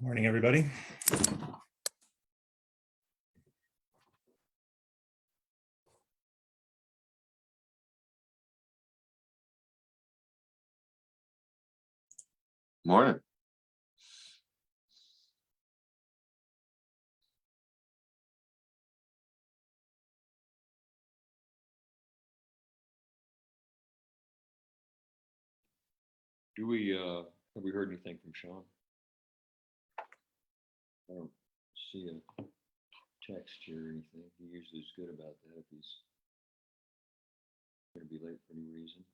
Morning, everybody. Morning. Do we have we heard anything from Sean? I don't see a text here or anything. He usually is good about that if he's going to be late for any reason.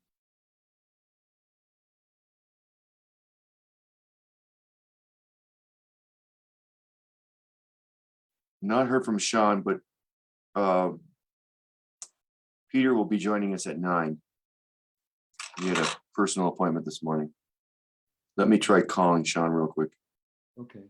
Not heard from Sean, but Peter will be joining us at 9. He had a personal appointment this morning. Let me try calling Sean real quick. Okay.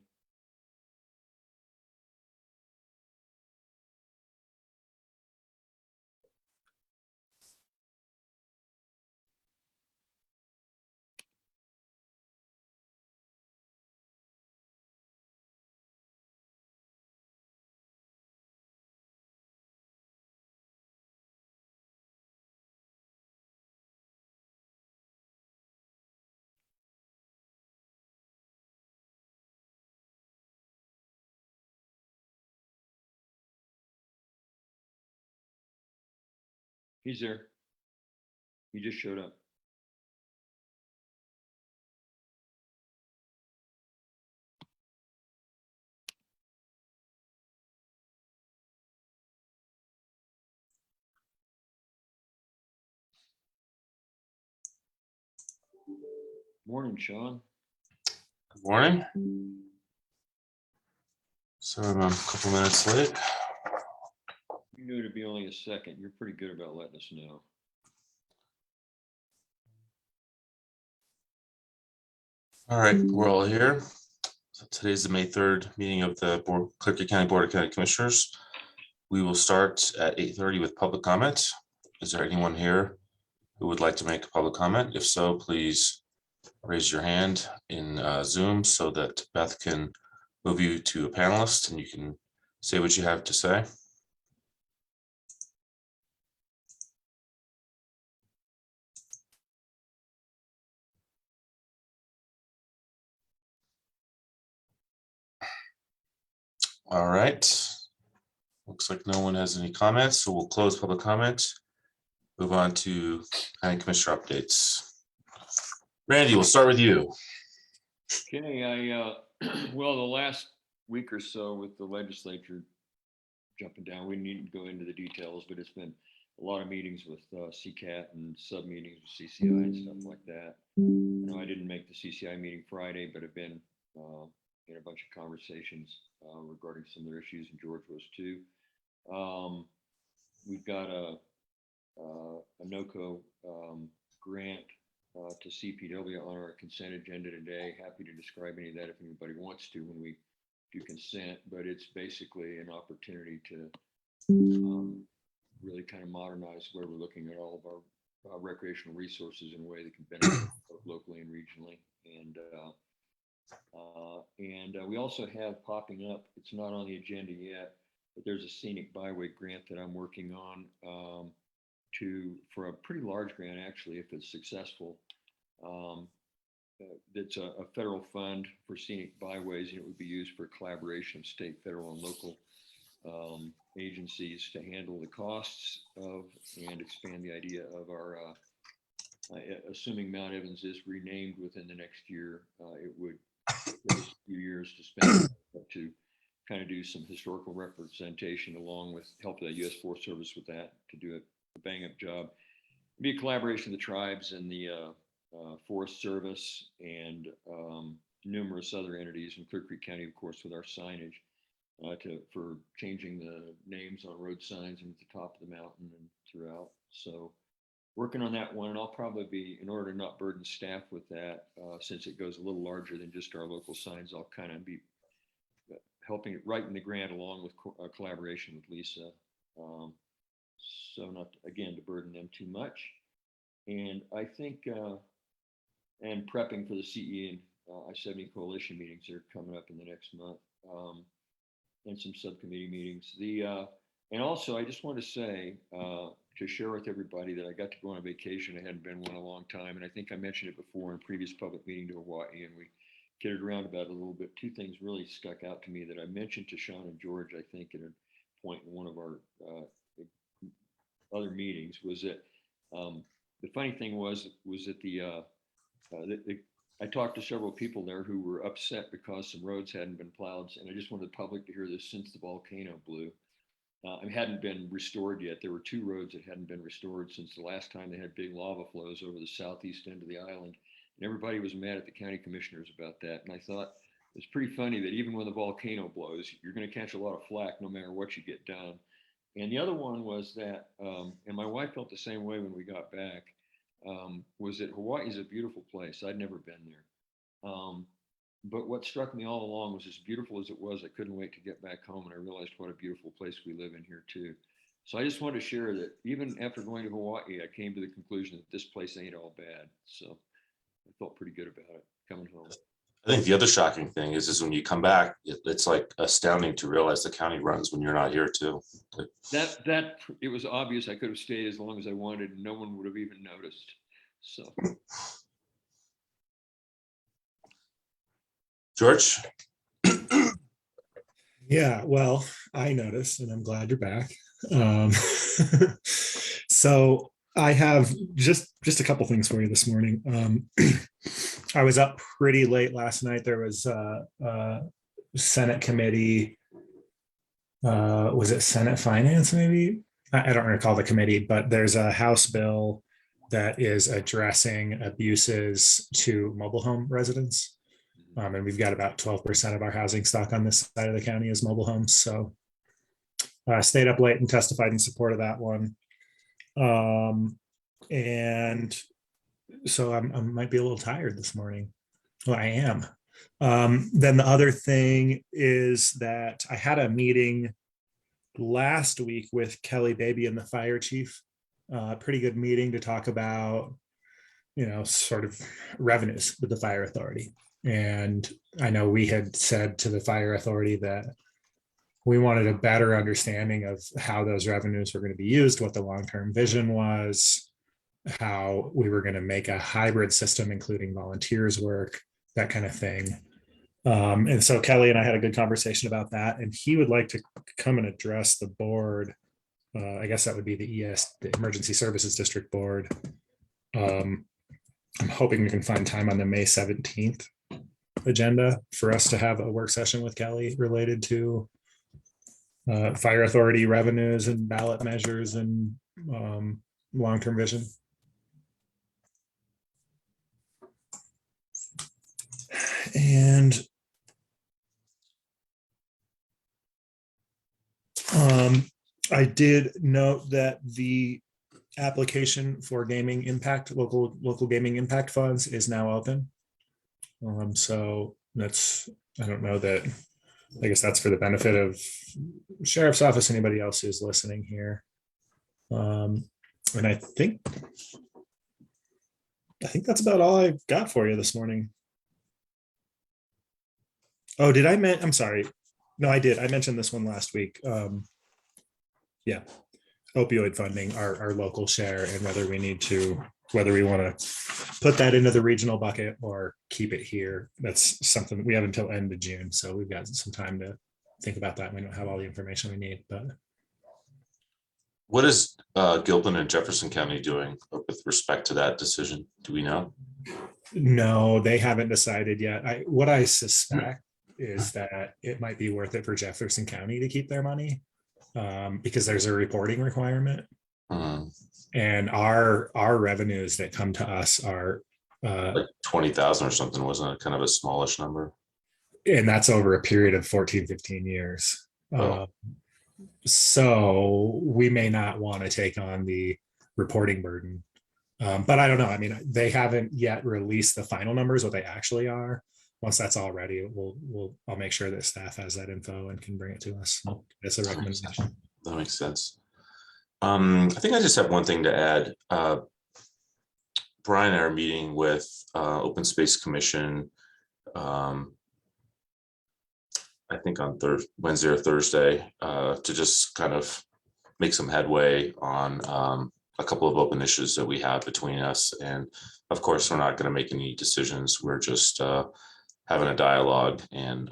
He's there. He just showed up. Morning, Sean. Good morning. So I'm a couple minutes late. You knew it'd be only a second. You're pretty good about letting us know. All right, we're all here. So today's the May 3rd meeting of the Clear County Board of County Commissioners. We will start at 8:30 with public comment. Is there anyone here who would like to make a public comment? If so, please raise your hand in Zoom so that Beth can move you to a panelist and you can say what you have to say. All right. Looks like no one has any comments, so we'll close public comment. Move on to County Commissioner updates. Randy, we'll start with you. Okay, well, the last week or so with the legislature jumping down, we needn't go into the details, but it's been a lot of meetings with CCAT and sub meetings with CCI and stuff like that. I know I didn't make the CCI meeting Friday, but I've been in a bunch of conversations regarding some of their issues, and George was too. We've got a NOCO grant to CPW on our consent agenda today. Happy to describe any of that if anybody wants to when we do consent, but it's basically an opportunity to really kind of modernize where we're looking at all of our recreational resources in a way that can benefit both locally and regionally. And we also have popping up, it's not on the agenda yet, but there's a scenic byway grant that I'm working on for a pretty large grant, actually, if it's successful. That's a federal fund for scenic byways, and it would be used for collaboration of state, federal, and local agencies to handle the costs of and expand the idea of our, assuming Mount Evans is renamed within the next year, it would take a few years to spend to kind of do some historical representation along with help the U.S. Forest Service with that to do a bang up job. It'd be a collaboration of the tribes and the Forest Service and numerous other entities in Clear Creek County, of course, with our signage for changing the names on road signs and at the top of the mountain and throughout. So working on that one, and I'll probably be, in order to not burden staff with that, since it goes a little larger than just our local signs, I'll kind of be helping writing the grant along with collaboration with Lisa. So not, again, to burden them too much. And I think, and prepping for the CE I-70 coalition meetings that are coming up in the next month, and some subcommittee meetings. And also, I just want to say, to share with everybody that I got to go on a vacation. I hadn't been one in a long time. And I think I mentioned it before in a previous public meeting to Hawaii, and we kidded around about it a little bit. Two things really stuck out to me that I mentioned to Sean and George, I think, at a point in one of our other meetings, was that the funny thing was that I talked to several people there who were upset because some roads hadn't been plowed. And I just wanted the public to hear this: since the volcano blew, it hadn't been restored yet. There were 2 roads that hadn't been restored since the last time they had big lava flows over the southeast end of the island. And everybody was mad at the county commissioners about that. And I thought it's pretty funny that even when the volcano blows, you're going to catch a lot of flack no matter what you get done. And the other one was that, and my wife felt the same way when we got back, was that Hawaii is a beautiful place. I'd never been there. But what struck me all along was, as beautiful as it was, I couldn't wait to get back home, and I realized what a beautiful place we live in here too. So I just wanted to share that even after going to Hawaii, I came to the conclusion that this place ain't all bad. So I felt pretty good about it coming home. I think the other shocking thing is when you come back, it's like astounding to realize the county runs when you're not here too. Like, That it was obvious I could have stayed as long as I wanted, and no one would have even noticed. So. George? Yeah, well, I noticed, and I'm glad you're back. So I have just a couple things for you this morning. I was up pretty late last night. There was a Senate committee. Was it Senate Finance? Maybe I don't recall the committee, but there's a House bill that is addressing abuses to mobile home residents. And we've got about 12% of our housing stock on this side of the county as mobile homes. So I stayed up late and testified in support of that one. And so I might be a little tired this morning. Well, I am. Then the other thing is that I had a meeting last week with Kelly Baby and the fire chief. Pretty good meeting to talk about, sort of revenues with the fire authority. And I know we had said to the fire authority that we wanted a better understanding of how those revenues were going to be used, what the long-term vision was, how we were going to make a hybrid system, including volunteers work, that kind of thing. And so Kelly and I had a good conversation about that, and he would like to come and address the board. I guess that would be the Emergency Services District Board. I'm hoping we can find time on the May 17th agenda for us to have a work session with Kelly related to fire authority revenues and ballot measures and long-term vision. And I did note that the application for gaming impact, local gaming impact funds is now open. So that's, I don't know that, I guess that's for the benefit of sheriff's office, anybody else who's listening here. And I think that's about all I've got for you this morning. Oh, did I I'm sorry. No, I did. I mentioned this one last week. Yeah. Opioid funding, our local share, and whether we want to put that into the regional bucket or keep it here. That's something we have until end of June. So we've got some time to think about that. We don't have all the information we need, but. What is Gilpin and Jefferson County doing with respect to that decision? Do we know? No, they haven't decided yet. What I suspect is that it might be worth it for Jefferson County to keep their money because there's a reporting requirement. And our revenues that come to us are like 20,000 or something, wasn't it? Kind of a smallish number. And that's over a period of 14, 15 years. Oh. So we may not want to take on the reporting burden. But I don't know. I mean, they haven't yet released the final numbers, what they actually are. Once that's all ready, I'll make sure that staff has that info and can bring it to us. That's a recommendation. That makes sense. I think I just have one thing to add. Brian and I are meeting with Open Space Commission I think on Wednesday or Thursday, to just kind of make some headway on a couple of open issues that we have between us. And of course, we're not going to make any decisions. We're just having a dialogue, and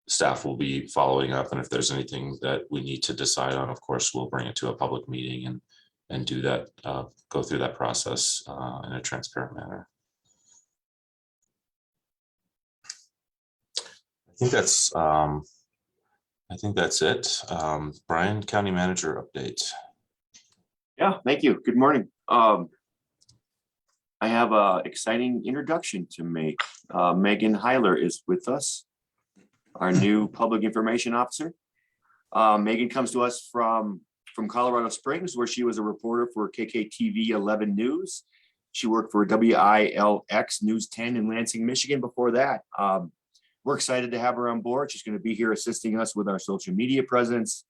staff will be following up. And if there's anything that we need to decide on, of course, we'll bring it to a public meeting and do that, go through that process in a transparent manner. I think that's it. Brian, County Manager update. Yeah, thank you. Good morning. I have an exciting introduction to make. Megan Heiler is with us, our new Public Information Officer. Megan comes to us from Colorado Springs, where she was a reporter for KKTV 11 News. She worked for WILX News 10 in Lansing, Michigan before that. We're excited to have her on board. She's going to be here assisting us with our social media presence,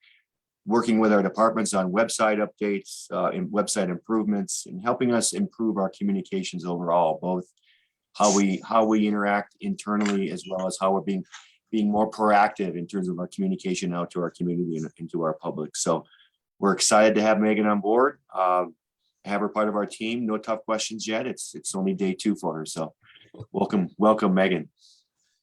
working with our departments on website updates and website improvements, and helping us improve our communications overall, both how we interact internally, as well as how we're being more proactive in terms of our communication out to our community and to our public. So we're excited to have Megan on board, have her part of our team. No tough questions yet. It's only day 2 for her. So welcome, Megan.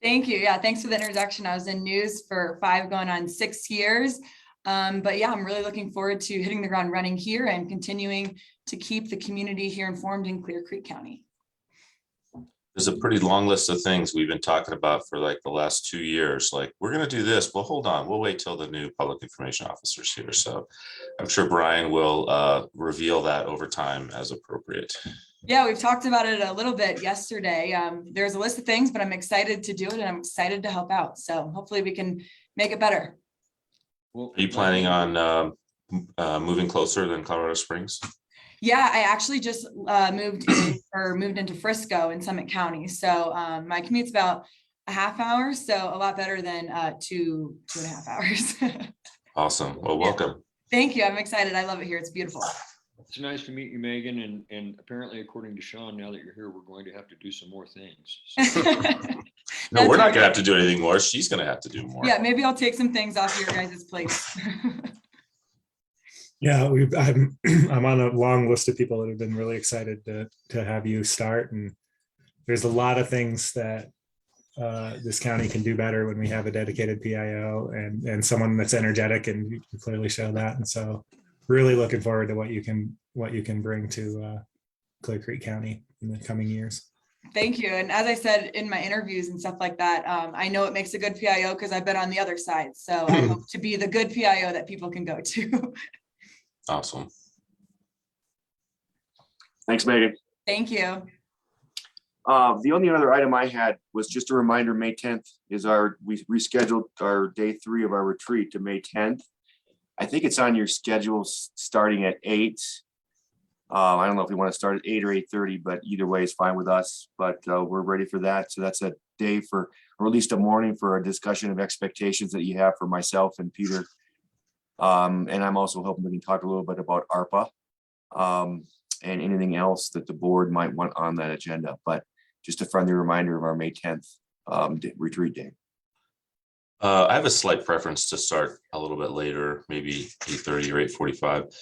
Thank you. Yeah, thanks for the introduction. I was in news for 5 going on 6 years. But yeah, I'm really looking forward to hitting the ground running here and continuing to keep the community here informed in Clear Creek County. There's a pretty long list of things we've been talking about for like the last 2 years. Like, we're going to do this. Well, hold on. We'll wait till the new public information officer's here. So I'm sure Brian will reveal that over time as appropriate. Yeah, we've talked about it a little bit yesterday. There's a list of things, but I'm excited to do it and I'm excited to help out. So hopefully we can make it better. Well, Are you planning on moving closer than Colorado Springs? Yeah, I actually just moved into Frisco in Summit County. So my commute's about a half hour, so a lot better than 2.5 hours. Awesome. Well, welcome. Thank you. I'm excited. I love it here. It's beautiful. It's nice to meet you, Megan. And apparently, according to Sean, now that you're here, we're going to have to do some more things. So, No, we're not going to have to do anything more. She's going to have to do more. Yeah, maybe I'll take some things off your guys' plate. Yeah, I'm on a long list of people that have been really excited to have you start. And there's a lot of things that this county can do better when we have a dedicated PIO and someone that's energetic, and you can clearly show that. And so really looking forward to what you can bring to Clear Creek County in the coming years. Thank you. And as I said in my interviews and stuff like that, I know it makes a good PIO because I've been on the other side. So I hope to be the good PIO that people can go to. Awesome. Thanks, Megan. Thank you. The only other item I had was just a reminder, May 10th is we rescheduled our day 3 of our retreat to May 10th. I think it's on your schedule starting at 8. I don't know if we want to start at 8 or 8:30, but either way is fine with us, but we're ready for that. So that's a day or at least a morning for a discussion of expectations that you have for myself and Peter. And I'm also hoping we can talk a little bit about ARPA and anything else that the board might want on that agenda, but just a friendly reminder of our May 10th retreat day. I have a slight preference to start a little bit later, maybe 8:30 or 8:45.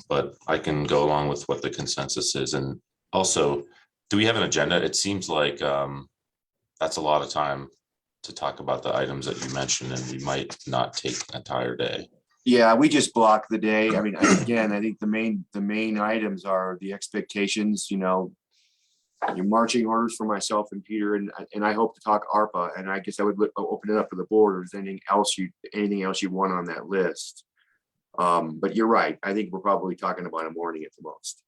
But I can go along with what the consensus is. And also, do we have an agenda? It seems like that's a lot of time to talk about the items that you mentioned, and we might not take an entire day. Yeah, we just block the day. I mean, again, I think the main items are the expectations, your marching orders for myself and Peter, and I hope to talk ARPA. And I guess I would open it up for the board. If there's anything else you want on that list. But you're right. I think we're probably talking about a morning at the most.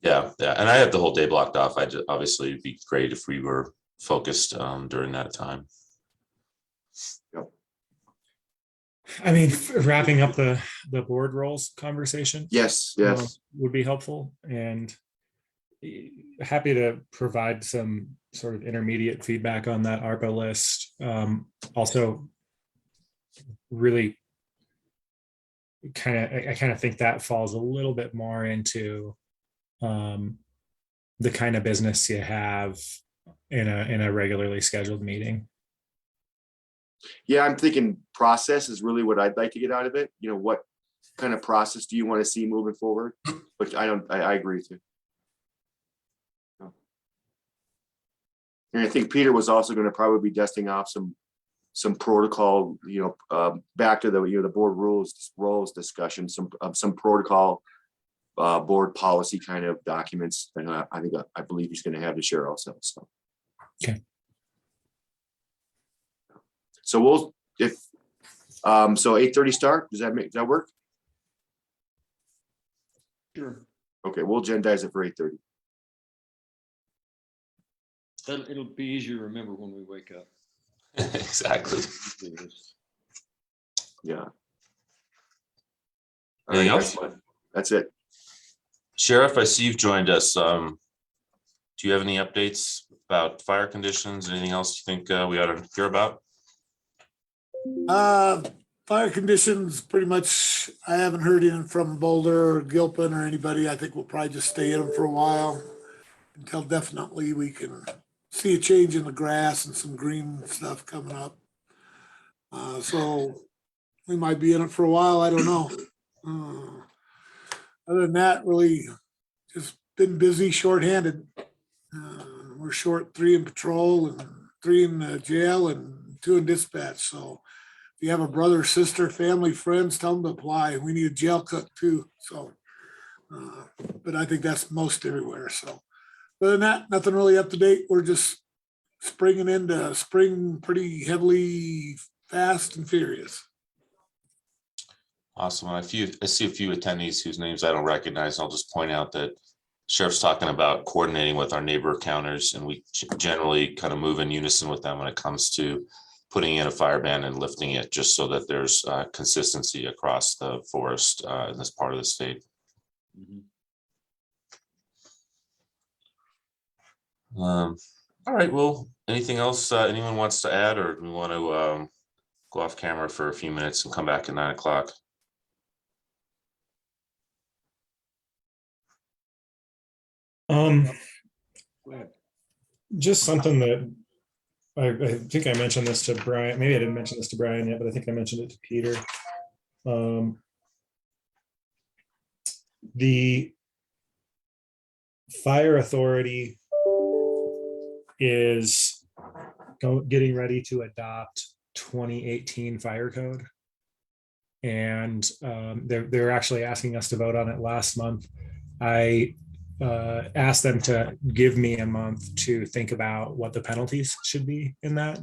Yeah. And I have the whole day blocked off. Obviously it'd be great if we were focused during that time. Yep. I mean, wrapping up the board roles conversation. Yes. Would be helpful, and happy to provide some sort of intermediate feedback on that ARPA list. Also, really I kind of think that falls a little bit more into the kind of business you have in a regularly scheduled meeting. Yeah, I'm thinking process is really what I'd like to get out of it. You know, what kind of process do you want to see moving forward? But I agree with you. And I think Peter was also going to probably be dusting off some protocol, back to the board roles discussion, some protocol, board policy kind of documents. And I believe he's going to have to share also. So. Okay. So so 8:30 start. Does that work? Sure. Okay, we'll agendize it for 8:30. It'll be easier to remember when we wake up. Exactly. Yeah. Anything else? That's it. Sheriff, I see you've joined us. Do you have any updates about fire conditions? Anything else you think we ought to hear about? Fire conditions, pretty much, I haven't heard anything from Boulder or Gilpin or anybody. I think we'll probably just stay in them for a while until definitely we can see a change in the grass and some green stuff coming up. So we might be in it for a while. I don't know. Other than that, really just been busy, shorthanded. We're short 3 in patrol and 3 in jail and 2 in dispatch. So if you have a brother, sister, family, friends, tell them to apply. We need a jail cook too. So, but I think that's most everywhere. So, other than that, nothing really up to date. We're just springing into spring pretty heavily, fast and furious. Awesome. I see a few attendees whose names I don't recognize. I'll just point out that Sheriff's talking about coordinating with our neighbor counters, and we generally kind of move in unison with them when it comes to putting in a fire ban and lifting it, just so that there's consistency across the forest in this part of the state. All right. Well, anything else anyone wants to add, or do we want to go off camera for a few minutes and come back at 9 o'clock? Just something that I think I mentioned this to Brian. Maybe I didn't mention this to Brian yet, but I think I mentioned it to Peter. The fire authority is getting ready to adopt 2018 fire code. And they're actually asking us to vote on it last month. I asked them to give me a month to think about what the penalties should be in that.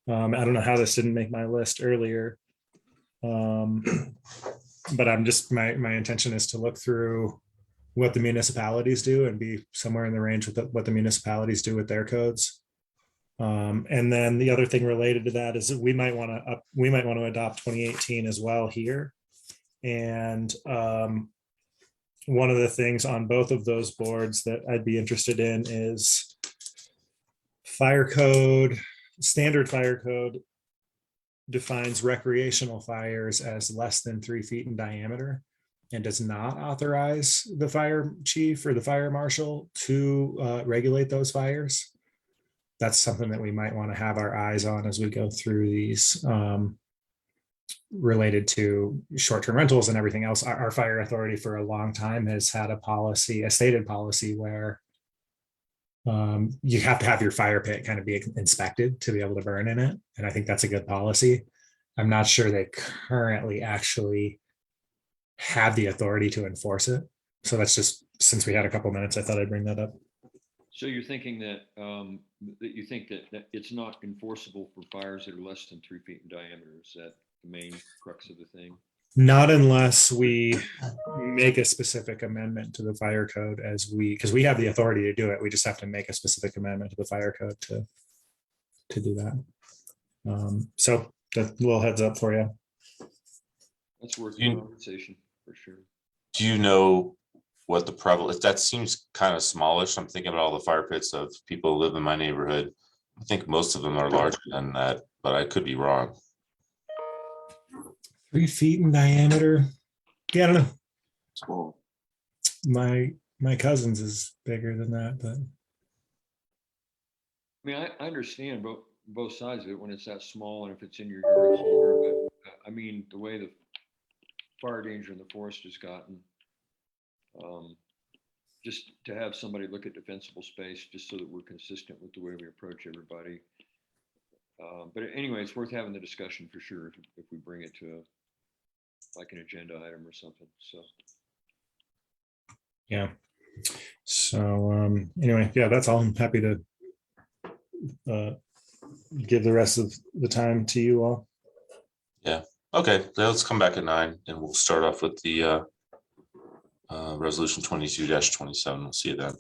I don't know how this didn't make my list earlier. But I'm just, my intention is to look through what the municipalities do and be somewhere in the range with what the municipalities do with their codes. And then the other thing related to that is that we might want to adopt 2018 as well here. And one of the things on both of those boards that I'd be interested in is fire code. Standard fire code defines recreational fires as less than 3 feet in diameter and does not authorize the fire chief or the fire marshal to regulate those fires. That's something that we might want to have our eyes on as we go through these related to short-term rentals and everything else. Our fire authority for a long time has had a stated policy where you have to have your fire pit kind of be inspected to be able to burn in it. And I think that's a good policy. I'm not sure they currently actually have the authority to enforce it. So that's just, since we had a couple minutes, I thought I'd bring that up. So you're thinking that you think that it's not enforceable for fires that are less than 3 feet in diameter? Is that the main crux of the thing? Not unless we make a specific amendment to the fire code because we have the authority to do it. We just have to make a specific amendment to the fire code to do that. So that's a little heads up for you. That's worth a conversation for sure. Do you know what the prevalence, that seems kind of smallish. I'm thinking about all the fire pits of people who live in my neighborhood. I think most of them are larger than that, but I could be wrong. 3 feet in diameter. Yeah, I don't know. Small. My cousin's is bigger than that, but I mean, I understand both sides of it when it's that small and if it's in your yard, it's over, but I mean, the way the fire danger in the forest has gotten, just to have somebody look at defensible space, just so that we're consistent with the way we approach everybody. But anyway, it's worth having the discussion for sure if we bring it to like an agenda item or something, so. Yeah. So anyway, yeah, that's all. I'm happy to give the rest of the time to you all. Okay, let's come back at 9 and we'll start off with the resolution 22-27. We'll see you then.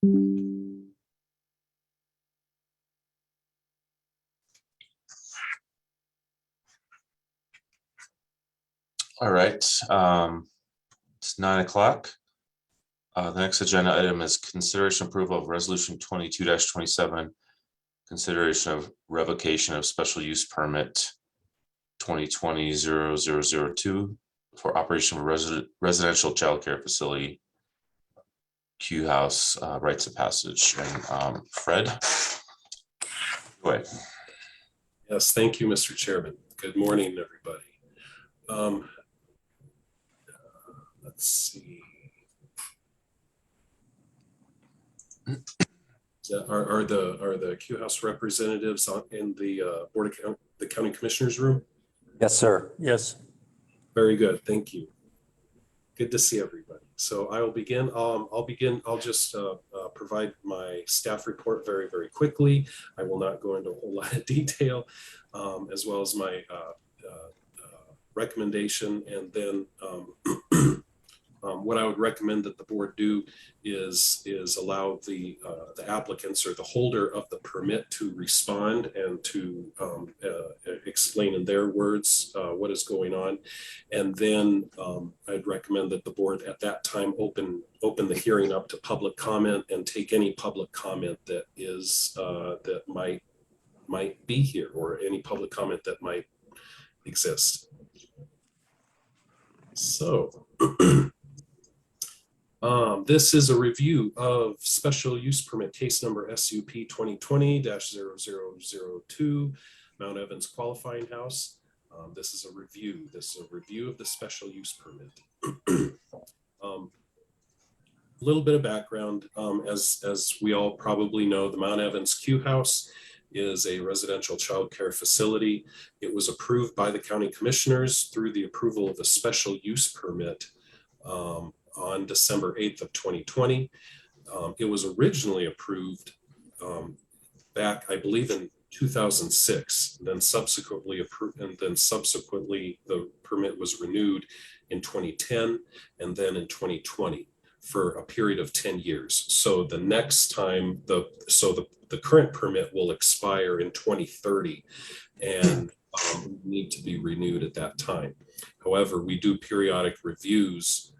All right, it's 9 o'clock. The next agenda item is consideration approval of resolution 22-27, consideration of revocation of special use permit 2020-0002 for operation of residential childcare facility, Q House, rites of passage. And Fred, go ahead. Yes, thank you, Mr. Chairman. Good morning, everybody. Let's see. Are the Q House representatives in the the County Commissioners room? Yes, sir. Yes. Very good. Thank you. Good to see everybody. So I will begin. I'll just provide my staff report very, very quickly. I will not go into a whole lot of detail, as well as my recommendation. And then what I would recommend that the board do is allow the applicants or the holder of the permit to respond and to explain in their words what is going on. And then I'd recommend that the board at that time open the hearing up to public comment and take any public comment that is that might be here, or any public comment that might exist. So this is a review of special use permit case number SUP 2020-0002, Mount Evans Qualifying House. This is a review. This is a review of the special use permit. A little bit of background, as we all probably know, the Mount Evans Q House is a residential child care facility. It was approved by the county commissioners through the approval of a special use permit on December 8th of 2020. It was originally approved back, I believe, in 2006, then subsequently approved, and then subsequently the permit was renewed in 2010 and then in 2020 for a period of 10 years. So the next time, the current permit will expire in 2030 and need to be renewed at that time. However, we do periodic reviews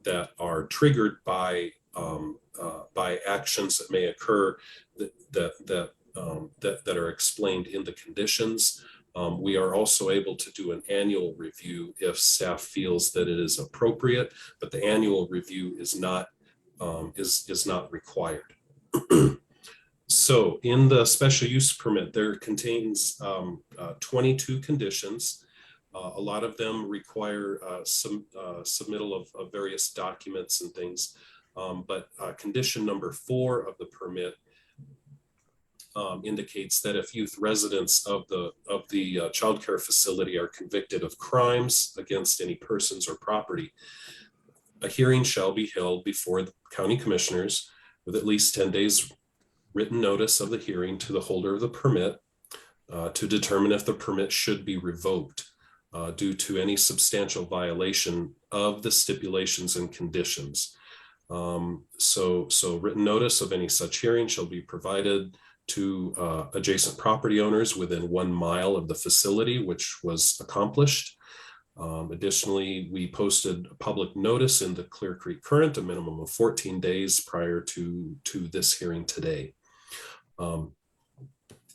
that are triggered by actions that may occur that are explained in the conditions. We are also able to do an annual review if staff feels that it is appropriate, but the annual review is not required. So in the special use permit, there contains 22 conditions. A lot of them require some submittal of various documents and things, but condition number 4 of the permit indicates that if youth residents of the child care facility are convicted of crimes against any persons or property, a hearing shall be held before the county commissioners with at least 10 days written notice of the hearing to the holder of the permit to determine if the permit should be revoked due to any substantial violation of the stipulations and conditions. So written notice of any such hearing shall be provided to adjacent property owners within 1 mile of the facility, which was accomplished. Additionally, we posted a public notice in the Clear Creek Current, a minimum of 14 days prior to this hearing today.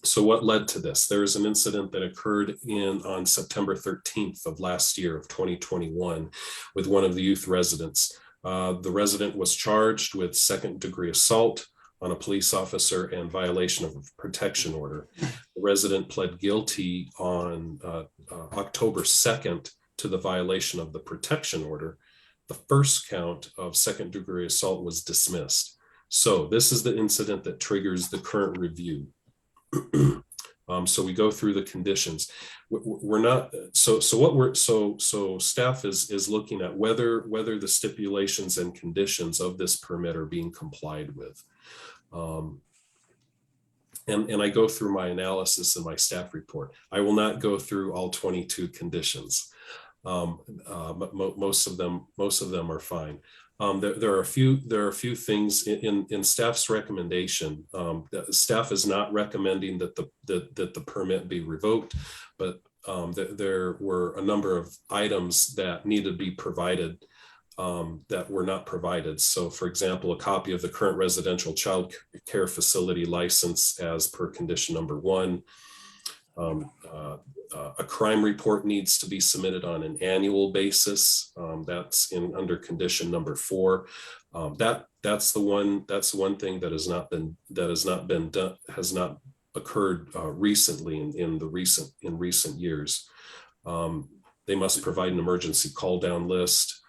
So what led to this? There is an incident that occurred on September 13th of last year of 2021 with one of the youth residents. The resident was charged with second-degree assault on a police officer and violation of a protection order. The resident pled guilty on October 2nd to the violation of the protection order. The first count of second-degree assault was dismissed. So this is the incident that triggers the current review. So we go through the conditions. We're not so staff is looking at whether the stipulations and conditions of this permit are being complied with. And I go through my analysis in my staff report. I will not go through all 22 conditions. Most of them are fine. There are a few things in staff's recommendation. The staff is not recommending that the permit be revoked, but there were a number of items that needed to be provided that were not provided. So, for example, a copy of the current residential child care facility license as per condition number 1. A crime report needs to be submitted on an annual basis. That's under condition number 4. That's the one thing that has not occurred recently in recent years. They must provide an emergency call down list.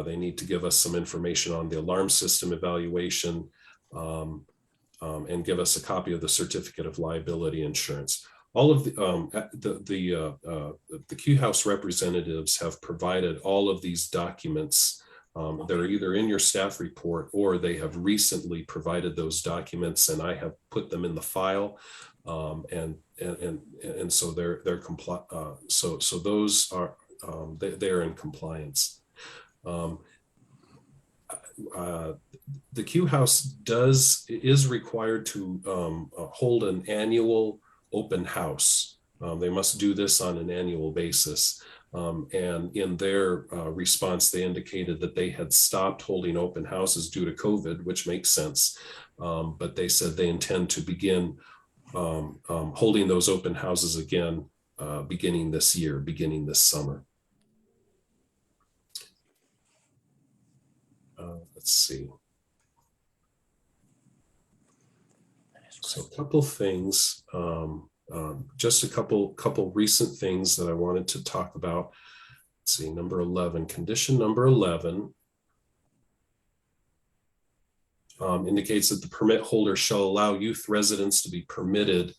They need to give us some information on the alarm system evaluation, and give us a copy of the certificate of liability insurance. All of the Q House representatives have provided all of these documents. They're either in your staff report or they have recently provided those documents, and I have put them in the file. And so they're so those are they're in compliance. The Q House is required to hold an annual open house. They must do this on an annual basis. And in their response, they indicated that they had stopped holding open houses due to COVID, which makes sense. But they said they intend to begin holding those open houses again, beginning this summer. Let's see. So a couple things, just a couple recent things that I wanted to talk about. Let's see, number 11, condition number 11 indicates that the permit holder shall allow youth residents to be permitted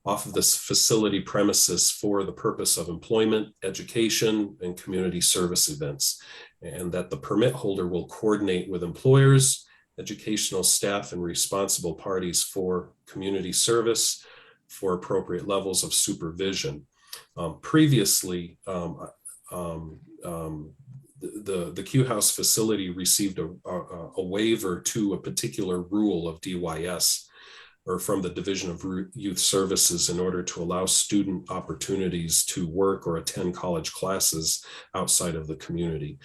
off of this facility premises for the purpose of employment, education, and community service events, and that the permit holder will coordinate with employers, educational staff, and responsible parties for community service for appropriate levels of supervision. Previously, the Q House facility received a waiver to a particular rule of DYS, or from the Division of Youth Services, in order to allow student opportunities to work or attend college classes outside of the community.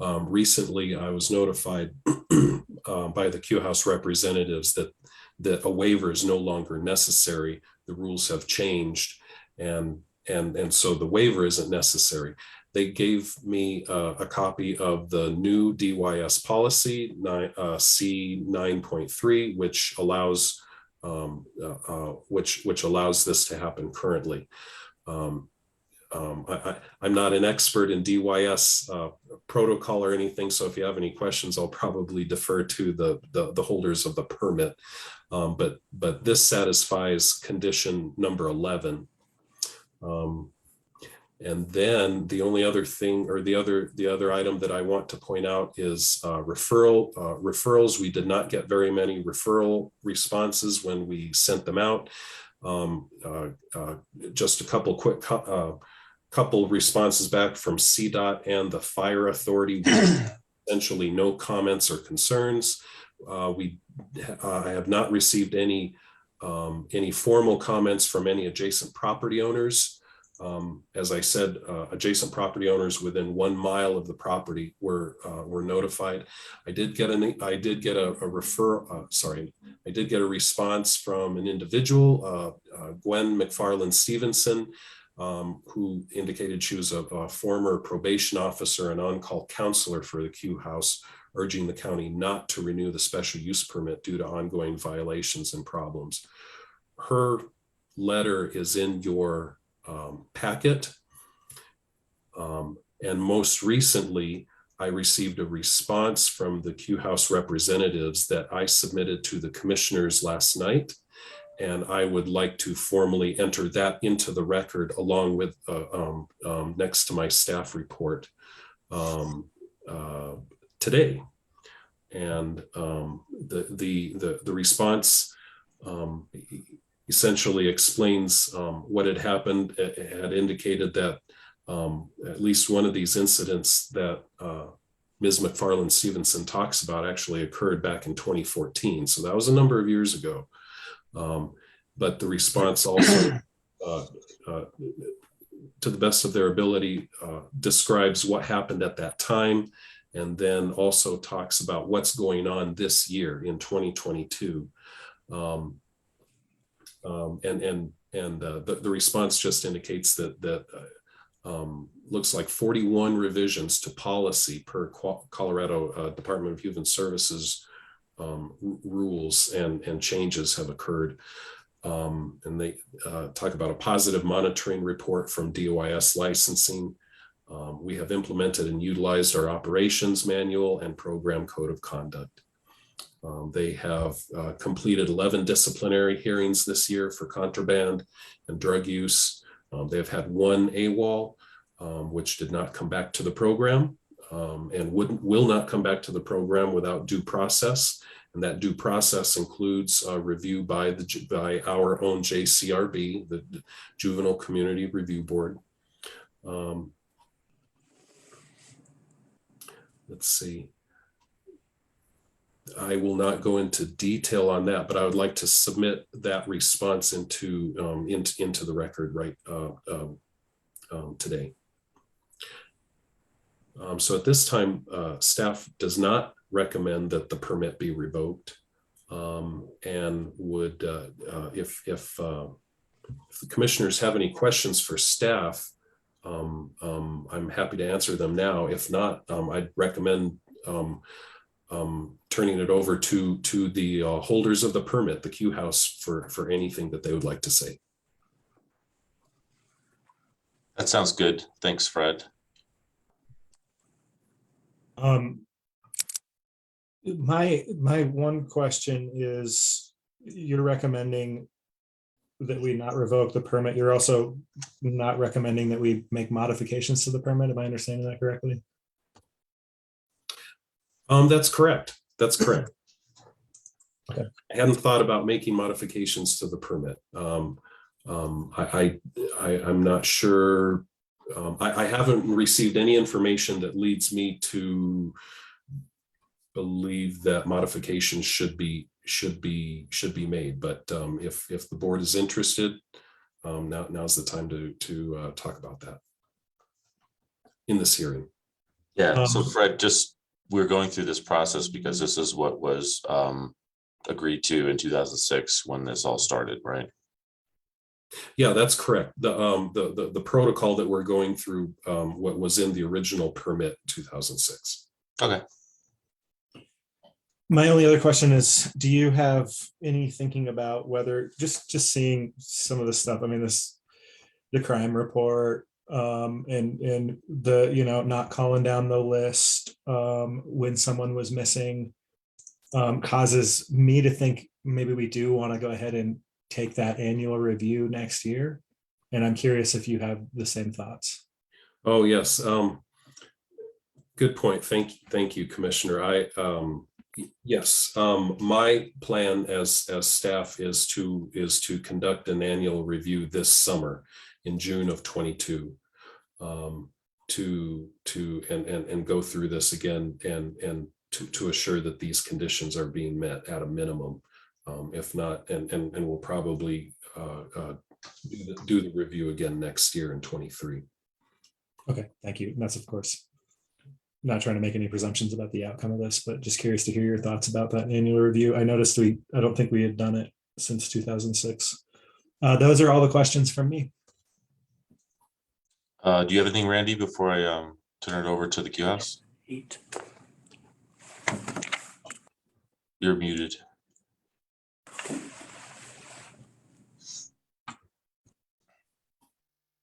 Recently, I was notified by the Q House representatives that a waiver is no longer necessary. The rules have changed, and so the waiver isn't necessary. They gave me a copy of the new DYS policy, C 9.3, which allows which allows this to happen currently. I'm not an expert in DYS protocol or anything, so if you have any questions, I'll probably defer to the holders of the permit. But this satisfies condition number 11. And then the only other thing, or the other item that I want to point out is referrals. We did not get very many referral responses when we sent them out. Just a couple responses back from CDOT and the Fire Authority. Essentially no comments or concerns. I have not received any formal comments from any adjacent property owners. As I said, adjacent property owners within 1 mile of the property were notified. I did get a response from an individual, Gwen McFarland Stevenson, who indicated she was a former probation officer and on-call counselor for the Q House, urging the county not to renew the special use permit due to ongoing violations and problems. Her letter is in your packet. And most recently, I received a response from the Q House representatives that I submitted to the commissioners last night. And I would like to formally enter that into the record along with next to my staff report today. And the response essentially explains what had happened. It had indicated that at least one of these incidents that Ms. McFarland Stevenson talks about actually occurred back in 2014. So that was a number of years ago. But the response also, to the best of their ability, describes what happened at that time, and then also talks about what's going on this year in 2022. The response just indicates that looks like 41 revisions to policy per Colorado Department of Human Services rules and changes have occurred. And they talk about a positive monitoring report from DOIS licensing. We have implemented and utilized our operations manual and program code of conduct. They have completed 11 disciplinary hearings this year for contraband and drug use. They've had one AWOL, which did not come back to the program and will not come back to the program without due process. And that due process includes a review by our own JCRB, the Juvenile Community Review Board. Let's see. I will not go into detail on that, but I would like to submit that response into the record right today. So at this time, staff does not recommend that the permit be revoked, and would, if the commissioners have any questions for staff, I'm happy to answer them now. If not, I'd recommend turning it over to the holders of the permit, the Q House, for anything that they would like to say. That sounds good. Thanks, Fred. My one question is, you're recommending that we not revoke the permit. You're also not recommending that we make modifications to the permit. Am I understanding that correctly? That's correct. That's correct. Okay. I hadn't thought about making modifications to the permit. I'm not sure. I haven't received any information that leads me to believe that modifications should be made. But if the board is interested, now's the time to talk about that in this hearing. Yeah. So Fred, we're going through this process because this is what was agreed to in 2006 when this all started, right? Yeah, that's correct. The protocol that we're going through, what was in the original permit 2006. Okay. My only other question is, do you have any thinking about whether just seeing some of the stuff? I mean, the crime report, and the, not calling down the list when someone was missing, causes me to think maybe we do want to go ahead and take that annual review next year. And I'm curious if you have the same thoughts. Oh, yes. Good point. Thank you, Commissioner. Yes, my plan as staff is to conduct an annual review this summer in June of 22, and go through this again and to assure that these conditions are being met at a minimum. If not, and we'll probably do the review again next year in 23. Okay, thank you. And that's, of course, not trying to make any presumptions about the outcome of this, but just curious to hear your thoughts about that annual review. I noticed I don't think we had done it since 2006. Those are all the questions from me. Do you have anything, Randy, before I turn it over to the Q House? You're muted.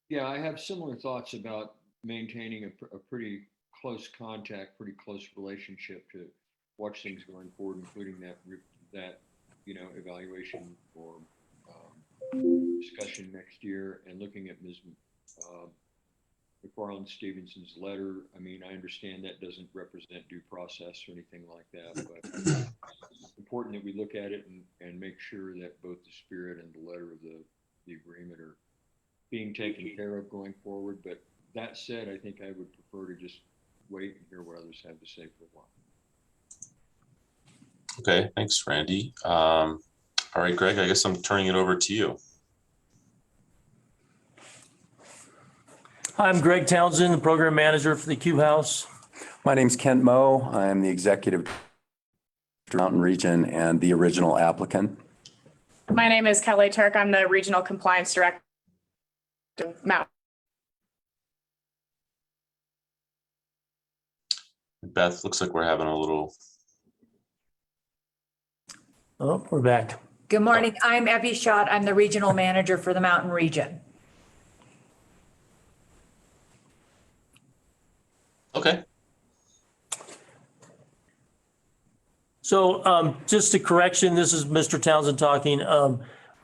Yeah, I have similar thoughts about maintaining a pretty close contact, pretty close relationship to watch things going forward, including that evaluation or discussion next year, and looking at Ms. McFarland Stevenson's letter. I mean, I understand that doesn't represent due process or anything like that, but it's important that we look at it and make sure that both the spirit and the letter of the agreement are being taken care of going forward. But that said, I think I would prefer to just wait and hear what others have to say for a while. Okay, thanks, Randy. All right, Greg, I guess I'm turning it over to you. I'm Greg Townsend, the program manager for the Q House. My name's Kent Moe. I am the executive director of Mountain Region and the original applicant. My name is Kelly Turk. I'm the Regional Compliance Director of Mountain. Beth, looks like we're having a little, Oh, we're back. Good morning. I'm Evie Schott. I'm the regional manager for the Mountain Region. okay. So just a correction, this is Mr. Townsend talking.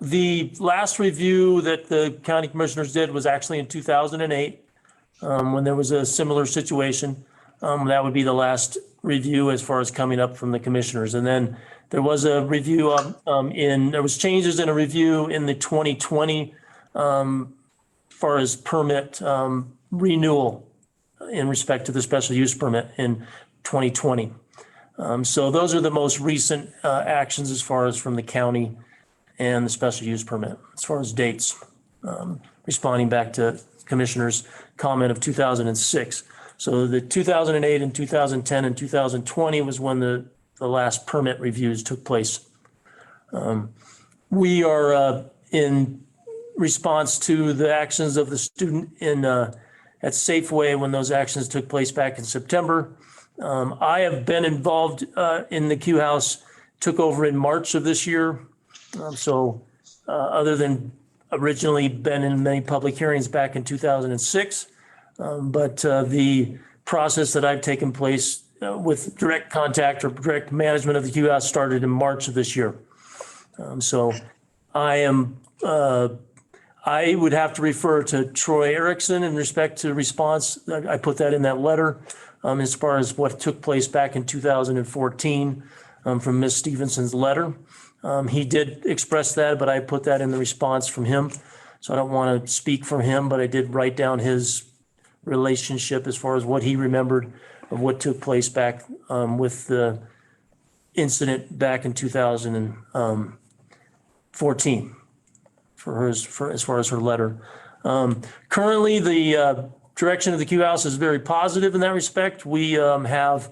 The last review that the county commissioners did was actually in 2008, when there was a similar situation. That would be the last review as far as coming up from the commissioners. And then there was a review there was changes in a review in the 2020 far as permit renewal in respect to the special use permit in 2020. So those are the most recent actions as far as from the county and the special use permit, as far as dates, responding back to commissioner's comment of 2006. So the 2008 and 2010 and 2020 was when the last permit reviews took place. We are in response to the actions of the student at Safeway when those actions took place back in September. I have been involved in the Q House, took over in March of this year. Other than originally been in many public hearings back in 2006, but the process that I've taken place with direct contact or direct management of the Q House started in March of this year. I would have to refer to Troy Erickson in respect to response. I put that in that letter as far as what took place back in 2014 from Ms. Stevenson's letter. He did express that, but I put that in the response from him. So I don't want to speak for him, but I did write down his relationship as far as what he remembered of what took place back with the incident back in 2014 as far as her letter. Currently, the direction of the Q House is very positive in that respect. We have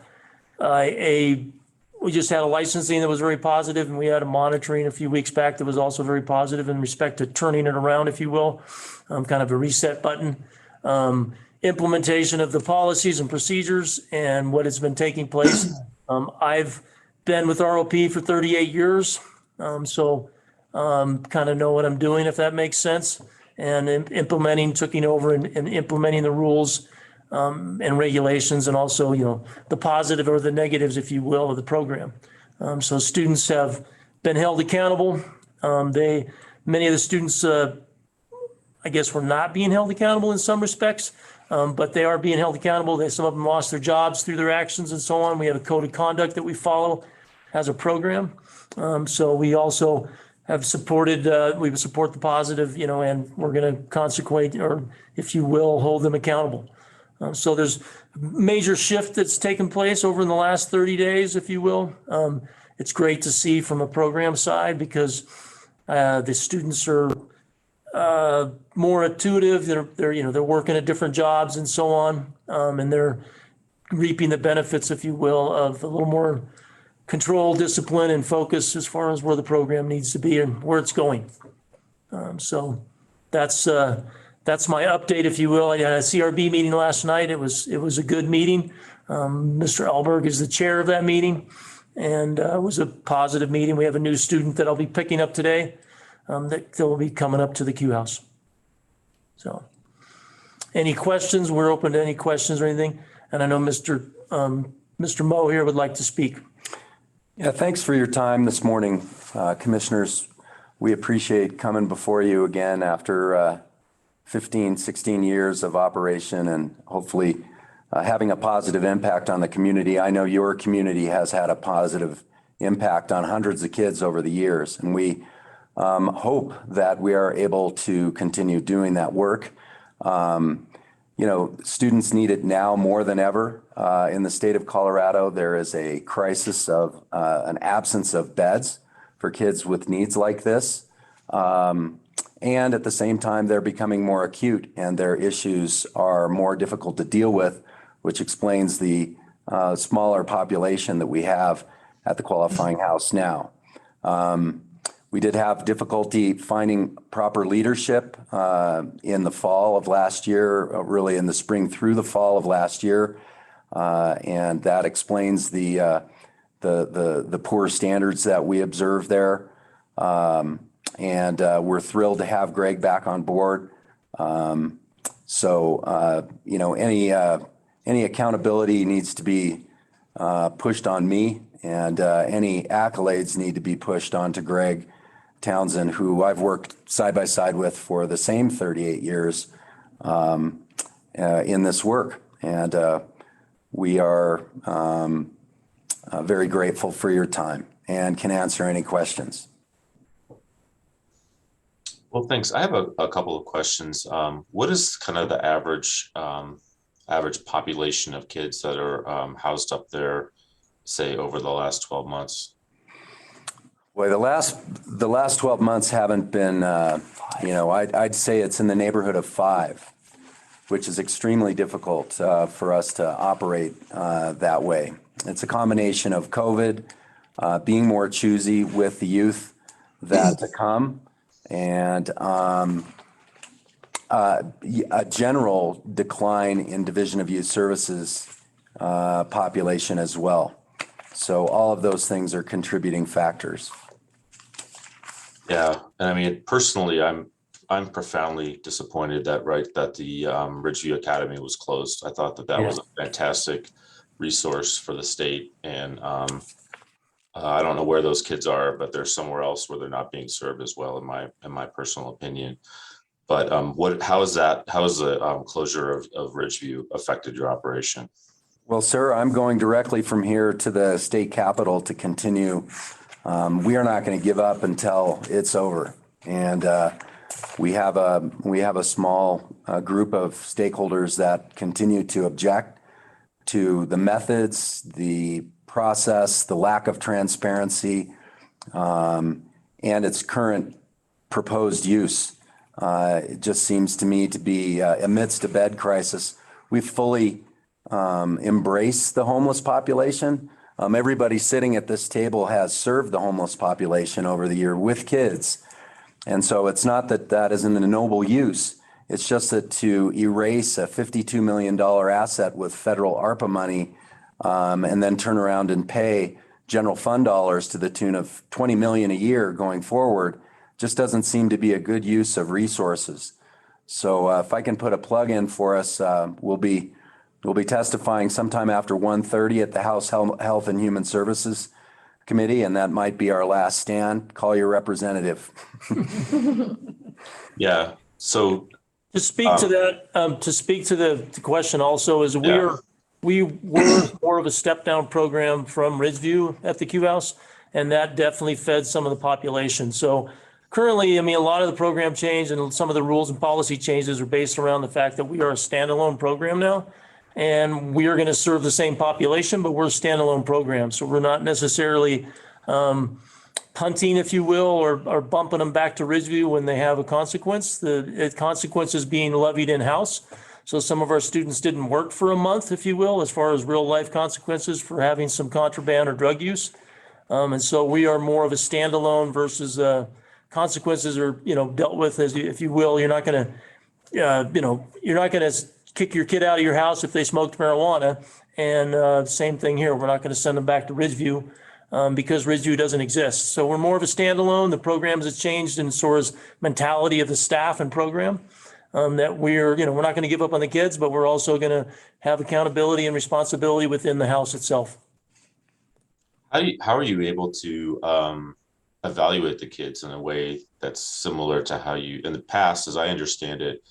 we just had a licensing that was very positive, and we had a monitoring a few weeks back that was also very positive in respect to turning it around, if you will, kind of a reset button. Implementation of the policies and procedures and what has been taking place. I've been with ROP for 38 years, so kind of know what I'm doing, if that makes sense. And taking over and implementing the rules and regulations, and also, the positive or the negatives, if you will, of the program. So students have been held accountable. Many of the students, I guess, were not being held accountable in some respects, but they are being held accountable. Some of them lost their jobs through their actions and so on. We have a code of conduct that we follow as a program. So we also have supported, we support the positive, and we're going to consequate, or if you will, hold them accountable. So there's a major shift that's taken place over in the last 30 days, if you will. It's great to see from a program side because the students are more intuitive. They're working at different jobs and so on, and they're reaping the benefits, if you will, of a little more control, discipline, and focus as far as where the program needs to be and where it's going. So that's my update, if you will. I had a CRB meeting last night. It was a good meeting. Mr. Alberg is the chair of that meeting, and it was a positive meeting. We have a new student that I'll be picking up today that will be coming up to the Q House. So any questions? We're open to any questions or anything. And I know Mr. Moe here would like to speak. Yeah, thanks for your time this morning, commissioners. We appreciate coming before you again after 15, 16 years of operation and hopefully having a positive impact on the community. I know your community has had a positive impact on hundreds of kids over the years, and we hope that we are able to continue doing that work. students need it now more than ever. In the state of Colorado, there is a crisis of an absence of beds for kids with needs like this. And at the same time, they're becoming more acute and their issues are more difficult to deal with, which explains the smaller population that we have at the qualifying house now. We did have difficulty finding proper leadership in the fall of last year, really in the spring through the fall of last year. And that explains the poor standards that we observed there. And we're thrilled to have Greg back on board. Any accountability needs to be pushed on me, and any accolades need to be pushed onto Greg Townsend, who I've worked side by side with for the same 38 years in this work. And we are very grateful for your time and can answer any questions. Well, thanks. I have a couple of questions. What is kind of the average population of kids that are housed up there, say, over the last 12 months? Well, the last 12 months haven't been, I'd say it's in the neighborhood of 5, which is extremely difficult for us to operate that way. It's a combination of COVID, being more choosy with the youth that to come, and a general decline in Division of Youth Services population as well. So all of those things are contributing factors. Yeah, and I mean, personally, I'm profoundly disappointed that the Ridgeview Academy was closed. I thought that was a fantastic resource for the state, and I don't know where those kids are, but they're somewhere else where they're not being served as well, in my personal opinion. But how has the closure of Ridgeview affected your operation? Well, sir, I'm going directly from here to the state capitol to continue. We are not going to give up until it's over. And we have a small group of stakeholders that continue to object to the methods, the process, the lack of transparency, and its current proposed use. It just seems to me to be amidst a bed crisis. We've fully embraced the homeless population. Everybody sitting at this table has served the homeless population over the year with kids. And so it's not that isn't a noble use. It's just that to erase a $52 million asset with federal ARPA money and then turn around and pay general fund dollars to the tune of $20 million a year going forward just doesn't seem to be a good use of resources. So if I can put a plug in for us, we'll be testifying sometime after 1:30 at the House Health and Human Services Committee, and that might be our last stand. Call your representative. Yeah. So To speak to that, to speak to the question also is we were more of a step down program from Ridgeview at the Q House, and that definitely fed some of the population. So currently, I mean, a lot of the program change and some of the rules and policy changes are based around the fact that we are a standalone program now. And we are going to serve the same population, but we're a standalone program. So we're not necessarily punting, if you will, or bumping them back to Ridgeview when they have a consequence. The consequence is being levied in-house. So some of our students didn't work for a month, if you will, as far as real life consequences for having some contraband or drug use. And so we are more of a standalone versus consequences are, dealt with as, if you will. You're not going to, you're not going to kick your kid out of your house if they smoked marijuana. And same thing here. We're not going to send them back to Ridgeview because Ridgeview doesn't exist. So we're more of a standalone. The programs have changed, and so is mentality of the staff and program. That we're not going to give up on the kids, but we're also going to have accountability and responsibility within the house itself. How are you able to evaluate the kids in a way that's similar to how you, in the past, as I understand it,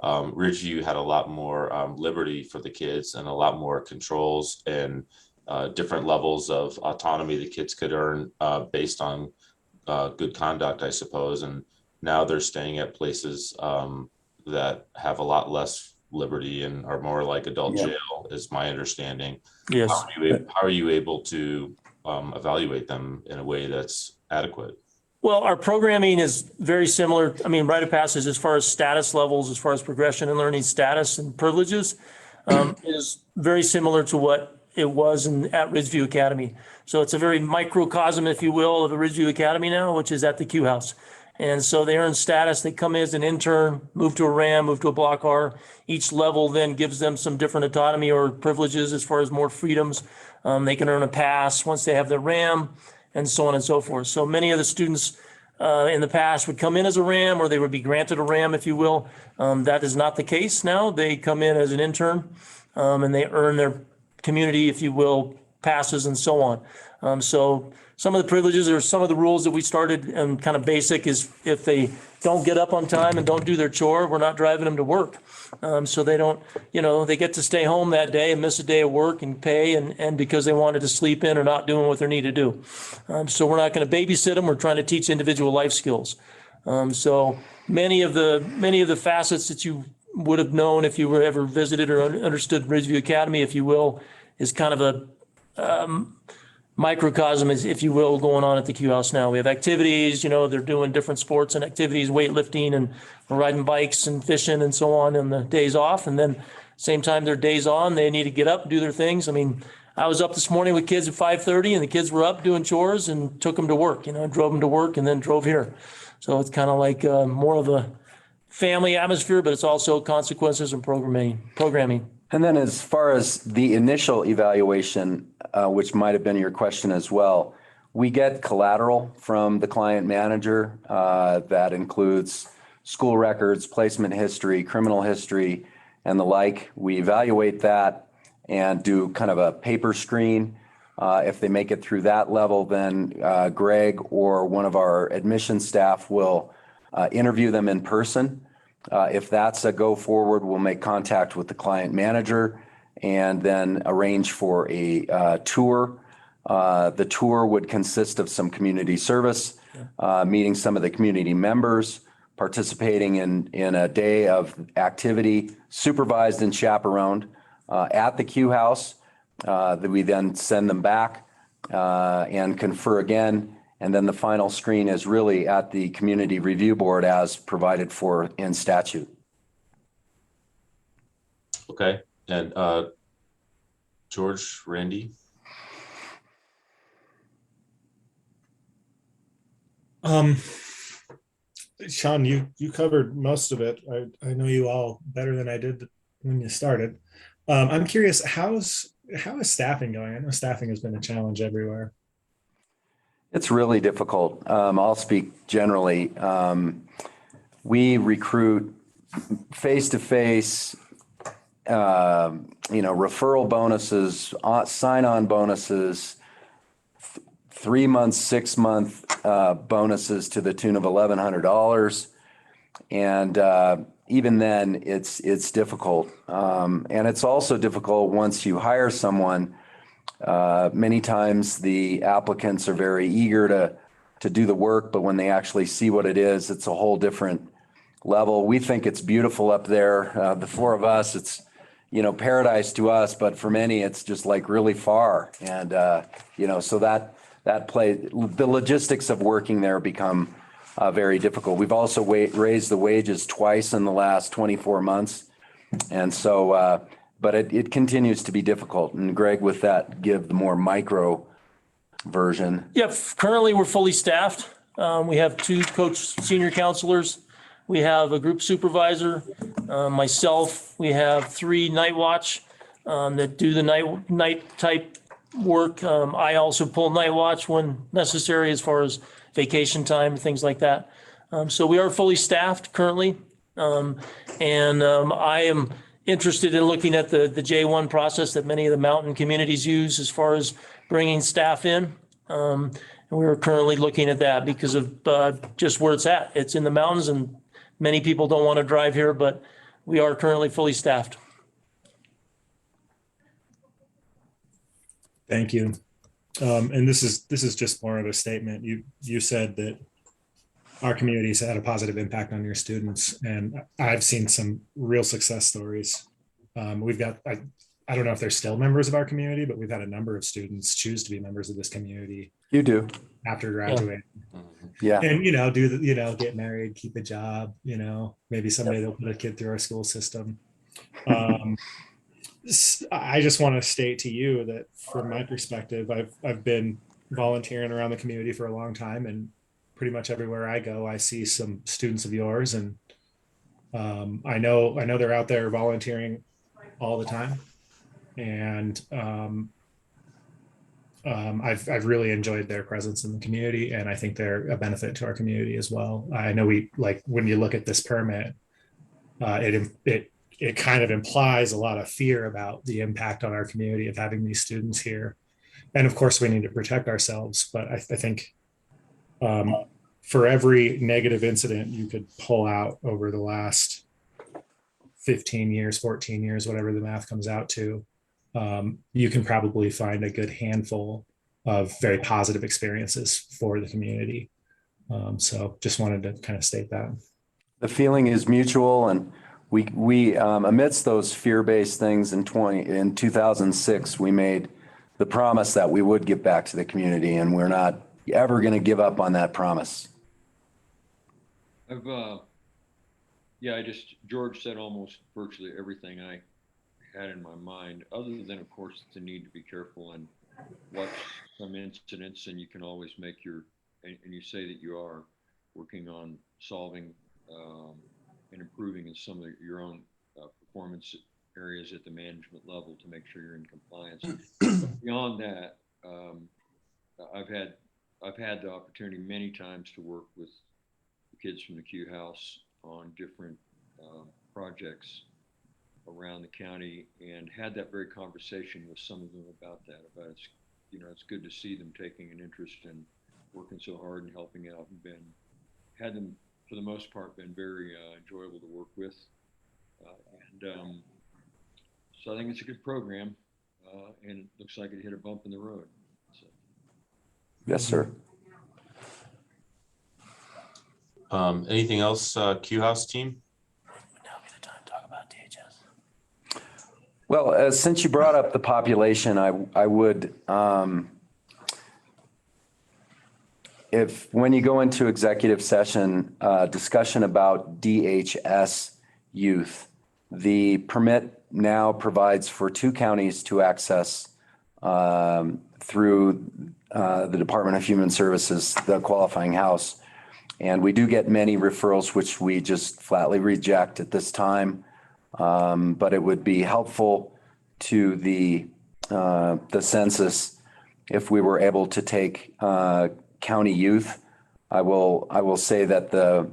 Ridgeview had a lot more liberty for the kids and a lot more controls and different levels of autonomy the kids could earn based on good conduct, I suppose. And now they're staying at places that have a lot less Liberty and are more like adult Yeah. jail, is my understanding. Yes. How are you able to evaluate them in a way that's adequate? Well, our programming is very similar. I mean, rite of passage as far as status levels, as far as progression and learning status and privileges, is very similar to what it was at Ridgeview Academy. So it's a very microcosm, if you will, of the Ridgeview Academy now, which is at the Q House. And so they earn status. They come in as an intern, move to a RAM, move to a Block R. Each level then gives them some different autonomy or privileges as far as more freedoms. They can earn a pass once they have the RAM, and so on and so forth. So many of the students in the past would come in as a RAM, or they would be granted a RAM, if you will. That is not the case now. They come in as an intern, and they earn their community, if you will, passes and so on. So some of the privileges or some of the rules that we started and kind of basic is if they don't get up on time and don't do their chore, we're not driving them to work. So they don't, they get to stay home that day and miss a day of work and pay and because they wanted to sleep in or not doing what they need to do. So we're not going to babysit them. We're trying to teach individual life skills. So many of the facets that you would have known if you were ever visited or understood Ridgeview Academy, if you will, is kind of a microcosm, if you will, going on at the Q House now. We have activities, they're doing different sports and activities, weightlifting and riding bikes and fishing and so on the days off. And then same time their days on, they need to get up, do their things. I mean, I was up this morning with kids at 5:30 and the kids were up doing chores and took them to work, drove them to work and then drove here. So it's kind of like more of a family atmosphere, but it's also consequences and programming. And then as far as the initial evaluation, which might have been your question as well, we get collateral from the client manager that includes school records, placement history, criminal history, and the like. We evaluate that and do kind of a paper screen. If they make it through that level, then Greg or one of our admission staff will interview them in person. If that's a go forward, we'll make contact with the client manager and then arrange for a tour. The tour would consist of some community service, meeting some of the community members, participating in a day of activity, supervised and chaperoned at the Q House. That we then send them back and confer again. And then the final screen is really at the Community Review Board as provided for in statute. Okay. And George, Randy? Sean, you covered most of it. I know you all better than I did when you started. I'm curious, how is staffing going? I know staffing has been a challenge everywhere. It's really difficult. I'll speak generally. We recruit face-to-face, referral bonuses, sign-on bonuses, 3 month, 6 month bonuses to the tune of $1,100. And even then, it's difficult. And it's also difficult once you hire someone. Many times the applicants are very eager to do the work, but when they actually see what it is, it's a whole different level. We think it's beautiful up there. The four of us, it's, paradise to us, but for many, it's just like really far. And, so that the logistics of working there become very difficult. We've also raised the wages twice in the last 24 months. And so, but it continues to be difficult. And Greg, with that, give the more micro version. Yeah, currently we're fully staffed. We have 2 senior counselors. We have a group supervisor, myself. We have 3 night watch that do the night type work. I also pull night watch when necessary as far as vacation time, things like that. So we are fully staffed currently. And I am interested in looking at the J1 process that many of the mountain communities use as far as bringing staff in. And we are currently looking at that because of just where it's at. It's in the mountains and many people don't want to drive here, but we are currently fully staffed. Thank you. And this is just more of a statement. You said that our community's had a positive impact on your students. And I've seen some real success stories. We've got, I don't know if they're still members of our community, but we've had a number of students choose to be members of this community You do. after graduating. Yeah. And, get married, keep a job, maybe someday they'll put a kid through our school system. I just want to state to you that from my perspective, I've been volunteering around the community for a long time, and pretty much everywhere I go, I see some students of yours, and I know they're out there volunteering all the time, and I've really enjoyed their presence in the community, and I think they're a benefit to our community as well. I know when you look at this permit, it kind of implies a lot of fear about the impact on our community of having these students here. And of course, we need to protect ourselves. But I think for every negative incident you could pull out over the last 15 years, 14 years, whatever the math comes out to, you can probably find a good handful of very positive experiences for the community. So just wanted to kind of state that. The feeling is mutual, and we amidst those fear-based things in 2006, we made the promise that we would give back to the community, and we're not ever going to give up on that promise. George said almost virtually everything I had in my mind, other than, of course, the need to be careful and watch some incidents, and you can always make and you say that you are working on solving and improving in some of your own performance areas at the management level to make sure you're in compliance. Beyond that, I've had the opportunity many times to work with the kids from the Q House on different projects around the county, and had that very conversation with some of them about it's good to see them taking an interest in working so hard and helping out, and had them for the most part been very enjoyable to work with, so I think it's a good program, and it looks like it hit a bump in the road. So. Yes, sir. Anything else, Q House team? Now be the time to talk about DHS. Well, since you brought up the population, I would, when you go into executive session, discussion about DHS youth, the permit now provides for 2 counties to access through the Department of Human Services, the qualifying house. And we do get many referrals, which we just flatly reject at this time. But it would be helpful to the census if we were able to take county youth. I will say that the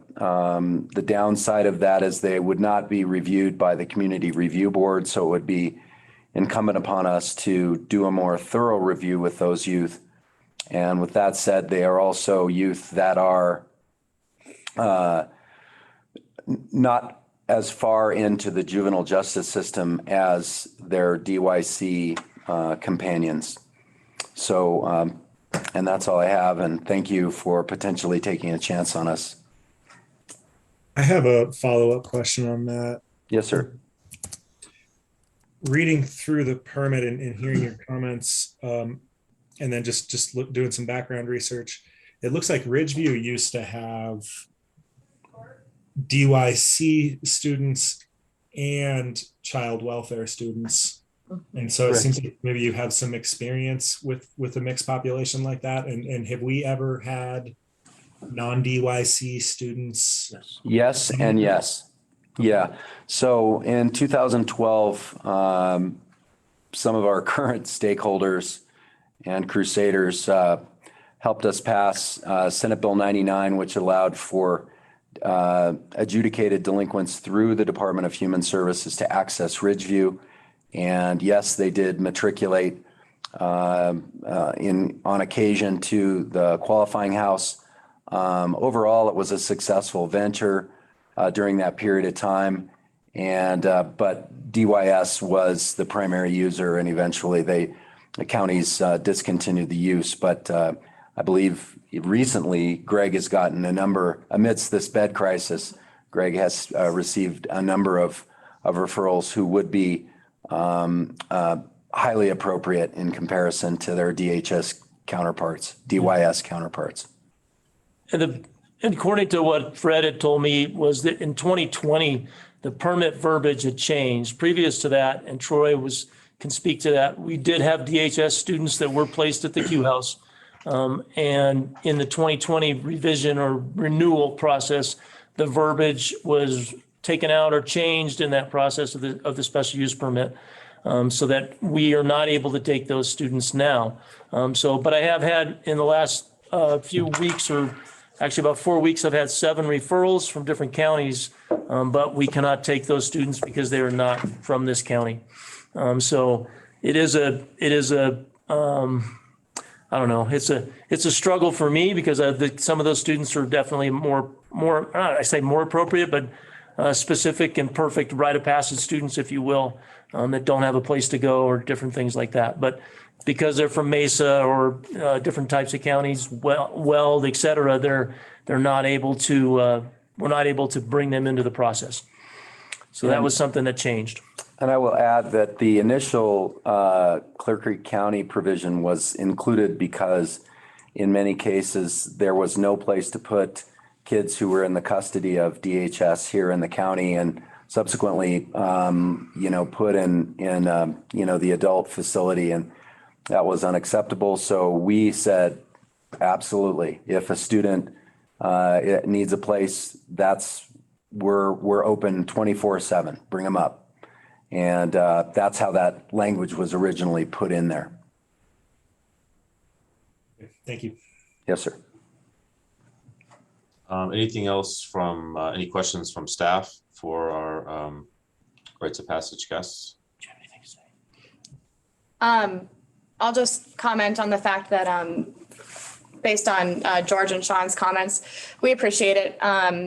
downside of that is they would not be reviewed by the Community Review Board, so it would be incumbent upon us to do a more thorough review with those youth. And with that said, they are also youth that are not as far into the juvenile justice system as their DYC companions. So, and that's all I have. And thank you for potentially taking a chance on us. I have a follow-up question on that. Yes, sir. Reading through the permit and hearing your comments, and then just doing some background research, it looks like Ridgeview used to have DYC students and child welfare students. And so it seems like maybe you have some experience with a mixed population like that. And have we ever had non-DYC students? Yes and yes. Yeah. So in 2012, some of our current stakeholders and crusaders helped us pass Senate Bill 99, which allowed for adjudicated delinquents through the Department of Human Services to access Ridgeview. And yes, they did matriculate on occasion to the qualifying house. Overall, it was a successful venture during that period of time. And but DYS was the primary user, and eventually the counties discontinued the use. But I believe recently Greg has gotten a number, amidst this bed crisis, Greg has received a number of referrals who would be highly appropriate in comparison to their DYS counterparts. And according to what Fred had told me was that in 2020, the permit verbiage had changed. Previous to that, and Troy can speak to that, we did have DHS students that were placed at the Q house. And in the 2020 revision or renewal process, the verbiage was taken out or changed in that process of the special use permit, so that we are not able to take those students now. But I have had in the last few weeks, or actually about 4 weeks, I've had 7 referrals from different counties, but we cannot take those students because they are not from this county. So it is a I don't know. It's a struggle for me because some of those students are definitely more I say more appropriate, but specific and perfect rite of passage students, if you will, that don't have a place to go or different things like that. But because they're from Mesa or different types of counties, Weld, et cetera, they're not able to. We're not able to bring them into the process. So that was something that changed. And I will add that the initial Clear Creek County provision was included because in many cases, there was no place to put kids who were in the custody of DHS here in the county, and subsequently, put in the adult facility, and that was unacceptable. So we said, absolutely, if a student needs a place, we're open 24/7. Bring them up. And that's how that language was originally put in there. Thank you. Yes, sir. Anything else from, any questions from staff for our rites of passage guests? Do you have anything to say? I'll just comment on the fact that based on George and Sean's comments, we appreciate it.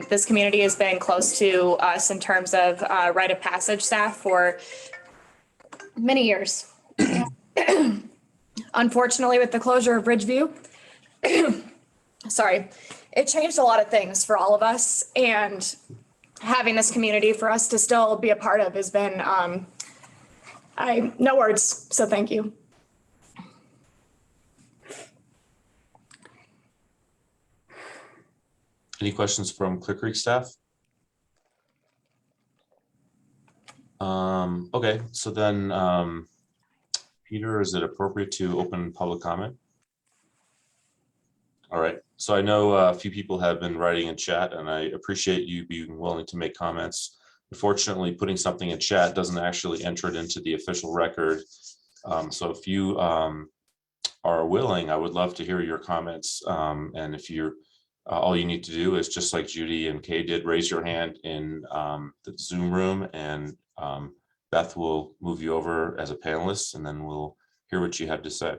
This community has been close to us in terms of rite of passage staff for many years. Unfortunately, with the closure of Ridgeview, sorry, it changed a lot of things for all of us, and having this community for us to still be a part of has been, no words, so thank you. Any questions from Clear Creek staff? Okay, so then, Peter, is it appropriate to open public comment? All right, so I know a few people have been writing in chat, and I appreciate you being willing to make comments. Unfortunately, putting something in chat doesn't actually enter it into the official record. So if you are willing, I would love to hear your comments. And if you're all you need to do is, just like Judy and Kay did, raise your hand in the Zoom room, and Beth will move you over as a panelist, and then we'll hear what you have to say.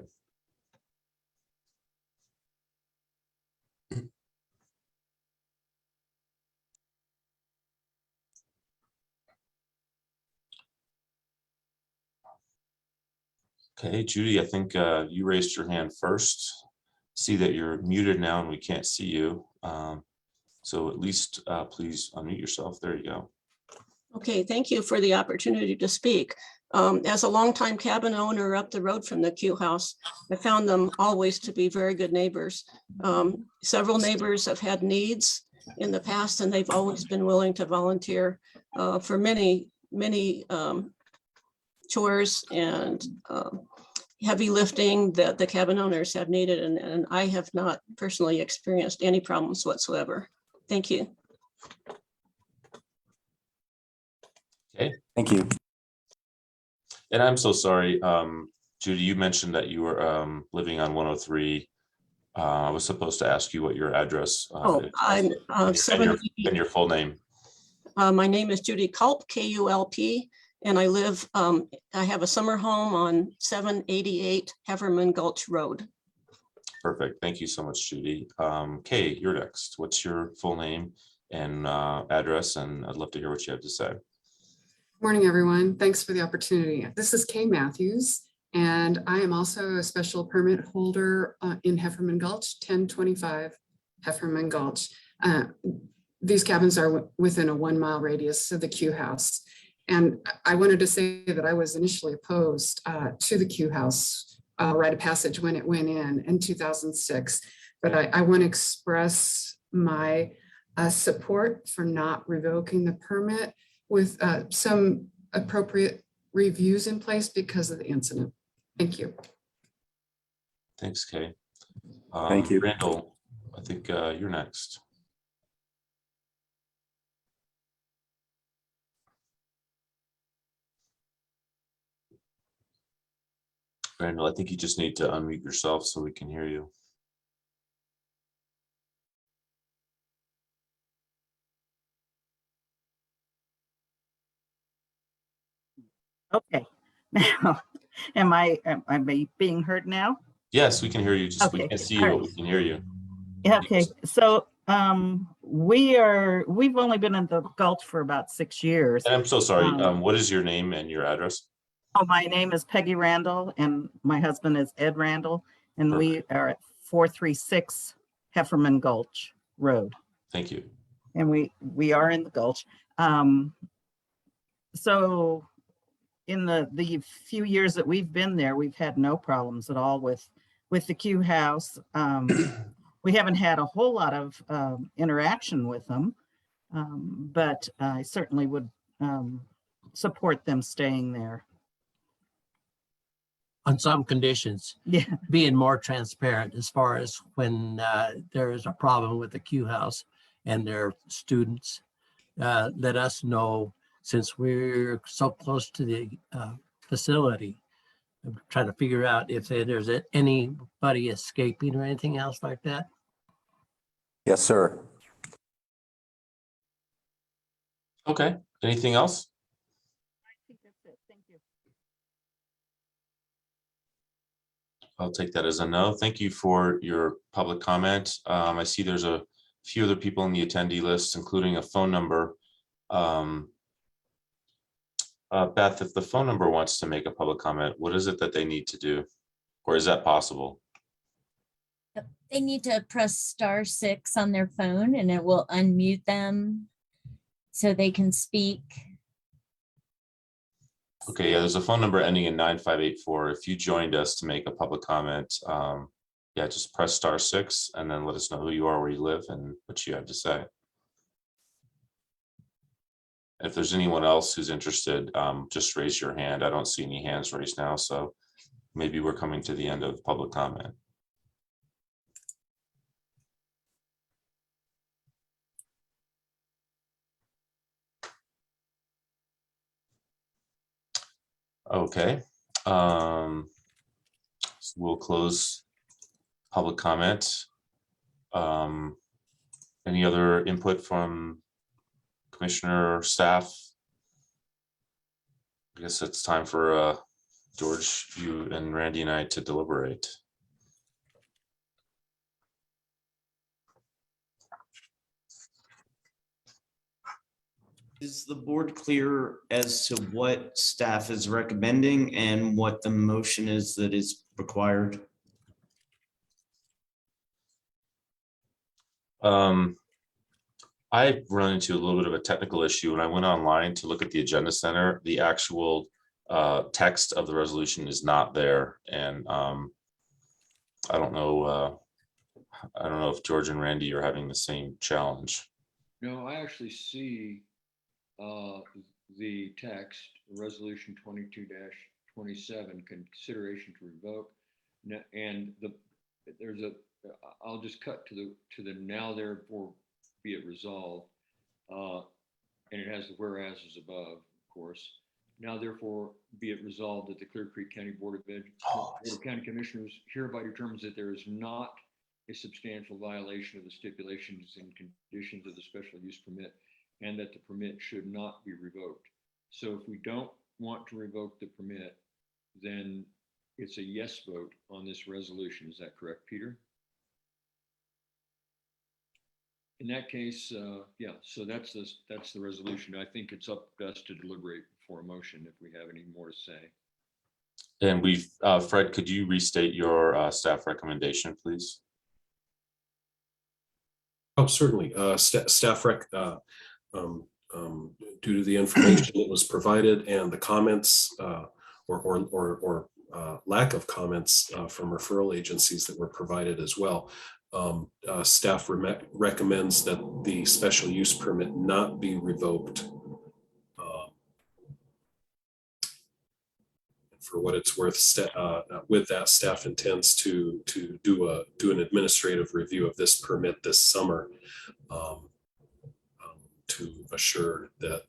Okay, Judy, I think you raised your hand first. See that you're muted now and we can't see you. So at least please unmute yourself. There you go. Okay, thank you for the opportunity to speak. As a longtime cabin owner up the road from the Q house, I found them always to be very good neighbors. Several neighbors have had needs in the past, and they've always been willing to volunteer for many chores and heavy lifting that the cabin owners have needed, and I have not personally experienced any problems whatsoever. Thank you. Okay. Thank you. And I'm so sorry, Judy, you mentioned that you were living on 103. I was supposed to ask you what your address I'm and your full name. My name is Judy Culp, K-U-L-P, and I live, I have a summer home on 788 Heverman Gulch Road. Perfect. Thank you so much, Judy. Kay, you're next. What's your full name and address? And I'd love to hear what you have to say. Morning, everyone. Thanks for the opportunity. This is Kay Matthews, And I am also a special permit holder in Hefferman Gulch, 1025 Hefferman Gulch. These cabins are within a 1 mile radius of the Q House. And I wanted to say that I was initially opposed to the Q House rite of passage when it went in 2006. But I want to express my support for not revoking the permit with some appropriate reviews in place because of the incident. Thank you. Thanks, Kay. Thank you. Randall, I think you're next. Randall, I think you just need to unmute yourself so we can hear you. Okay. Now, am I being heard now? Yes, we can hear you. Just we Okay, can't see all you, right. but we can hear you. Yeah, okay. So we've only been in the Gulch for about 6 years. And I'm so sorry. Um, What is your name and your address? Oh, my name is Peggy Randall and my husband is Ed Randall, and we are at 436 Hefferman Gulch Road. Thank you. And we are in the Gulch. So in the few years that we've been there, we've had no problems at all with the Q House. We haven't had a whole lot of interaction with them, but I certainly would support them staying there. On some conditions, Yeah. being more transparent as far as when there is a problem with the Q House and their students, let us know, since we're so close to the facility. I'm trying to figure out if there's anybody escaping or anything else like that. Yes, sir. Okay. Anything else? I think that's it. Thank you. I'll take that as a no. Thank you for your public comment. I see there's a few other people on the attendee list, including a phone number. Beth, if the phone number wants to make a public comment, what is it that they need to do? Or is that possible? They need to press *6 on their phone and it will unmute them so they can speak. Okay, yeah, there's a phone number ending in 9584. If you joined us to make a public comment, yeah, just press *6 and then let us know who you are, where you live, and what you have to say. If there's anyone else who's interested, just raise your hand. I don't see any hands raised now, so maybe we're coming to the end of public comment. Okay. So we'll close public comment. Any other input from commissioner or staff? I guess it's time for George, you and Randy and I to deliberate. Is the board clear as to what staff is recommending and what the motion is that is required? I run into a little bit of a technical issue. When I went online to look at the agenda center, the actual text of the resolution is not there. And I don't know if George and Randy are having the same challenge. No, I actually see the text, resolution 22-27, consideration to revoke. And I'll just cut to the now therefore be it resolved. And it has the whereas above, of course. Now therefore be it resolved that the Clear Creek County Board of County Commissioners hereby determines that there is not a substantial violation of the stipulations and conditions of the special use permit, and that the permit should not be revoked. So if we don't want to revoke the permit, then it's a yes vote on this resolution. Is that correct, Peter? In that case, yeah, so that's the resolution. I think it's up to us to deliberate before a motion if we have any more to say. And Fred, could you restate your staff recommendation, please? Oh, certainly. Staff rec, due to the information that was provided and the comments or lack of comments from referral agencies that were provided as well, staff recommends that the special use permit not be revoked. For what it's worth, with that, staff intends to do an administrative review of this permit this summer to assure that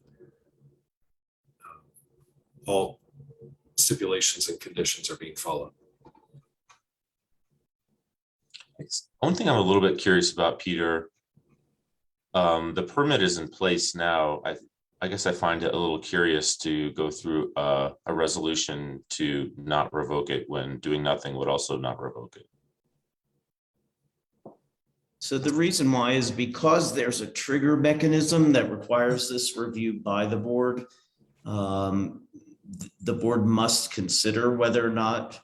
all stipulations and conditions are being followed. One thing I'm a little bit curious about, Peter, the permit is in place now. I guess I find it a little curious to go through a resolution to not revoke it when doing nothing would also not revoke it. So the reason why is because there's a trigger mechanism that requires this review by the board. The board must consider whether or not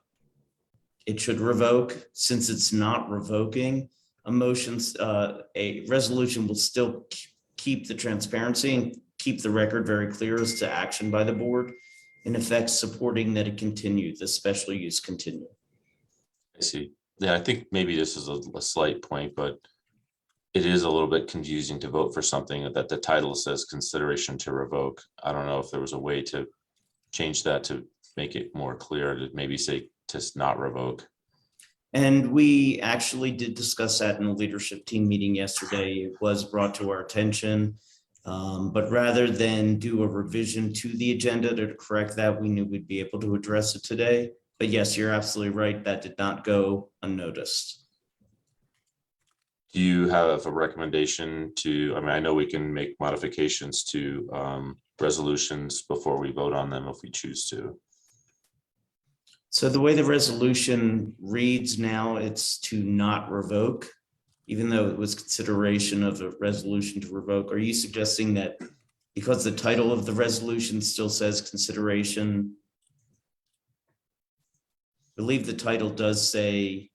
it should revoke. Since it's not revoking, a resolution will still keep the transparency and keep the record very clear as to action by the board, in effect supporting that it continue, the special use continue. I see. Yeah, I think maybe this is a slight point, but it is a little bit confusing to vote for something that the title says consideration to revoke. I don't know if there was a way to change that to make it more clear, to maybe say to not revoke. And we actually did discuss that in a leadership team meeting yesterday. It was brought to our attention. But rather than do a revision to the agenda to correct that, we knew we'd be able to address it today. But yes, you're absolutely right. That did not go unnoticed. Do you have a recommendation to, I mean, I know we can make modifications to resolutions before we vote on them if we choose to. So the way the resolution reads now, it's to not revoke, even though it was consideration of a resolution to revoke. Are you suggesting that because the title of the resolution still says consideration? I believe the title does say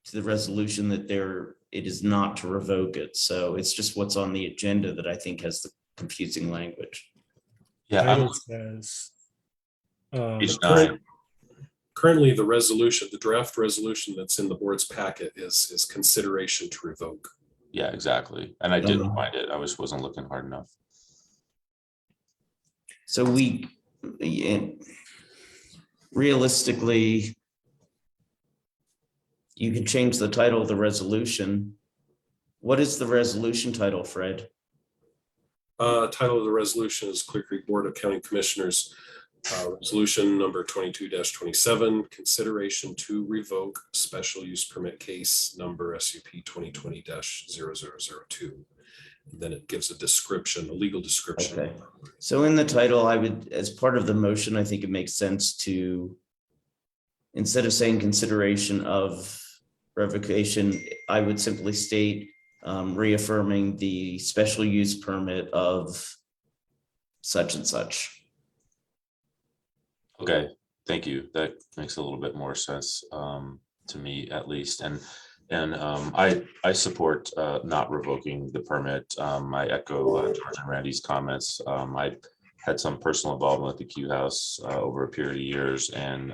to the resolution that it is not to revoke it. So it's just what's on the agenda that I think has the confusing language. Yeah, Title says, page 9. Currently, the resolution, the draft resolution that's in the board's packet is consideration to revoke. Yeah, exactly. And I didn't find it. I wasn't looking hard enough. So realistically, you can change the title of the resolution. What is the resolution title, Fred? Title of the resolution is Clear Creek Board of County Commissioners, resolution number 22-27, consideration to revoke special use permit case number SUP 2020-0002. And then it gives a description, a legal description. Okay. So in the title, I would, as part of the motion, I think it makes sense to, instead of saying consideration of revocation, I would simply state reaffirming the special use permit of such and such. Okay, thank you. That makes a little bit more sense to me, at least. And I support not revoking the permit. I echo George and Randy's comments. I had some personal involvement with the Q House over a period of years, and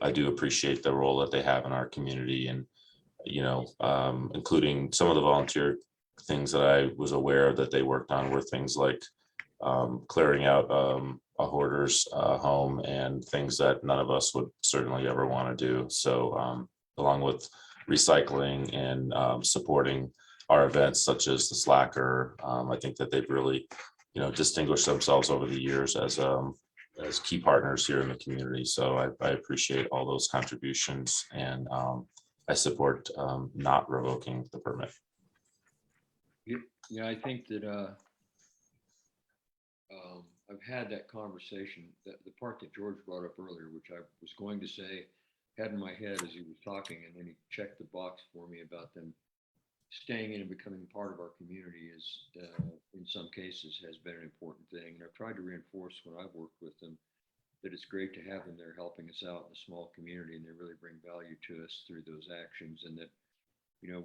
I do appreciate the role that they have in our community, and including some of the volunteer things that I was aware of that they worked on were things like clearing out a hoarder's home and things that none of us would certainly ever want to do. So along with recycling and supporting our events such as the Slacker, I think that they've really distinguished themselves over the years as key partners here in the community. So I appreciate all those contributions, and I support not revoking the permit. Yeah, I think that I've had that conversation, that the part that George brought up earlier, which I was going to say, had in my head as he was talking, and then he checked the box for me about them staying in and becoming part of our community is, in some cases, has been an important thing. And I've tried to reinforce when I've worked with them that it's great to have them there helping us out in a small community, and they really bring value to us through those actions. And that,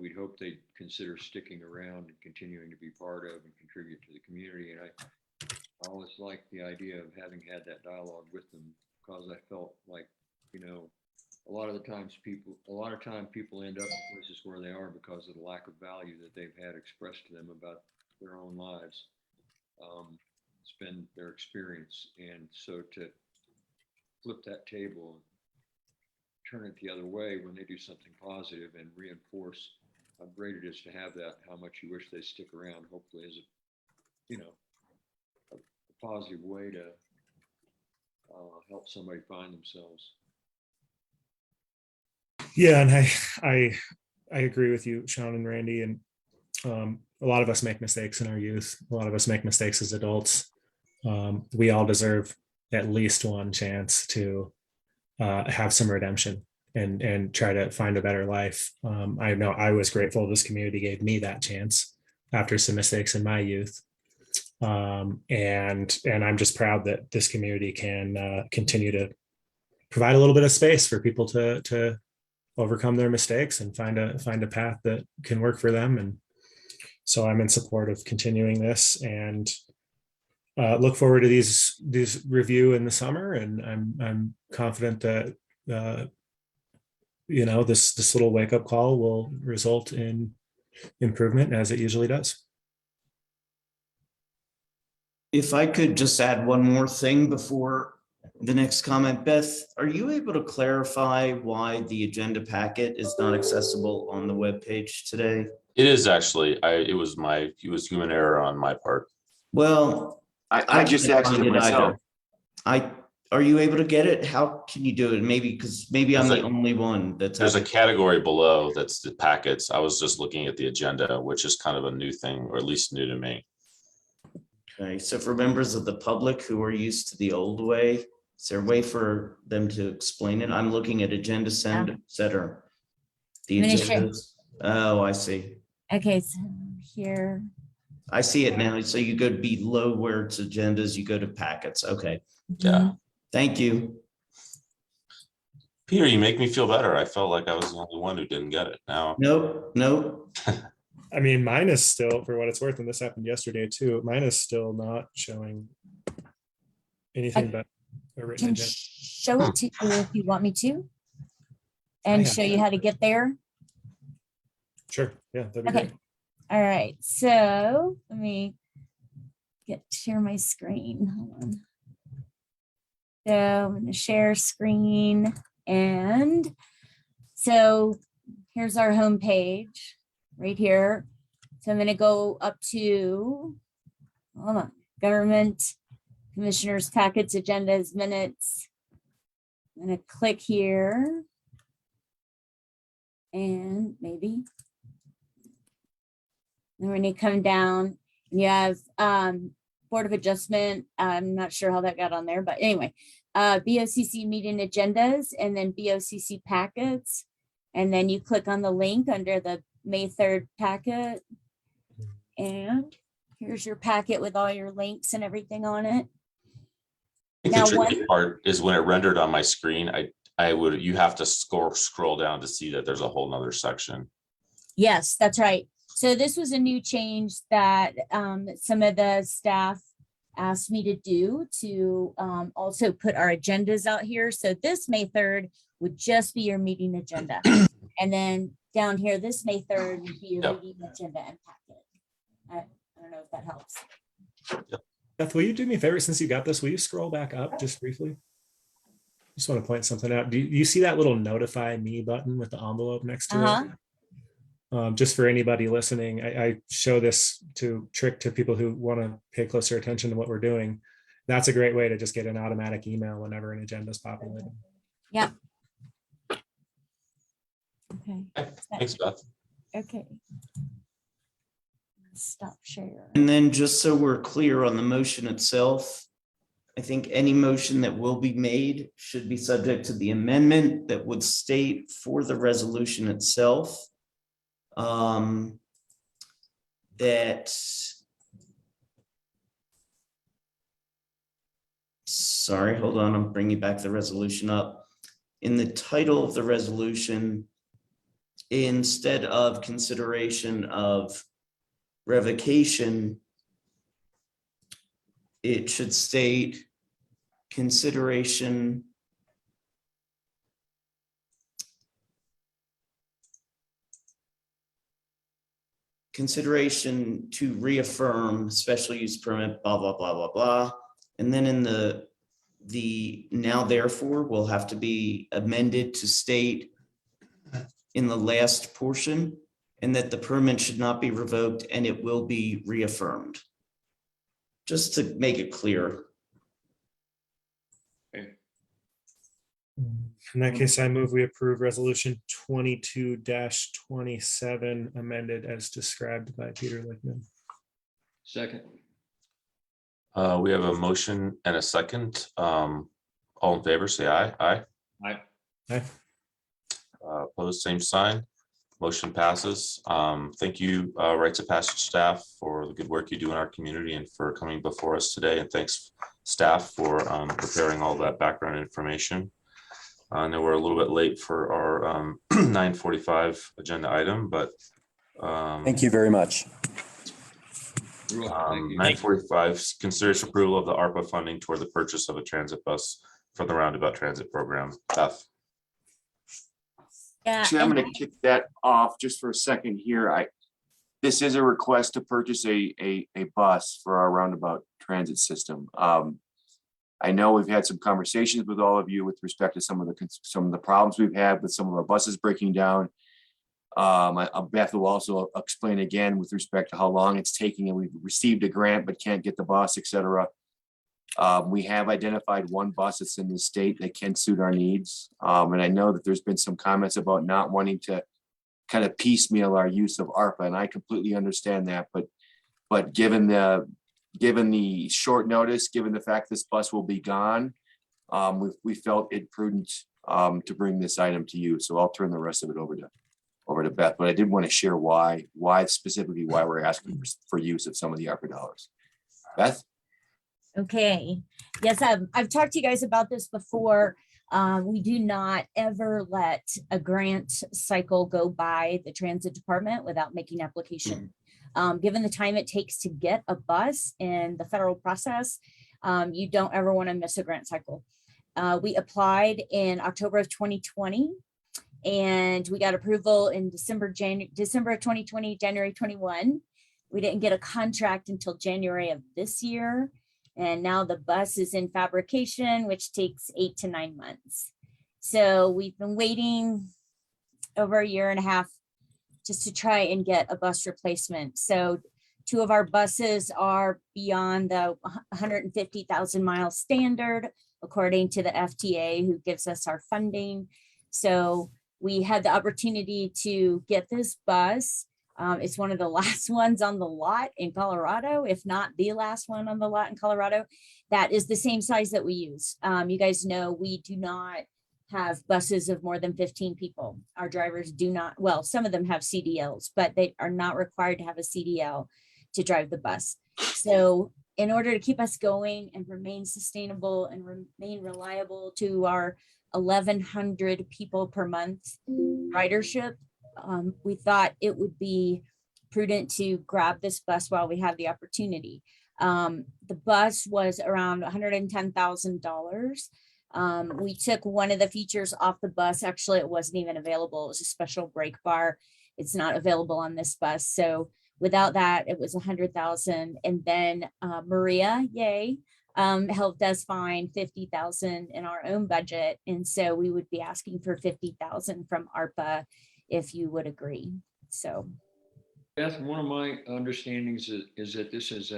we'd hope they'd consider sticking around and continuing to be part of and contribute to the community. And I always liked the idea of having had that dialogue with them, because I felt like, a lot of time people end up in places where they are because of the lack of value that they've had expressed to them about their own lives. It's been their experience. And so to flip that table and turn it the other way when they do something positive and reinforce how great it is to have that, how much you wish they stick around, hopefully is a positive way to help somebody find themselves. Yeah, and I agree with you, Sean and Randy. And a lot of us make mistakes in our youth. A lot of us make mistakes as adults. We all deserve at least one chance to have some redemption and try to find a better life. I know I was grateful this community gave me that chance after some mistakes in my youth. And I'm just proud that this community can continue to provide a little bit of space for people to overcome their mistakes and find a path that can work for them. And so I'm in support of continuing this, and look forward to these review in the summer. And I'm confident that this little wake up call will result in improvement, as it usually does. If I could just add one more thing before the next comment, Beth, are you able to clarify why the agenda packet is not accessible on the webpage today? It is actually, it was human error on my part. Well, I just can't accessed find it myself. Are you able to get it? How can you do it? Because maybe I'm the only one that's. There's a category below that's the packets. I was just looking at the agenda, which is kind of a new thing, or at least new to me. Okay, so for members of the public who are used to the old way, is there a way for them to explain it? I'm looking at agenda send, et cetera. The agendas. Oh, I see. Okay, so here. I see it now. So you go below where it's agendas, you go to packets. Okay. Yeah. Thank you. Peter, you make me feel better. I felt like I was the only one who didn't get it. Now. Nope. I mean, mine is still, for what it's worth, and this happened yesterday too, mine is still not showing anything but a written Can agenda. show it to you if you want me to, and show you how to get there. Sure. Yeah, that'd be Okay. great. All right. So let me share my screen. Hold on. So I'm going to share screen, and so here's our home page right here. So I'm going to go up to, hold on, government, commissioners, packets, agendas, minutes. I'm going to click here, and maybe. Then we're going to come down, and you have Board of Adjustment. I'm not sure how that got on there, but anyway, BOCC meeting agendas, and then BOCC packets. And then you click on the link under the May 3rd packet. And here's your packet with all your links and everything on it. I think the tricky part is when it rendered on my screen, you have to scroll down to see that there's a whole nother section. Yes, that's right. So this was a new change that some of the staff asked me to do to also put our agendas out here. So this May 3rd would just be your meeting agenda. And then down here, this May 3rd would be your meeting agenda and packet. I don't know if that helps. Beth, will you do me a favor, since you got this? Will you scroll back up just briefly? Just want to point something out. Do you see that little notify me button with the envelope next to it? Just for anybody listening, I show this to people who want to pay closer attention to what we're doing. That's a great way to just get an automatic email whenever an agenda is populated. Yeah. Okay. Thanks, Beth. Okay. Stop sharing. And then just so we're clear on the motion itself, I think any motion that will be made should be subject to the amendment that would state for the resolution itself. that, sorry, hold on, I'm bringing back the resolution up. In the title of the resolution, instead of consideration of revocation, it should state consideration to reaffirm special use permit, blah, blah, blah, blah, blah. And then in the now therefore will have to be amended to state in the last portion, and that the permit should not be revoked and it will be reaffirmed. Just to make it clear. In that case, I move we approve resolution 22-27 amended as described by Peter Lickman. Second. We have a motion and a second. All in favor, say aye. Aye. Aye. Aye. Opposed, same sign. Motion passes. Thank you, Rites of Passage staff, for the good work you do in our community and for coming before us today. And thanks, staff, for preparing all that background information. I know we're a little bit late for our 9:45 agenda item, but Thank you very much. 9:45, considers approval of the ARPA funding toward the purchase of a transit bus for the Roundabout Transit Program. Beth. Yeah, Actually, I'm going to kick that off just for a second here. This is a request to purchase a bus for our roundabout transit system. I know we've had some conversations with all of you with respect to some of the problems we've had with some of our buses breaking down. Beth will also explain again with respect to how long it's taking, and we've received a grant but can't get the bus, etc. We have identified one bus that's in the state that can suit our needs. And I know that there's been some comments about not wanting to kind of piecemeal our use of ARPA, and I completely understand that. But given the short notice, given the fact this bus will be gone, we felt it prudent to bring this item to you. So I'll turn the rest of it over to Beth. But I did want to share why specifically we're asking for use of some of the ARPA dollars. Beth? Okay. Yes, I've talked to you guys about this before. We do not ever let a grant cycle go by the transit department without making application. Given the time it takes to get a bus in the federal process, you don't ever want to miss a grant cycle. We applied in October of 2020, and we got approval in December of 2020, January 21. We didn't get a contract until January of this year. And now the bus is in fabrication, which takes 8 to 9 months. So we've been waiting over a year and a half just to try and get a bus replacement. So 2 of our buses are beyond the 150,000 mile standard, according to the FTA, who gives us our funding. So we had the opportunity to get this bus. It's one of the last ones on the lot in Colorado, if not the last one on the lot in Colorado. That is the same size that we use. You guys know we do not have buses of more than 15 people. Our drivers do not, well, some of them have CDLs, but they are not required to have a CDL to drive the bus. So in order to keep us going and remain sustainable and remain reliable to our 1,100 people per month ridership, we thought it would be prudent to grab this bus while we have the opportunity. The bus was around $110,000. We took one of the features off the bus. Actually, it wasn't even available. It was a special brake bar. It's not available on this bus. So without that, it was $100,000. And then Maria, yay, helped us find $50,000 in our own budget. And so we would be asking for $50,000 from ARPA if you would agree. So Beth, one of my understandings is that this is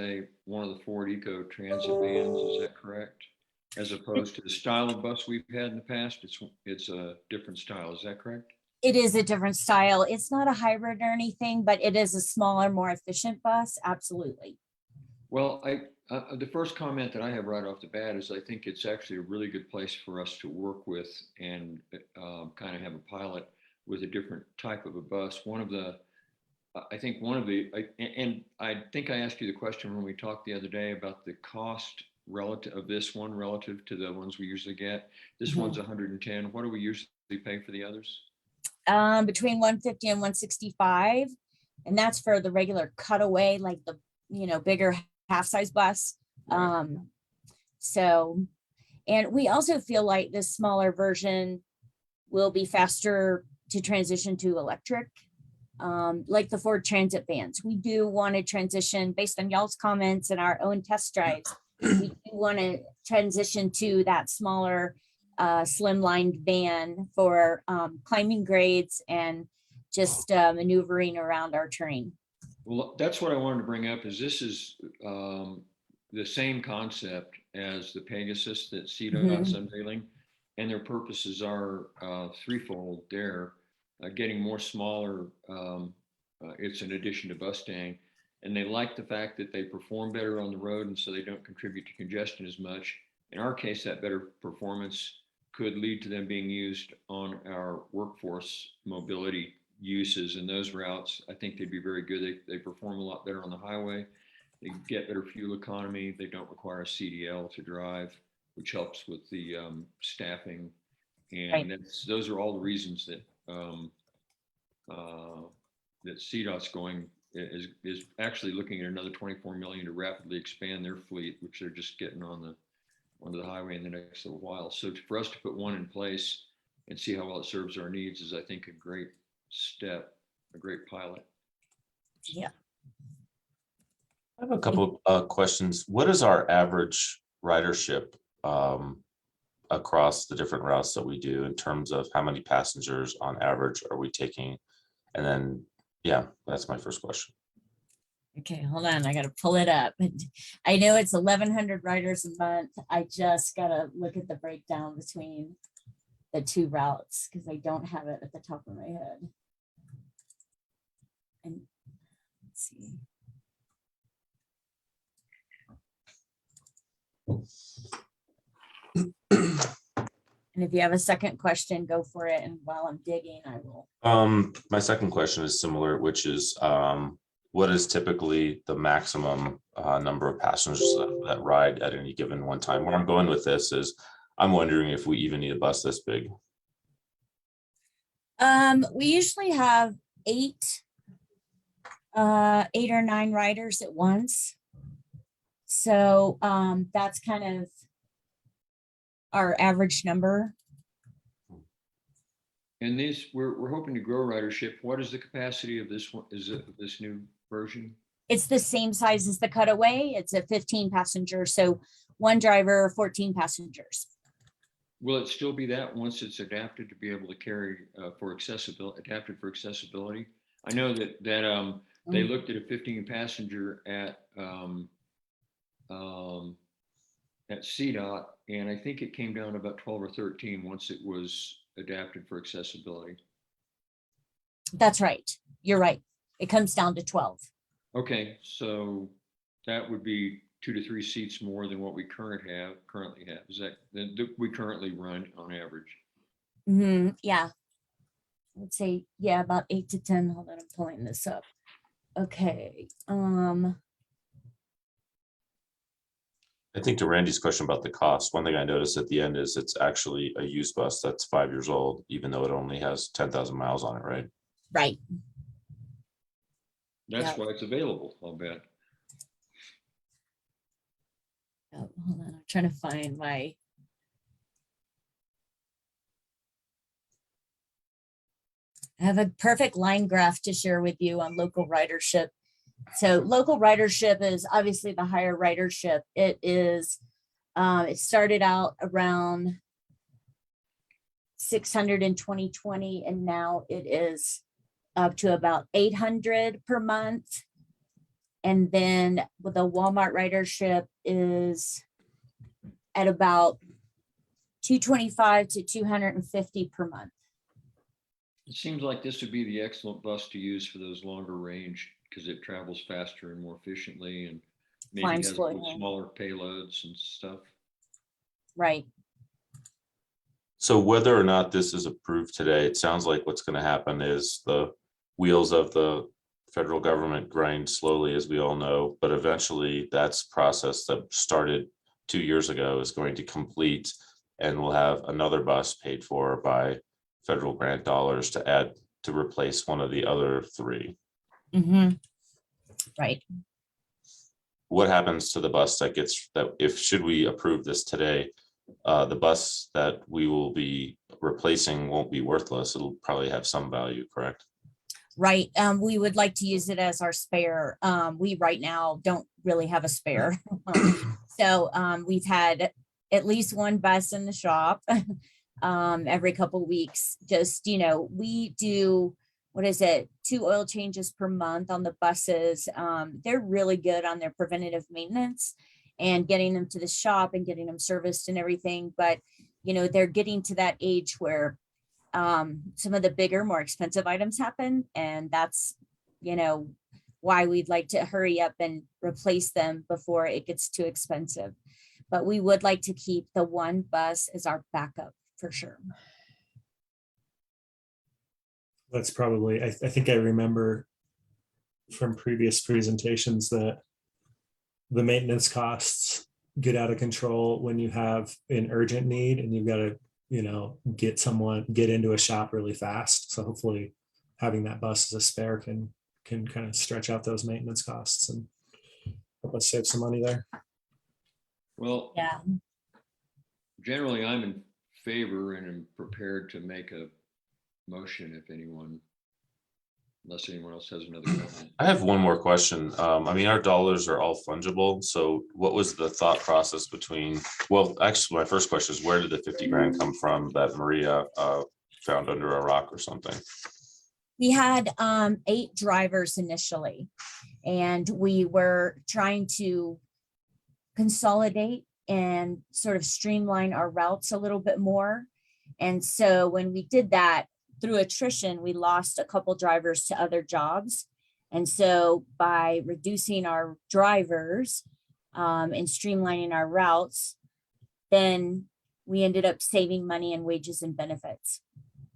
one of the Ford Eco Transit vans. Is that correct? As opposed to the style of bus we've had in the past, it's a different style. Is that correct? it is a different style. It's not a hybrid or anything, but it is a smaller, more efficient bus. Absolutely. Well, the first comment that I have right off the bat is I think it's actually a really good place for us to work with and kind of have a pilot with a different type of a bus. One of the I think one of the, and I think I asked you the question when we talked the other day about the cost relative of this one relative to the ones we usually get. This Mhm. one's 110. What do we usually pay for the others? Between 150 and 165. And that's for the regular cutaway, like the, bigger half-size bus. So, and we also feel like this smaller version will be faster to transition to electric. Like the Ford Transit vans. We do want to transition based on y'all's comments and our own test drives. We do want to transition to that smaller slimlined van for climbing grades and just maneuvering around our terrain. Well, that's what I wanted to bring up is this is the same concept as the Pegasus that CDOT's unveiling, and their purposes are threefold there. Getting more smaller, it's an addition to Mustang, and they like the fact that they perform better on the road, and so they don't contribute to congestion as much. In our case, that better performance could lead to them being used on our workforce mobility uses in those routes. I think they'd be very good. They perform a lot better on the highway. They get better fuel economy. They don't require a CDL to drive, which helps with the staffing. And those are all the reasons that that CDOT's is actually looking at another 24 million to rapidly expand their fleet, which they're just getting onto the highway in the next little while. So for us to put one in place and see how well it serves our needs is, I think, a great step, a great pilot. Yeah. I have a couple of questions. What is our average ridership across the different routes that we do in terms of how many passengers on average are we taking? And then, yeah, that's my first question. Okay, hold on. I got to pull it up. I know it's 1,100 riders a month. I just got to look at the breakdown between the two routes because I don't have it at the top of my head. And let's see. And if you have a second question, go for it. And while I'm digging, I will. My second question is similar, which is what is typically the maximum number of passengers that ride at any given one time? Where I'm going with this is I'm wondering if we even need a bus this big. We usually have eight or nine riders at once. So that's kind of our average number. And we're hoping to grow ridership. What is the capacity of this one? Is it this new version? It's the same size as the Cutaway. It's a 15 passenger. So one driver, 14 passengers. Will it still be that once it's adapted to be able to carry for accessibility, adapted for accessibility? I know that they looked at a 15 passenger at CDOT, and I think it came down to about 12 or 13 once it was adapted for accessibility. That's right. You're right. It comes down to 12. Okay, so that would be 2 to 3 seats more than what we currently have. Is that we currently run on average? Yeah. I would say, yeah, about 8 to 10. Hold on, I'm pulling this up. Okay. I think to Randy's question about the cost, one thing I noticed at the end is it's actually a used bus that's 5 years old, even though it only has 10,000 miles on it, right? Right. That's why it's available, I'll bet. Oh, hold on, I'm trying to find my. I have a perfect line graph to share with you on local ridership. So local ridership is obviously the higher ridership. It is, it started out around 600 in 2020, and now it is up to about 800 per month. And then with the Walmart ridership is at about 225 to 250 per month. It seems like this would be the excellent bus to use for those longer range because it travels faster and more efficiently and maybe has a little smaller payloads and stuff. Right. So whether or not this is approved today, it sounds like what's going to happen is the wheels of the federal government grinds slowly, as we all know, but eventually that's process that started 2 years ago is going to complete, and we'll have another bus paid for by federal grant dollars to add to replace one of the other three. Right. What happens to the bus that gets, that if, should we approve this today, the bus that we will be replacing won't be worthless. It'll probably have some value, correct? Right. We would like to use it as our spare. We right now don't really have a spare. So we've had at least one bus in the shop every couple of weeks. Just, you know, we do, what is it, 2 oil changes per month on the buses. They're really good on their preventative maintenance and getting them to the shop and getting them serviced and everything. But, you know, they're getting to that age where some of the bigger, more expensive items happen. And that's, you know, why we'd like to hurry up and replace them before it gets too expensive. But we would like to keep the one bus as our backup for sure. That's probably, I think I remember from previous presentations that the maintenance costs get out of control when you have an urgent need and you've got to, you know, get into a shop really fast. So hopefully having that bus as a spare can kind of stretch out those maintenance costs and help us save some money there. Well, Yeah. generally I'm in favor and am prepared to make a motion if anyone, unless anyone else has another comment. I have one more question. I mean, our dollars are all fungible. So what was the thought process between, well, actually, my first question is, where did the 50 grand come from that Maria found under a rock or something? We had 8 drivers initially, and we were trying to consolidate and sort of streamline our routes a little bit more. And so when we did that, through attrition, we lost a couple drivers to other jobs. And so by reducing our drivers and streamlining our routes, then we ended up saving money in wages and benefits.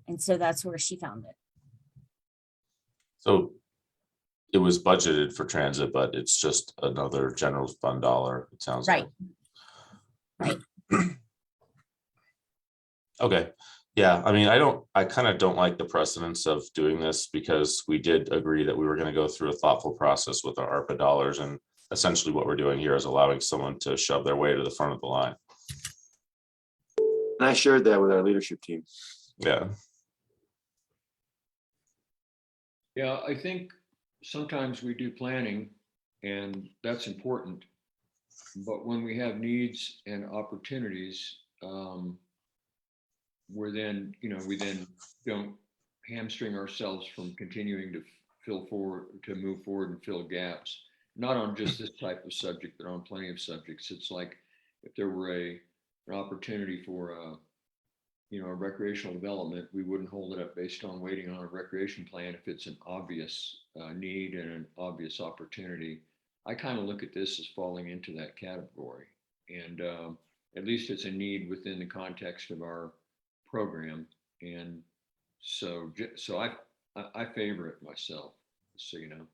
And so that's where she found it. So it was budgeted for transit, but it's just another general fund dollar, it sounds like. Right. Okay. Yeah, I mean, I kind of don't like the precedence of doing this because we did agree that we were going to go through a thoughtful process with our ARPA dollars. And essentially what we're doing here is allowing someone to shove their way to the front of the line. And I shared that with our leadership team. Yeah. Yeah, I think sometimes we do planning and that's important. But when we have needs and opportunities, we then don't hamstring ourselves from continuing to move forward and fill gaps, not on just this type of subject, but on plenty of subjects. It's like if there were an opportunity for a recreational development, we wouldn't hold it up based on waiting on a recreation plan if it's an obvious need and an obvious opportunity. I kind of look at this as falling into that category, and at least it's a need within the context of our program, and so I favor it myself, so you know.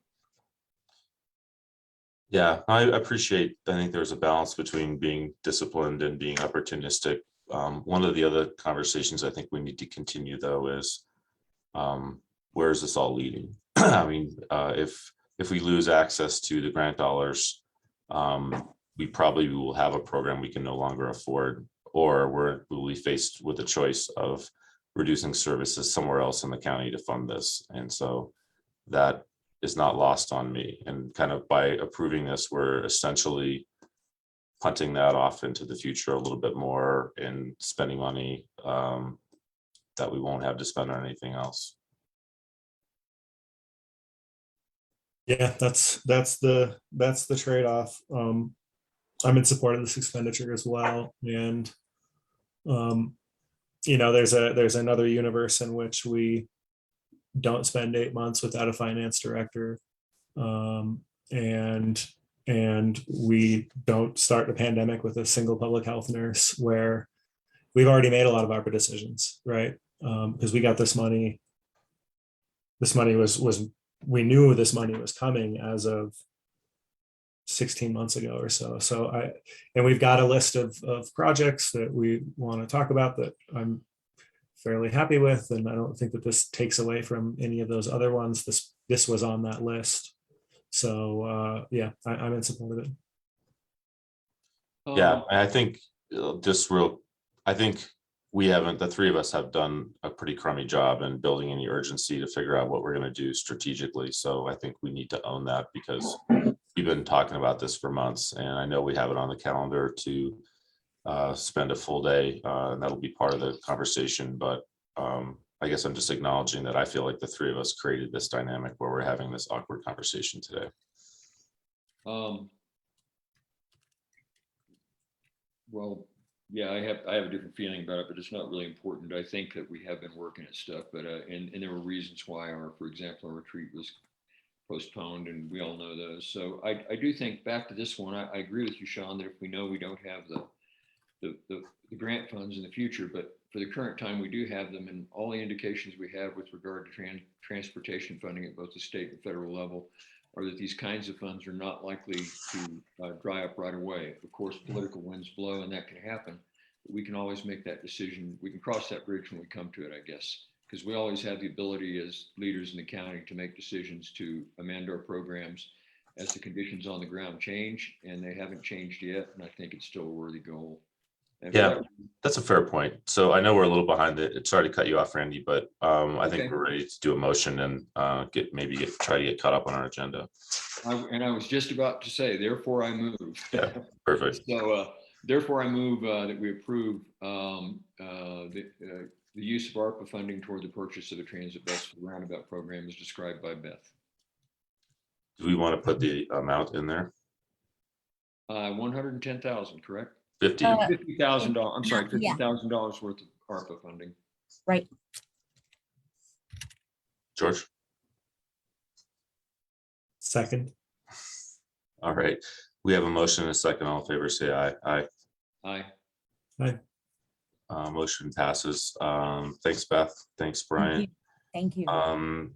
Yeah, I appreciate. I think there's a balance between being disciplined and being opportunistic. One of the other conversations I think we need to continue, though, is where is this all leading? I mean, if we lose access to the grant dollars, we probably will have a program we can no longer afford, or we'll be faced with a choice of reducing services somewhere else in the county to fund this. And so that is not lost on me. And kind of by approving this, we're essentially punting that off into the future a little bit more and spending money that we won't have to spend on anything else. Yeah, that's the trade-off. I'm in support of this expenditure as well. And there's another universe in which we don't spend 8 months without a finance director. And we don't start the pandemic with a single public health nurse, where we've already made a lot of ARPA decisions, right? Because we got this money. This money was we knew this money was coming as of 16 months ago or so. And we've got a list of projects that we want to talk about that I'm fairly happy with. And I don't think that this takes away from any of those other ones. This was on that list. So yeah, I'm in support of it. Yeah, I think I think the three of us have done a pretty crummy job in building any urgency to figure out what we're going to do strategically. So I think we need to own that, because we've been talking about this for months, and I know we have it on the calendar to spend a full day, and that'll be part of the conversation. But I guess I'm just acknowledging that I feel like the three of us created this dynamic where we're having this awkward conversation today. Well, yeah, I have a different feeling about it, but it's not really important. I think that we have been working at stuff, but and there were reasons why for example, our retreat was postponed, and we all know those. So I do think, back to this one, I agree with you, Sean, that if we know we don't have the grant funds in the future, but for the current time, we do have them, and all the indications we have with regard to transportation funding at both the state and federal level are that these kinds of funds are not likely to dry up right away. Of course, political winds blow, and that can happen. But we can always make that decision. We can cross that bridge when we come to it, I guess, because we always have the ability as leaders in the county to make decisions to amend our programs as the conditions on the ground change, and they haven't changed yet. And I think it's still a worthy goal. Yeah, that's a fair point. So I know we're a little behind it. Sorry to cut you off, Randy, but I think we're ready to do a motion and try to get caught up on our agenda. And I was just about to say, therefore I move. Yeah, perfect. So therefore I move that we approve the use of ARPA funding toward the purchase of a transit bus for the roundabout program as described by Beth. Do we want to put the amount in there? 110,000, correct? $50,000. I'm sorry, $50,000 worth of ARPA funding. Right. George? Second. All right. We have a motion and a second. All in favor, say aye. Aye. Aye. Aye. Motion passes. Thanks, Beth. Thanks, Brian. Thank you.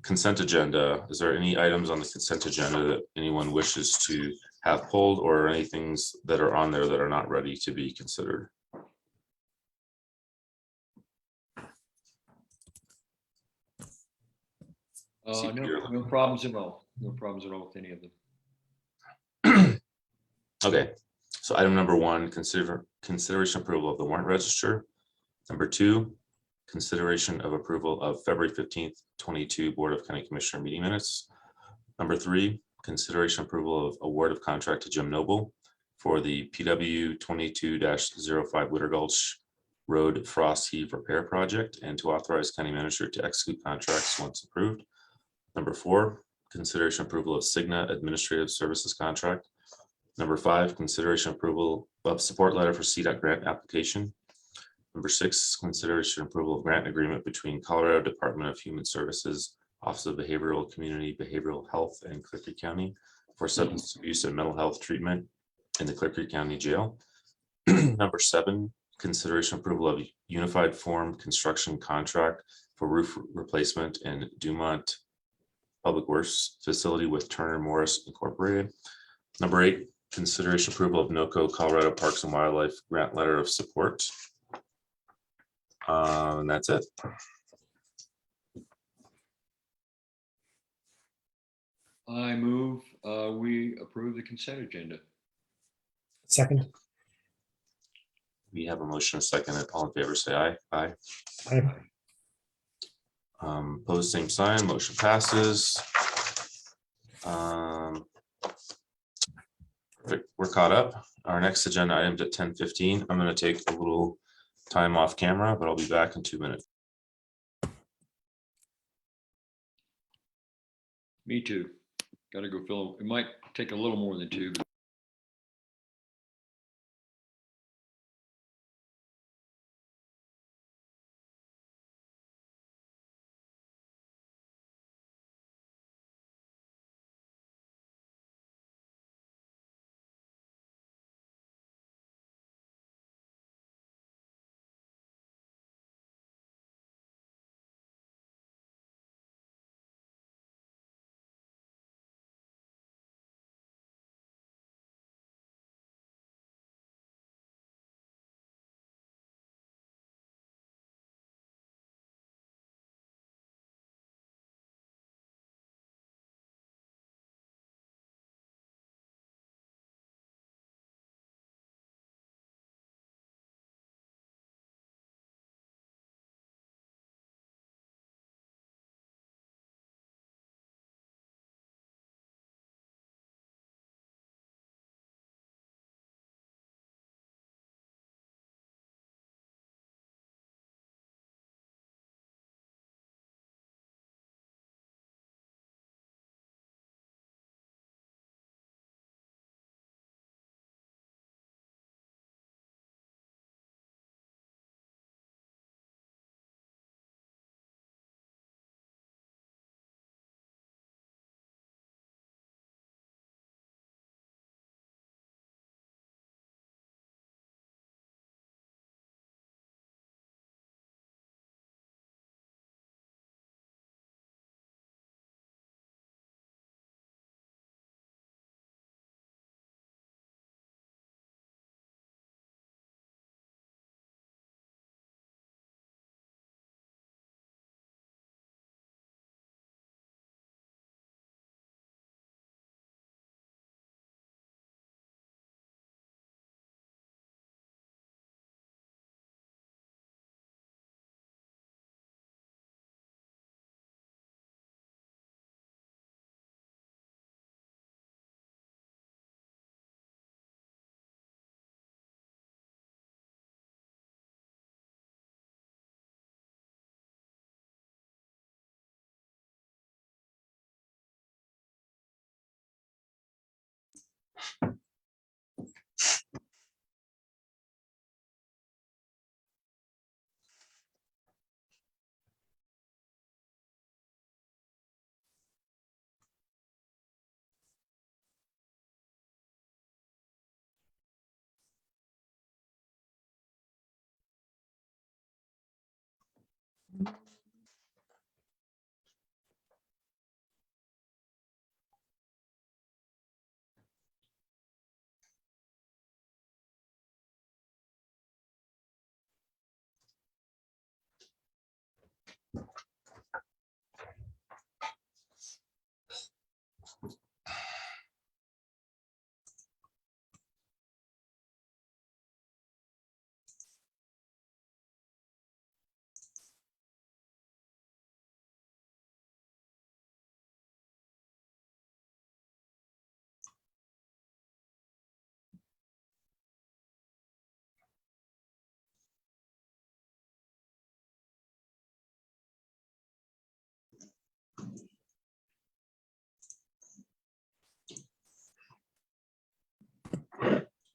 Consent agenda. Is there any items on the consent agenda that anyone wishes to have pulled, or any things that are on there that are not ready to be considered? No problems at all. No problems at all with any of them. Okay, so item number one, consideration approval of the warrant register. Number two, consideration of approval of February 15th, 22 Board of County Commissioner meeting minutes. Number three, consideration approval of award of contract to Jim Noble for the PW 22-05 Witter Gulch Road Frost Heave Repair Project, and to authorize county manager to execute contracts once approved. Number four, consideration approval of Cigna Administrative Services contract. Number five, consideration approval of support letter for CDOT grant application. Number six, consideration approval of grant agreement between Colorado Department of Human Services, Office of Behavioral Community Behavioral Health, and Clear Creek County for substance abuse and mental health treatment in the Clear Creek County Jail. Number seven, consideration approval of unified form construction contract for roof replacement in Dumont Public Works Facility with Turner Morris Incorporated. Number eight, consideration approval of NOCO Colorado Parks and Wildlife grant letter of support. And that's it. I move we approve the consent agenda. Second. We have a motion, a second. All in favor, say aye. Aye. Aye. Opposed, same sign. Motion passes. Perfect. We're caught up. Our next agenda item's at 10:15. I'm going to take a little time off camera, but I'll be back in 2 minutes. Me too. Got to go fill. It might take a little more than 2, but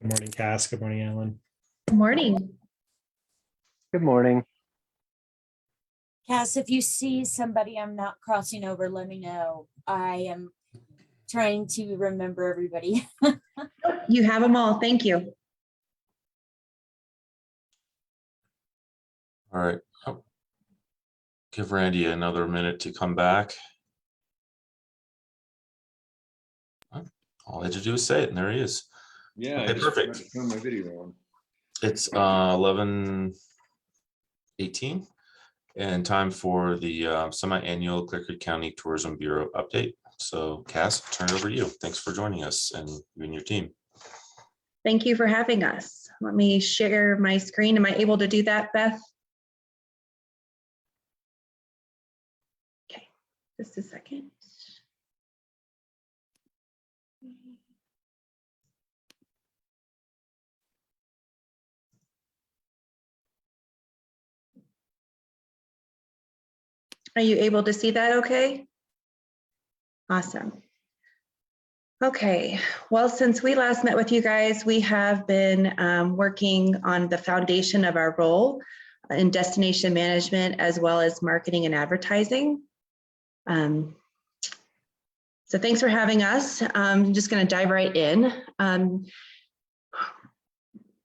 Good morning, Cass. Good morning, Alan. Good morning. Good morning. Cass, if you see somebody I'm not crossing over, let me know. I am trying to remember everybody. You have them all. Thank you. All right. Oh, give Randy another minute to come back. All I had to do is say it, and there he is. Yeah, I Okay, just perfect. forgot to turn my video on. It's 11:18 and time for the semi-annual Clear Creek County Tourism Bureau update. So Cass, turn it over to you. Thanks for joining us and you and your team. Thank you for having us. Let me share my screen. Am I able to do that, Beth? Okay, just a second. Are you able to see that okay? Awesome. Okay, well, since we last met with you guys, we have been working on the foundation of our role in destination management as well as marketing and advertising. So thanks for having us. I'm just going to dive right in.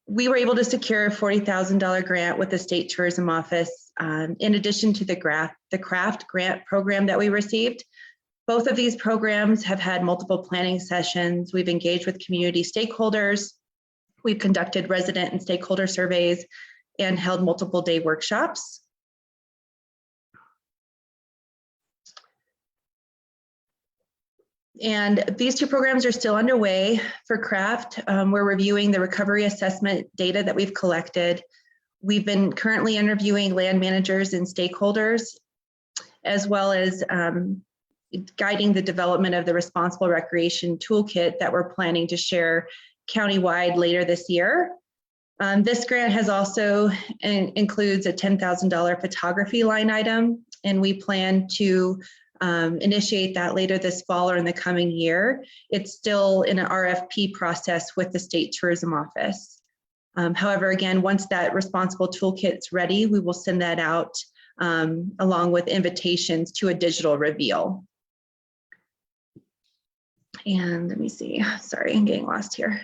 We were able to secure a $40,000 grant with the State Tourism Office in addition to the CRAFT grant program that we received. Both of these programs have had multiple planning sessions. We've engaged with community stakeholders. We've conducted resident and stakeholder surveys and held multiple day workshops. And these two programs are still underway. For CRAFT, we're reviewing the recovery assessment data that we've collected. We've been currently interviewing land managers and stakeholders, as well as guiding the development of the responsible recreation toolkit that we're planning to share countywide later this year. This grant has also includes a $10,000 photography line item, and we plan to initiate that later this fall or in the coming year. It's still in an RFP process with the State Tourism Office. However, again, once that responsible toolkit's ready, we will send that out along with invitations to a digital reveal. And let me see, sorry, I'm getting lost here.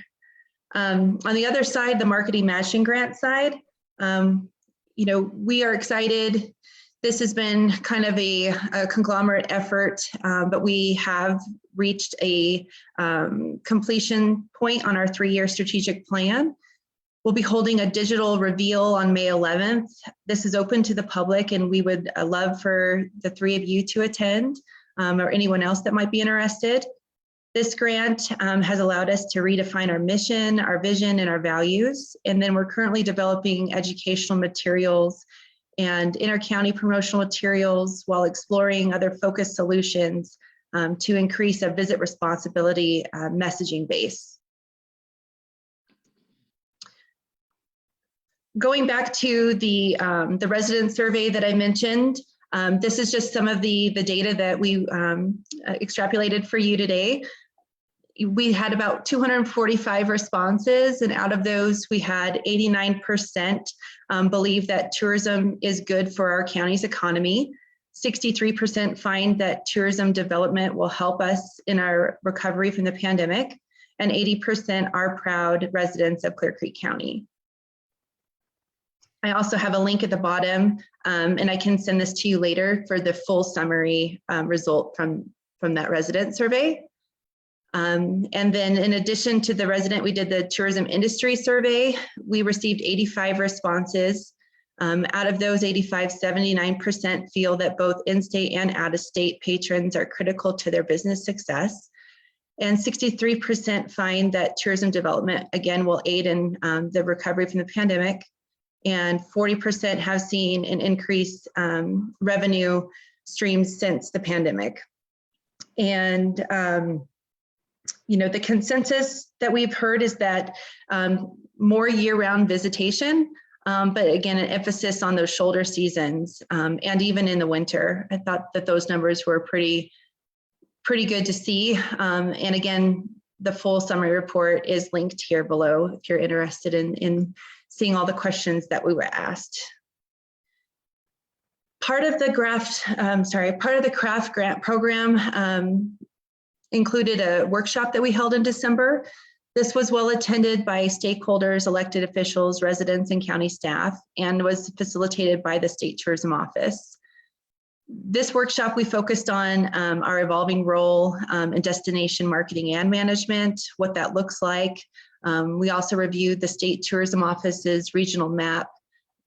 On the other side, the marketing matching grant side, we are excited. This has been kind of a conglomerate effort, but we have reached a completion point on our 3-year strategic plan. We'll be holding a digital reveal on May 11th. This is open to the public, and we would love for the 3 of you to attend or anyone else that might be interested. This grant has allowed us to redefine our mission, our vision, and our values. And then we're currently developing educational materials and inter-county promotional materials while exploring other focused solutions to increase a visit responsibility messaging base. Going back to the resident survey that I mentioned, this is just some of the data that we extrapolated for you today. We had about 245 responses, and out of those, we had 89% believe that tourism is good for our county's economy. 63% find that tourism development will help us in our recovery from the pandemic, and 80% are proud residents of Clear Creek County. I also have a link at the bottom, and I can send this to you later for the full summary result from that resident survey. And then in addition to the resident, we did the tourism industry survey. We received 85 responses. Out of those 85, 79% feel that both in-state and out-of-state patrons are critical to their business success. And 63% find that tourism development, again, will aid in the recovery from the pandemic. And 40% have seen an increased revenue streams since the pandemic. And, the consensus that we've heard is that more year-round visitation, but again, an emphasis on those shoulder seasons and even in the winter. I thought that those numbers were pretty good to see. And again, the full summary report is linked here below if you're interested in seeing all the questions that we were asked. Part of the craft grant program included a workshop that we held in December. This was well attended by stakeholders, elected officials, residents, and county staff, and was facilitated by the State Tourism Office. This workshop, we focused on our evolving role in destination marketing and management, what that looks like. We also reviewed the State Tourism Office's regional map,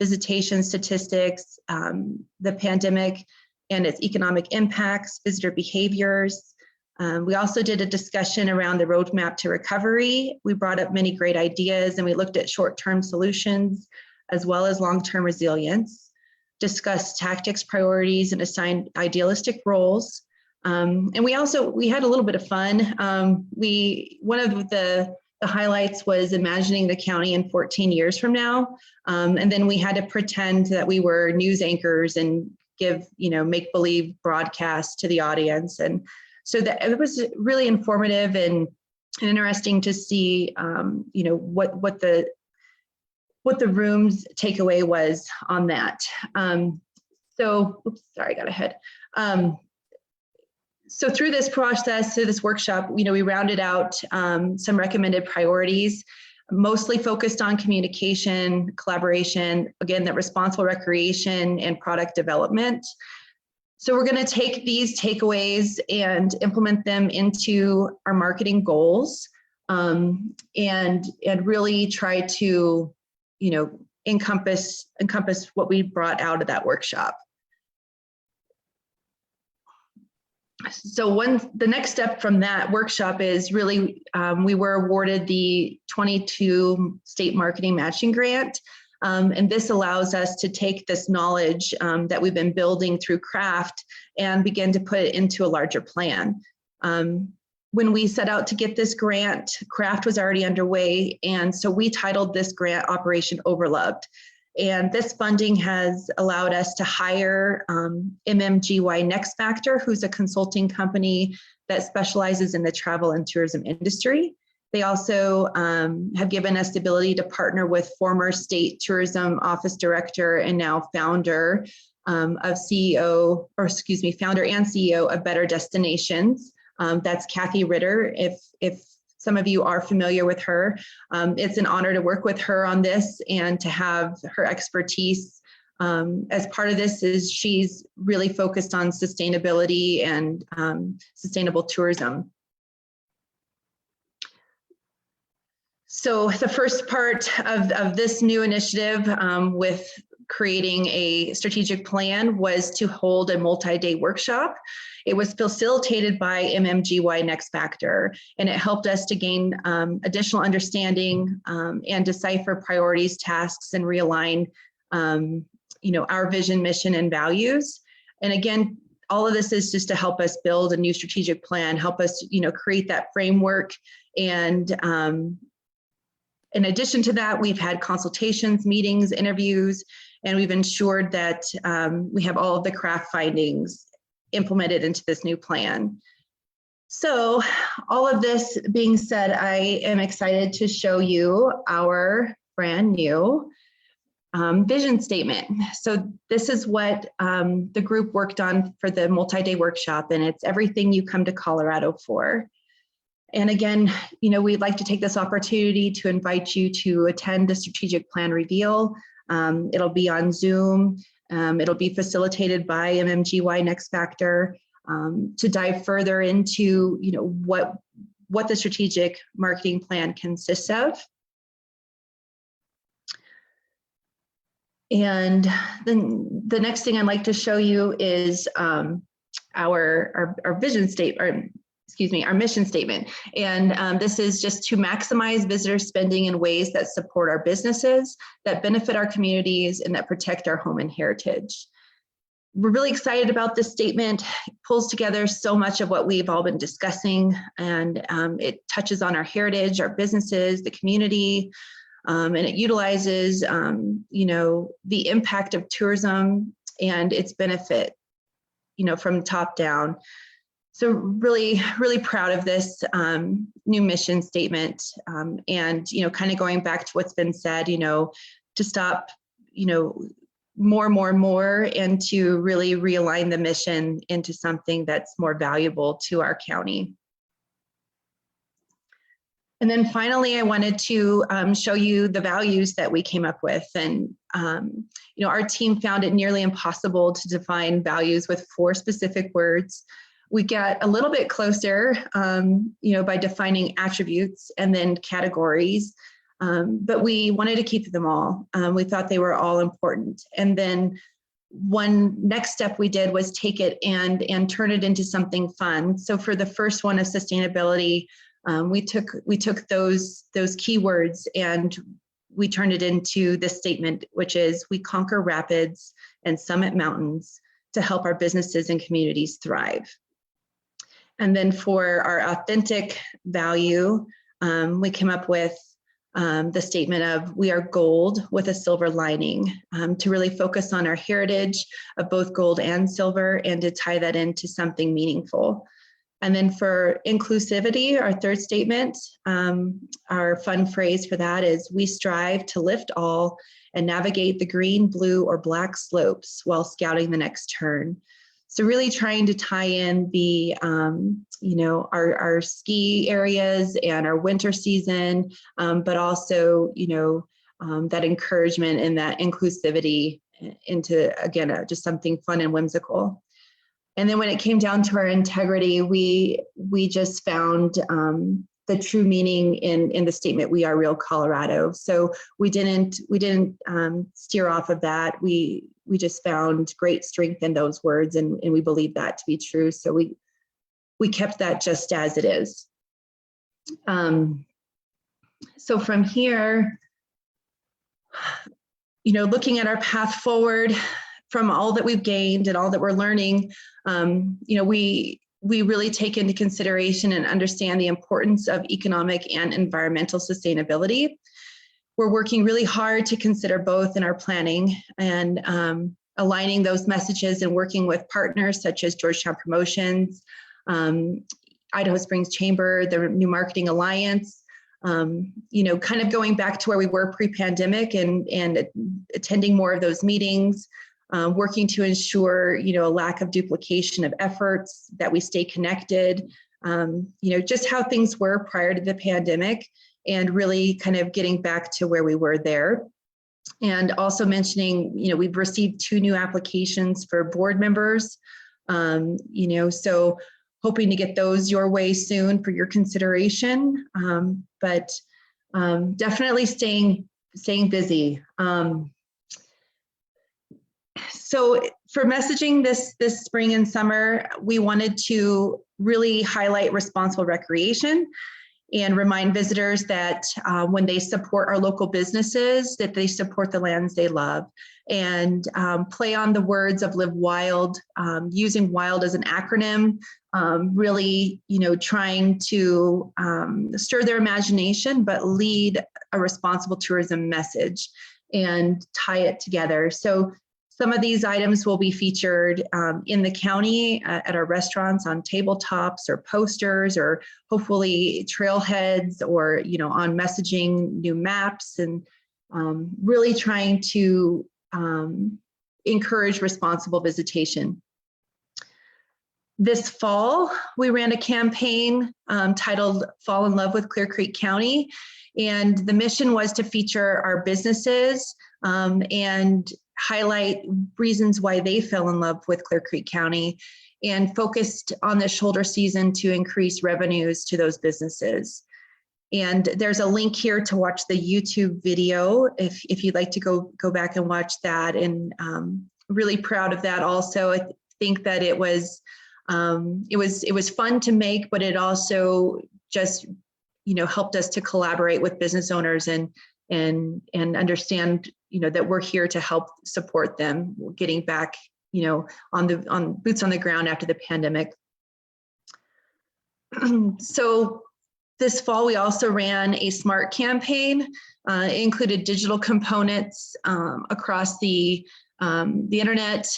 visitation statistics, the pandemic and its economic impacts, visitor behaviors. We also did a discussion around the roadmap to recovery. We brought up many great ideas and we looked at short-term solutions as well as long-term resilience, discussed tactics, priorities, and assigned idealistic roles. And we had a little bit of fun. One of the highlights was imagining the county in 14 years from now. And then we had to pretend that we were news anchors and give, make-believe broadcasts to the audience. And so that it was really informative and interesting to see, what the room's takeaway was on that. Oops, sorry, I got ahead. So through this process, through this workshop, we rounded out some recommended priorities, mostly focused on communication, collaboration, again, that responsible recreation and product development. So we're going to take these takeaways and implement them into our marketing goals, and really try to, encompass what we brought out of that workshop. So the next step from that workshop is really, we were awarded the 22 state marketing matching grant. And this allows us to take this knowledge that we've been building through craft and begin to put it into a larger plan. When we set out to get this grant, craft was already underway. And so we titled this grant Operation Overloved. And this funding has allowed us to hire MMGY Next Factor, who's a consulting company that specializes in the travel and tourism industry. They also have given us the ability to partner with former State Tourism Office Director and now founder founder and CEO of Better Destinations. That's Kathy Ritter. If some of you are familiar with her, it's an honor to work with her on this and to have her expertise. As part of this is she's really focused on sustainability and sustainable tourism. So the first part of this new initiative with creating a strategic plan was to hold a multi-day workshop. It was facilitated by MMGY Next Factor, and it helped us to gain additional understanding and decipher priorities, tasks, and realign our vision, mission, and values. And again, all of this is just to help us build a new strategic plan, help us create that framework. And in addition to that, we've had consultations, meetings, interviews, and we've ensured that we have all of the craft findings implemented into this new plan. So all of this being said, I am excited to show you our brand new vision statement. So this is what the group worked on for the multi-day workshop, and it's everything you come to Colorado for. And again, we'd like to take this opportunity to invite you to attend the strategic plan reveal. It'll be on Zoom. It'll be facilitated by MMGY Next Factor to dive further into, what the strategic marketing plan consists of. And then the next thing I'd like to show you is our vision statement, our mission statement. And this is just to maximize visitor spending in ways that support our businesses, that benefit our communities, and that protect our home and heritage. We're really excited about this statement. It pulls together so much of what we've all been discussing, and it touches on our heritage, our businesses, the community, and it utilizes, the impact of tourism and its benefit, from top down. So really, really proud of this new mission statement, and, kind of going back to what's been said, to stop, more, and to really realign the mission into something that's more valuable to our county. And then finally, I wanted to show you the values that we came up with. And, our team found it nearly impossible to define values with 4 specific words. We got a little bit closer, by defining attributes and then categories, but we wanted to keep them all. We thought they were all important. And then one next step we did was take it and turn it into something fun. So for the first one of sustainability, we took those keywords and we turned it into this statement, which is we conquer rapids and summit mountains to help our businesses and communities thrive. And then for our authentic value, we came up with the statement of we are gold with a silver lining, to really focus on our heritage of both gold and silver and to tie that into something meaningful. And then for inclusivity, our third statement, our fun phrase for that is we strive to lift all and navigate the green, blue, or black slopes while scouting the next turn. So really trying to tie in the, our ski areas and our winter season, but also, that encouragement and that inclusivity into, again, just something fun and whimsical. And then when it came down to our integrity, we just found the true meaning in the statement, we are real Colorado. So we didn't steer off of that. We just found great strength in those words, and we believe that to be true. So we kept that just as it is. So from here, looking at our path forward from all that we've gained and all that we're learning, we really take into consideration and understand the importance of economic and environmental sustainability. We're working really hard to consider both in our planning and aligning those messages and working with partners such as Georgetown Promotions, Idaho Springs Chamber, the New Marketing Alliance, kind of going back to where we were pre-pandemic and attending more of those meetings, working to ensure, a lack of duplication of efforts, that we stay connected, just how things were prior to the pandemic and really kind of getting back to where we were there. And also mentioning, we've received 2 new applications for board members, so hoping to get those your way soon for your consideration, but definitely staying busy. So for messaging this spring and summer, we wanted to really highlight responsible recreation and remind visitors that when they support our local businesses, that they support the lands they love, and play on the words of live wild, using wild as an acronym, really, trying to stir their imagination, but lead a responsible tourism message and tie it together. So some of these items will be featured in the county at our restaurants on tabletops or posters, or hopefully trailheads, or on messaging, new maps, and really trying to encourage responsible visitation. This fall, we ran a campaign titled Fall in Love with Clear Creek County, and the mission was to feature our businesses and highlight reasons why they fell in love with Clear Creek County, and focused on the shoulder season to increase revenues to those businesses. And there's a link here to watch the YouTube video if you'd like to go back and watch that. And really proud of that also. I think that it was fun to make, but it also just, you know, helped us to collaborate with business owners and understand, you know, that we're here to help support them getting back, you know, on boots on the ground after the pandemic. So this fall, we also ran a SMART campaign. It included digital components across the internet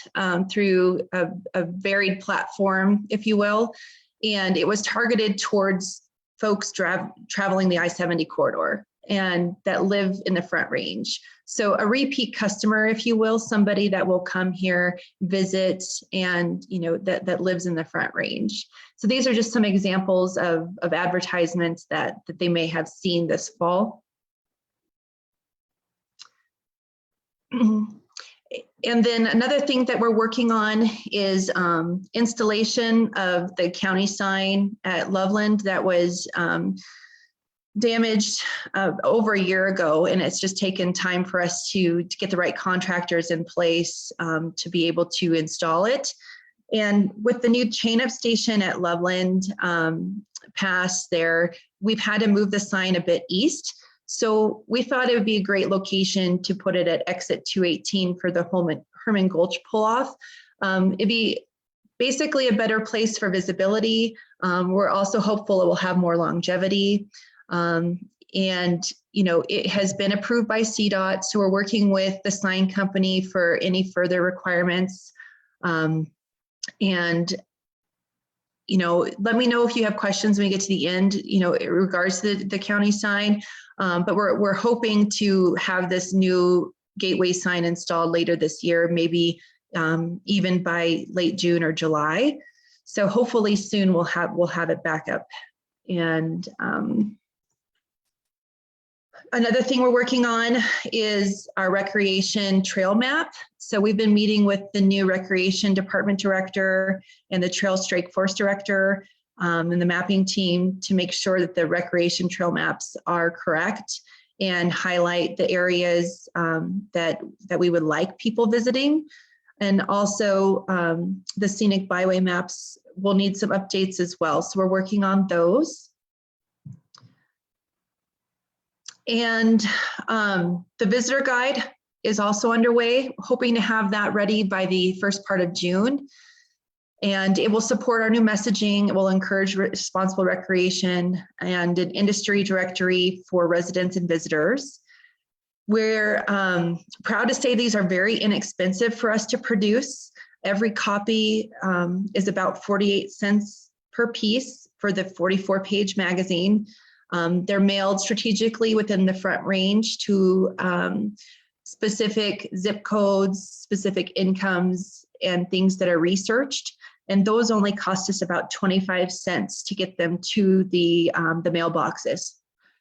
through a varied platform, if you will. And it was targeted towards folks traveling the I-70 corridor and that live in the Front Range. So a repeat customer, if you will, somebody that will come here, visit, and, you know, that lives in the Front Range. So these are just some examples of advertisements that they may have seen this fall. And then another thing that we're working on is installation of the county sign at Loveland that was damaged over a year ago, and it's just taken time for us to get the right contractors in place to be able to install it. And with the new chain-up station at Loveland Pass there, we've had to move the sign a bit east. So we thought it would be a great location to put it at exit 218 for the Herman Gulch pull-off. It'd be basically a better place for visibility. We're also hopeful it will have more longevity. And, you know, it has been approved by CDOT, so we're working with the sign company for any further requirements. And, you know, let me know if you have questions when we get to the end, you know, in regards to the county sign. But we're hoping to have this new gateway sign installed later this year, maybe even by late June or July. So hopefully soon we'll have it back up. And another thing we're working on is our recreation trail map. So we've been meeting with the new recreation department director and the trail strike force director and the mapping team to make sure that the recreation trail maps are correct and highlight the areas that we would like people visiting. And also the scenic byway maps will need some updates as well. So we're working on those. And the visitor guide is also underway, hoping to have that ready by the first part of June. And it will support our new messaging. It will encourage responsible recreation and an industry directory for residents and visitors. We're proud to say these are very inexpensive for us to produce. Every copy is about 48 cents per piece for the 44-page magazine. They're mailed strategically within the Front Range to specific zip codes, specific incomes, and things that are researched. And those only cost us about 25 cents to get them to the mailboxes.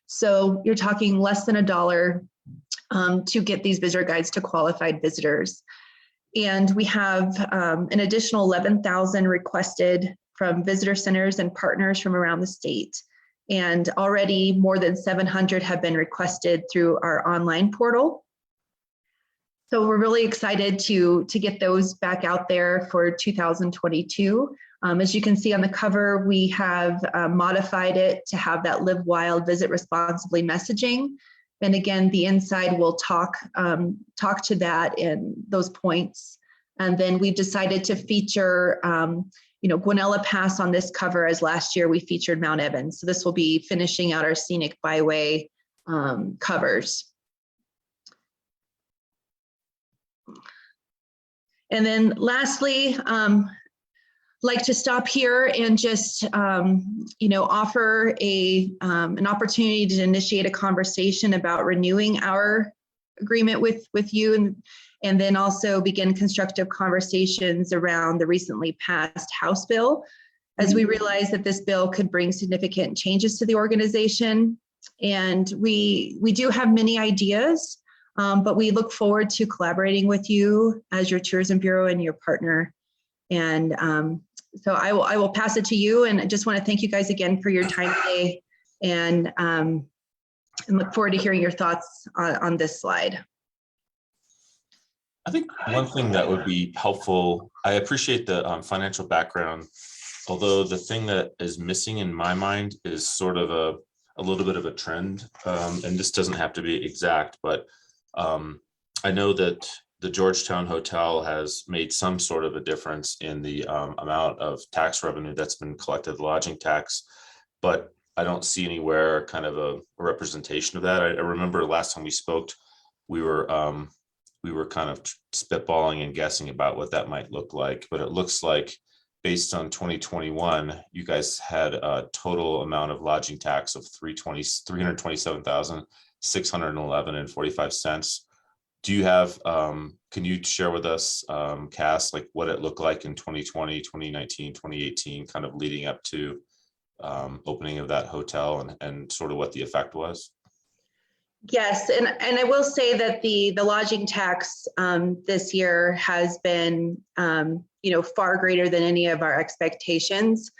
So you're talking less than $1 to get these visitor guides to qualified visitors. And we have an additional 11,000 requested from visitor centers and partners from around the state. And already more than 700 have been requested through our online portal. So we're really excited to get those back out there for 2022. As you can see on the cover, we have modified it to have that live wild, visit responsibly messaging. And again, the inside will talk to that and those points. And then we've decided to feature Guanella Pass on this cover, as last year we featured Mount Evans. So this will be finishing out our scenic byway covers. And then lastly, like to stop here and just offer an opportunity to initiate a conversation about renewing our agreement with you, and then also begin constructive conversations around the recently passed House bill, as we realize that this bill could bring significant changes to the organization. And we do have many ideas But we look forward to collaborating with you as your Tourism Bureau and your partner. And so I will pass it to you, and I just want to thank you guys again for your time today, and look forward to hearing your thoughts on this slide. I think one thing that would be helpful, I appreciate the financial background, although the thing that is missing in my mind is sort of a little bit of a trend, and this doesn't have to be exact, but I know that the Georgetown Hotel has made some sort of a difference in the amount of tax revenue that's been collected, lodging tax, but I don't see anywhere kind of a representation of that. I remember last time we spoke, we were kind of spitballing and guessing about what that might look like, but it looks like based on 2021, you guys had a total amount of lodging tax of $327,611.45. Do you have, can you share with us, Cass, like what it looked like in 2020, 2019, 2018, kind of leading up to opening of that hotel, and sort of what the effect was? Yes, and I will say that the lodging tax this year has been far greater than any of our expectations.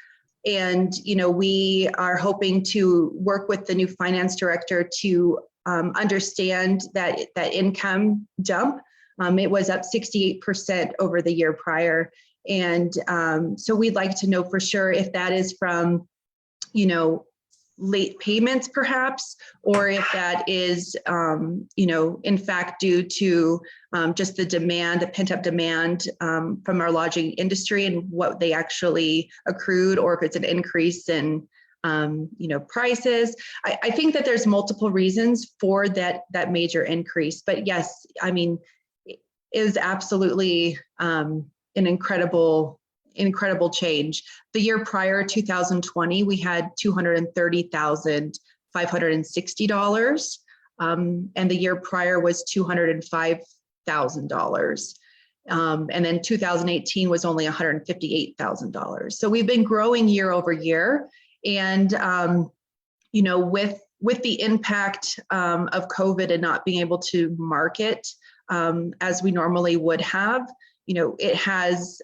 And we are hoping to work with the new finance director to understand that income jump. It was up 68% over the year prior. And so we'd like to know for sure if that is from, late payments perhaps, or if that is, in fact, due to just the demand, the pent up demand from our lodging industry and what they actually accrued, or if it's an increase in prices. I think that there's multiple reasons for that major increase, but yes, I mean, it is absolutely an incredible change. The year prior, 2020, we had $230,560, and the year prior was $205,000. And then 2018 was only $158,000. So we've been growing year over year. And, with the impact of COVID and not being able to market as we normally would have, it has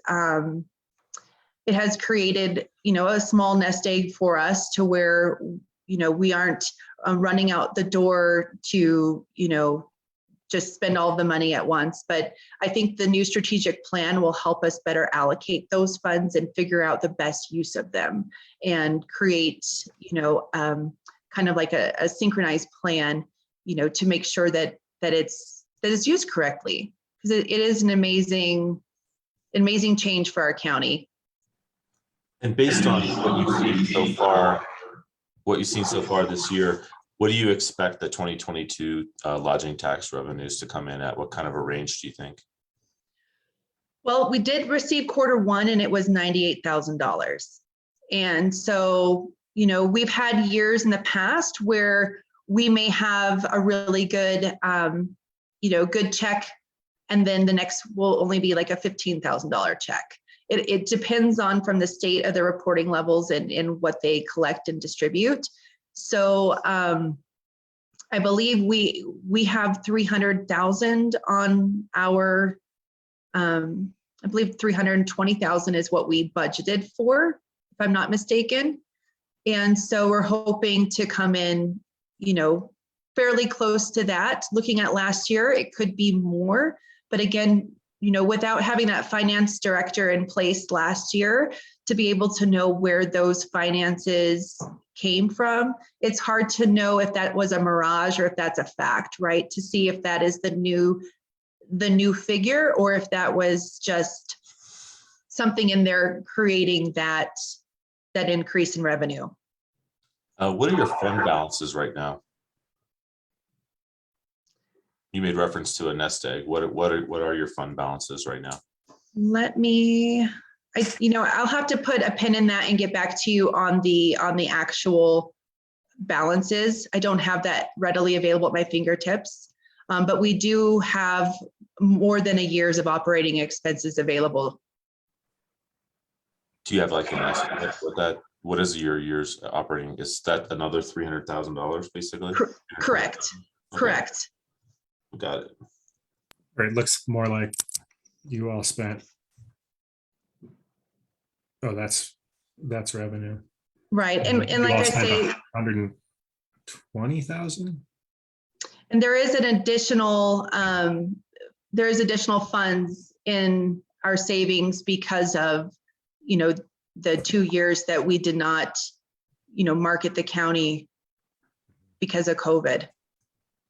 created, a small nest egg for us to where, we aren't running out the door to, just spend all of the money at once. But I think the new strategic plan will help us better allocate those funds and figure out the best use of them and create, kind of like a synchronized plan, to make sure that it's used correctly, because it is an amazing change for our county. And based on what you've seen so far this year, what do you expect the 2022 lodging tax revenues to come in at? What kind of a range do you think? Well, we did receive Q1 and it was $98,000. And so, we've had years in the past where we may have a really good, good check, and then the next will only be like a $15,000 check. It depends on from the state of the reporting levels and what they collect and distribute. So I believe we have 300,000 on our, I believe 320,000 is what we budgeted for, if I'm not mistaken. And so we're hoping to come in, fairly close to that. Looking at last year, it could be more, but again, without having that finance director in place last year to be able to know where those finances came from, it's hard to know if that was a mirage or if that's a fact, right? To see if that is the new figure, or if that was just something in there creating that increase in revenue. What are your fund balances right now? You made reference to a nest egg. What are your fund balances right now? I'll have to put a pin in that and get back to you on the actual balances. I don't have that readily available at my fingertips, but we do have more than a year's of operating expenses available. Do you have like an estimate with that? What is your year's operating? Is that another $300,000 basically? Correct. Okay. Correct. Got it. Or it looks more like you all spent. Oh, that's revenue. Right. And You like all I spent say, 120,000. and there is additional funds in our savings because of, the 2 years that we did not, market the county because of COVID.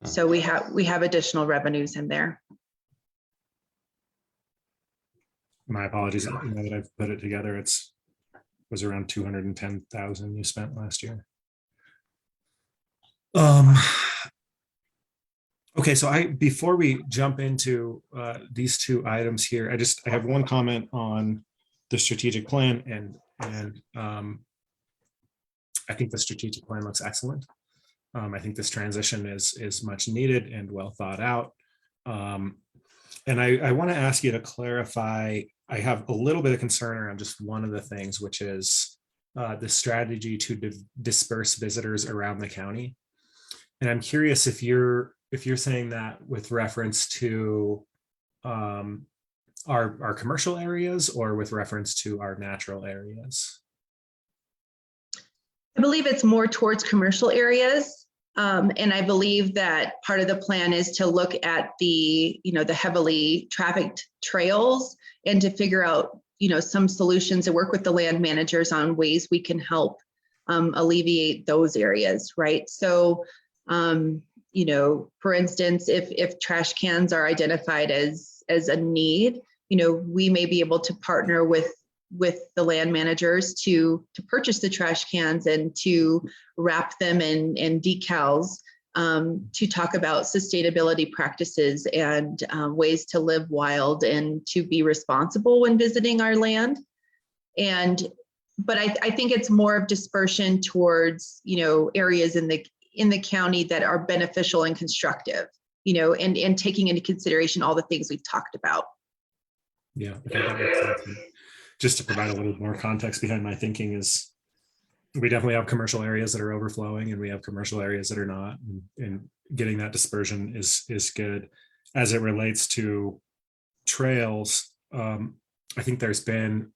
So we have additional revenues in there. My apologies. Now that I've put it together, was around 210,000 you spent last year. Okay, so before we jump into these two items here, I have one comment on the strategic plan, and I think the strategic plan looks excellent. I think this transition is much needed and well thought out. And I want to ask you to clarify. I have a little bit of concern around just one of the things, which is the strategy to disperse visitors around the county. And I'm curious if you're saying that with reference to our commercial areas or with reference to our natural areas. I believe it's more towards commercial areas. And I believe that part of the plan is to look at the heavily trafficked trails and to figure out, some solutions and work with the land managers on ways we can help alleviate those areas, right? So, for instance, if trash cans are identified as a need, we may be able to partner with the land managers to purchase the trash cans and to wrap them in decals, to talk about sustainability practices and ways to live wild and to be responsible when visiting our land. But I think it's more of dispersion towards, areas in the county that are beneficial and constructive, and taking into consideration all the things we've talked about. Yeah, okay, that makes sense. Just to provide a little more context behind my thinking is we definitely have commercial areas that are overflowing and we have commercial areas that are not, and getting that dispersion is good. As it relates to trails, I think there's been,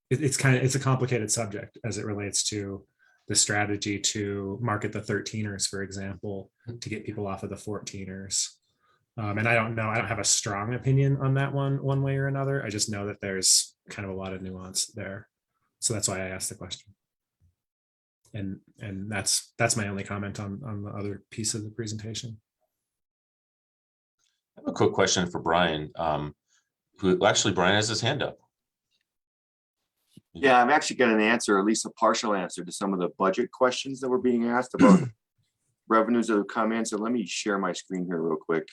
it's a complicated subject as it relates to the strategy to market the 13ers, for example, to get people off of the 14ers. And I don't have a strong opinion on that one way or another. I just know that there's kind of a lot of nuance there. So that's why I asked the question. And that's my only comment on the other piece of the presentation. I have a quick question for Brian. Brian has his hand up. Yeah, I'm actually getting an answer, at least a partial answer to some of the budget questions that were being asked about revenues that have come in. So let me share my screen here real quick.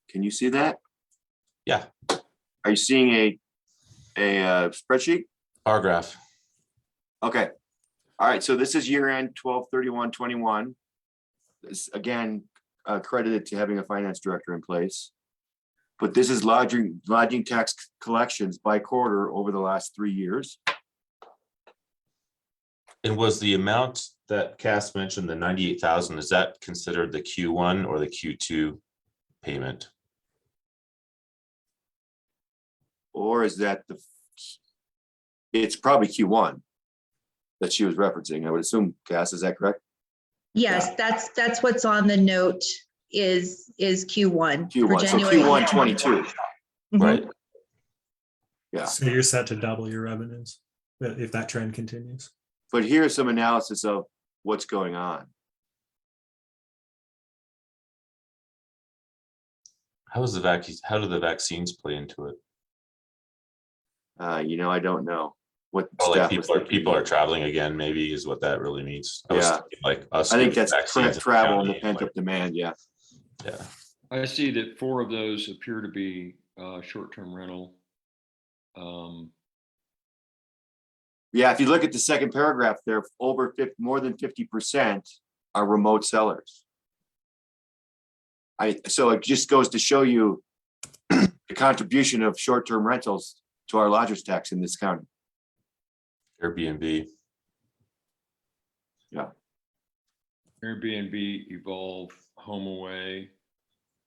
Can you see that? Yeah. Are you seeing a spreadsheet? Bar graph. Okay. All right. So this is year end 12/31/21. This again credited to having a finance director in place. But this is lodging tax collections by quarter over the last 3 years. And was the amount that Cass mentioned, the 98,000, is that considered the Q1 or the Q2 payment? Or is that it's probably Q1 that she was referencing, I would assume, Cass, is that correct? Yes, that's what's on the note is Q1. Q1, so Q1 22. Right. Yeah. So you're set to double your revenues if that trend continues. But here's some analysis of what's going on. How do the vaccines play into it? I don't know what Or like staff people are traveling again, maybe is what that really means. I was Yeah. thinking like us. I think getting that's vaccines in travel and county, the pent up like, demand. Yeah. Yeah. I see that 4 of those appear to be short-term rental. Yeah. If you look at the second paragraph, they're more than 50% are remote sellers. So it just goes to show you the contribution of short-term rentals to our lodgers tax in this county. Airbnb. Airbnb, Evolve, HomeAway.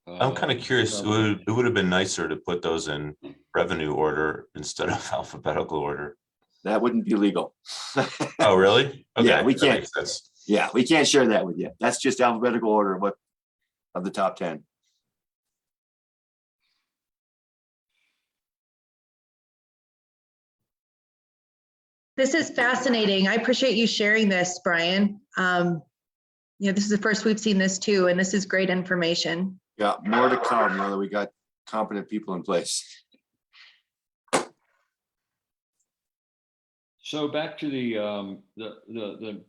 I'm kind of curious. It would have been nicer to put those in revenue order instead of alphabetical order. That wouldn't be legal. Oh, really? Okay, Yeah, we that can't. makes sense. Yeah, we can't share that with you. That's just alphabetical order of the top 10. This is fascinating. I appreciate you sharing this, Brian. This is the first we've seen this too, and this is great information. Yeah, more to come now that we got competent people in place. So back to the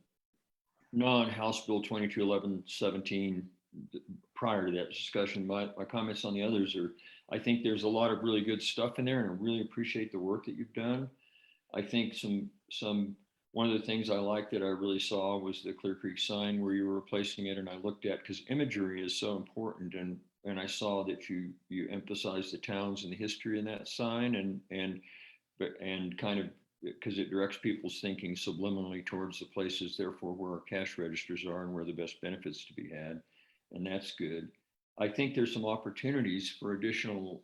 non-House Bill 2211-17, prior to that discussion, my comments on the others are, I think there's a lot of really good stuff in there, and I really appreciate the work that you've done. I think one of the things I liked that I really saw was the Clear Creek sign where you were replacing it, and I looked at, because imagery is so important, and I saw that you emphasized the towns and the history in that sign, and kind of, because it directs people's thinking subliminally towards the places, therefore, where our cash registers are and where the best benefits to be had. And that's good. I think there's some opportunities for additional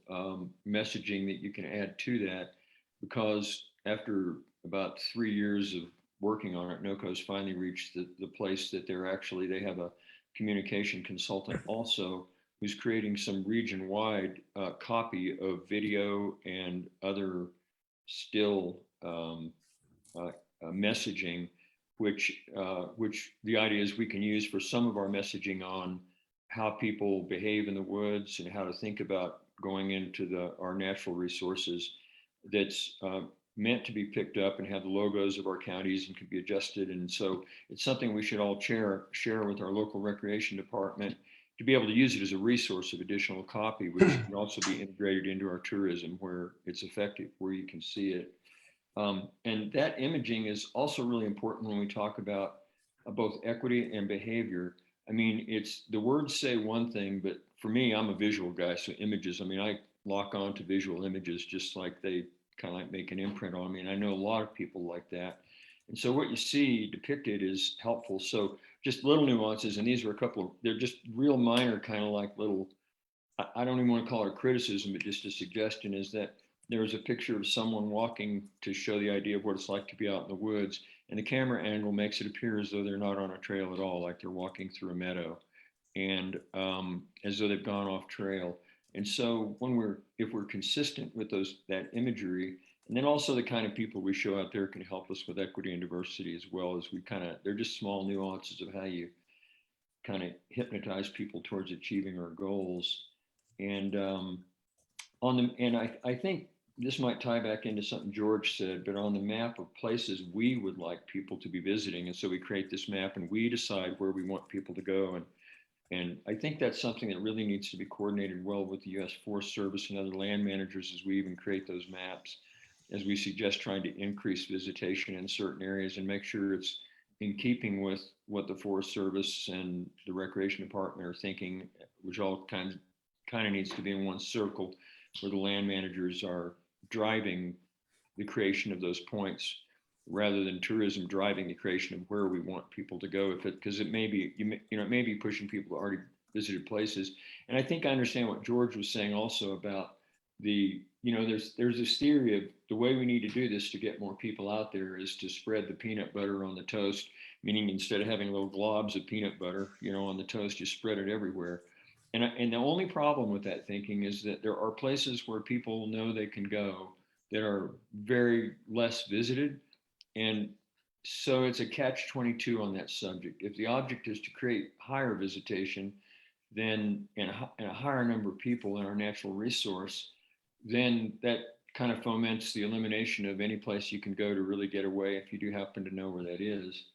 messaging that you can add to that, because after about 3 years of working on it, NOCO's finally reached the place that they have a communication consultant also who's creating some region-wide copy of video and other still messaging, which the idea is we can use for some of our messaging on how people behave in the woods and how to think about going into our natural resources. That's meant to be picked up and have the logos of our counties and can be adjusted. And so it's something we should all share with our local recreation department to be able to use it as a resource of additional copy, which can also be integrated into our tourism where it's effective, where you can see it. And that imaging is also really important when we talk about both equity and behavior. I mean, the words say one thing, but for me, I'm a visual guy. So images, I mean, I lock on to visual images just like they kind of like make an imprint on me. And I know a lot of people like that. And so what you see depicted is helpful. So just little nuances, and these are they're just real minor, kind of like little, I don't even want to call it a criticism, but just a suggestion is that there was a picture of someone walking to show the idea of what it's like to be out in the woods. And the camera angle makes it appear as though they're not on a trail at all, like they're walking through a meadow, and as though they've gone off trail. And so if we're consistent with that imagery, and then also the kind of people we show out there can help us with equity and diversity, as well as they're just small nuances of how you kind of hypnotize people towards achieving our goals. And I think this might tie back into something George said, but on the map of places we would like people to be visiting. And so we create this map and we decide where we want people to go. And I think that's something that really needs to be coordinated well with the U.S. Forest Service and other land managers as we even create those maps, as we suggest trying to increase visitation in certain areas and make sure it's in keeping with what the Forest Service and the Recreation Department are thinking, which all kind of needs to be in one circle, where the land managers are driving the creation of those points rather than tourism driving the creation of where we want people to go. Because it may be, it may be pushing people to already visited places. And I think I understand what George was saying also about there's this theory of the way we need to do this to get more people out there is to spread the peanut butter on the toast, meaning instead of having little globs of peanut butter, on the toast, you spread it everywhere. And the only problem with that thinking is that there are places where people know they can go that are very less visited. And so it's a catch-22 on that subject. If the object is to create higher visitation, then and a higher number of people in our natural resource, then that kind of foments the elimination of any place you can go to really get away if you do happen to know where that is.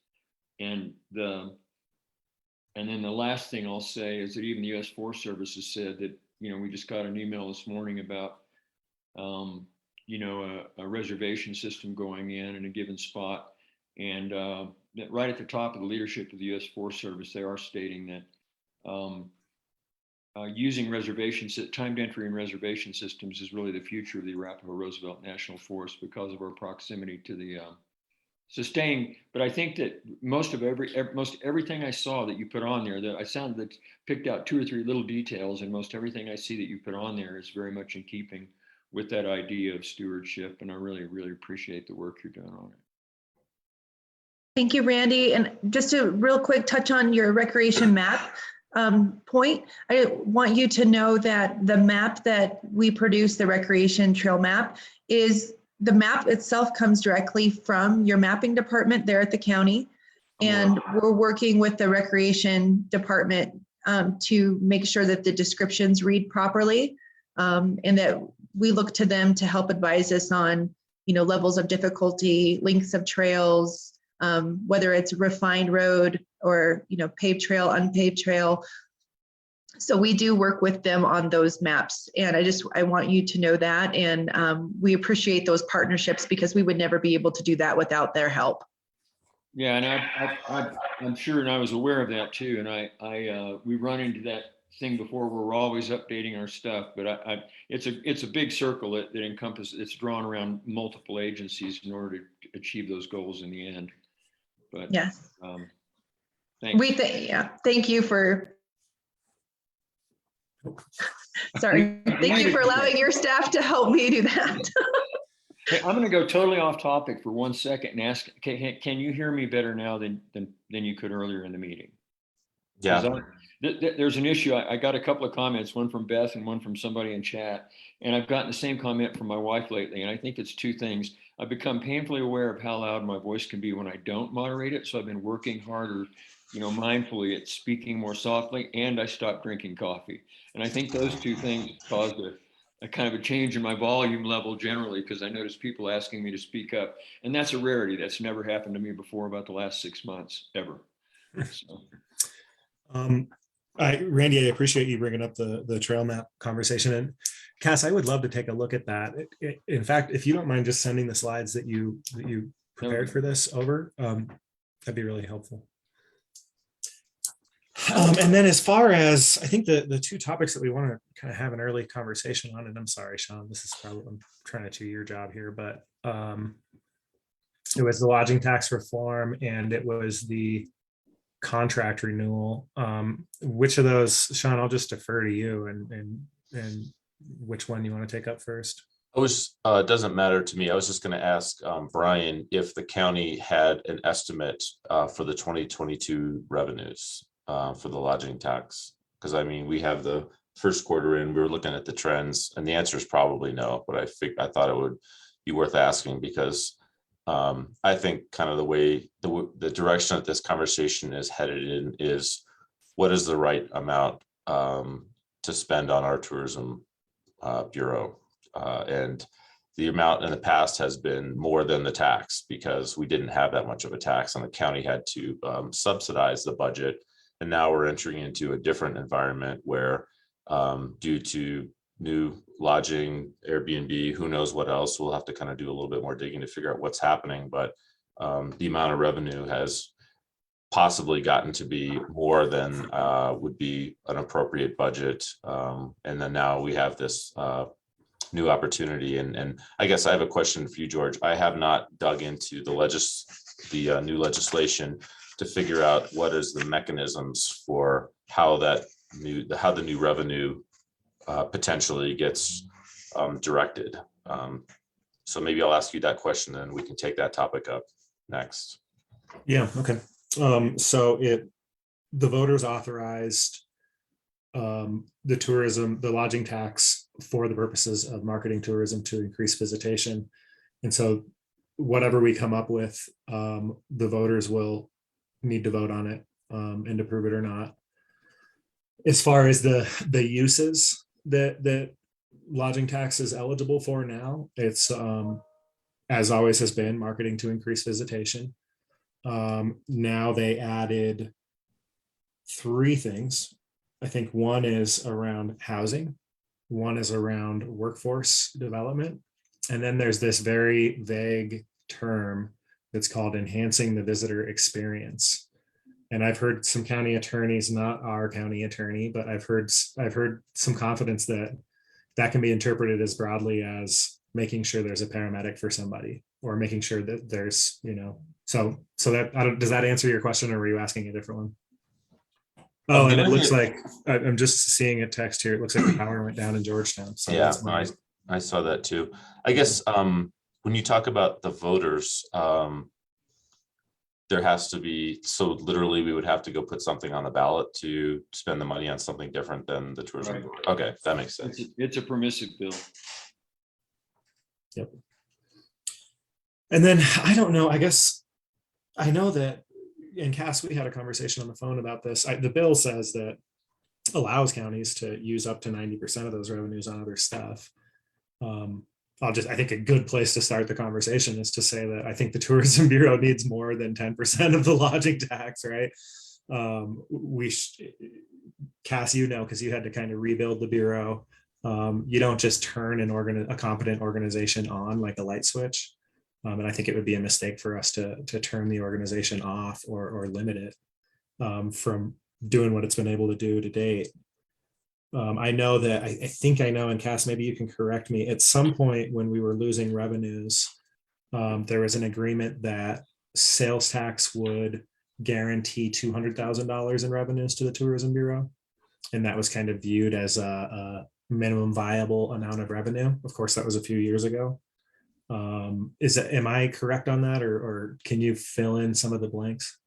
And then the last thing I'll say is that even the U.S. Forest Service has said that, we just got an email this morning about, a reservation system going in a given spot. And that right at the top of the leadership of the U.S. Forest Service, they are stating that using timed entry and reservation systems is really the future of the Arapahoe Roosevelt National Forest because of our proximity to the sustain, but I think that most everything I saw that you put on there, that I sounded that picked out 2 or 3 little details, and most everything I see that you put on there is very much in keeping with that idea of stewardship. And I really, really appreciate the work you're doing on it. Thank you, Randy. And just to real quick touch on your recreation map point, I want you to know that the map that we produce, the recreation trail map, is the map itself comes directly from your mapping department there at the county. And we're working with the recreation department to make sure that the descriptions read properly, and that we look to them to help advise us on, levels of difficulty, lengths of trails, whether it's refined road or, paved trail, unpaved trail. So we do work with them on those maps. And I want you to know that. And we appreciate those partnerships because we would never be able to do that without their help. Yeah, and I'm sure, and I was aware of that too. And we run into that thing before where we're always updating our stuff, but it's a big circle that encompasses, it's drawn around multiple agencies in order to achieve those goals in the end. But yes, thanks. Thank you for. Sorry. Thank you for allowing your staff to help me do that. Hey, I'm going to go totally off topic for 1 second and ask, can you hear me better now than you could earlier in the meeting? Yeah. There's an issue. I got a couple of comments, one from Beth and one from somebody in chat. And I've gotten the same comment from my wife lately. And I think it's 2 things. I've become painfully aware of how loud my voice can be when I don't moderate it. So I've been working harder, mindfully at speaking more softly, and I stopped drinking coffee. And I think those 2 things caused a kind of a change in my volume level generally, because I noticed people asking me to speak up. And that's a rarity. That's never happened to me before about the last 6 months, ever. So. Randy, I appreciate you bringing up the trail map conversation. And Cass, I would love to take a look at that. In fact, if you don't mind just sending the slides that you prepared for this over, that'd be really helpful. And then as far as, I think the 2 topics that we want to kind of have an early conversation on, and I'm sorry, Sean, this is probably, I'm trying to do your job here, but it was the lodging tax reform and it was the contract renewal. Which of those, Sean, I'll just defer to you and which one you want to take up first? It doesn't matter to me. I was just going to ask Brian if the county had an estimate for the 2022 revenues for the lodging tax. Because I mean, we have the first quarter in, we were looking at the trends, and the answer is probably no, but I thought it would be worth asking because I think kind of the way the direction that this conversation is headed in is what is the right amount to spend on our tourism bureau, and the amount in the past has been more than the tax because we didn't have that much of a tax and the county had to subsidize the budget, and now we're entering into a different environment where due to new lodging, Airbnb, who knows what else, we'll have to kind of do a little bit more digging to figure out what's happening. But the amount of revenue has possibly gotten to be more than would be an appropriate budget. And then now we have this new opportunity. And I guess I have a question for you, George. I have not dug into the new legislation to figure out what is the mechanisms for how the new revenue potentially gets directed. So maybe I'll ask you that question and we can take that topic up next. Yeah, okay. So the voters authorized the lodging tax for the purposes of marketing tourism to increase visitation. And so whatever we come up with, the voters will need to vote on it and approve it or not. As far as the uses that lodging tax is eligible for now, it's as always has been marketing to increase visitation. Now they added 3 things. I think one is around housing, one is around workforce development, and then there's this very vague term that's called enhancing the visitor experience. And I've heard some county attorneys, not our county attorney, but I've heard some confidence that that can be interpreted as broadly as making sure there's a paramedic for somebody, or making sure that there's, So that, does that answer your question, or were you asking a different one? Oh, and it looks like, I'm just seeing a text here. It looks like the power went down in Georgetown. So Yeah, that's no, my, I saw that too. I guess when you talk about the voters, there has to be, so literally we would have to go put something on the ballot to spend the money on something different than the tourism Right. board. Okay, that makes sense. It's a permissive bill. yep. And then I don't know, I guess, I know that in Cass, we had a conversation on the phone about this. The bill says that allows counties to use up to 90% of those revenues on other stuff. I think a good place to start the conversation is to say that I think the Tourism Bureau needs more than 10% of the lodging tax, right? Cass, you know, because you had to kind of rebuild the Bureau. You don't just turn a competent organization on like a light switch. And I think it would be a mistake for us to turn the organization off or limit it from doing what it's been able to do to date. I know that I think I know, and Cass, maybe you can correct me. At some point when we were losing revenues, there was an agreement that sales tax would guarantee $200,000 in revenues to the Tourism Bureau. And that was kind of viewed as a minimum viable amount of revenue. Of course, that was a few years ago. Am I correct on that, or can you fill in some of the blanks?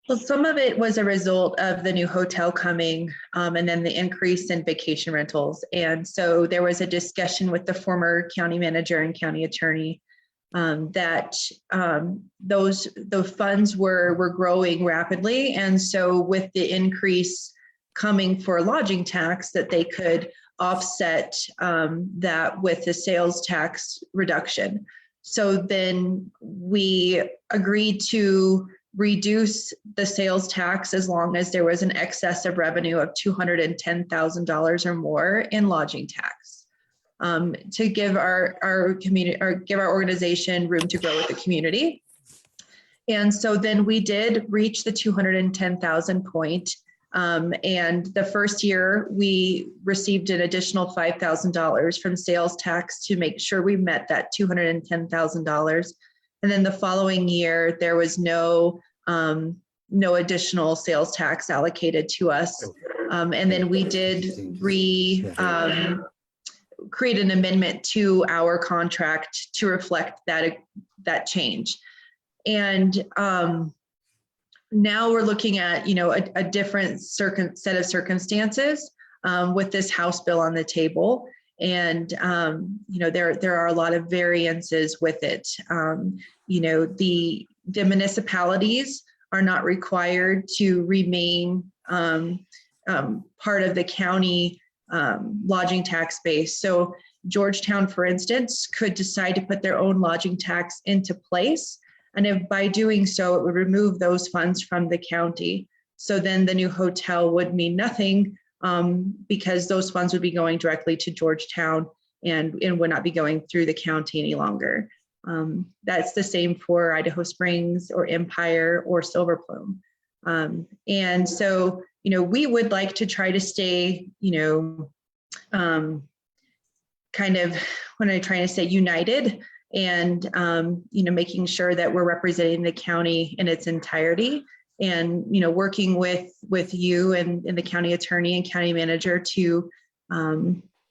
Well, some of it was a result of the new hotel coming and then the increase in vacation rentals. And so there was a discussion with the former county manager and county attorney that those funds were growing rapidly. And so with the increase coming for lodging tax, that they could offset that with the sales tax reduction. So then we agreed to reduce the sales tax as long as there was an excess of revenue of $210,000 or more in lodging tax, to give our community, or give our organization room to grow with the community. And so then we did reach the 210,000 point. And the first year we received an additional $5,000 from sales tax to make sure we met that $210,000. And then the following year, there was no additional sales tax allocated to us. And then we did create an amendment to our contract to reflect that change. And now we're looking at, a different set of circumstances with this House bill on the table. And, there are a lot of variances with it. The municipalities are not required to remain part of the county lodging tax base. So Georgetown, for instance, could decide to put their own lodging tax into place. And if by doing so, it would remove those funds from the county. So then the new hotel would mean nothing because those funds would be going directly to Georgetown and would not be going through the county any longer. That's the same for Idaho Springs or Empire or Silver Plume. And so, we would like to try to stay, kind of, when I'm trying to say united and, making sure that we're representing the county in its entirety and, working with you and the county attorney and county manager to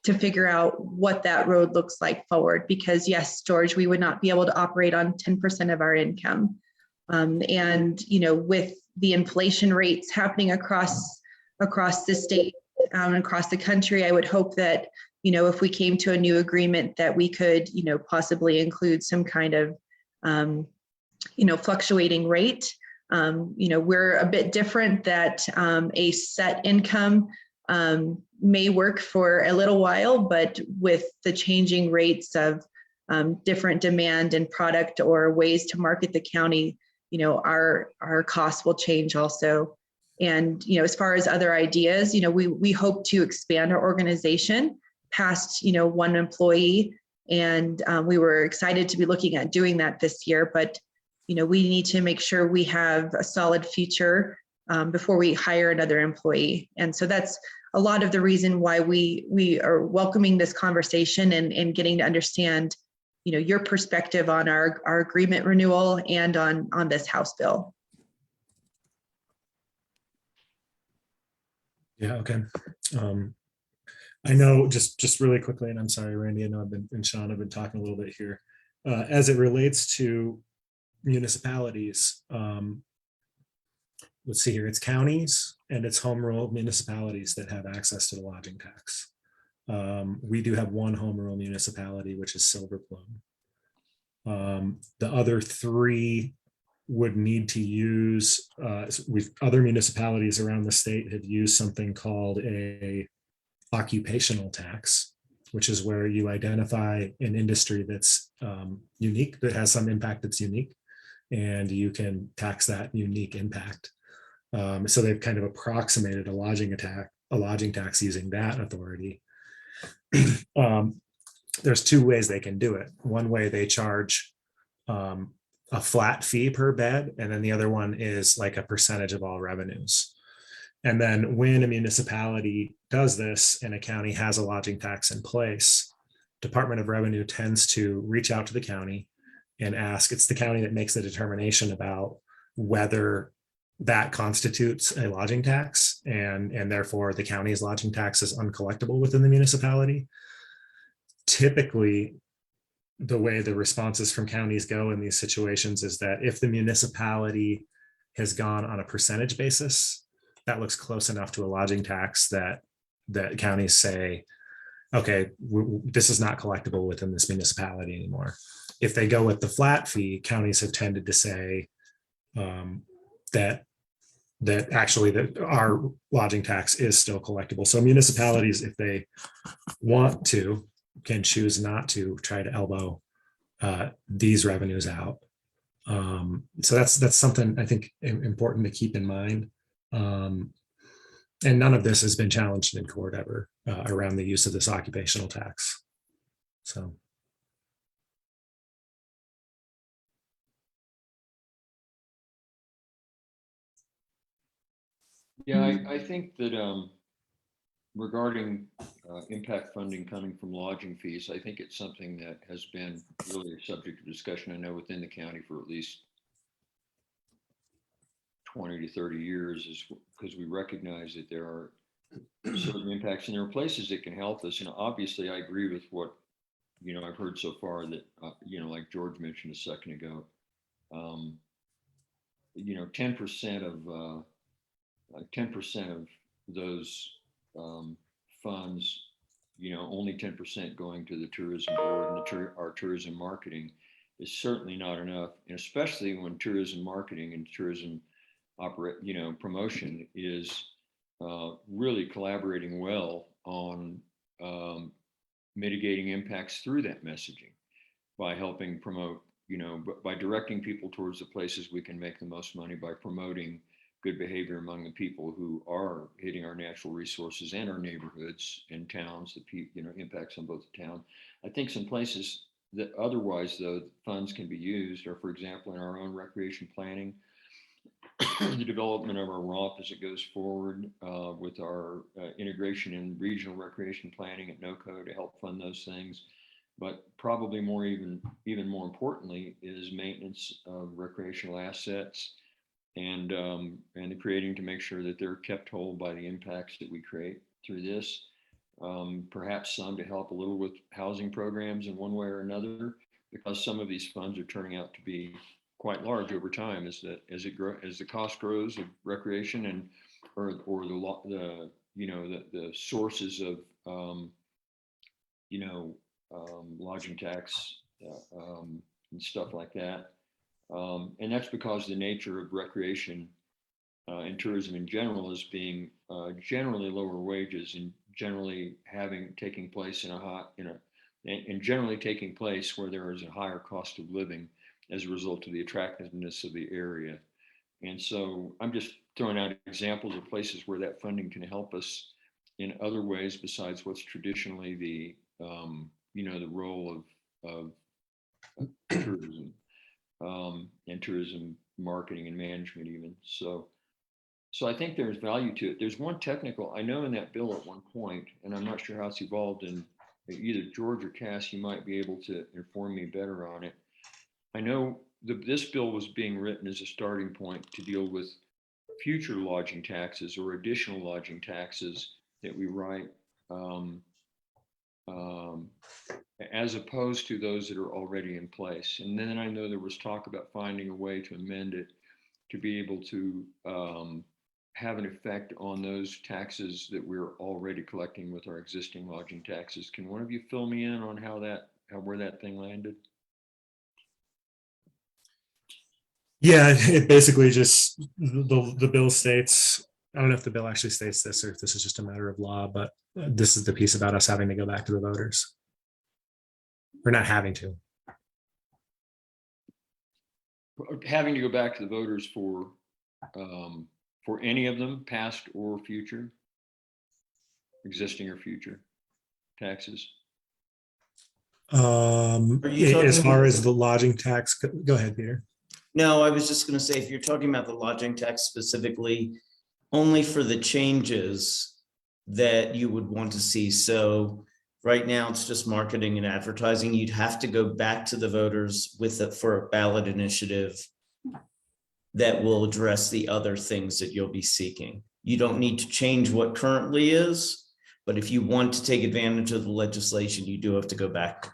figure out what that road looks like forward. Because yes, George, we would not be able to operate on 10% of our income. And, with the inflation rates happening across the state, across the country, I would hope that, if we came to a new agreement that we could, possibly include some kind of, fluctuating rate. We're a bit different that a set income may work for a little while, but with the changing rates of different demand and product or ways to market the county, our costs will change also. And, as far as other ideas, we hope to expand our organization past, one employee. And we were excited to be looking at doing that this year, but, we need to make sure we have a solid future before we hire another employee. And so that's a lot of the reason why we are welcoming this conversation and getting to understand, your perspective on our agreement renewal and on this House bill. Yeah, okay. I know just really quickly, and I'm sorry, Randy, I know and Sean have been talking a little bit here. As it relates to municipalities, let's see here, it's counties and it's home rule municipalities that have access to the lodging tax. We do have one home rule municipality, which is Silver Plume. The other three would need to use, other municipalities around the state have used something called a occupational tax, which is where you identify an industry that's unique, that has some impact that's unique, and you can tax that unique impact. So they've kind of approximated a lodging tax using that authority. There's two ways they can do it. One way they charge a flat fee per bed, and then the other one is like a percentage of all revenues. And then when a municipality does this and a county has a lodging tax in place, Department of Revenue tends to reach out to the county and ask, it's the county that makes the determination about whether that constitutes a lodging tax, and therefore the county's lodging tax is uncollectible within the municipality. Typically, the way the responses from counties go in these situations is that if the municipality has gone on a percentage basis, that looks close enough to a lodging tax that counties say, okay, this is not collectible within this municipality anymore. If they go with the flat fee, counties have tended to say that actually that our lodging tax is still collectible. So municipalities, if they want to, can choose not to try to elbow these revenues out. So that's something I think important to keep in mind. And none of this has been challenged in court ever around the use of this occupational tax. So. Yeah, I think that regarding impact funding coming from lodging fees, I think it's something that has been really a subject of discussion, I know, within the county for at least 20 to 30 years, is because we recognize that there are certain impacts and there are places that can help us. And obviously I agree with what, I've heard so far that, like George mentioned a second ago, 10% of 10% of those funds, only 10% going to the tourism board and our tourism marketing is certainly not enough. And especially when tourism marketing and tourism promotion is really collaborating well on mitigating impacts through that messaging by helping promote, by directing people towards the places we can make the most money, by promoting good behavior among the people who are hitting our natural resources and our neighborhoods and towns, impacts on both the town. I think some places that otherwise, though, funds can be used are, for example, in our own recreation planning, the development of our ROMP as it goes forward, with our integration in regional recreation planning at NOCO to help fund those things. But probably even more importantly is maintenance of recreational assets and creating to make sure that they're kept whole by the impacts that we create through this. Perhaps some to help a little with housing programs in one way or another, because some of these funds are turning out to be quite large over time as the cost grows of recreation and or the sources of lodging tax and stuff like that. And that's because the nature of recreation and tourism in general is being generally lower wages and generally taking place taking place where there is a higher cost of living as a result of the attractiveness of the area. And so I'm just throwing out examples of places where that funding can help us in other ways besides what's traditionally the role of tourism. And tourism marketing and management even. So I think there's value to it. There's one technical, I know in that bill at one point, and I'm not sure how it's evolved in either George or Cass, you might be able to inform me better on it. I know this bill was being written as a starting point to deal with future lodging taxes or additional lodging taxes that we write, as opposed to those that are already in place. And then I know there was talk about finding a way to amend it to be able to have an effect on those taxes that we're already collecting with our existing lodging taxes. Can one of you fill me in on where that thing landed? Yeah, it basically just, the bill states, I don't know if the bill actually states this or if this is just a matter of law, but this is the piece about us having to go back to the voters. We're not having to. Having to go back to the voters for any of them, past or future, existing or future taxes. As far as the lodging tax, go ahead, Peter. No, I was just going to say, if you're talking about the lodging tax specifically, only for the changes that you would want to see. So right now it's just marketing and advertising. You'd have to go back to the voters with it for a ballot initiative that will address the other things that you'll be seeking. You don't need to change what currently is, but if you want to take advantage of the legislation, you do have to go back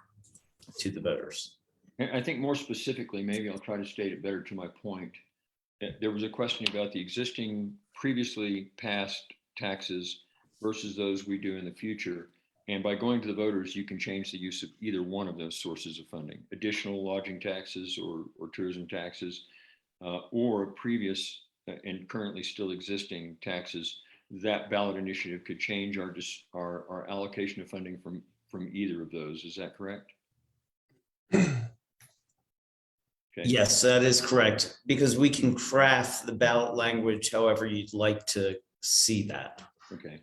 to the voters. I think more specifically, maybe I'll try to state it better to my point. There was a question about the existing previously passed taxes versus those we do in the future. And by going to the voters, you can change the use of either one of those sources of funding, additional lodging taxes or tourism taxes, or previous and currently still existing taxes. That ballot initiative could change our allocation of funding from either of those. Is that correct? Okay. Yes, that is correct, because we can craft the ballot language however you'd like to see that. Okay.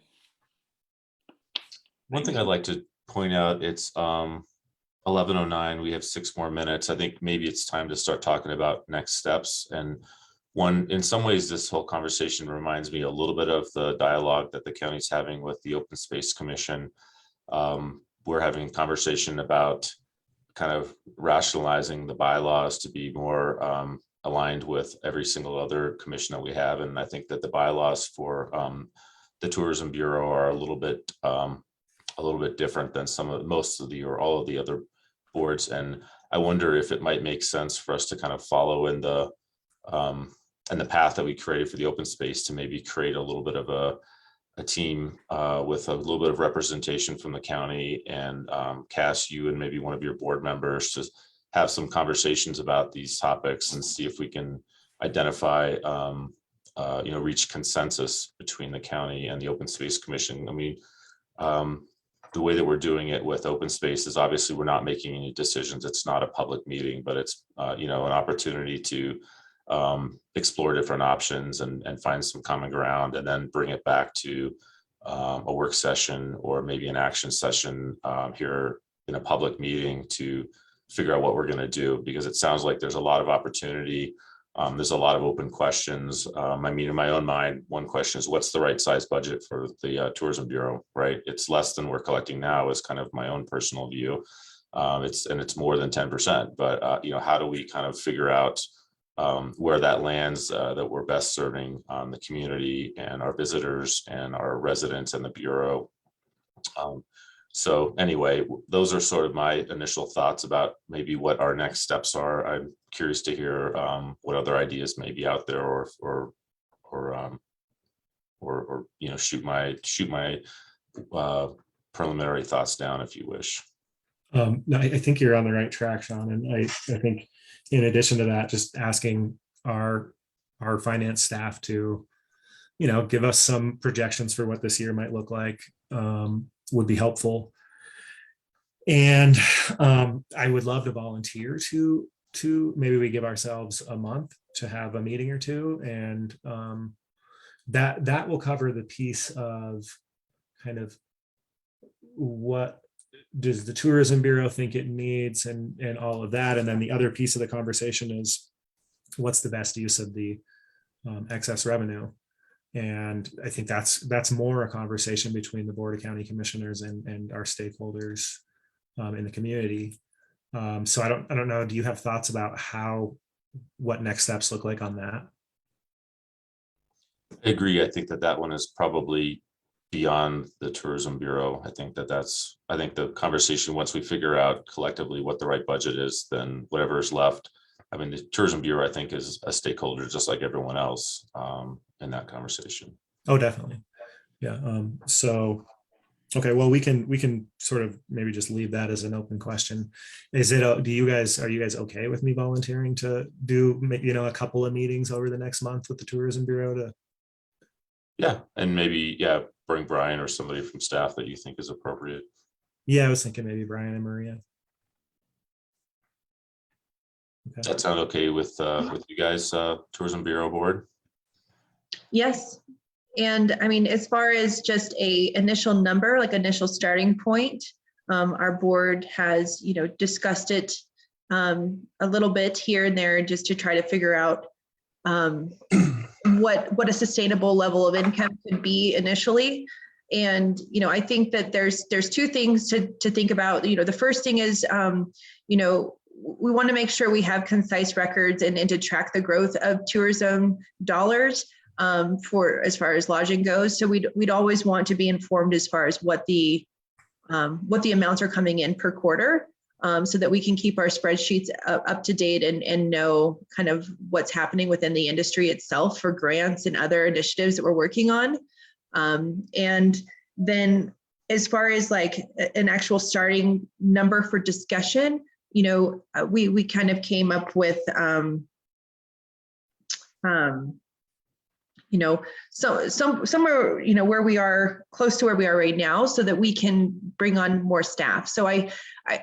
One thing I'd like to point out, it's 11:09. We have 6 more minutes. I think maybe it's time to start talking about next steps. And in some ways, this whole conversation reminds me a little bit of the dialogue that the county's having with the Open Space Commission. We're having a conversation about kind of rationalizing the bylaws to be more aligned with every single other commission that we have. And I think that the bylaws for the Tourism Bureau are a little bit different than most of the or all of the other boards. And I wonder if it might make sense for us to kind of follow in the path that we created for the open space, to maybe create a little bit of a team with a little bit of representation from the county, and Cass, you and maybe one of your board members to have some conversations about these topics and see if we can identify, reach consensus between the county and the Open Space Commission. I mean, the way that we're doing it with open space is obviously we're not making any decisions. It's not a public meeting, but it's an opportunity to explore different options and find some common ground, and then bring it back to a work session or maybe an action session here in a public meeting to figure out what we're going to do, because it sounds like there's a lot of opportunity. There's a lot of open questions. I mean, in my own mind, one question is, what's the right size budget for the Tourism Bureau, right? It's less than we're collecting now, is kind of my own personal view. It's more than 10%, but how do we kind of figure out where that lands, that we're best serving the community and our visitors and our residents and the Bureau. So anyway, those are sort of my initial thoughts about maybe what our next steps are. I'm curious to hear what other ideas may be out there, or shoot my preliminary thoughts down if you wish. No, I think you're on the right track, Sean. And I think in addition to that, just asking our finance staff to, give us some projections for what this year might look like would be helpful. And I would love to volunteer to maybe we give ourselves a month to have a meeting or two, and that will cover the piece of kind of what does the Tourism Bureau think it needs, and all of that. And then the other piece of the conversation is, what's the best use of the excess revenue? And I think that's more a conversation between the Board of County Commissioners and our stakeholders in the community. So I don't know. Do you have thoughts about what next steps look like on that? I agree. I think that one is probably beyond the Tourism Bureau. I think the conversation, once we figure out collectively what the right budget is, then whatever is left. I mean, the Tourism Bureau, I think, is a stakeholder just like everyone else in that conversation. Oh, definitely. Yeah. So, okay, well, we can sort of maybe just leave that as an open question. Are you guys okay with me volunteering to do, a couple of meetings over the next month with the Tourism Bureau to? Yeah, and maybe, bring Brian or somebody from staff that you think is appropriate. Yeah, I was thinking maybe Brian and Maria. Does that sound okay with you guys, Tourism Bureau Board? Yes. And I mean, as far as just a initial number, like initial starting point, our board has, discussed it a little bit here and there just to try to figure out what a sustainable level of income could be initially. And, I think that there's two things to think about. The first thing is, we want to make sure we have concise records and to track the growth of tourism dollars for as far as lodging goes. So we'd always want to be informed as far as what the amounts are coming in per quarter, so that we can keep our spreadsheets up to date and know kind of what's happening within the industry itself for grants and other initiatives that we're working on. And then as far as like an actual starting number for discussion, we kind of came up with, so somewhere, where we are close to where we are right now so that we can bring on more staff. So I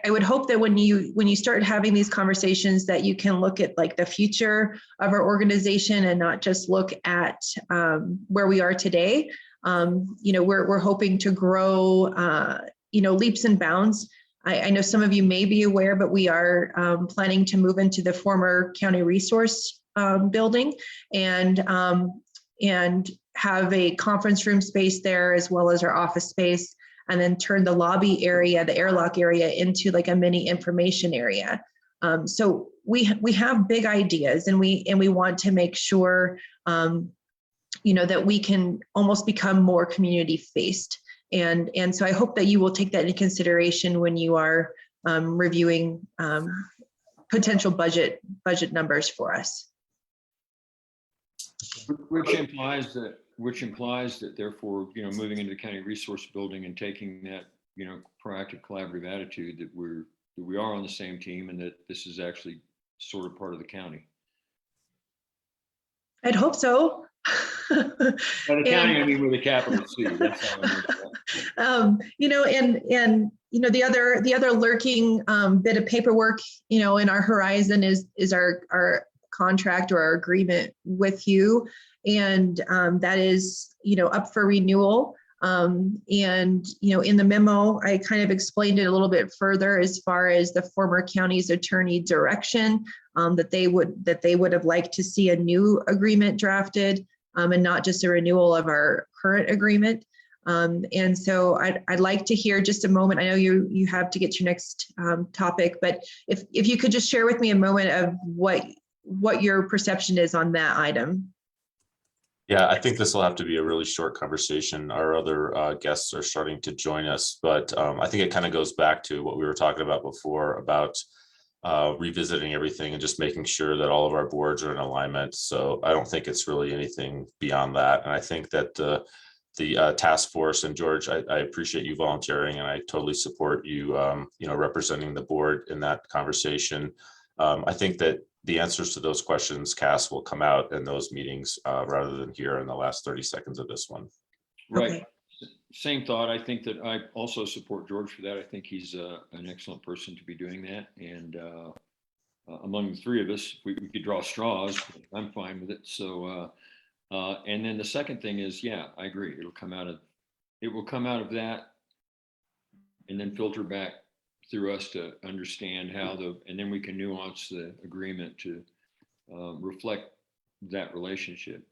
would hope that when you start having these conversations that you can look at like the future of our organization and not just look at where we are today. We're hoping to grow, leaps and bounds. I know some of you may be aware, but we are planning to move into the former county resource building and have a conference room space there as well as our office space, and then turn the lobby area, the airlock area, into like a mini information area. So we have big ideas, and we want to make sure that we can almost become more community faced. And so I hope that you will take that into consideration when you are reviewing potential budget numbers for us. Which implies that therefore, moving into the county resource building and taking that, proactive collaborative attitude that we are on the same team and that this is actually sort of part of the county. I'd hope so. By the county, I mean with a capital C. That's how I mean. The other lurking bit of paperwork, in our horizon is our contract or our agreement with you, and that is up for renewal. And in the memo, I kind of explained it a little bit further as far as the former county's attorney direction, that they would have liked to see a new agreement drafted, and not just a renewal of our current agreement. And so I'd like to hear just a moment. I know you have to get to your next topic, but if you could just share with me a moment of what your perception is on that item. Yeah, I think this will have to be a really short conversation. Our other guests are starting to join us, but I think it kind of goes back to what we were talking about before about revisiting everything and just making sure that all of our boards are in alignment. So I don't think it's really anything beyond that. And I think that the task force, and George, I appreciate you volunteering, and I totally support you, representing the board in that conversation. I think that the answers to those questions, Cass, will come out in those meetings rather than here in the last 30 seconds of this one. Right. Okay. Same thought. I think that I also support George for that. I think he's an excellent person to be doing that. And among the three of us, we could draw straws. I'm fine with it. So, and then the second thing is, yeah, I agree. It will come out of that and then filter back through us to understand and then we can nuance the agreement to reflect that relationship.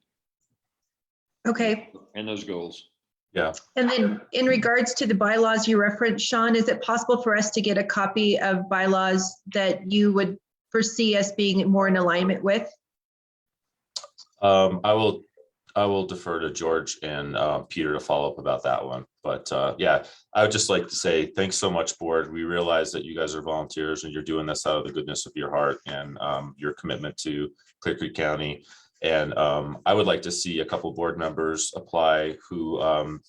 Okay. And those goals. Yeah. And then in regards to the bylaws you referenced, Sean, is it possible for us to get a copy of bylaws that you would foresee us being more in alignment with? I will defer to George and Peter to follow up about that one. But yeah, I would just like to say thanks so much, board. We realize that you guys are volunteers and you're doing this out of the goodness of your heart and your commitment to Clear Creek County. And I would like to see a couple board members apply who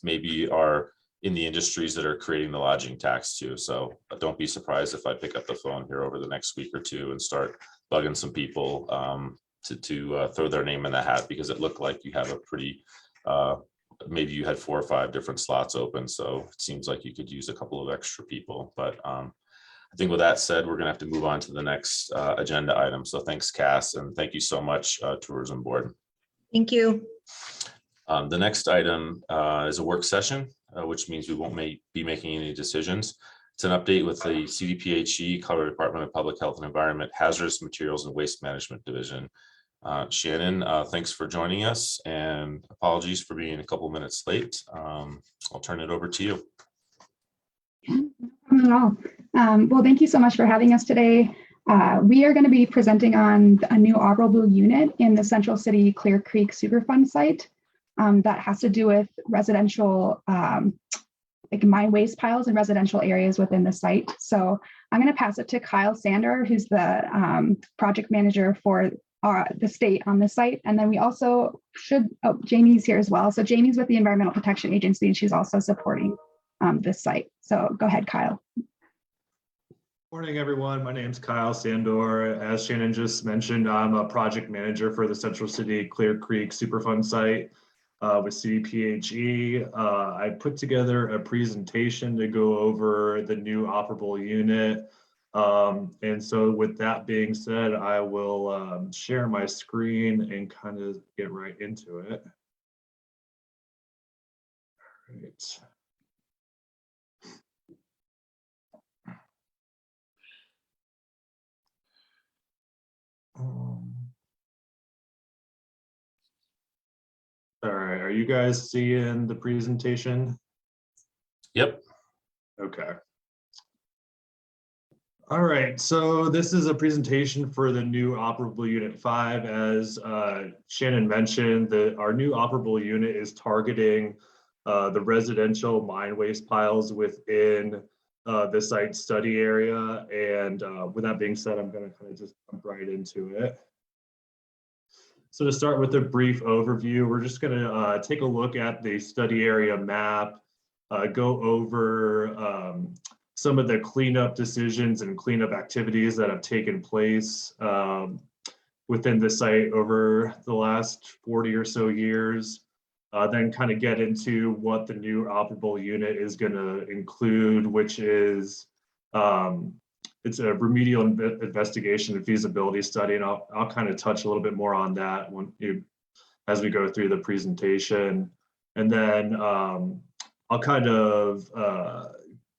maybe are in the industries that are creating the lodging tax too. So don't be surprised if I pick up the phone here over the next week or two and start bugging some people to throw their name in the hat, because it looked like you have a pretty, maybe you had 4 or 5 different slots open. So it seems like you could use a couple of extra people. But I think with that said, we're gonna have to move on to the next agenda item. So thanks, Cass, and thank you so much, Tourism Board. Thank you. The next item is a work session, which means we won't be making any decisions. It's an update with the CDPHE, Colorado Department of Public Health and Environment, Hazardous Materials and Waste Management Division. Shannon, thanks for joining us, and apologies for being a couple minutes late. I'll turn it over to you. Not at all. Well, thank you so much for having us today. We are going to be presenting on a new operable unit in the Central City Clear Creek Superfund site that has to do with residential, like mine waste piles in residential areas within the site. So I'm going to pass it to Kyle Sander, who's the project manager for the state on the site. And then we also Jamie's here as well. So Jamie's with the Environmental Protection Agency, and she's also supporting this site. So go ahead, Kyle. Morning, everyone. My name's Kyle Sandor. As Shannon just mentioned, I'm a project manager for the Central City Clear Creek Superfund site with CDPHE. I put together a presentation to go over the new operable unit. And so with that being said, I will share my screen and kind of get right into it. All right. All right, are you guys seeing the presentation? Yep. Okay. All right, so this is a presentation for the new operable unit 5. As Shannon mentioned, our new operable unit is targeting the residential mine waste piles within the site study area. And with that being said, I'm going to kind of just jump right into it. So to start with a brief overview, we're just going to take a look at the study area map, go over some of the cleanup decisions and cleanup activities that have taken place within the site over the last 40 or so years, then kind of get into what the new operable unit is going to include, which is it's a remedial investigation and feasibility study, and I'll kind of touch a little bit more on that as we go through the presentation. And then I'll kind of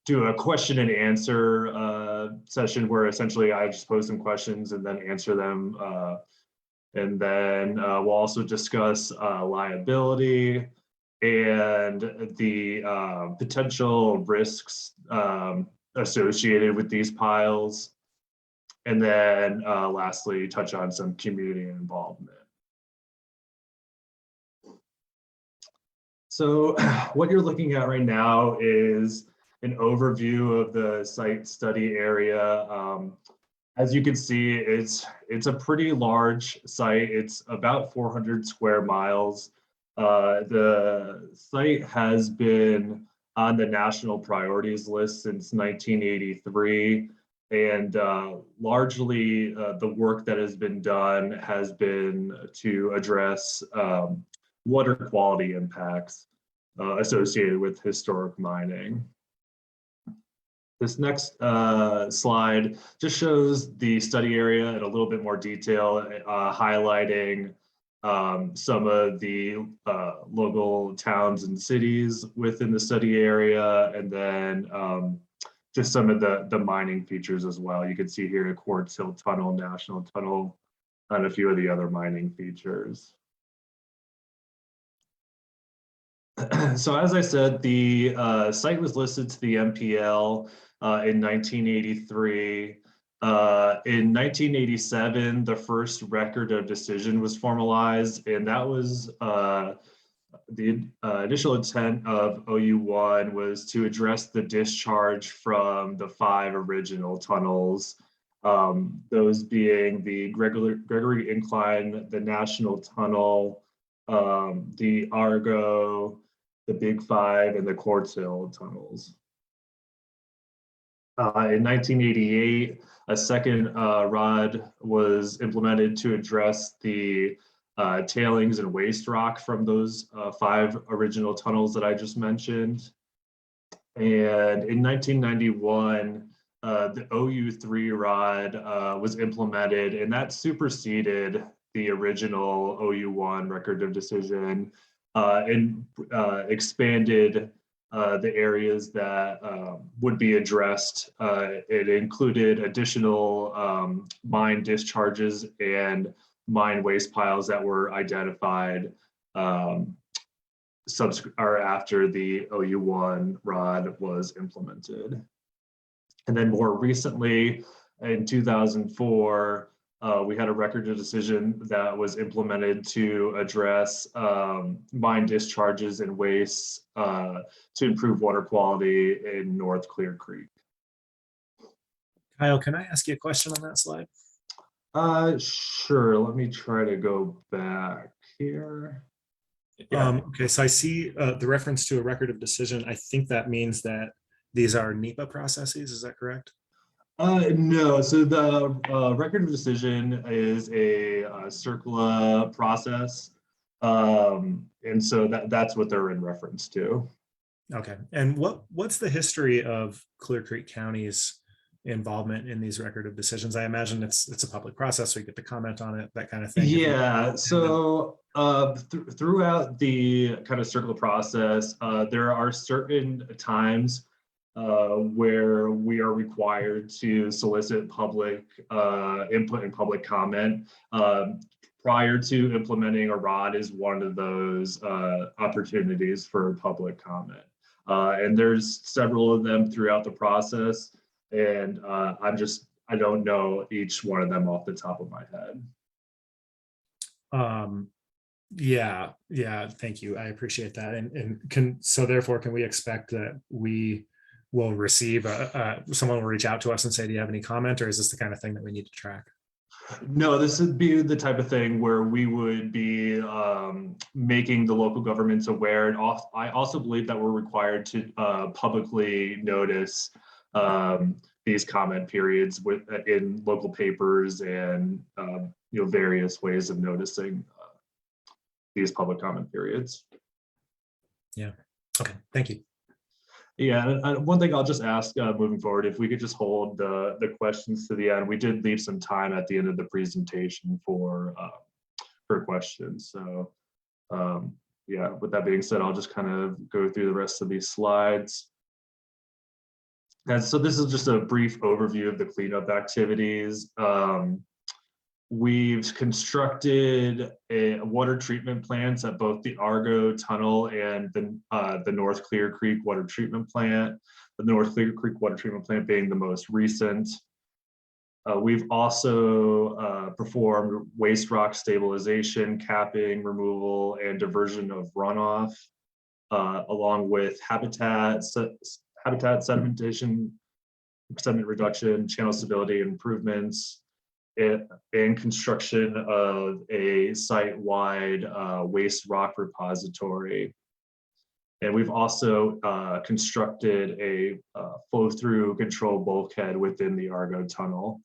do a question and answer session where essentially I just pose some questions and then answer them. And then we'll also discuss liability and the potential risks associated with these piles. And then lastly, touch on some community involvement. So what you're looking at right now is an overview of the site study area. As you can see, it's a pretty large site. It's about 400 square miles. The site has been on the national priorities list since 1983. And largely the work that has been done has been to address water quality impacts associated with historic mining. This next slide just shows the study area in a little bit more detail, highlighting some of the local towns and cities within the study area, and then just some of the mining features as well. You can see here Quartz Hill Tunnel, National Tunnel, and a few of the other mining features. So as I said, the site was listed to the MPL in 1983. In 1987, the first record of decision was formalized, and that was the initial intent of OU1 was to address the discharge from the 5 original tunnels, those being the Gregory Incline, the National Tunnel, the Argo, the Big 5, and the Quartz Hill tunnels. In 1988, a second ROD was implemented to address the tailings and waste rock from those 5 original tunnels that I just mentioned. And in 1991, the OU3 ROD was implemented, and that superseded the original OU1 record of decision and expanded the areas that would be addressed. It included additional mine discharges and mine waste piles that were identified after the OU1 ROD was implemented. And then more recently, in 2004, we had a record of decision that was implemented to address mine discharges and wastes to improve water quality in North Clear Creek. Kyle, can I ask you a question on that slide? Sure, let me try to go back here. Okay, so I see the reference to a record of decision. I think that means that these are NEPA processes, is that correct? No, so the record of decision is a CERCLA process. And so that's what they're in reference to. Okay, and what's the history of Clear Creek County's involvement in these record of decisions? I imagine it's a public process, so you get to comment on it, that kind of thing. Yeah, so throughout the kind of CERCLA process, there are certain times where we are required to solicit public input and public comment. Prior to implementing a ROD is one of those opportunities for public comment. And there's several of them throughout the process. And I don't know each one of them off the top of my head. Yeah, thank you. I appreciate that. And so therefore, can we expect that we will receive someone will reach out to us and say, do you have any comment, or is this the kind of thing that we need to track? No, this would be the type of thing where we would be making the local governments aware. And I also believe that we're required to publicly notice these comment periods in local papers and various ways of noticing these public comment periods. Yeah. Okay. Thank you. Yeah, and one thing I'll just ask moving forward, if we could just hold the questions to the end. We did leave some time at the end of the presentation for questions. So yeah, with that being said, I'll just kind of go through the rest of these slides. And so this is just a brief overview of the cleanup activities. We've constructed water treatment plants at both the Argo Tunnel and the North Clear Creek Water Treatment Plant, the North Clear Creek Water Treatment Plant being the most recent. We've also performed waste rock stabilization, capping, removal, and diversion of runoff, along with habitat sedimentation, sediment reduction, channel stability improvements, and construction of a site-wide waste rock repository. And we've also constructed a flow-through control bulkhead within the Argo Tunnel.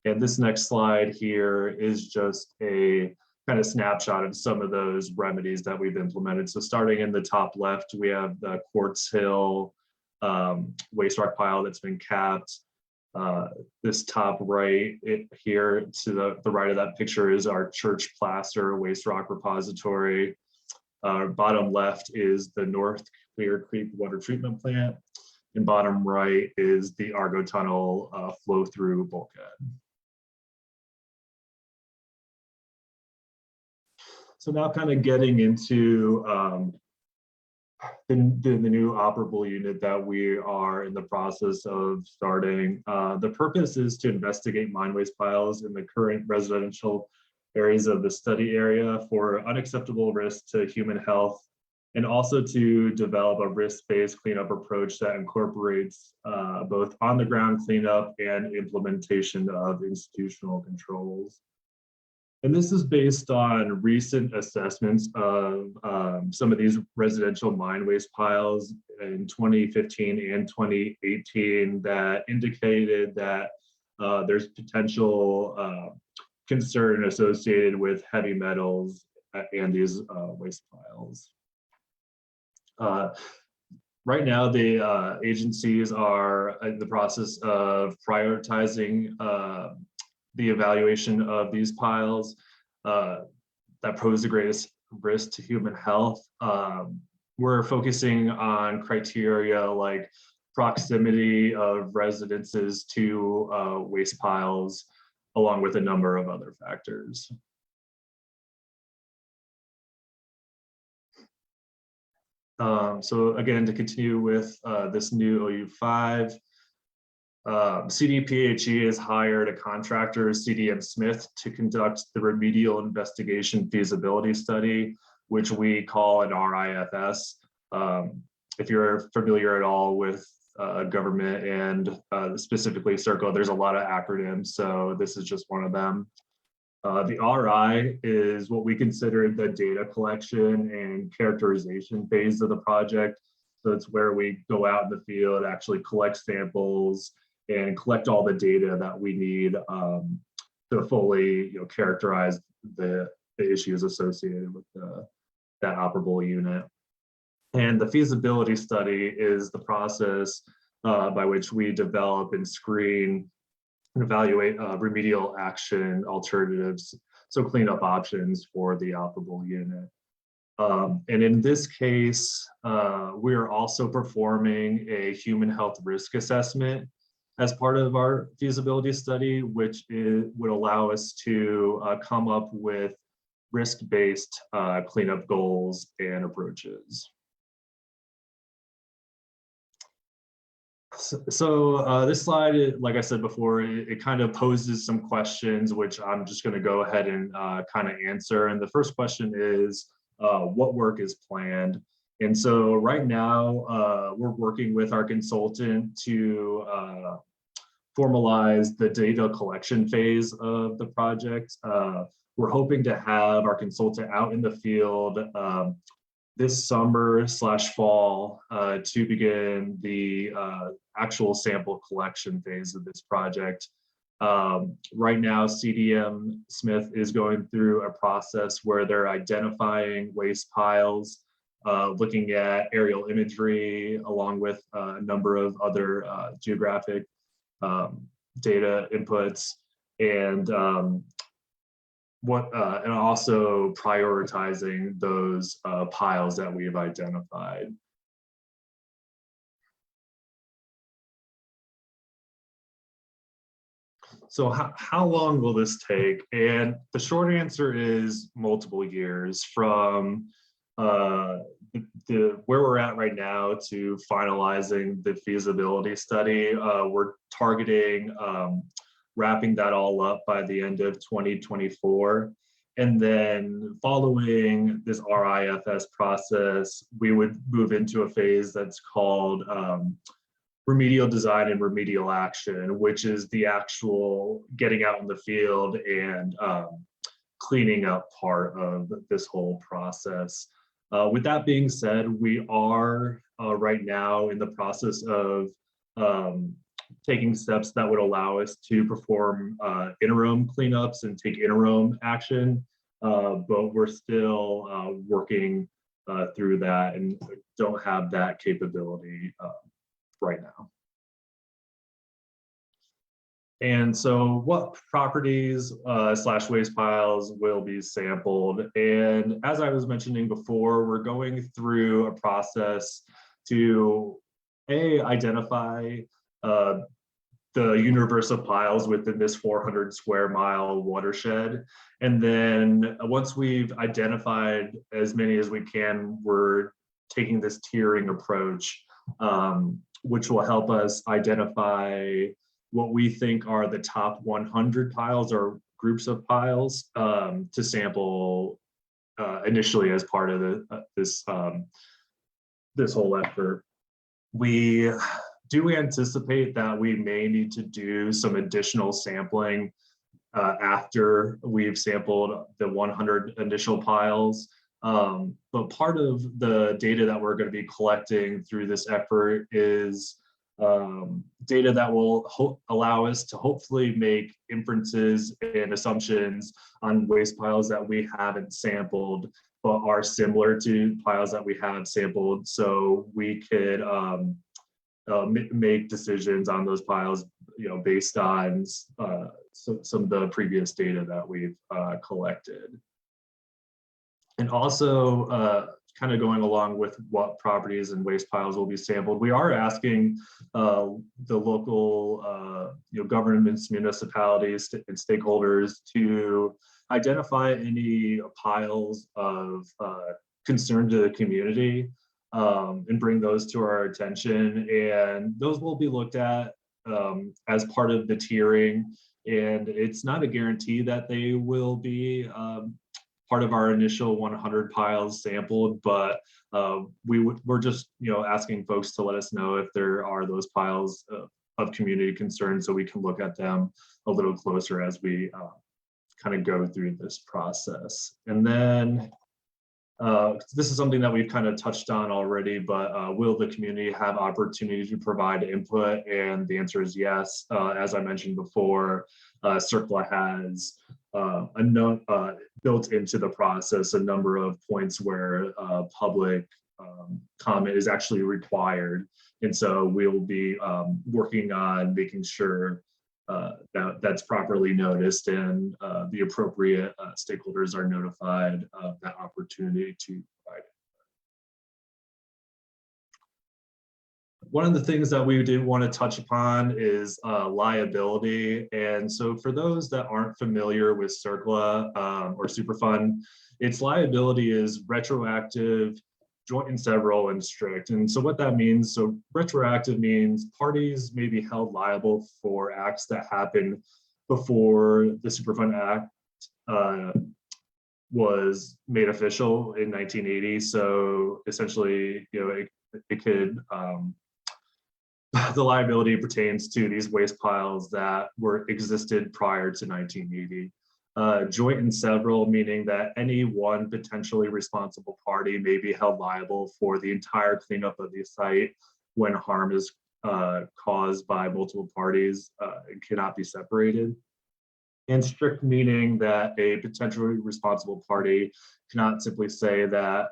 And this next slide here is just a kind of snapshot of some of those remedies that we've implemented. So starting in the top left, we have the Quartz Hill waste rock pile that's been capped. This top right here to the right of that picture is our church plaster waste rock repository. Bottom left is the North Clear Creek Water Treatment Plant, and bottom right is the Argo Tunnel flow through bulkhead. So now kind of getting into the new operable unit that we are in the process of starting. The purpose is to investigate mine waste piles in the current residential areas of the study area for unacceptable risk to human health, and also to develop a risk-based cleanup approach that incorporates both on-the-ground cleanup and implementation of institutional controls. And this is based on recent assessments of some of these residential mine waste piles in 2015 and 2018 that indicated that there's potential concern associated with heavy metals and these waste piles. Right now, the agencies are in the process of prioritizing the evaluation of these piles that pose the greatest risk to human health. We're focusing on criteria like proximity of residences to waste piles, along with a number of other factors. So again, to continue with this new OU5, CDPHE has hired a contractor, CDM Smith, to conduct the remedial investigation feasibility study, which we call an RIFS. If you're familiar at all with government and specifically CERCLA, there's a lot of acronyms, so this is just one of them. The RI is what we consider the data collection and characterization phase of the project. So it's where we go out in the field, actually collect samples and collect all the data that we need to fully characterize the issues associated with that operable unit. And the feasibility study is the process by which we develop and screen and evaluate remedial action alternatives, so cleanup options for the operable unit. And in this case, we are also performing a human health risk assessment as part of our feasibility study, which would allow us to come up with risk-based cleanup goals and approaches. So this slide, like I said before, it kind of poses some questions, which I'm just going to go ahead and kind of answer. And the first question is, what work is planned? And so right now, we're working with our consultant to formalize the data collection phase of the project. We're hoping to have our consultant out in the field this summer/fall to begin the actual sample collection phase of this project. Right now, CDM Smith is going through a process where they're identifying waste piles, looking at aerial imagery, along with a number of other geographic data inputs, and and also prioritizing those piles that we've identified. So how long will this take? And the short answer is multiple years, from where we're at right now to finalizing the feasibility study. We're targeting wrapping that all up by the end of 2024. And then following this RIFS process, we would move into a phase that's called remedial design and remedial action, which is the actual getting out in the field and cleaning up part of this whole process. With that being said, we are right now in the process of taking steps that would allow us to perform interim cleanups and take interim action, but we're still working through that and don't have that capability right now. And so what properties / waste piles will be sampled? And as I was mentioning before, we're going through a process to identify the universe of piles within this 400 square mile watershed. And then once we've identified as many as we can, we're taking this tiering approach, which will help us identify what we think are the top 100 piles or groups of piles to sample initially as part of this whole effort. We do anticipate that we may need to do some additional sampling after we've sampled the 100 initial piles. But part of the data that we're going to be collecting through this effort is data that will allow us to hopefully make inferences and assumptions on waste piles that we haven't sampled, but are similar to piles that we have sampled. So we could make decisions on those piles, based on some of the previous data that we've collected. And also, kind of going along with what properties and waste piles will be sampled, we are asking the local governments, municipalities, and stakeholders to identify any piles of concern to the community and bring those to our attention. And those will be looked at as part of the tiering. And it's not a guarantee that they will be part of our initial 100 piles sampled, but we're just asking folks to let us know if there are those piles of community concern, so we can look at them a little closer as we kind of go through this process. And then this is something that we've kind of touched on already, but will the community have opportunity to provide input? And the answer is yes. As I mentioned before, CERCLA has built into the process a number of points where public comment is actually required. And so we'll be working on making sure that's properly noticed and the appropriate stakeholders are notified of that opportunity to provide. One of the things that we did want to touch upon is liability. And so for those that aren't familiar with CERCLA or Superfund, its liability is retroactive, joint and several, and strict. And so what that means, so retroactive means parties may be held liable for acts that happened before the Superfund Act was made official in 1980. So essentially, it could, the liability pertains to these waste piles that existed prior to 1980. Joint and several, meaning that any one potentially responsible party may be held liable for the entire cleanup of the site when harm is caused by multiple parties and cannot be separated. And strict, meaning that a potentially responsible party cannot simply say that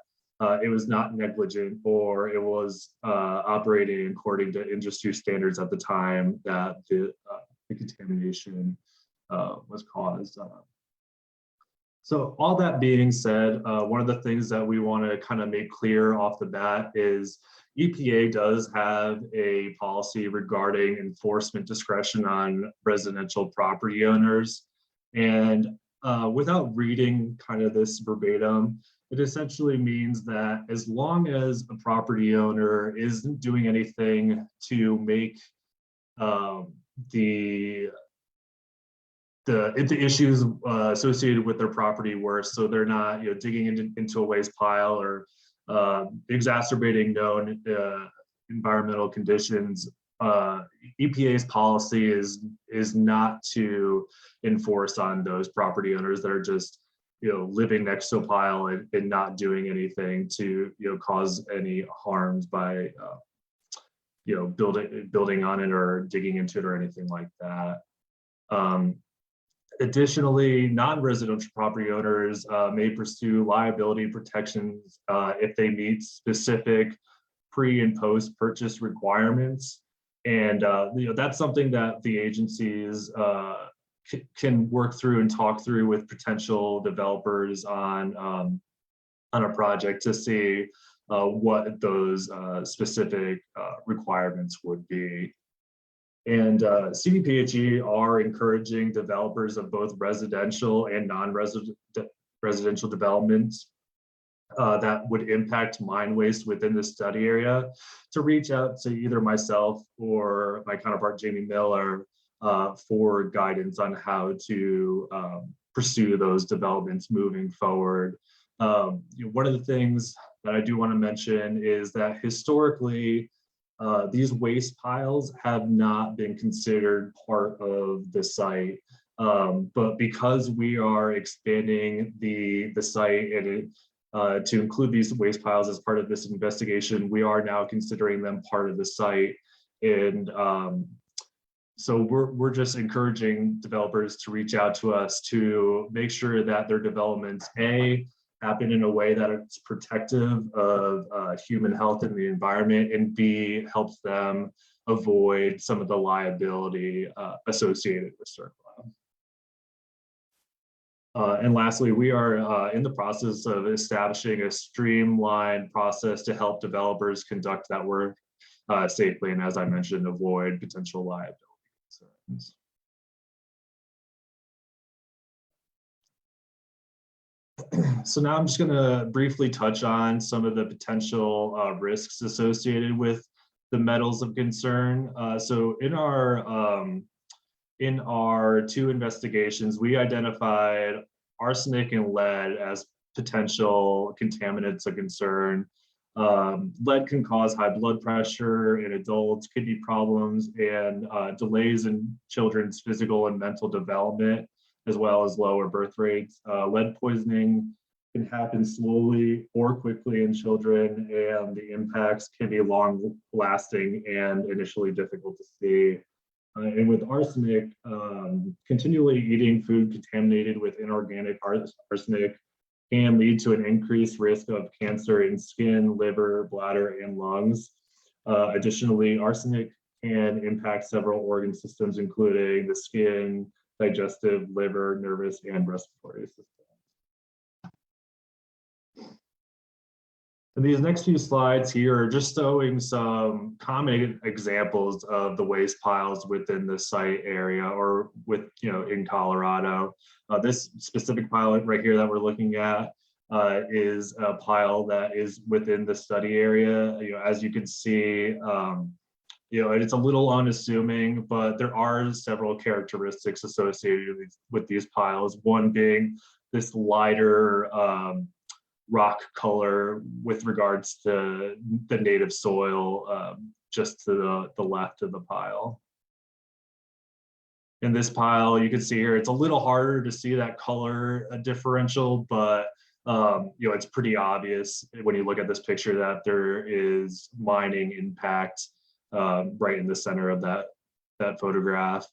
it was not negligent or it was operating according to industry standards at the time that the contamination was caused. So all that being said, one of the things that we want to kind of make clear off the bat is EPA does have a policy regarding enforcement discretion on residential property owners. And without reading kind of this verbatim, it essentially means that as long as a property owner isn't doing anything to make the issues associated with their property worse, so they're not digging into a waste pile or exacerbating known environmental conditions, EPA's policy is not to enforce on those property owners that are just living next to a pile and not doing anything to cause any harms by building on it or digging into it or anything like that. Additionally, non-residential property owners may pursue liability protections if they meet specific pre and post purchase requirements. And that's something that the agencies can work through and talk through with potential developers on a project to see what those specific requirements would be. And CDPHE are encouraging developers of both residential and non-residential developments that would impact mine waste within the study area, to reach out to either myself or my counterpart, Jamie Miller, for guidance on how to pursue those developments moving forward. One of the things that I do want to mention is that historically, these waste piles have not been considered part of the site. But because we are expanding the site and to include these waste piles as part of this investigation, we are now considering them part of the site. And so we're just encouraging developers to reach out to us to make sure that their developments, A, happen in a way that it's protective of human health and the environment, and B, helps them avoid some of the liability associated with CERCLA. And lastly, we are in the process of establishing a streamlined process to help developers conduct that work safely, and as I mentioned, avoid potential liability concerns. So now I'm just going to briefly touch on some of the potential risks associated with the metals of concern. So in our two investigations, we identified arsenic and lead as potential contaminants of concern. Lead can cause high blood pressure in adults, kidney problems, and delays in children's physical and mental development, as well as lower birth rates. Lead poisoning can happen slowly or quickly in children, and the impacts can be long lasting and initially difficult to see. And with arsenic, continually eating food contaminated with inorganic arsenic can lead to an increased risk of cancer in skin, liver, bladder, and lungs. Additionally, arsenic can impact several organ systems, including the skin, digestive, liver, nervous, and respiratory system. And these next few slides here are just showing some common examples of the waste piles within the site area, or in Colorado. This specific pile right here that we're looking at is a pile that is within the study area. As you can see, it's a little unassuming, but there are several characteristics associated with these piles. One being this lighter rock color with regards to the native soil just to the left of the pile. In this pile, you can see here, it's a little harder to see that color differential, but it's pretty obvious when you look at this picture that there is mining impact right in the center of that photograph.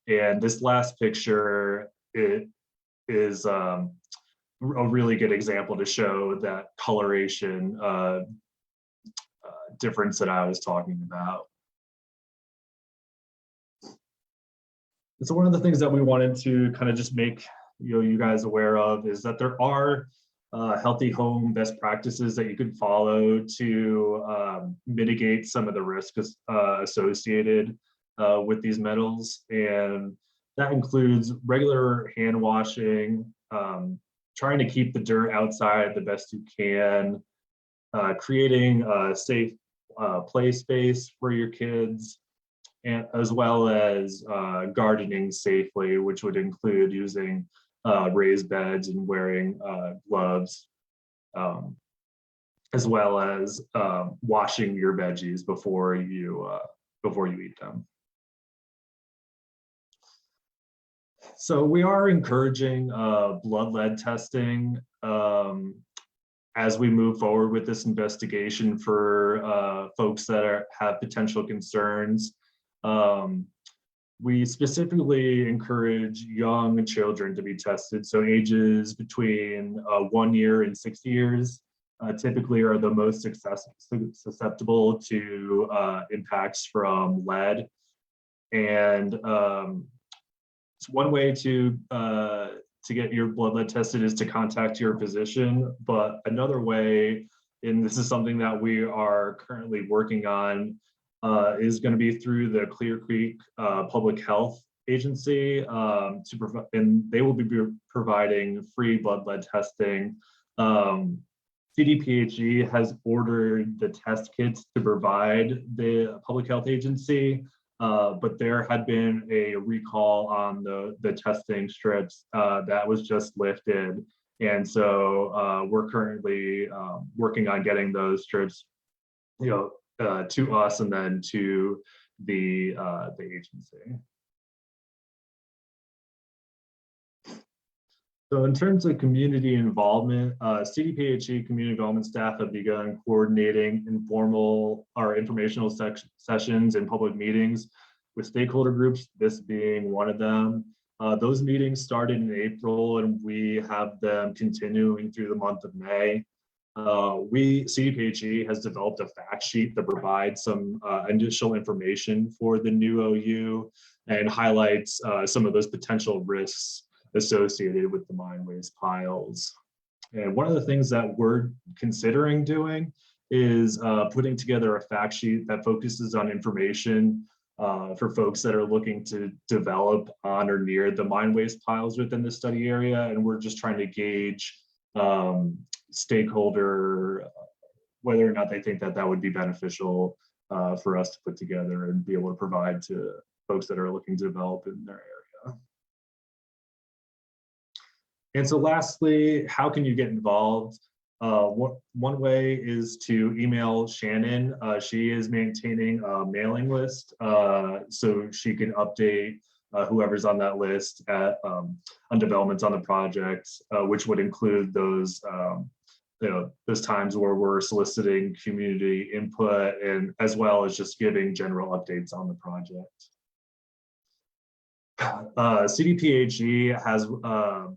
And this last picture, it is a really good example to show that coloration difference that I was talking about. And so one of the things that we wanted to kind of just make you guys aware of is that there are healthy home best practices that you can follow to mitigate some of the risks associated with these metals. And that includes regular hand washing, trying to keep the dirt outside the best you can, creating a safe play space for your kids, and as well as gardening safely, which would include using raised beds and wearing gloves, as well as washing your veggies before you eat them. So we are encouraging blood lead testing as we move forward with this investigation for folks that have potential concerns. We specifically encourage young children to be tested. So ages between 1 year and 6 years typically are the most susceptible to impacts from lead. And one way to get your blood lead tested is to contact your physician. But another way, and this is something that we are currently working on, is going to be through the Clear Creek Public Health Agency to provide, and they will be providing free blood lead testing CDPHE has ordered the test kits to provide the public health agency, but there had been a recall on the testing strips that was just lifted. And so we're currently working on getting those strips, to us and then to the agency. So in terms of community involvement, CDPHE community involvement staff have begun coordinating informal or informational sessions and public meetings with stakeholder groups, this being one of them. Those meetings started in April and we have them continuing through the month of May. CDPHE has developed a fact sheet that provides some initial information for the new OU and highlights some of those potential risks associated with the mine waste piles. And one of the things that we're considering doing is putting together a fact sheet that focuses on information for folks that are looking to develop on or near the mine waste piles within the study area. And we're just trying to gauge stakeholder, whether or not they think that that would be beneficial for us to put together and be able to provide to folks that are looking to develop in their area. And so lastly, how can you get involved? One way is to email Shannon. She is maintaining a mailing list, so she can update whoever's on that list on developments on the project, which would include those those times where we're soliciting community input, and as well as just giving general updates on the project. CDPHE has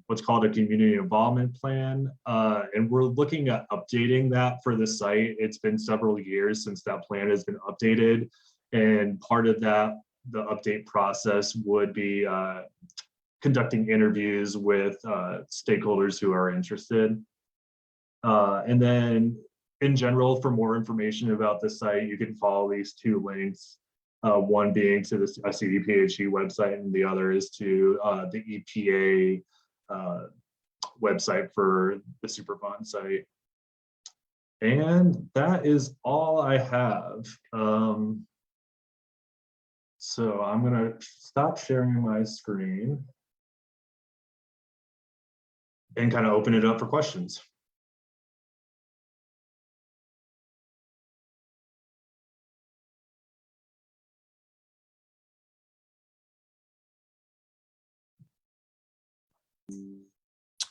what's called a community involvement plan, and we're looking at updating that for the site. It's been several years since that plan has been updated, and part of that, the update process would be conducting interviews with stakeholders who are interested. And then in general, for more information about the site, you can follow these two links. One being to the CDPHE website, and the other is to the EPA website for the Superfund site. And that is all I have. So I'm going to stop sharing my screen and kind of open it up for questions.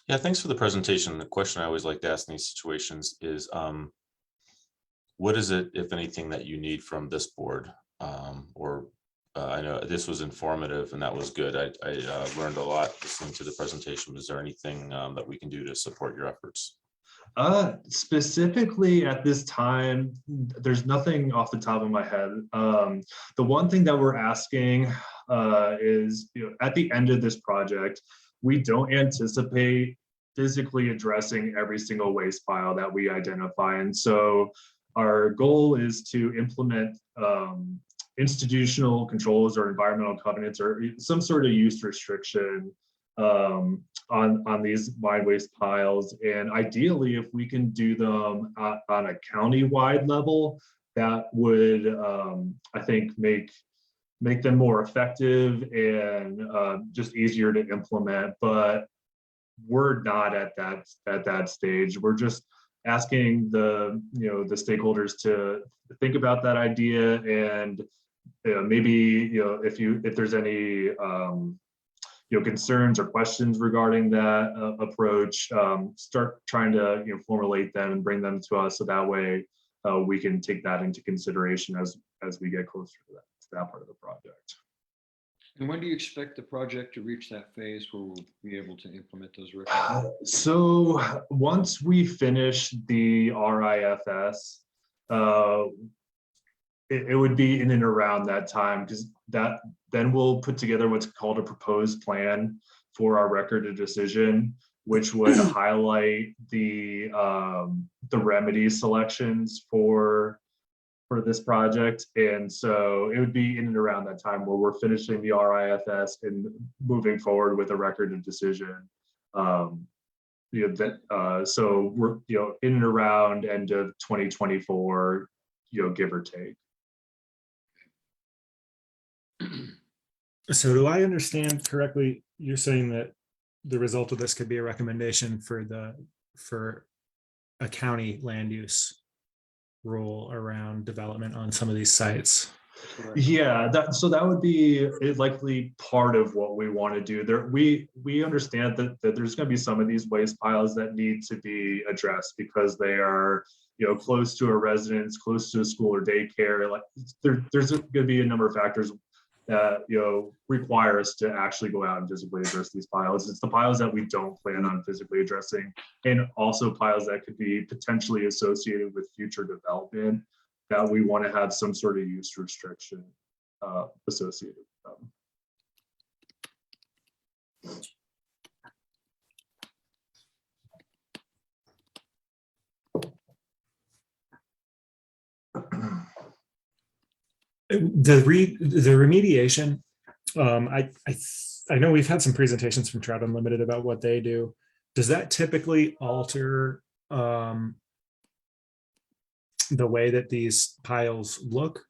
Yeah, thanks for the presentation. The question I always like to ask in these situations is, what is it, if anything, that you need from this board? I know this was informative and that was good. I learned a lot listening to the presentation. Is there anything that we can do to support your efforts? Specifically at this time, there's nothing off the top of my head. The one thing that we're asking is, at the end of this project, we don't anticipate physically addressing every single waste pile that we identify. And so our goal is to implement institutional controls or environmental covenants or some sort of use restriction on these mine waste piles. And ideally, if we can do them on a county-wide level, that would, I think, make them more effective and just easier to implement. But we're not at that stage. We're just asking the stakeholders to think about that idea, and maybe if there's any concerns or questions regarding that approach, start trying to formulate them and bring them to us, so that way we can take that into consideration as we get closer to that part of the project. And when do you expect the project to reach that phase where we'll be able to implement those recommendations? So once we finish the RIFS, it would be in and around that time, because then we'll put together what's called a proposed plan for our record of decision, which would highlight the remedy selections for this project. And so it would be in and around that time where we're finishing the RIFS and moving forward with a record of decision. so we're, in and around end of 2024, give or take. So do I understand correctly? You're saying that the result of this could be a recommendation for a county land use rule around development on some of these sites? Yeah, that would be likely part of what we want to do. There, we understand that there's going to be some of these waste piles that need to be addressed because they are, close to a residence, close to a school or daycare. Like there's going to be a number of factors that require us to actually go out and physically address these piles. It's the piles that we don't plan on physically addressing, and also piles that could be potentially associated with future development that we want to have some sort of use restriction associated with them. The remediation, I know we've had some presentations from Trout Unlimited about what they do. Does that typically alter the way that these piles look?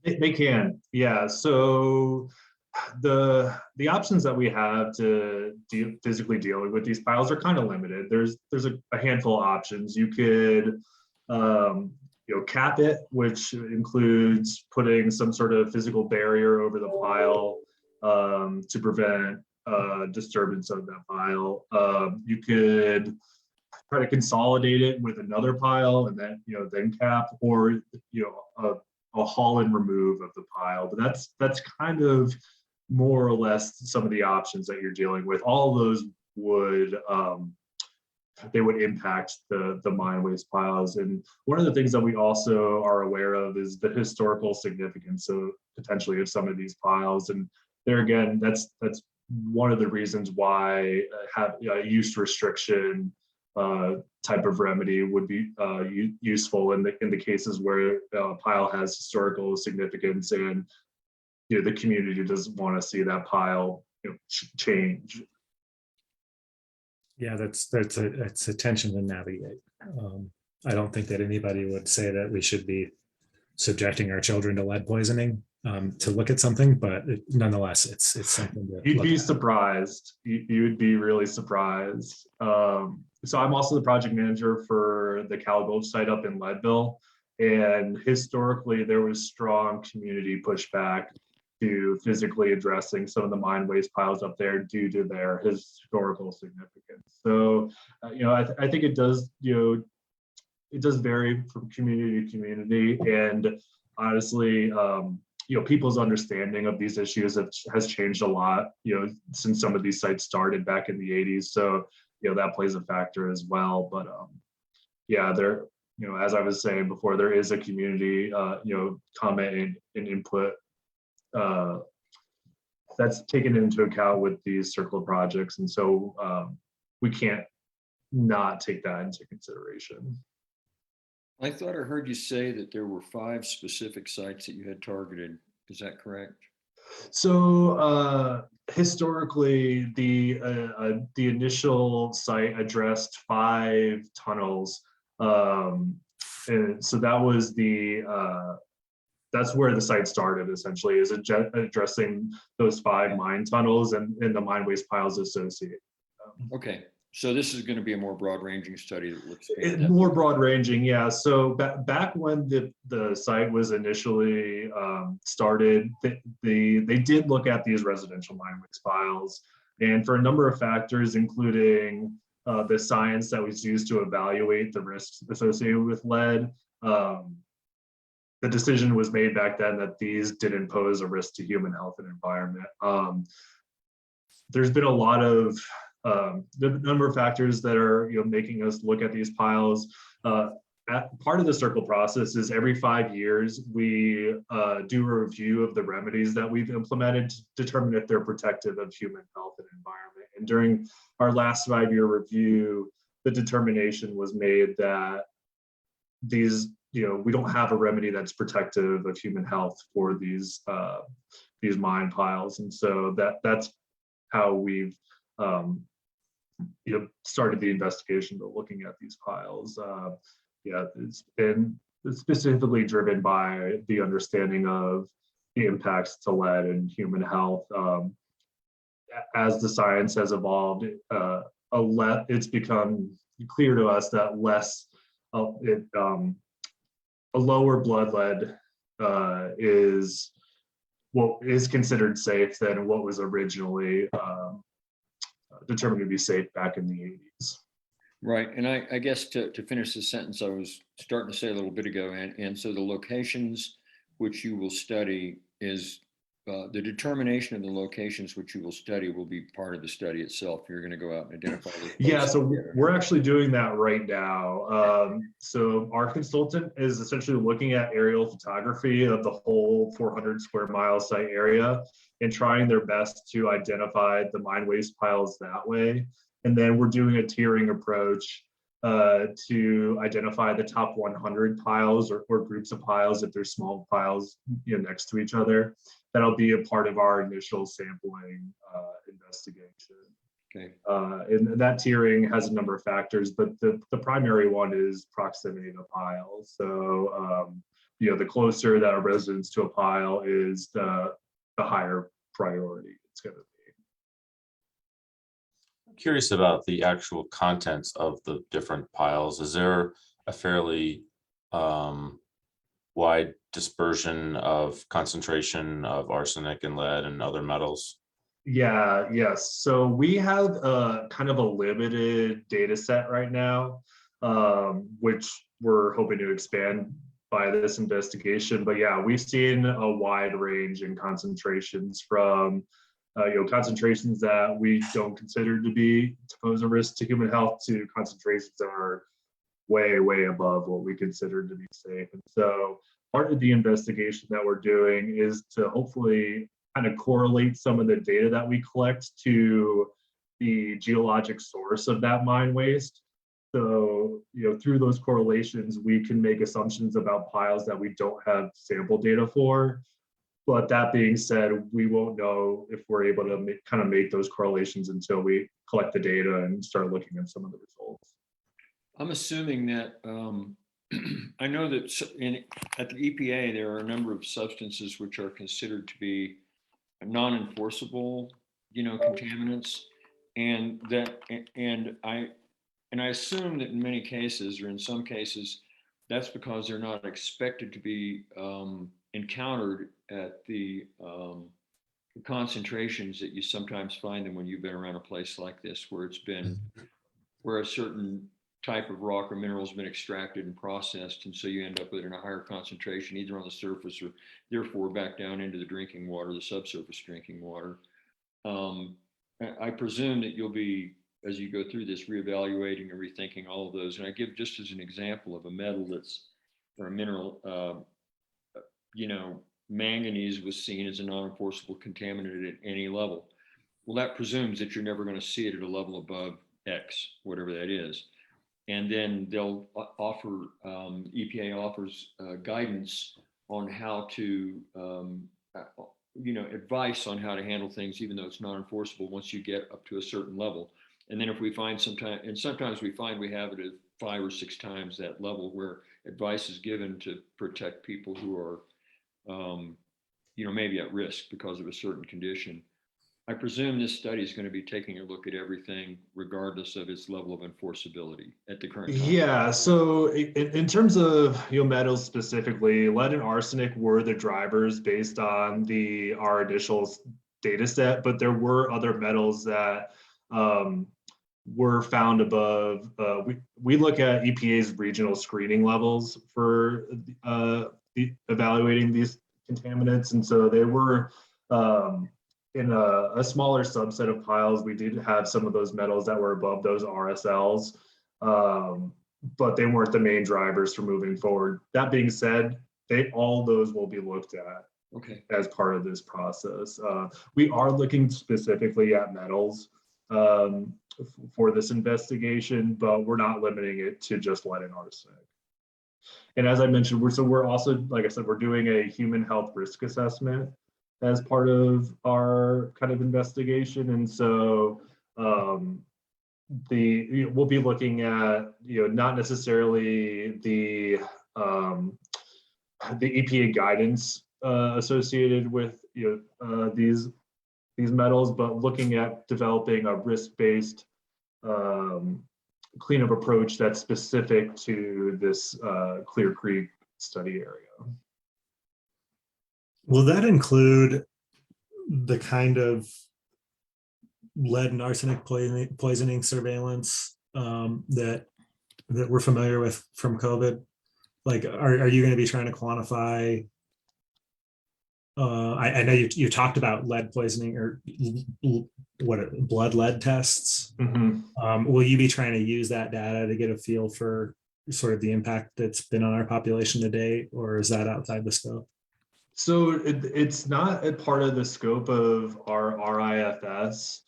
They can, yeah. So the options that we have to physically deal with these piles are kind of limited. There's a handful of options. You could cap it, which includes putting some sort of physical barrier over the pile to prevent disturbance of that pile. You could try to consolidate it with another pile and then cap, or a haul and remove of the pile. But that's kind of more or less some of the options that you're dealing with. All of those would they would impact the mine waste piles. And one of the things that we also are aware of is the historical significance of potentially of some of these piles. And there again, that's one of the reasons why have a use restriction type of remedy would be useful in the cases where a pile has historical significance and the community doesn't want to see that pile change. Yeah, that's a tension to navigate. I don't think that anybody would say that we should be subjecting our children to lead poisoning to look at something, but nonetheless, it's something that you'd be surprised. You would be really surprised. So I'm also the project manager for the Cal Gulch site up in Leadville, and historically there was strong community pushback to physically addressing some of the mine waste piles up there due to their historical significance. So, I think it does, it does vary from community to community, and honestly, people's understanding of these issues has changed a lot, since some of these sites started back in the 80s. So, that plays a factor as well. But yeah, there, as I was saying before, there is a community, comment and input that's taken into account with these circle projects. And so we can't not take that into consideration. I thought I heard you say that there were 5 specific sites that you had targeted. Is that correct? So historically, the initial site addressed 5 tunnels. And so that was that's where the site started, essentially, is addressing those 5 mine tunnels and the mine waste piles associated. Okay, so this is going to be a more broad-ranging study that looks more broad-ranging, yeah. So back when the site was initially started, they did look at these residential mine waste piles, and for a number of factors, including the science that was used to evaluate the risks associated with lead. The decision was made back then that these didn't pose a risk to human health and environment. There's been a lot of the number of factors that are making us look at these piles. Part of the circle process is every 5 years we do a review of the remedies that we've implemented to determine if they're protective of human health and environment. And during our last 5-year review, the determination was made that these, we don't have a remedy that's protective of human health for these mine piles. And so that's how we've started the investigation, but looking at these piles, yeah, it's been specifically driven by the understanding of the impacts to lead and human health. As the science has evolved, it's become clear to us that a lower blood lead is what is considered safe than what was originally determined to be safe back in the 80s. Right, and I guess to finish the sentence I was starting to say a little bit ago, and so the locations which you will study is the determination of the locations which you will study will be part of the study itself. You're going to go out and identify those. Yeah, so we're actually doing that right now. So our consultant is essentially looking at aerial photography of the whole 400 square mile site area and trying their best to identify the mine waste piles that way. And then we're doing a tiering approach to identify the top 100 piles or groups of piles if they're small piles next to each other. That'll be a part of our initial sampling investigation. Okay. And that tiering has a number of factors, but the primary one is proximity to piles. So, the closer that our residents to a pile is, the higher priority it's going to be. I'm curious about the actual contents of the different piles. Is there a fairly wide dispersion of concentration of arsenic and lead and other metals? Yeah, yes. So we have kind of a limited data set right now, which we're hoping to expand by this investigation. But yeah, we've seen a wide range in concentrations from concentrations that we don't consider to pose a risk to human health to concentrations that are way, way above what we consider to be safe. And so part of the investigation that we're doing is to hopefully kind of correlate some of the data that we collect to the geologic source of that mine waste. So, through those correlations, we can make assumptions about piles that we don't have sample data for. But that being said, we won't know if we're able to make those correlations until we collect the data and start looking at some of the results. I'm assuming that I know that at the EPA, there are a number of substances which are considered to be non-enforceable, contaminants, and I assume that in many cases, or in some cases, that's because they're not expected to be encountered at the concentrations that you sometimes find them when you've been around a place like this, where a certain type of rock or mineral has been extracted and processed, and so you end up with it in a higher concentration, either on the surface or therefore back down into the drinking water, the subsurface drinking water. I presume that you'll be, as you go through this, reevaluating and rethinking all of those. And I give just as an example of a metal or a mineral, manganese was seen as a non-enforceable contaminant at any level. Well, that presumes that you're never going to see it at a level above X, whatever that is. And then they'll offer, EPA offers guidance on how to, advice on how to handle things, even though it's not enforceable once you get up to a certain level. And then if we find sometimes we find we have it at 5 or 6 times that level where advice is given to protect people who are, maybe at risk because of a certain condition. I presume this study is going to be taking a look at everything regardless of its level of enforceability at the current time. Yeah, so in terms of metals specifically, lead and arsenic were the drivers based on our initial data set, but there were other metals that were found above. We look at EPA's regional screening levels for evaluating these contaminants, and so they were in a smaller subset of piles. We did have some of those metals that were above those RSLs, but they weren't the main drivers for moving forward. That being said, all those will be looked at as part of this process. We are looking specifically at metals for this investigation, but we're not limiting it to just lead and arsenic. And as I mentioned, we're also, like I said, we're doing a human health risk assessment as part of our kind of investigation. And so we'll be looking at, not necessarily the EPA guidance associated with these metals, but looking at developing a risk-based cleanup approach that's specific to this Clear Creek study area. Will that include the kind of lead and arsenic poisoning surveillance that we're familiar with from COVID? Like, are you going to be trying to quantify? I know you talked about lead poisoning or blood lead tests. Will you be trying to use that data to get a feel for sort of the impact that's been on our population to date, or is that outside the scope? So it's not a part of the scope of our RIFS,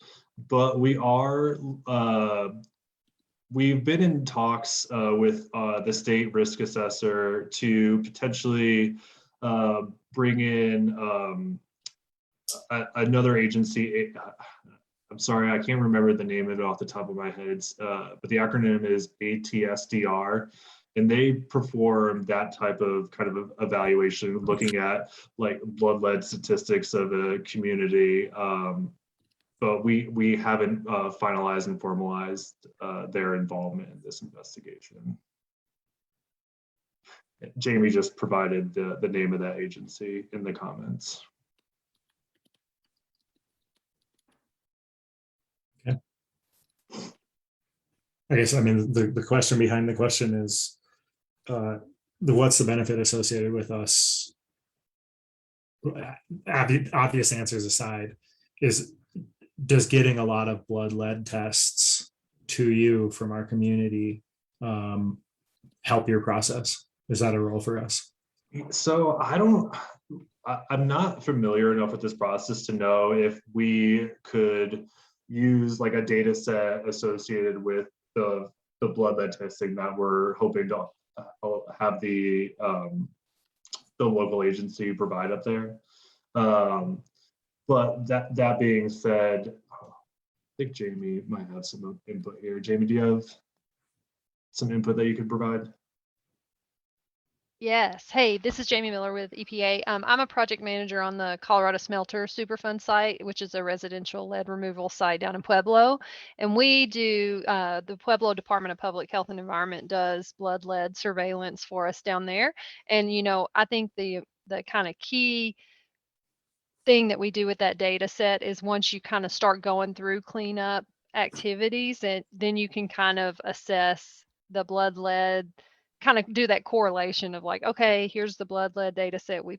but we've been in talks with the state risk assessor to potentially bring in another agency. I'm sorry, I can't remember the name of it off the top of my head, but the acronym is ATSDR. And they perform that type of kind of evaluation, looking at like blood lead statistics of a community. But we haven't finalized and formalized their involvement in this investigation. Jamie just provided the name of that agency in the comments. Okay. I guess, I mean, the question behind the question is, what's the benefit associated with us? Obvious answers aside, does getting a lot of blood lead tests to you from our community help your process? Is that a role for us? So I'm not familiar enough with this process to know if we could use like a data set associated with the blood lead testing that we're hoping to have the local agency provide up there. But that being said, I think Jamie might have some input here. Jamie, do you have some input that you could provide? Yes. Hey, this is Jamie Miller with EPA. I'm a project manager on the Colorado Smelter Superfund site, which is a residential lead removal site down in Pueblo. And we do, the Pueblo Department of Public Health and Environment does blood lead surveillance for us down there. And, I think the kind of key thing that we do with that data set is once you kind of start going through cleanup activities, and then you can kind of assess the blood lead, kind of do that correlation of like, okay, here's the blood lead data set we've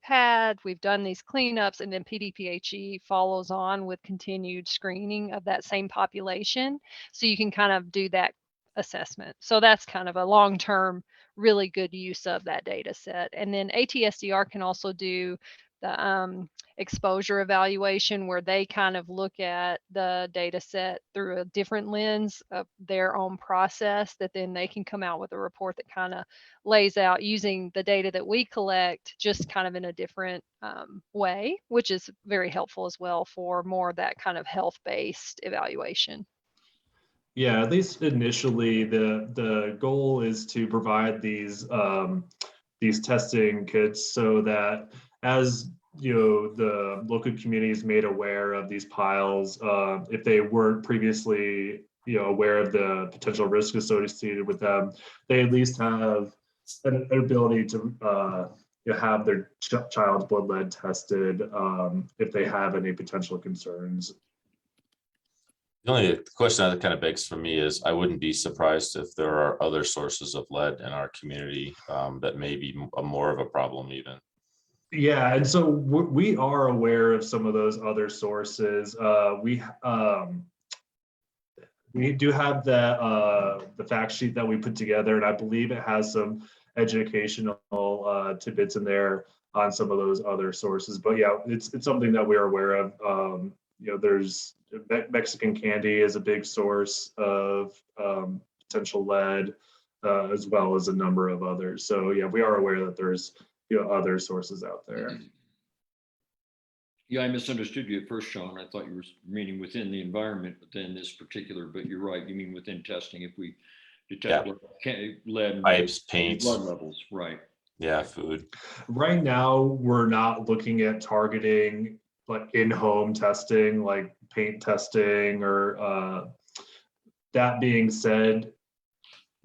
done these cleanups, and then PDPHE follows on with continued screening of that same population. So you can kind of do that assessment. So that's kind of a long-term, really good use of that data set. And then ATSDR can also do the exposure evaluation, where they kind of look at the data set through a different lens of their own process, that then they can come out with a report that kind of lays out using the data that we collect, just kind of in a different way, which is very helpful as well for more of that kind of health-based evaluation. Yeah, at least initially, the goal is to provide these testing kits so that as the local community is made aware of these piles, if they weren't previously aware of the potential risk associated with them, they at least have an ability to have their child's blood lead tested if they have any potential concerns. The only question that kind of begs for me is, I wouldn't be surprised if there are other sources of lead in our community that may be more of a problem even. Yeah, and so we are aware of some of those other sources. We do have the fact sheet that we put together, and I believe it has some educational tidbits in there on some of those other sources. But yeah, it's something that we are aware of. There's Mexican candy is a big source of potential lead, as well as a number of others. So yeah, we are aware that there's other sources out there. Yeah, I misunderstood you at first, Sean. I thought you were meaning within the environment, within this particular, but you're right. You mean within testing, if we detect lead and Pipes, paint. blood levels, right? Yeah, food. Right now, we're not looking at targeting like in-home testing, like paint testing or that being said,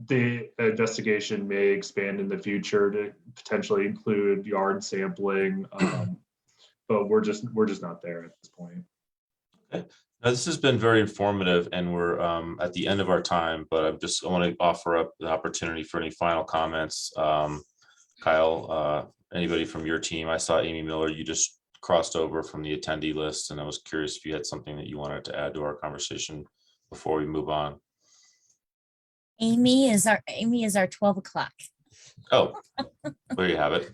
the investigation may expand in the future to potentially include yard sampling, but we're just not there at this point. Okay. Now, this has been very informative, and we're at the end of our time, but I want to offer up the opportunity for any final comments. Kyle, anybody from your team? I saw Amy Miller, you just crossed over from the attendee list, and I was curious if you had something that you wanted to add to our conversation before we move on. Amy is our 12 o'clock. Oh, there you have it.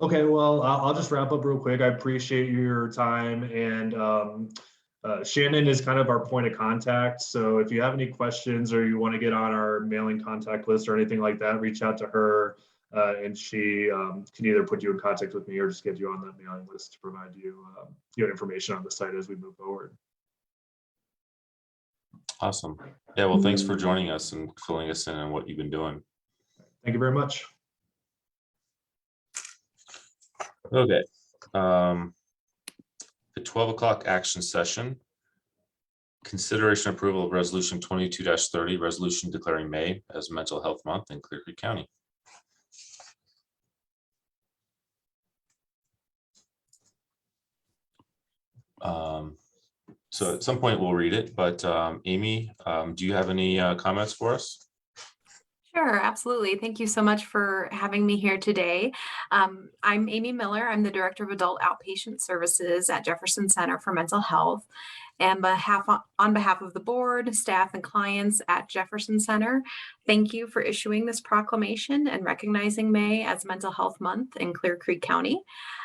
Okay, well, I'll just wrap up real quick. I appreciate your time, and Shannon is kind of our point of contact. So if you have any questions or you want to get on our mailing contact list or anything like that, reach out to her, and she can either put you in contact with me or just get you on that mailing list to provide you information on the site as we move forward. Awesome. Yeah, well, thanks for joining us and filling us in on what you've been doing. Thank you very much. Okay. The 12 o'clock action session. Consideration approval of resolution 22-30, resolution declaring May as Mental Health Month in Clear Creek County. So at some point we'll read it, but Amy, do you have any comments for us? Sure, absolutely. Thank you so much for having me here today. I'm Amy Miller. I'm the Director of Adult Outpatient Services at Jefferson Center for Mental Health. And on behalf of the board, staff, and clients at Jefferson Center, thank you for issuing this proclamation and recognizing May as Mental Health Month in Clear Creek County.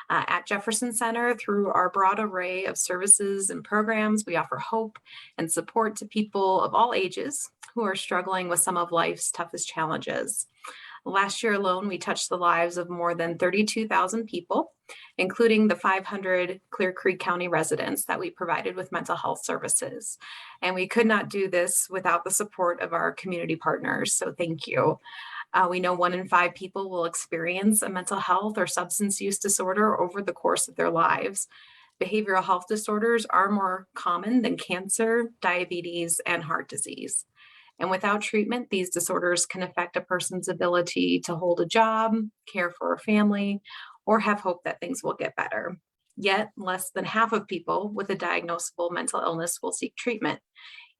At Jefferson Center, through our broad array of services and programs, we offer hope and support to people of all ages who are struggling with some of life's toughest challenges. Last year alone, we touched the lives of more than 32,000 people, including the 500 Clear Creek County residents that we provided with mental health services. And we could not do this without the support of our community partners, so thank you. We know 1 in 5 people will experience a mental health or substance use disorder over the course of their lives. Behavioral health disorders are more common than cancer, diabetes, and heart disease. And without treatment, these disorders can affect a person's ability to hold a job, care for a family, or have hope that things will get better. Yet, less than half of people with a diagnosable mental illness will seek treatment,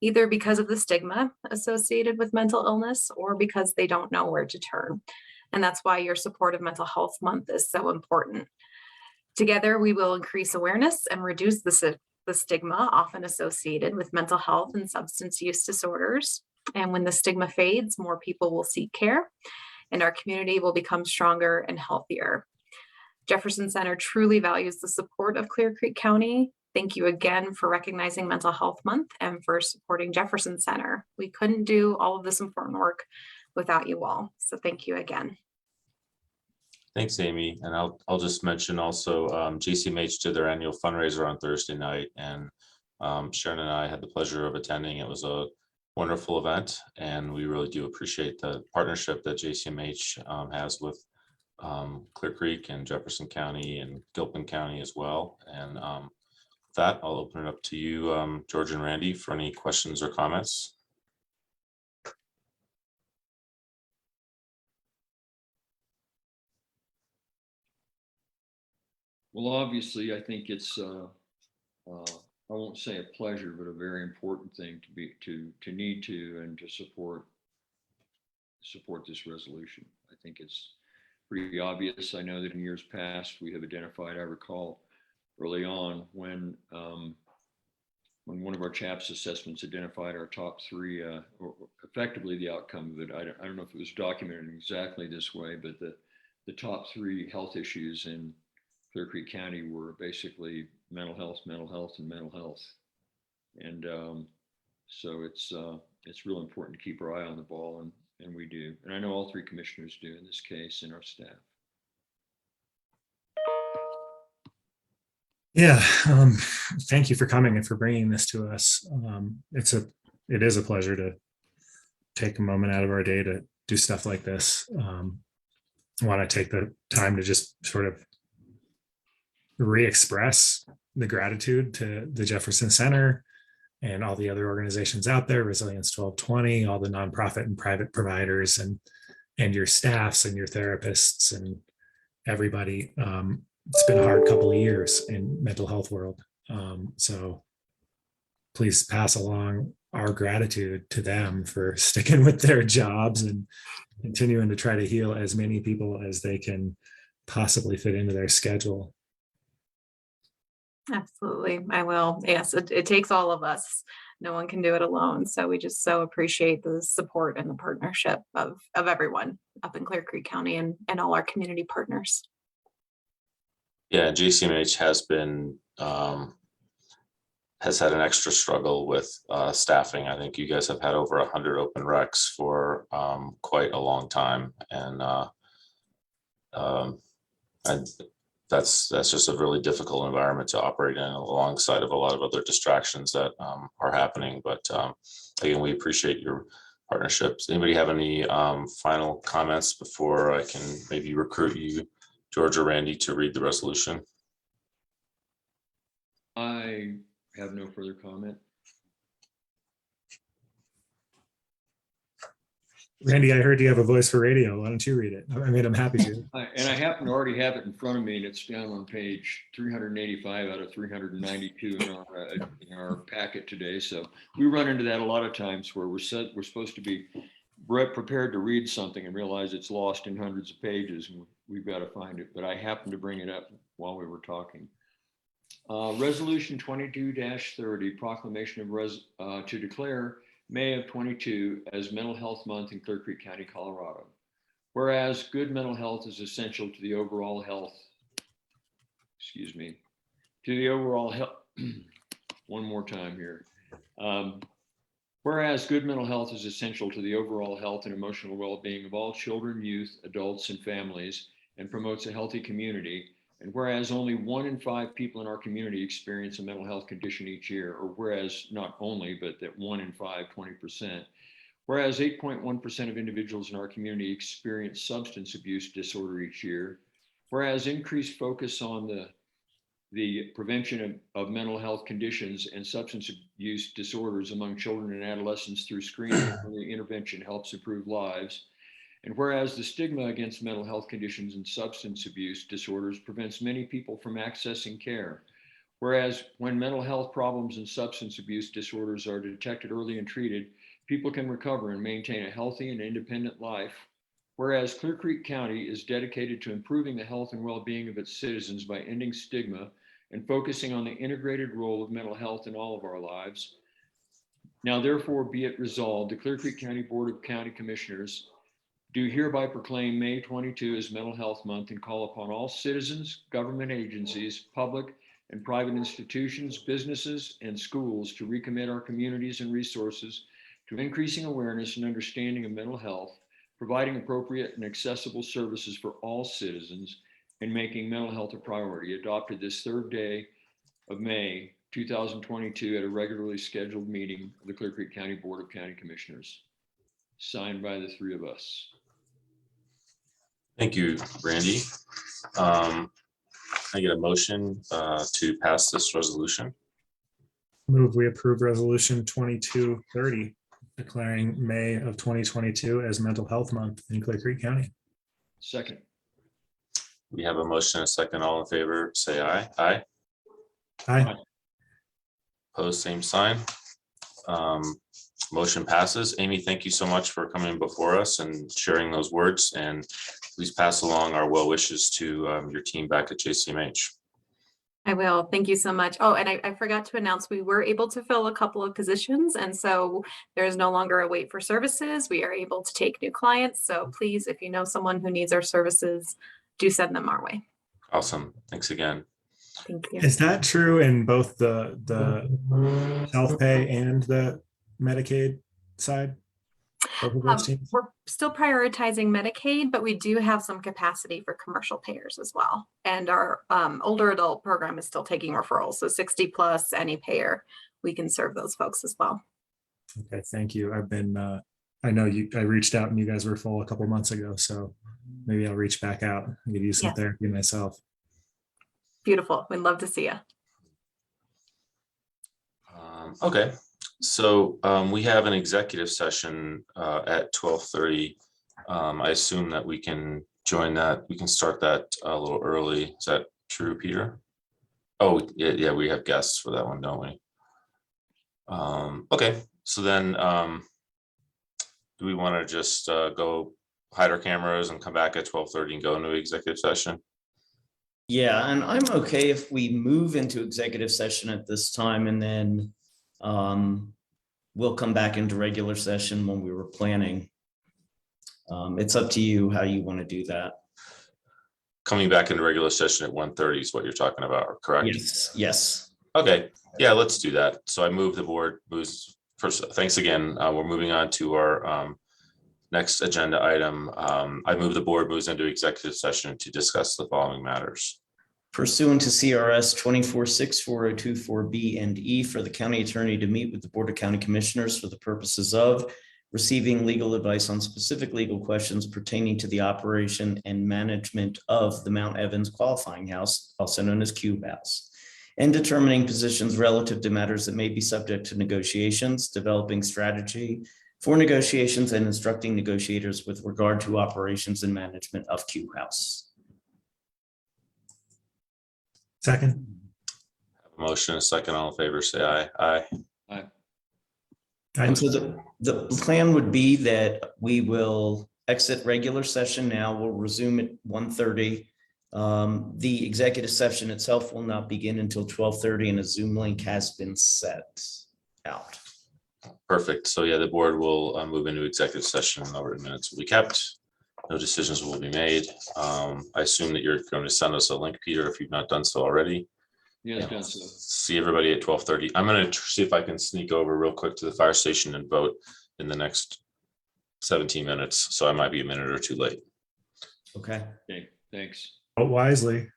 either because of the stigma associated with mental illness or because they don't know where to turn. And that's why your support of Mental Health Month is so important. Together, we will increase awareness and reduce the stigma often associated with mental health and substance use disorders. And when the stigma fades, more people will seek care and our community will become stronger and healthier. Jefferson Center truly values the support of Clear Creek County. Thank you again for recognizing Mental Health Month and for supporting Jefferson Center. We couldn't do all of this important work without you all. So thank you again. Thanks, Amy. And I'll just mention also JCMH did their annual fundraiser on Thursday night, and Sharon and I had the pleasure of attending. It was a wonderful event, and we really do appreciate the partnership that JCMH has with Clear Creek and Jefferson County and Gilpin County as well. And with that, I'll open it up to you, George and Randy, for any questions or comments. Well, obviously, I think it's I won't say a pleasure, but a very important thing to need to and to support this resolution. I think it's pretty obvious. I know that in years past we have identified, I recall early on when one of our CHAPS assessments identified our top 3, or effectively the outcome of it. I don't know if it was documented exactly this way, but the top 3 health issues in Clear Creek County were basically mental health, and mental health. And so it's real important to keep our eye on the ball, and we do. And I know all 3 commissioners do in this case, and our staff. Yeah, thank you for coming and for bringing this to us. It is a pleasure to take a moment out of our day to do stuff like this. I want to take the time to just sort of re-express the gratitude to the Jefferson Center and all the other organizations out there, Resilience 1220, all the nonprofit and private providers, and your staffs and your therapists and everybody. It's been a hard couple of years in mental health world. So please pass along our gratitude to them for sticking with their jobs and continuing to try to heal as many people as they can possibly fit into their schedule. Absolutely. I will. Yes, it takes all of us. No one can do it alone. So we just so appreciate the support and the partnership of everyone up in Clear Creek County and all our community partners. Yeah, JCMH has been has had an extra struggle with staffing. I think you guys have had over 100 open recs for quite a long time, and that's just a really difficult environment to operate in, alongside of a lot of other distractions that are happening. But again, we appreciate your partnerships. Anybody have any final comments before I can maybe recruit you, George or Randy, to read the resolution? I have no further comment. Randy, I heard you have a voice for radio. Why don't you read it? I mean, I'm happy to. And I happen to already have it in front of me, and it's down on page 385 out of 392 in our packet today. So we run into that a lot of times where we're supposed to be prepared to read something and realize it's lost in hundreds of pages, and we've got to find it. But I happened to bring it up while we were talking. Resolution 22-30, proclamation of to declare May of 22 as Mental Health Month in Clear Creek County, Colorado. Whereas good mental health is essential to the overall health, one more time here. Whereas good mental health is essential to the overall health and emotional well-being of all children, youth, adults, and families, and promotes a healthy community. And whereas only 1 in 5 people in our community experience a mental health condition each year, or whereas not only, but that 1 in 5, 20%. Whereas 8.1% of individuals in our community experience substance abuse disorder each year. Whereas increased focus on the prevention of mental health conditions and substance abuse disorders among children and adolescents through screening and early intervention helps improve lives. And whereas the stigma against mental health conditions and substance abuse disorders prevents many people from accessing care. Whereas when mental health problems and substance abuse disorders are detected early and treated, people can recover and maintain a healthy and independent life. Whereas Clear Creek County is dedicated to improving the health and well-being of its citizens by ending stigma and focusing on the integrated role of mental health in all of our lives. Now, therefore, be it resolved, the Clear Creek County Board of County Commissioners do hereby proclaim May 22 as Mental Health Month and call upon all citizens, government agencies, public and private institutions, businesses, and schools to recommit our communities and resources to increasing awareness and understanding of mental health, providing appropriate and accessible services for all citizens, and making mental health a priority, adopted this 3rd day of May 2022 at a regularly scheduled meeting of the Clear Creek County Board of County Commissioners. Signed by the 3 of us. Thank you, Randy. I get a motion to pass this resolution. Move we approve resolution 2230, declaring May of 2022 as Mental Health Month in Clear Creek County. Second. We have a motion and a second. All in favor, say aye. Aye. Aye. Opposed, same sign. Motion passes. Amy, thank you so much for coming before us and sharing those words, and please pass along our well wishes to your team back at JCMH. I will. Thank you so much. Oh, and I forgot to announce we were able to fill a couple of positions, and so there is no longer a wait for services. We are able to take new clients. So please, if you know someone who needs our services, do send them our way. Awesome. Thanks again. Thank you. Is that true in both the self-pay and the Medicaid side? Public Works team? We're still prioritizing Medicaid, but we do have some capacity for commercial payers as well. And our older adult program is still taking referrals. So 60 plus, any payer, we can serve those folks as well. Okay, thank you. I've been, I know I reached out and you guys were full a couple months ago, so maybe I'll reach back out and give you some Yes. therapy myself. Beautiful. We'd love to see you. Okay, so we have an executive session at 12:30. I assume that we can join that. We can start that a little early. Is that true, Peter? Oh, yeah, we have guests for that one, don't we? Okay, so then do we want to just go hide our cameras and come back at 12:30 and go into executive session? Yeah, and I'm okay if we move into executive session at this time and then we'll come back into regular session when we were planning. It's up to you how you want to do that. Coming back into regular session at 1:30 is what you're talking about, correct? Yes, yes. Okay, yeah, let's do that. So I move the board moves first. Thanks again. We're moving on to our next agenda item. I move the board moves into executive session to discuss the following matters. Pursuant to CRS 246402(4)B and E, for the county attorney to meet with the Board of County Commissioners for the purposes of receiving legal advice on specific legal questions pertaining to the operation and management of the Mount Evans Qualifying House, also known as Q House, and determining positions relative to matters that may be subject to negotiations, developing strategy for negotiations, and instructing negotiators with regard to operations and management of Q House. Second. Motion, a second, all in favor, say aye. Aye. Aye. And so the plan would be that we will exit regular session now. We'll resume at 1:30. The executive session itself will not begin until 12:30 and a Zoom link has been set out. Perfect. So yeah, the board will move into executive session and the written minutes will be kept. No decisions will be made. I assume that you're going to send us a link, Peter, if you've not done so already. Yes, done so. See everybody at 12:30. I'm going to see if I can sneak over real quick to the fire station and vote in the next 17 minutes. So I might be a minute or two late. Okay. Okay, thanks. Vote wisely.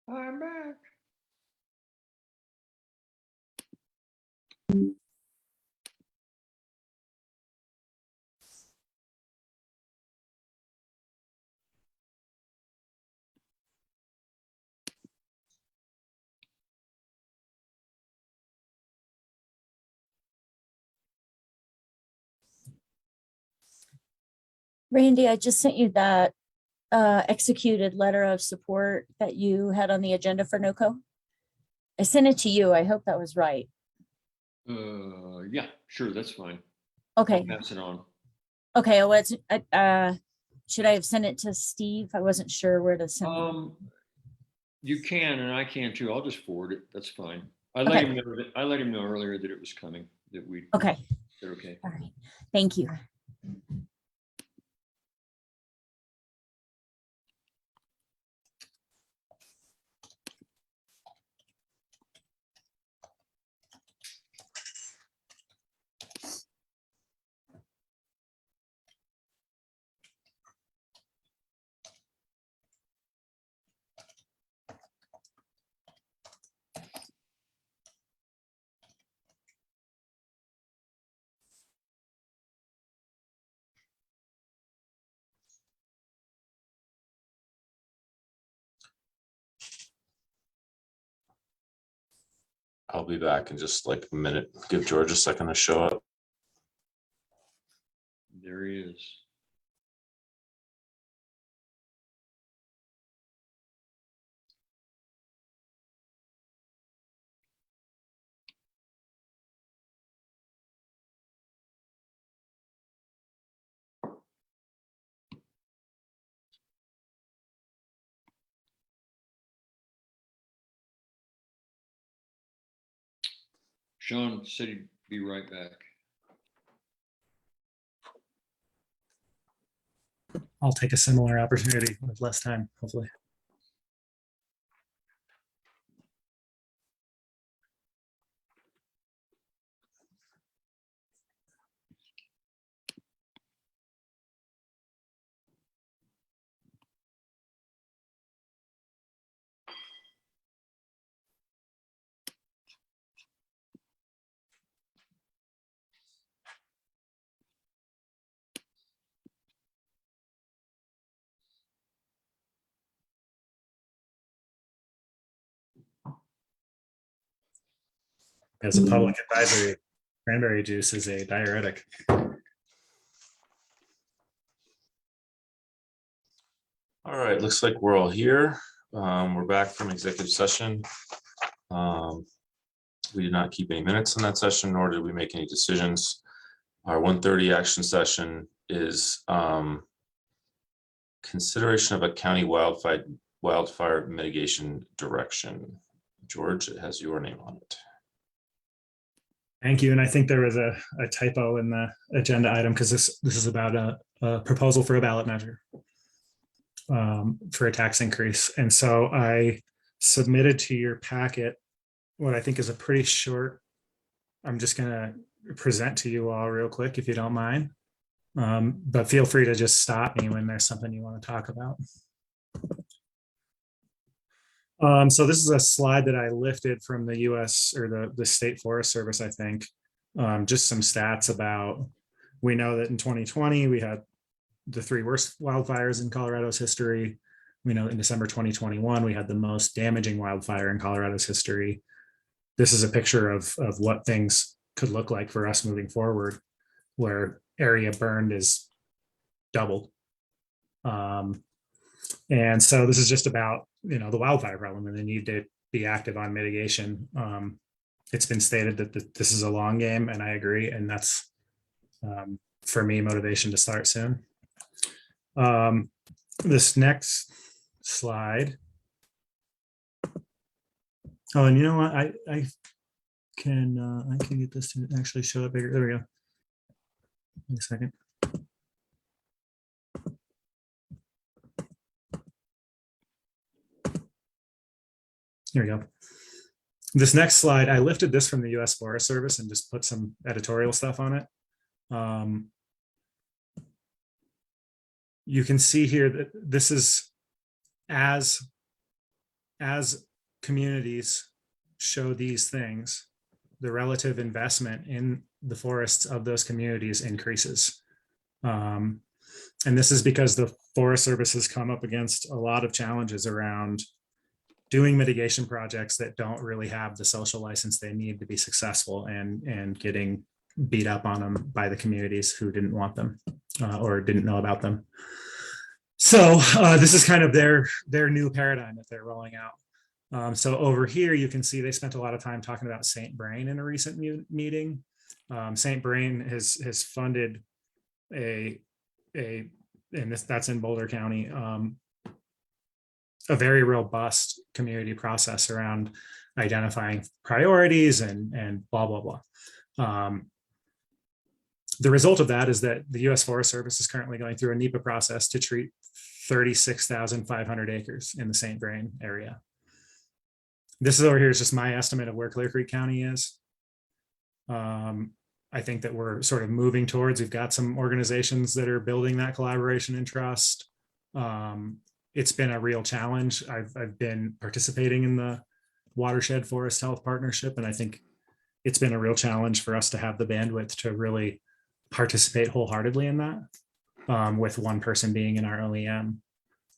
I'm back. Randy, I just sent you that executed letter of support that you had on the agenda for NOCO. I sent it to you. I hope that was right. Yeah, sure, that's fine. Okay. I'll pass it on. Okay. Well, should I have sent it to Steve? I wasn't sure where to send it. You can, and I can too. I'll just forward it. That's fine. I Okay. let him know that, I let him know earlier that it was coming, that we. Okay. They're okay. All right. Thank you. I'll be back in just like a minute. Give George a second to show up. There he is. Sean said he'd be right back. I'll take a similar opportunity with less time, hopefully. As a public advisory, cranberry juice is a diuretic. All right, looks like we're all here. We're back from executive session. We did not keep any minutes in that session, nor did we make any decisions. Our 1:30 action session is consideration of a county wildfire mitigation direction. George, it has your name on it. Thank you. And I think there was a typo in the agenda item because this is about a proposal for a ballot measure for a tax increase. And so I submitted to your packet what I think is a pretty short, I'm just going to present to you all real quick, if you don't mind. But feel free to just stop me when there's something you want to talk about. So this is a slide that I lifted from the US or the State Forest Service, I think. Just some stats about, we know that in 2020, we had the 3 worst wildfires in Colorado's history. We know in December 2021, we had the most damaging wildfire in Colorado's history. This is a picture of what things could look like for us moving forward, where area burned is doubled. And so this is just about, the wildfire problem and the need to be active on mitigation. It's been stated that this is a long game, and I agree. And that's, for me, motivation to start soon. This next slide. Oh, and you know what? I can get this to actually show up bigger. There we go. Wait a second. Here we go. This next slide, I lifted this from the US Forest Service and just put some editorial stuff on it. You can see here that this is as as communities show these things, the relative investment in the forests of those communities increases. And this is because the Forest Service has come up against a lot of challenges around doing mitigation projects that don't really have the social license they need to be successful, and getting beat up on them by the communities who didn't want them or didn't know about them. So this is kind of their new paradigm that they're rolling out. So over here, you can see they spent a lot of time talking about St. Brain in a recent meeting. St. Brain has funded that's in Boulder County, a very robust community process around identifying priorities and blah, blah, blah. The result of that is that the U.S. Forest Service is currently going through a NEPA process to treat 36,500 acres in the St. Brain area. This is over here is just my estimate of where Clear Creek County is. I think that we're sort of moving towards, we've got some organizations that are building that collaboration and trust. It's been a real challenge. I've been participating in the Watershed Forest Health Partnership, and I think it's been a real challenge for us to have the bandwidth to really participate wholeheartedly in that, with one person being in our OEM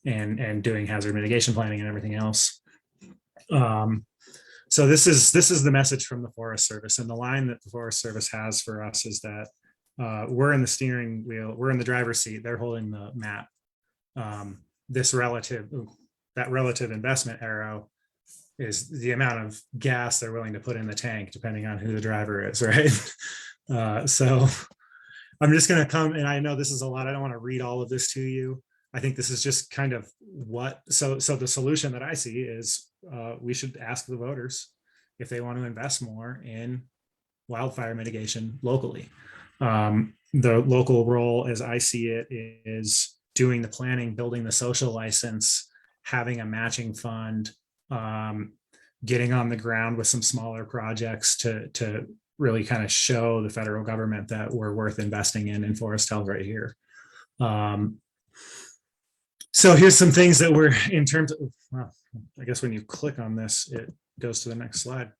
and doing hazard mitigation planning and everything else. So this is the message from the Forest Service, and the line that the Forest Service has for us is that we're in the steering wheel, we're in the driver's seat, they're holding the map. That relative investment arrow is the amount of gas they're willing to put in the tank, depending on who the driver is, right? So I'm just going to come, and I know this is a lot. I don't want to read all of this to you. I think this is just kind of so the solution that I see is we should ask the voters if they want to invest more in wildfire mitigation locally. The local role, as I see it, is doing the planning, building the social license, having a matching fund, getting on the ground with some smaller projects to really kind of show the federal government that we're worth investing in forest health right here. So here's some things that we're in terms of, well, I guess when you click on this, it goes to the next slide.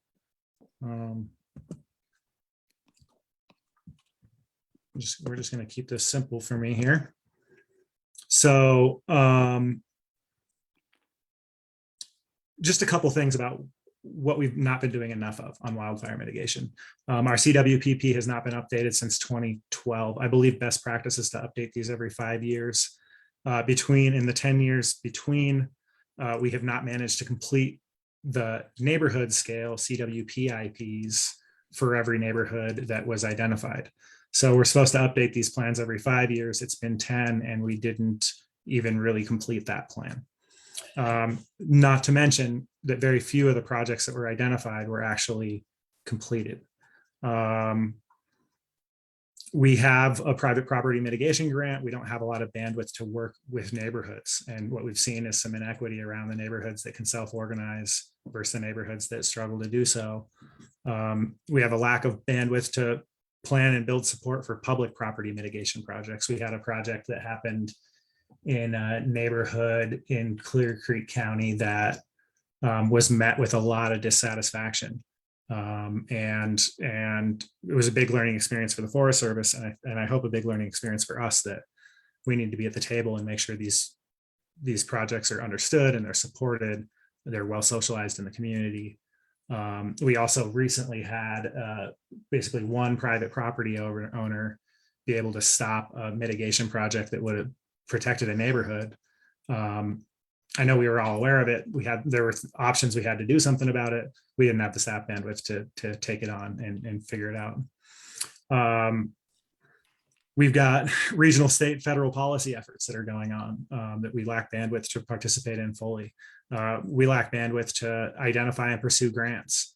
We're just going to keep this simple for me here. So just a couple things about what we've not been doing enough of on wildfire mitigation. Our CWPP has not been updated since 2012. I believe best practice is to update these every 5 years. In the 10 years between, we have not managed to complete the neighborhood scale CWPIPs for every neighborhood that was identified. So we're supposed to update these plans every 5 years. It's been 10, and we didn't even really complete that plan. Not to mention that very few of the projects that were identified were actually completed. We have a private property mitigation grant. We don't have a lot of bandwidth to work with neighborhoods. And what we've seen is some inequity around the neighborhoods that can self-organize versus the neighborhoods that struggle to do so. We have a lack of bandwidth to plan and build support for public property mitigation projects. We had a project that happened in a neighborhood in Clear Creek County that was met with a lot of dissatisfaction. And it was a big learning experience for the Forest Service, and I hope a big learning experience for us, that we need to be at the table and make sure these projects are understood and they're supported, they're well socialized in the community. We also recently had basically one private property owner be able to stop a mitigation project that would have protected a neighborhood. I know we were all aware of it. There were options, we had to do something about it. We didn't have the staff bandwidth to take it on and figure it out. We've got regional, state, federal policy efforts that are going on that we lack bandwidth to participate in fully. We lack bandwidth to identify and pursue grants.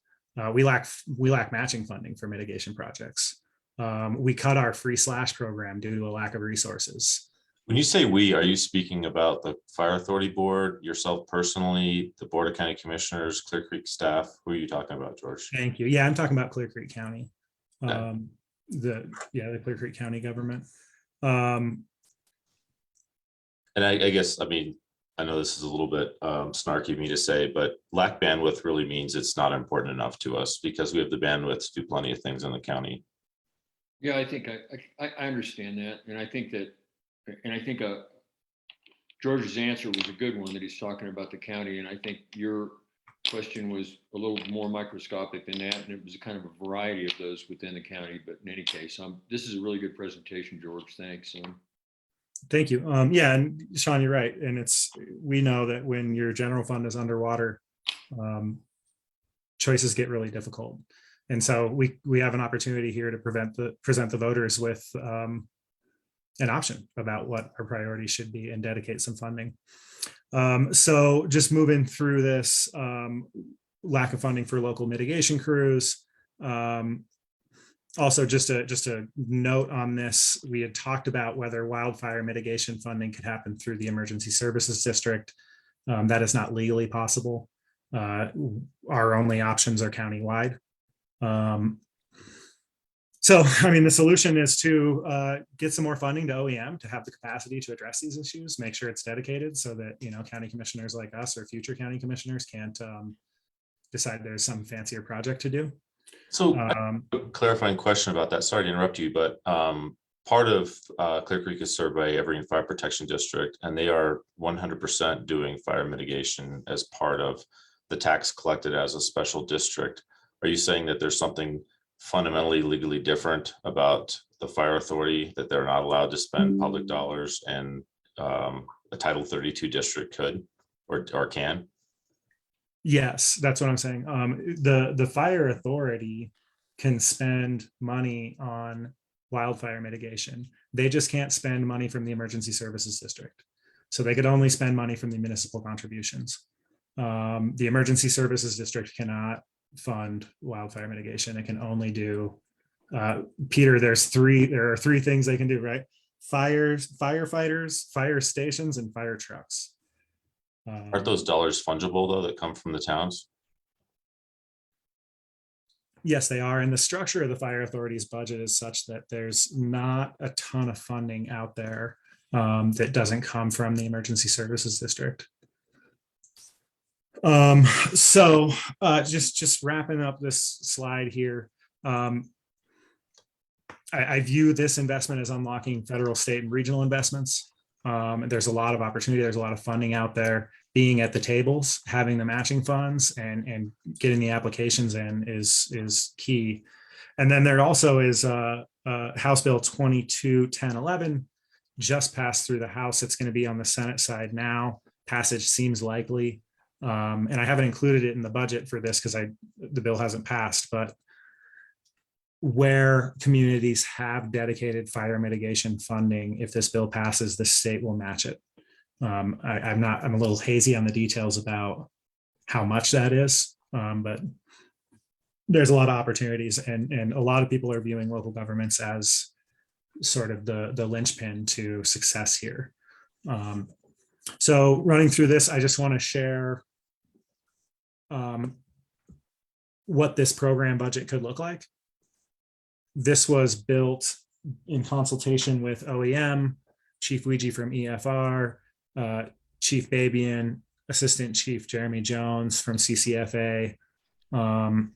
We lack matching funding for mitigation projects. We cut our free slash program due to a lack of resources. When you say we, are you speaking about the Fire Authority Board, yourself personally, the Board of County Commissioners, Clear Creek staff? Who are you talking about, George? Thank you. Yeah, I'm talking about Clear Creek County. Okay. The Clear Creek County government. And I guess, I mean, I know this is a little bit snarky of me to say, but lack bandwidth really means it's not important enough to us because we have the bandwidth to do plenty of things in the county. Yeah, I think I understand that. And I think George's answer was a good one, that he's talking about the county. And I think your question was a little more microscopic than that. And it was kind of a variety of those within the county. But in any case, this is a really good presentation, George. Thanks. Thank you. Yeah, and Sean, you're right. And we know that when your general fund is underwater, choices get really difficult. And so we have an opportunity here to present the voters with an option about what our priorities should be and dedicate some funding. So just moving through this, lack of funding for local mitigation crews. Also, just a note on this, we had talked about whether wildfire mitigation funding could happen through the Emergency Services District. That is not legally possible. Our only options are countywide. So, I mean, the solution is to get some more funding to OEM to have the capacity to address these issues, make sure it's dedicated so that, county commissioners like us or future county commissioners can't decide there's some fancier project to do. So clarifying question about that. Sorry to interrupt you, but part of Clear Creek is served by Evergreen Fire Protection District, and they are 100% doing fire mitigation as part of the tax collected as a special district. Are you saying that there's something fundamentally legally different about the fire authority, that they're not allowed to spend public dollars and a Title 32 district could or can? Yes, that's what I'm saying. The fire authority can spend money on wildfire mitigation. They just can't spend money from the Emergency Services District. So they could only spend money from the municipal contributions. The Emergency Services District cannot fund wildfire mitigation. It can only do, Peter, there are three things they can do, right? Firefighters, fire stations, and fire trucks. Aren't those dollars fungible though that come from the towns? Yes, they are. And the structure of the fire authority's budget is such that there's not a ton of funding out there that doesn't come from the Emergency Services District. So just wrapping up this slide here. I view this investment as unlocking federal, state, and regional investments. There's a lot of opportunity. There's a lot of funding out there. Being at the tables, having the matching funds, and getting the applications in is key. And then there also is House Bill 221011 just passed through the House. It's going to be on the Senate side now. Passage seems likely, and I haven't included it in the budget for this because the bill hasn't passed. But where communities have dedicated fire mitigation funding, if this bill passes, the state will match it. I'm a little hazy on the details about how much that is, but there's a lot of opportunities, and a lot of people are viewing local governments as sort of the linchpin to success here. So running through this, I just want to share what this program budget could look like. This was built in consultation with OEM, Chief Ouija from EFR, Chief Babian, Assistant Chief Jeremy Jones from CCFA. And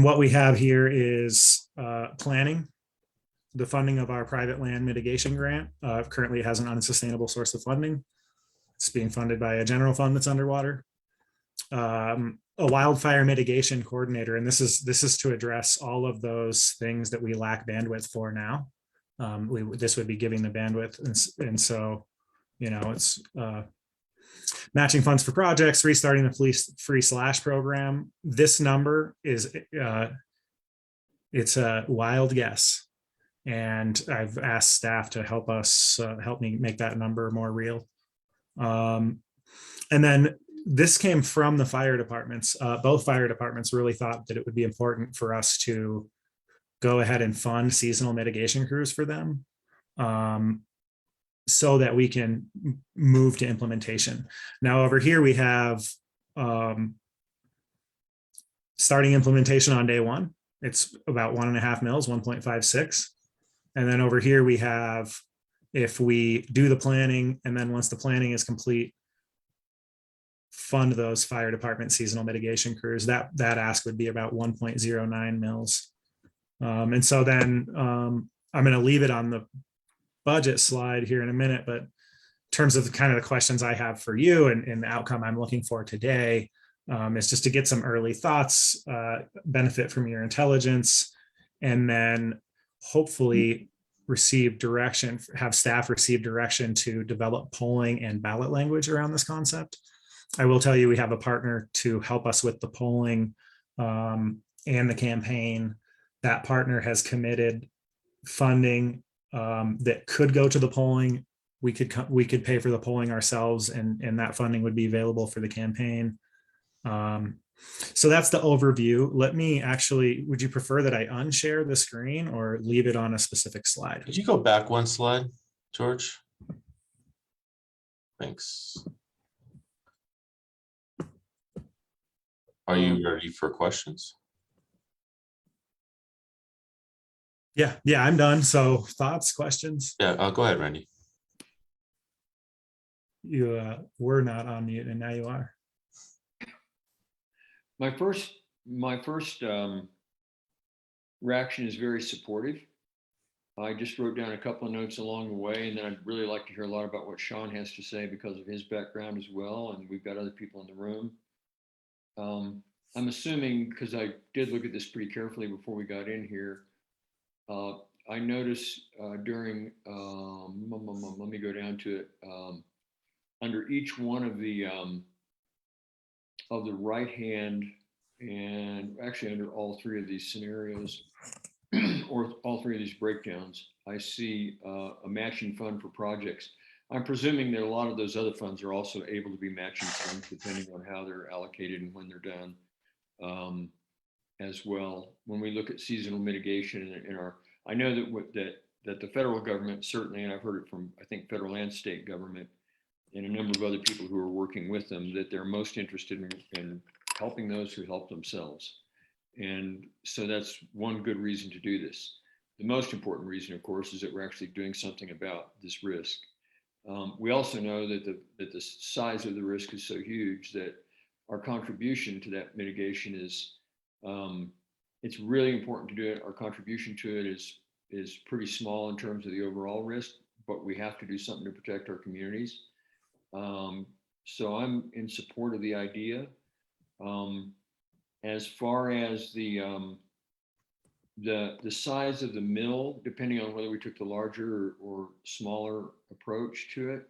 what we have here is planning, the funding of our private land mitigation grant. Currently it has an unsustainable source of funding. It's being funded by a general fund that's underwater. A wildfire mitigation coordinator, and this is to address all of those things that we lack bandwidth for now. This would be giving the bandwidth, and so it's matching funds for projects, restarting the free slash program. This number is it's a wild guess, and I've asked staff to help me make that number more real. And then this came from the fire departments. Both fire departments really thought that it would be important for us to go ahead and fund seasonal mitigation crews for them, so that we can move to implementation. Now over here we have starting implementation on day one. It's about 1.5 mils, 1.56. And then over here we have if we do the planning, and then once the planning is complete, fund those fire department seasonal mitigation crews, that ask would be about 1.09 mils. And so then I'm going to leave it on the budget slide here in a minute, but in terms of kind of the questions I have for you and the outcome I'm looking for today, is just to get some early thoughts, benefit from your intelligence, and then hopefully receive direction, have staff receive direction to develop polling and ballot language around this concept. I will tell you, we have a partner to help us with the polling and the campaign. That partner has committed funding that could go to the polling. We could pay for the polling ourselves, and that funding would be available for the campaign. So that's the overview. Let me actually, would you prefer that I unshare the screen or leave it on a specific slide? Could you go back one slide, George? Thanks. Are you ready for questions? Yeah, I'm done. So thoughts, questions? Yeah, go ahead, Randy. You were not on mute and now you are. My first reaction is very supportive. I just wrote down a couple of notes along the way, and then I'd really like to hear a lot about what Sean has to say because of his background as well. And we've got other people in the room. I'm assuming, because I did look at this pretty carefully before we got in here, I noticed during, let me go down to it, under each one of the right hand, and actually under all three of these scenarios, or all three of these breakdowns, I see a matching fund for projects. I'm presuming that a lot of those other funds are also able to be matching funds depending on how they're allocated and when they're done as well. When we look at seasonal mitigation in our, I know that the federal government certainly, and I've heard it from, I think, federal and state government and a number of other people who are working with them, that they're most interested in helping those who help themselves. And so that's one good reason to do this. The most important reason, of course, is that we're actually doing something about this risk. We also know that the size of the risk is so huge that our contribution to that mitigation is, it's really important to do it. Our contribution to it is pretty small in terms of the overall risk, but we have to do something to protect our communities. So I'm in support of the idea. As far as the size of the mill, depending on whether we took the larger or smaller approach to it,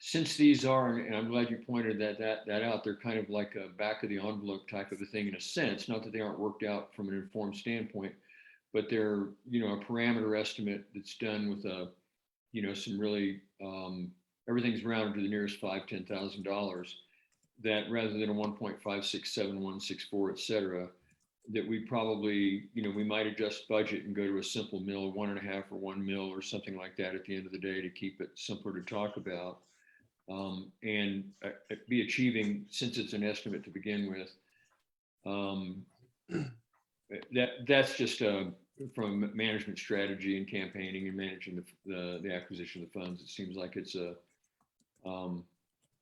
since these are, and I'm glad you pointed that out, they're kind of like a back of the envelope type of a thing in a sense. Not that they aren't worked out from an informed standpoint, but they're, a parameter estimate that's done with a, some really, everything's rounded to the nearest $5,000, $10,000. That rather than a 1.567164, et cetera, that we probably, we might adjust budget and go to a simple mill, 1.5 or 1 mil or something like that at the end of the day to keep it simpler to talk about. And be achieving, since it's an estimate to begin with, that's just from a management strategy and campaigning and managing the acquisition of funds. It seems like it's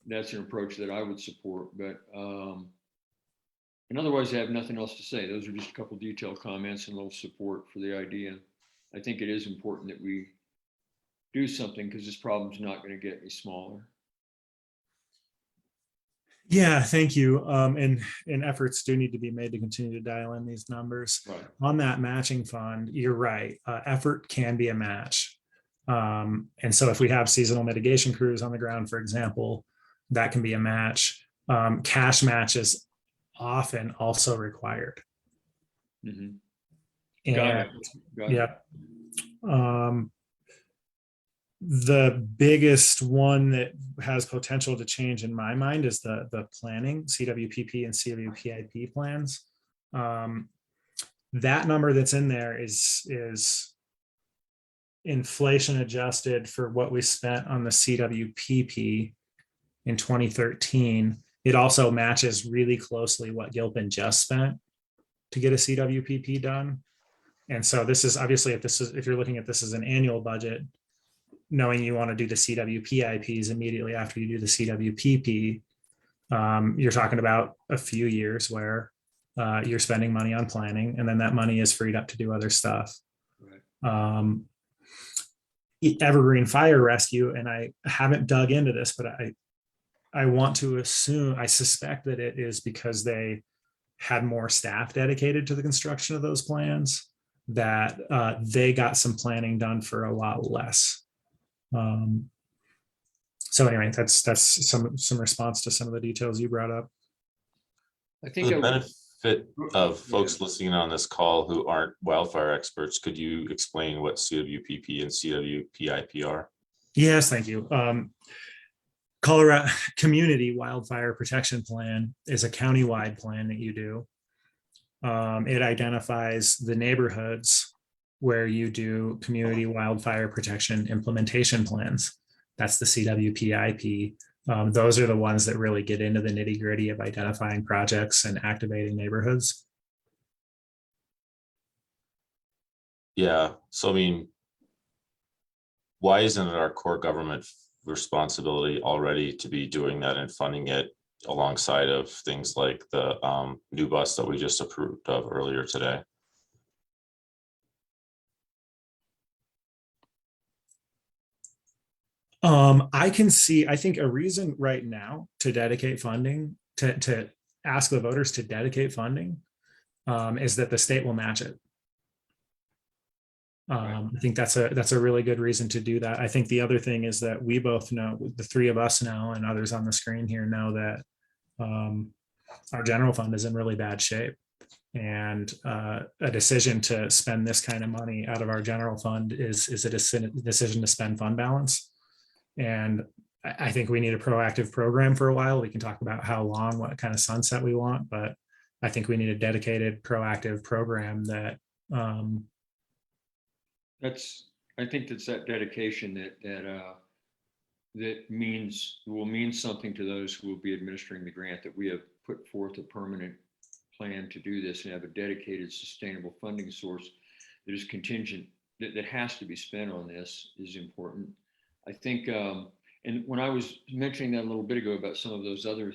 that's an approach that I would support, but and otherwise I have nothing else to say. Those are just a couple of detailed comments and a little support for the idea. I think it is important that we do something because this problem's not going to get any smaller. Yeah, thank you. And efforts do need to be made to continue to dial in these numbers. Right. On that matching fund, you're right. Effort can be a match. And so if we have seasonal mitigation crews on the ground, for example, that can be a match. Cash match is often also required. Mm-hmm. And Got it. Yeah. The biggest one that has potential to change in my mind is the planning, CWPP and CWPIP plans. That number that's in there is inflation adjusted for what we spent on the CWPP in 2013. It also matches really closely what Gilpin just spent to get a CWPP done. And so this is obviously, if you're looking at this as an annual budget, knowing you want to do the CWPIPs immediately after you do the CWPP, you're talking about a few years where you're spending money on planning, and then that money is freed up to do other stuff. Right. Evergreen Fire Rescue, and I haven't dug into this, but I want to assume, I suspect that it is because they had more staff dedicated to the construction of those plans, that they got some planning done for a lot less. So anyway, that's some response to some of the details you brought up. I For think the I- benefit of Yeah. folks listening on this call who aren't wildfire experts, could you explain what CWPP and CWPIP are? Yes, thank you. Colorado Community Wildfire Protection Plan is a countywide plan that you do. It identifies the neighborhoods where you do community wildfire protection implementation plans. That's the CWPIP. Those are the ones that really get into the nitty gritty of identifying projects and activating neighborhoods. Yeah, so I mean, why isn't it our core government responsibility already to be doing that and funding it alongside of things like the new bus that we just approved of earlier today? I think a reason right now to dedicate funding, to ask the voters to dedicate funding, is that the state will match it. I think that's a really good reason to do that. I think the other thing is that we both know, the three of us know, and others on the screen here know, that our general fund is in really bad shape. And a decision to spend this kind of money out of our general fund is a decision to spend fund balance. And I think we need a proactive program for a while. We can talk about how long, what kind of sunset we want, but I think we need a dedicated proactive program that I think that's that dedication that will mean something to those who will be administering the grant, that we have put forth a permanent plan to do this and have a dedicated sustainable funding source that is contingent, that has to be spent on this, is important. I think, and when I was mentioning that a little bit ago about some of those other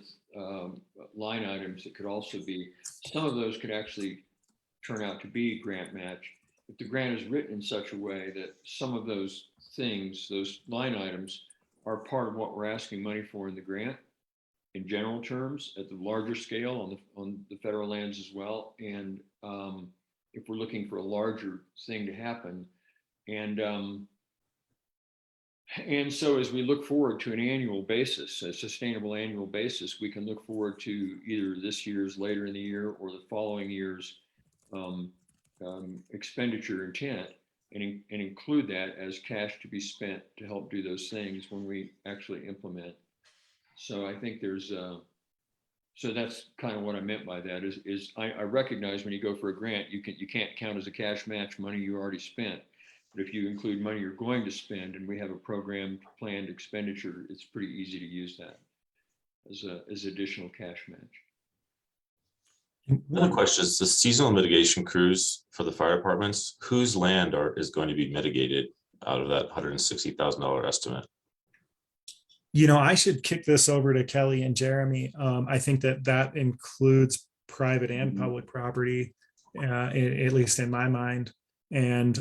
line items that could also be, some of those could actually turn out to be grant match. If the grant is written in such a way that some of those things, those line items, are part of what we're asking money for in the grant, in general terms, at the larger scale on the federal lands as well. And if we're looking for a larger thing to happen, and so as we look forward to an annual basis, a sustainable annual basis, we can look forward to either this year's later in the year or the following year's expenditure intent, and include that as cash to be spent to help do those things when we actually implement. So I think there's so that's kind of what I meant by that is I recognize when you go for a grant, you can't count as a cash match money you already spent. But if you include money you're going to spend, and we have a programmed planned expenditure, it's pretty easy to use that as additional cash match. Another question is the seasonal mitigation crews for the fire departments, whose land is going to be mitigated out of that $160,000 estimate? You know, I should kick this over to Kelly and Jeremy. I think that includes private and public property, at least in my mind. And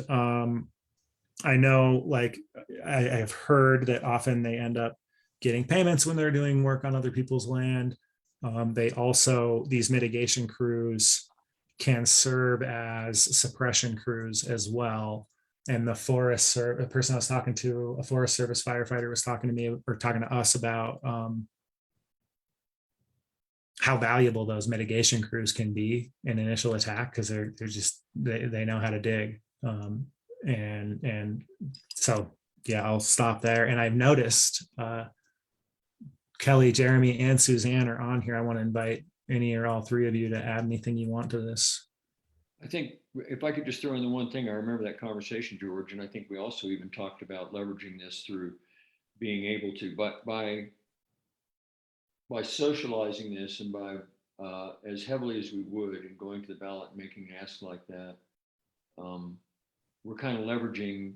I know, like, I have heard that often they end up getting payments when they're doing work on other people's land. They also, these mitigation crews can serve as suppression crews as well. And the person I was talking to, a Forest Service firefighter, was talking to me, or talking to us about how valuable those mitigation crews can be in initial attack, because they know how to dig. And so, yeah, I'll stop there. And I've noticed Kelly, Jeremy, and Suzanne are on here. I want to invite any or all three of you to add anything you want to this. I think if I could just throw in the one thing, I remember that conversation, George, and I think we also even talked about leveraging this through being able to, but by socializing this and by as heavily as we would and going to the ballot and making an ask like that, we're kind of leveraging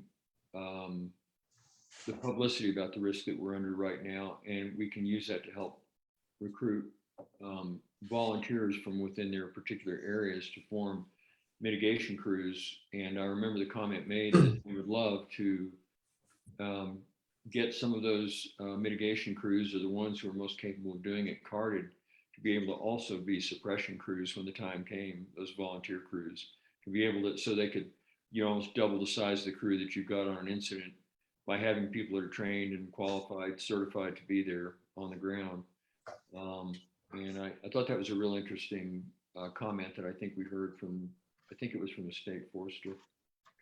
the publicity about the risk that we're under right now, and we can use that to help recruit volunteers from within their particular areas to form mitigation crews. And I remember the comment made that we would love to get some of those mitigation crews, or the ones who are most capable of doing it, carded to be able to also be suppression crews when the time came, those volunteer crews, to be able to, so they could, almost double the size of the crew that you've got on an incident by having people that are trained and qualified, certified to be there on the ground. And I thought that was a real interesting comment that I think we heard from, I think it was from the state forester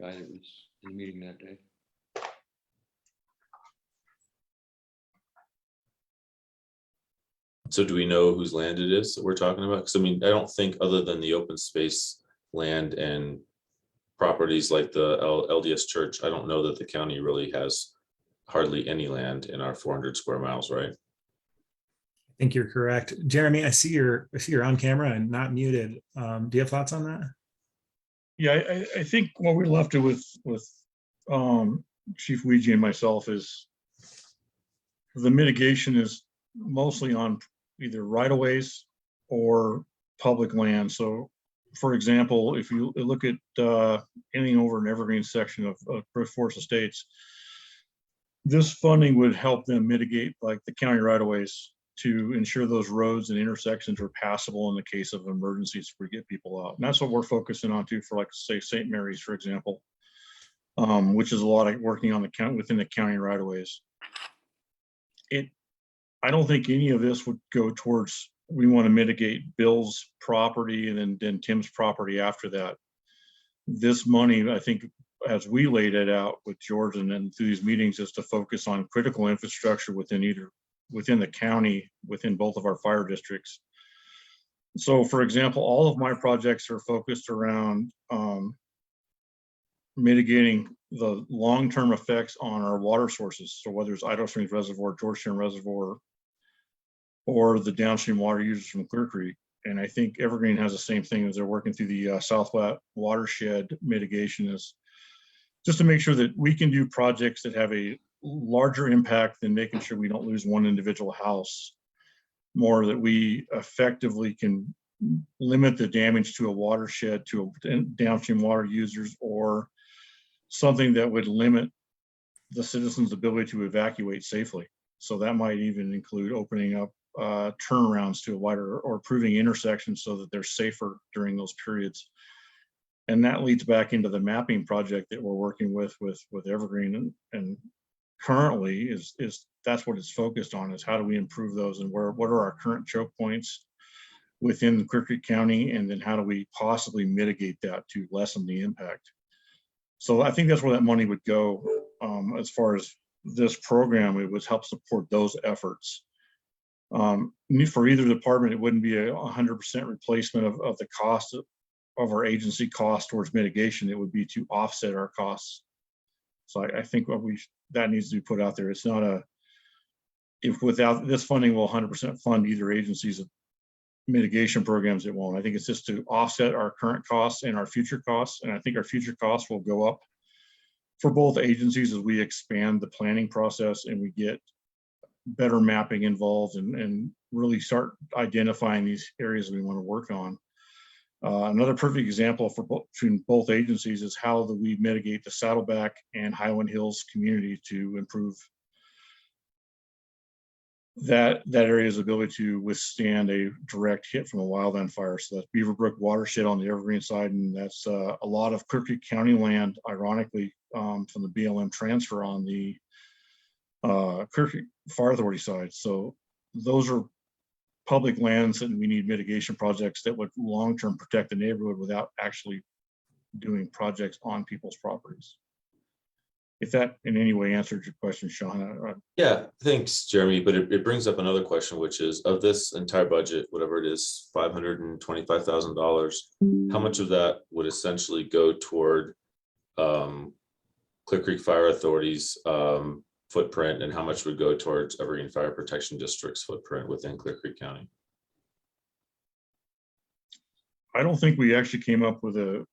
guy that was in the meeting that day. So do we know whose land it is that we're talking about? Because I mean, I don't think, other than the open space land and properties like the LDS church, I don't know that the county really has hardly any land in our 400 square miles, right? I think you're correct. Jeremy, I see you're on camera and not muted. Do you have thoughts on that? Yeah, I think what we left it with Chief Ouija and myself is the mitigation is mostly on either right-of-ways or public land. So, for example, if you look at anything over an evergreen section of Cliff Forest Estates, this funding would help them mitigate like the county right-of-ways to ensure those roads and intersections are passable in the case of emergencies to get people out. And that's what we're focusing on too, for like, say, St. Mary's, for example, which is a lot of working on the county, within the county right-of-ways. I don't think any of this would go towards, we want to mitigate Bill's property and then Tim's property after that. This money, I think, as we laid it out with George and then through these meetings, is to focus on critical infrastructure within the county, within both of our fire districts. So, for example, all of my projects are focused around mitigating the long-term effects on our water sources. So whether it's Idaho Springs Reservoir, Georgetown Reservoir, or the downstream water users from Clear Creek. And I think Evergreen has the same thing as they're working through the Southwest watershed mitigation, is just to make sure that we can do projects that have a larger impact than making sure we don't lose one individual house, more that we effectively can limit the damage to a watershed, to a downstream water users, or something that would limit the citizens' ability to evacuate safely. So that might even include opening up turnarounds to a wider, or improving intersections so that they're safer during those periods. And that leads back into the mapping project that we're working with Evergreen, and currently is that's what it's focused on, is how do we improve those, and what are our current choke points within Clear Creek County, and then how do we possibly mitigate that to lessen the impact. So I think that's where that money would go. As far as this program, it would help support those efforts. For either department, it wouldn't be a 100% replacement of the cost of our agency cost towards mitigation. It would be to offset our costs. So I think that needs to be put out there. It's not if without this funding will 100% fund either agency's mitigation programs, it won't. I think it's just to offset our current costs and our future costs. And I think our future costs will go up for both agencies as we expand the planning process and we get better mapping involved and really start identifying these areas we want to work on. Another perfect example between both agencies is how do we mitigate the Saddleback and Highland Hills community to improve that area's ability to withstand a direct hit from a wildland fire. So that's Beaverbrook watershed on the Evergreen side, and that's a lot of Clear Creek County land, ironically, from the BLM transfer on the Clear Creek Fire Authority side. So those are public lands, and we need mitigation projects that would long-term protect the neighborhood without actually doing projects on people's properties. If that in any way answered your question, Sean. Yeah, thanks, Jeremy. But it brings up another question, which is, of this entire budget, whatever it is, $525,000, how much of that would essentially go toward Clear Creek Fire Authority's footprint, and how much would go towards Evergreen Fire Protection District's footprint within Clear Creek County? I don't think we actually came up with a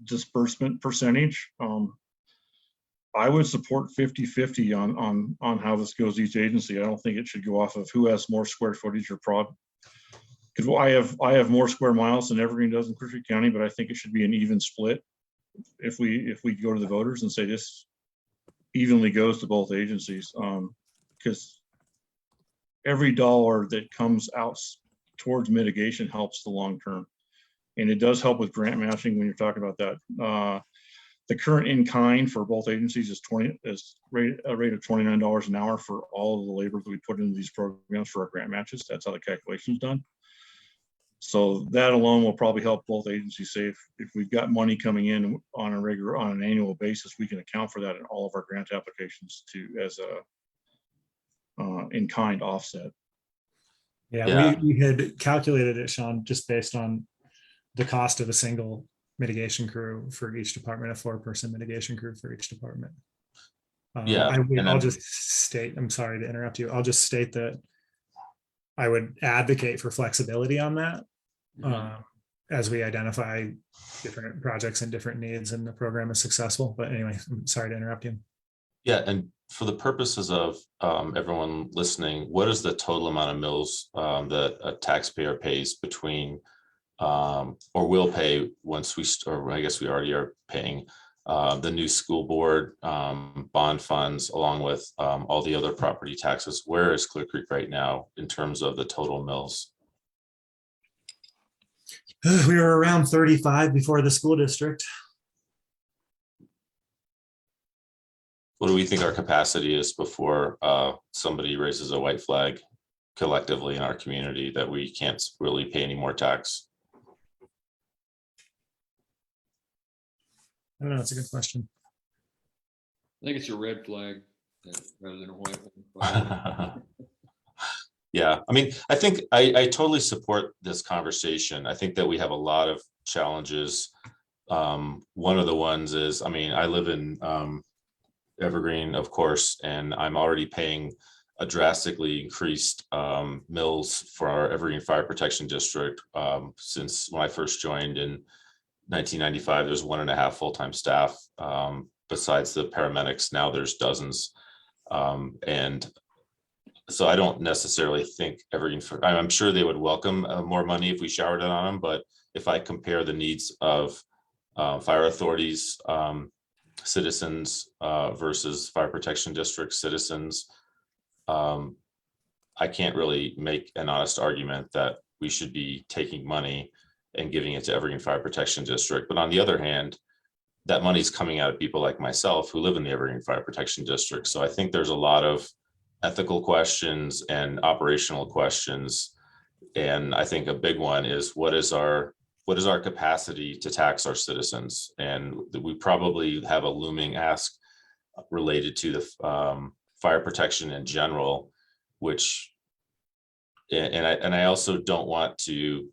disbursement percentage. I would support 50-50 on how this goes to each agency. I don't think it should go off of who has more square footage or because I have more square miles than Evergreen does in Clear Creek County, but I think it should be an even split. If we go to the voters and say this evenly goes to both agencies, because every dollar that comes out towards mitigation helps the long term. And it does help with grant matching when you're talking about that. The current in kind for both agencies is a rate of $29 an hour for all of the labor that we put into these programs for our grant matches. That's how the calculation is done. So that alone will probably help both agencies save. If we've got money coming in on an annual basis, we can account for that in all of our grant applications as a in kind offset. Yeah, we had calculated it, Sean, just based on the cost of a single mitigation crew for each department, a 4-person mitigation crew for each department. I'll just state, I'm sorry to interrupt you. I'll just state that I would advocate for flexibility on that as we identify different projects and different needs and the program is successful. But anyway, I'm sorry to interrupt you. Yeah, and for the purposes of everyone listening, what is the total amount of mills that a taxpayer pays between or will pay once or I guess we already are paying the new school board bond funds along with all the other property taxes? Where is Clear Creek right now in terms of the total mills? We were around 35 before the school district. What do we think our capacity is before somebody raises a white flag collectively in our community that we can't really pay any more tax? I don't know. That's a good question. I think it's a red flag rather than a white one. Yeah, I mean, I think I totally support this conversation. I think that we have a lot of challenges. One of the ones is, I mean, I live in Evergreen, of course, and I'm already paying a drastically increased mills for our Evergreen Fire Protection District. Since when I first joined in 1995, there's 1.5 full-time staff. Besides the paramedics, now there's dozens. And so I don't necessarily think Evergreen, I'm sure they would welcome more money if we showered it on them, but if I compare the needs of fire authorities, citizens versus fire protection district citizens, I can't really make an honest argument that we should be taking money and giving it to Evergreen Fire Protection District. But on the other hand, that money is coming out of people like myself who live in the Evergreen Fire Protection District. So I think there's a lot of ethical questions and operational questions. And I think a big one is what is our capacity to tax our citizens? And we probably have a looming ask related to the fire protection in general, which, and I also don't want to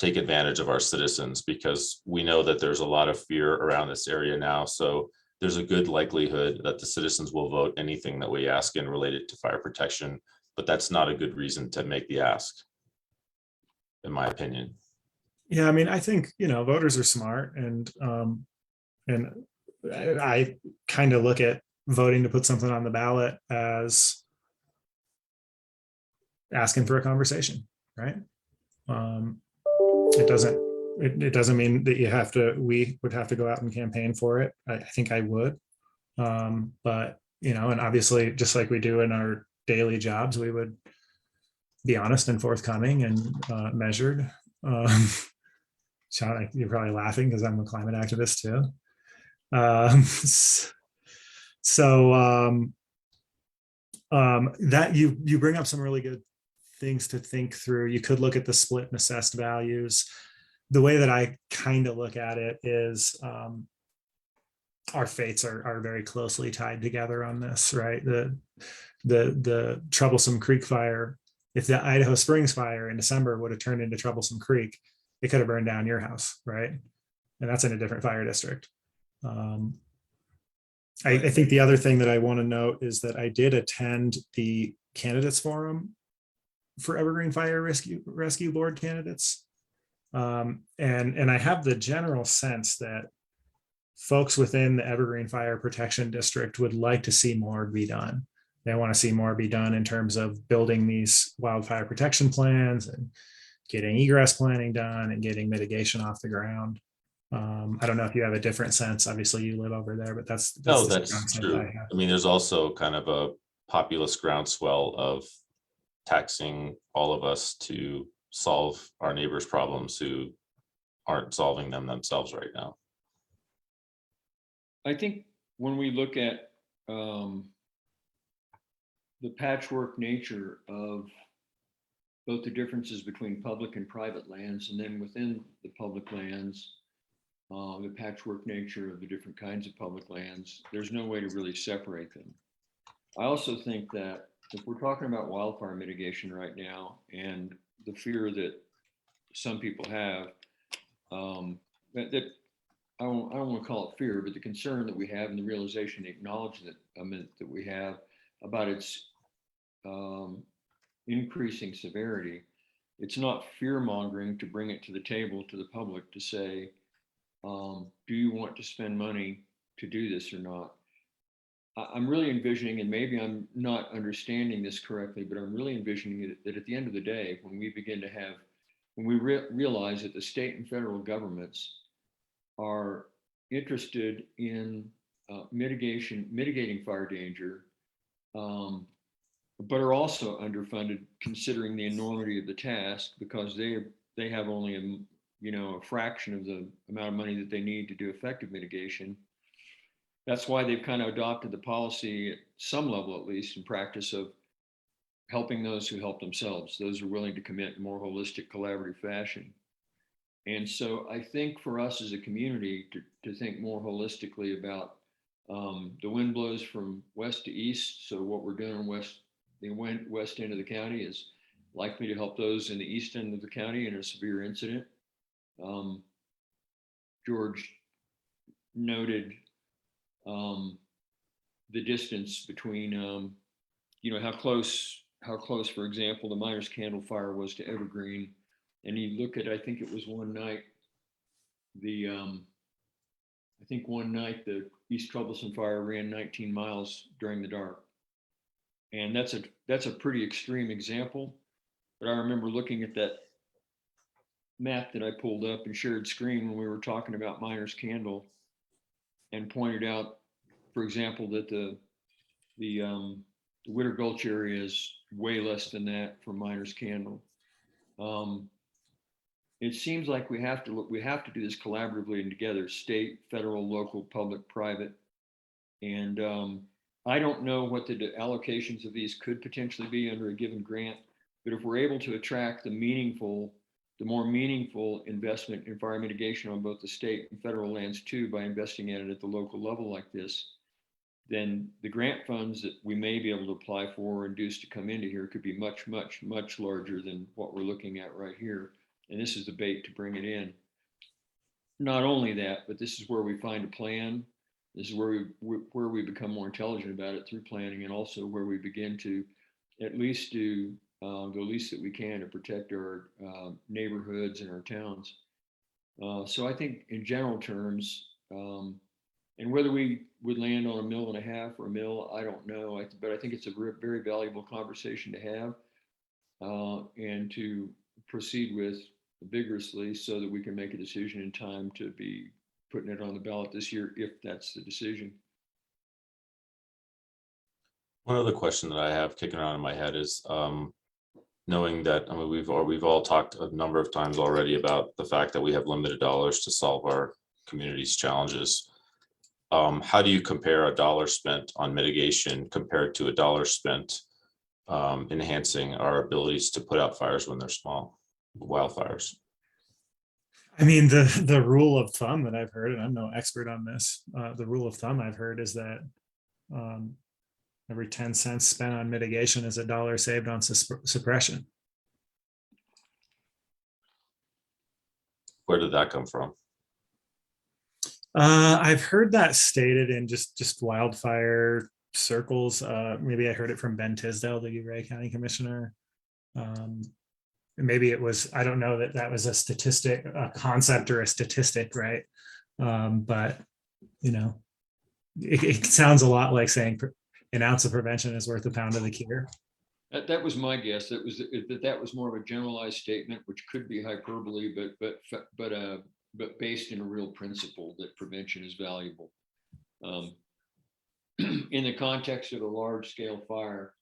take advantage of our citizens because we know that there's a lot of fear around this area now. So there's a good likelihood that the citizens will vote anything that we ask in related to fire protection, but that's not a good reason to make the ask, in my opinion. Yeah, I mean, I think, voters are smart and I kind of look at voting to put something on the ballot as asking for a conversation, right? It doesn't mean that we would have to go out and campaign for it. I think I would. But, and obviously just like we do in our daily jobs, we would be honest and forthcoming and measured. Sean, you're probably laughing because I'm a climate activist too. That you bring up some really good things to think through. You could look at the split and assessed values. The way that I kind of look at it is our fates are very closely tied together on this, right? The Troublesome Creek fire, if the Idaho Springs fire in December would have turned into Troublesome Creek, it could have burned down your house, right? And that's in a different fire district. I think the other thing that I want to note is that I did attend the candidates forum for Evergreen Fire Rescue Board candidates. And I have the general sense that folks within the Evergreen Fire Protection District would like to see more be done. They want to see more be done in terms of building these wildfire protection plans and getting egress planning done and getting mitigation off the ground. I don't know if you have a different sense. Obviously, you live over there, but that's No, the that's sense true. I have. I mean, there's also kind of a populist groundswell of taxing all of us to solve our neighbors' problems who aren't solving them themselves right now. I think when we look at the patchwork nature of both the differences between public and private lands, and then within the public lands, the patchwork nature of the different kinds of public lands, there's no way to really separate them. I also think that if we're talking about wildfire mitigation right now and the fear that some people have, that I don't want to call it fear, but the concern that we have and the realization, the acknowledgement that we have about its increasing severity, it's not fear mongering to bring it to the table to the public to say, do you want to spend money to do this or not? I'm really envisioning, and maybe I'm not understanding this correctly, but I'm really envisioning that at the end of the day, when we begin to have, when we realize that the state and federal governments are interested in mitigating fire danger, but are also underfunded considering the enormity of the task, because they have only a fraction of the amount of money that they need to do effective mitigation. That's why they've kind of adopted the policy at some level, at least in practice, of helping those who help themselves, those who are willing to commit in more holistic, collaborative fashion. And so I think for us as a community to think more holistically about the wind blows from west to east. So what we're doing the west end of the county is likely to help those in the east end of the county in a severe incident. George noted the distance between, how close, for example, the Miners Candle Fire was to Evergreen. And you look at, I think it was one night, the East Troublesome Fire ran 19 miles during the dark. And that's a pretty extreme example. But I remember looking at that map that I pulled up and shared screen when we were talking about Miners Candle, and pointed out, for example, that the Witter Gulch area is way less than that for Miners Candle. It seems like we have to do this collaboratively and together, state, federal, local, public, private. And I don't know what the allocations of these could potentially be under a given grant, but if we're able to attract the more meaningful investment in fire mitigation on both the state and federal lands too, by investing in it at the local level like this, then the grant funds that we may be able to apply for or induce to come into here could be much, much, much larger than what we're looking at right here. And this is the bait to bring it in. Not only that, but this is where we find a plan. This is where we become more intelligent about it through planning, and also where we begin to at least do the least that we can to protect our neighborhoods and our towns. So I think in general terms, and whether we would land on $1.5 million or $1 million, I don't know. But I think it's a very valuable conversation to have and to proceed with vigorously, so that we can make a decision in time to be putting it on the ballot this year, if that's the decision. One other question that I have kicking around in my head is knowing that, I mean, we've all talked a number of times already about the fact that we have limited dollars to solve our community's challenges. How do you compare a dollar spent on mitigation compared to a dollar spent enhancing our abilities to put out fires when they're small, wildfires? I mean, the rule of thumb that I've heard, and I'm no expert on this, the rule of thumb I've heard is that every 10 cents spent on mitigation is $1 saved on suppression. Where did that come from? I've heard that stated in just wildfire circles. Maybe I heard it from Ben Tisdale, the Uray County Commissioner. maybe it was, I don't know that that was a statistic, a concept or a statistic, right? But, you know, it sounds a lot like saying an ounce of prevention is worth a pound of the cure. That was my guess. That was more of a generalized statement, which could be hyperbole, but based in a real principle that prevention is valuable. In the context of a large scale fire,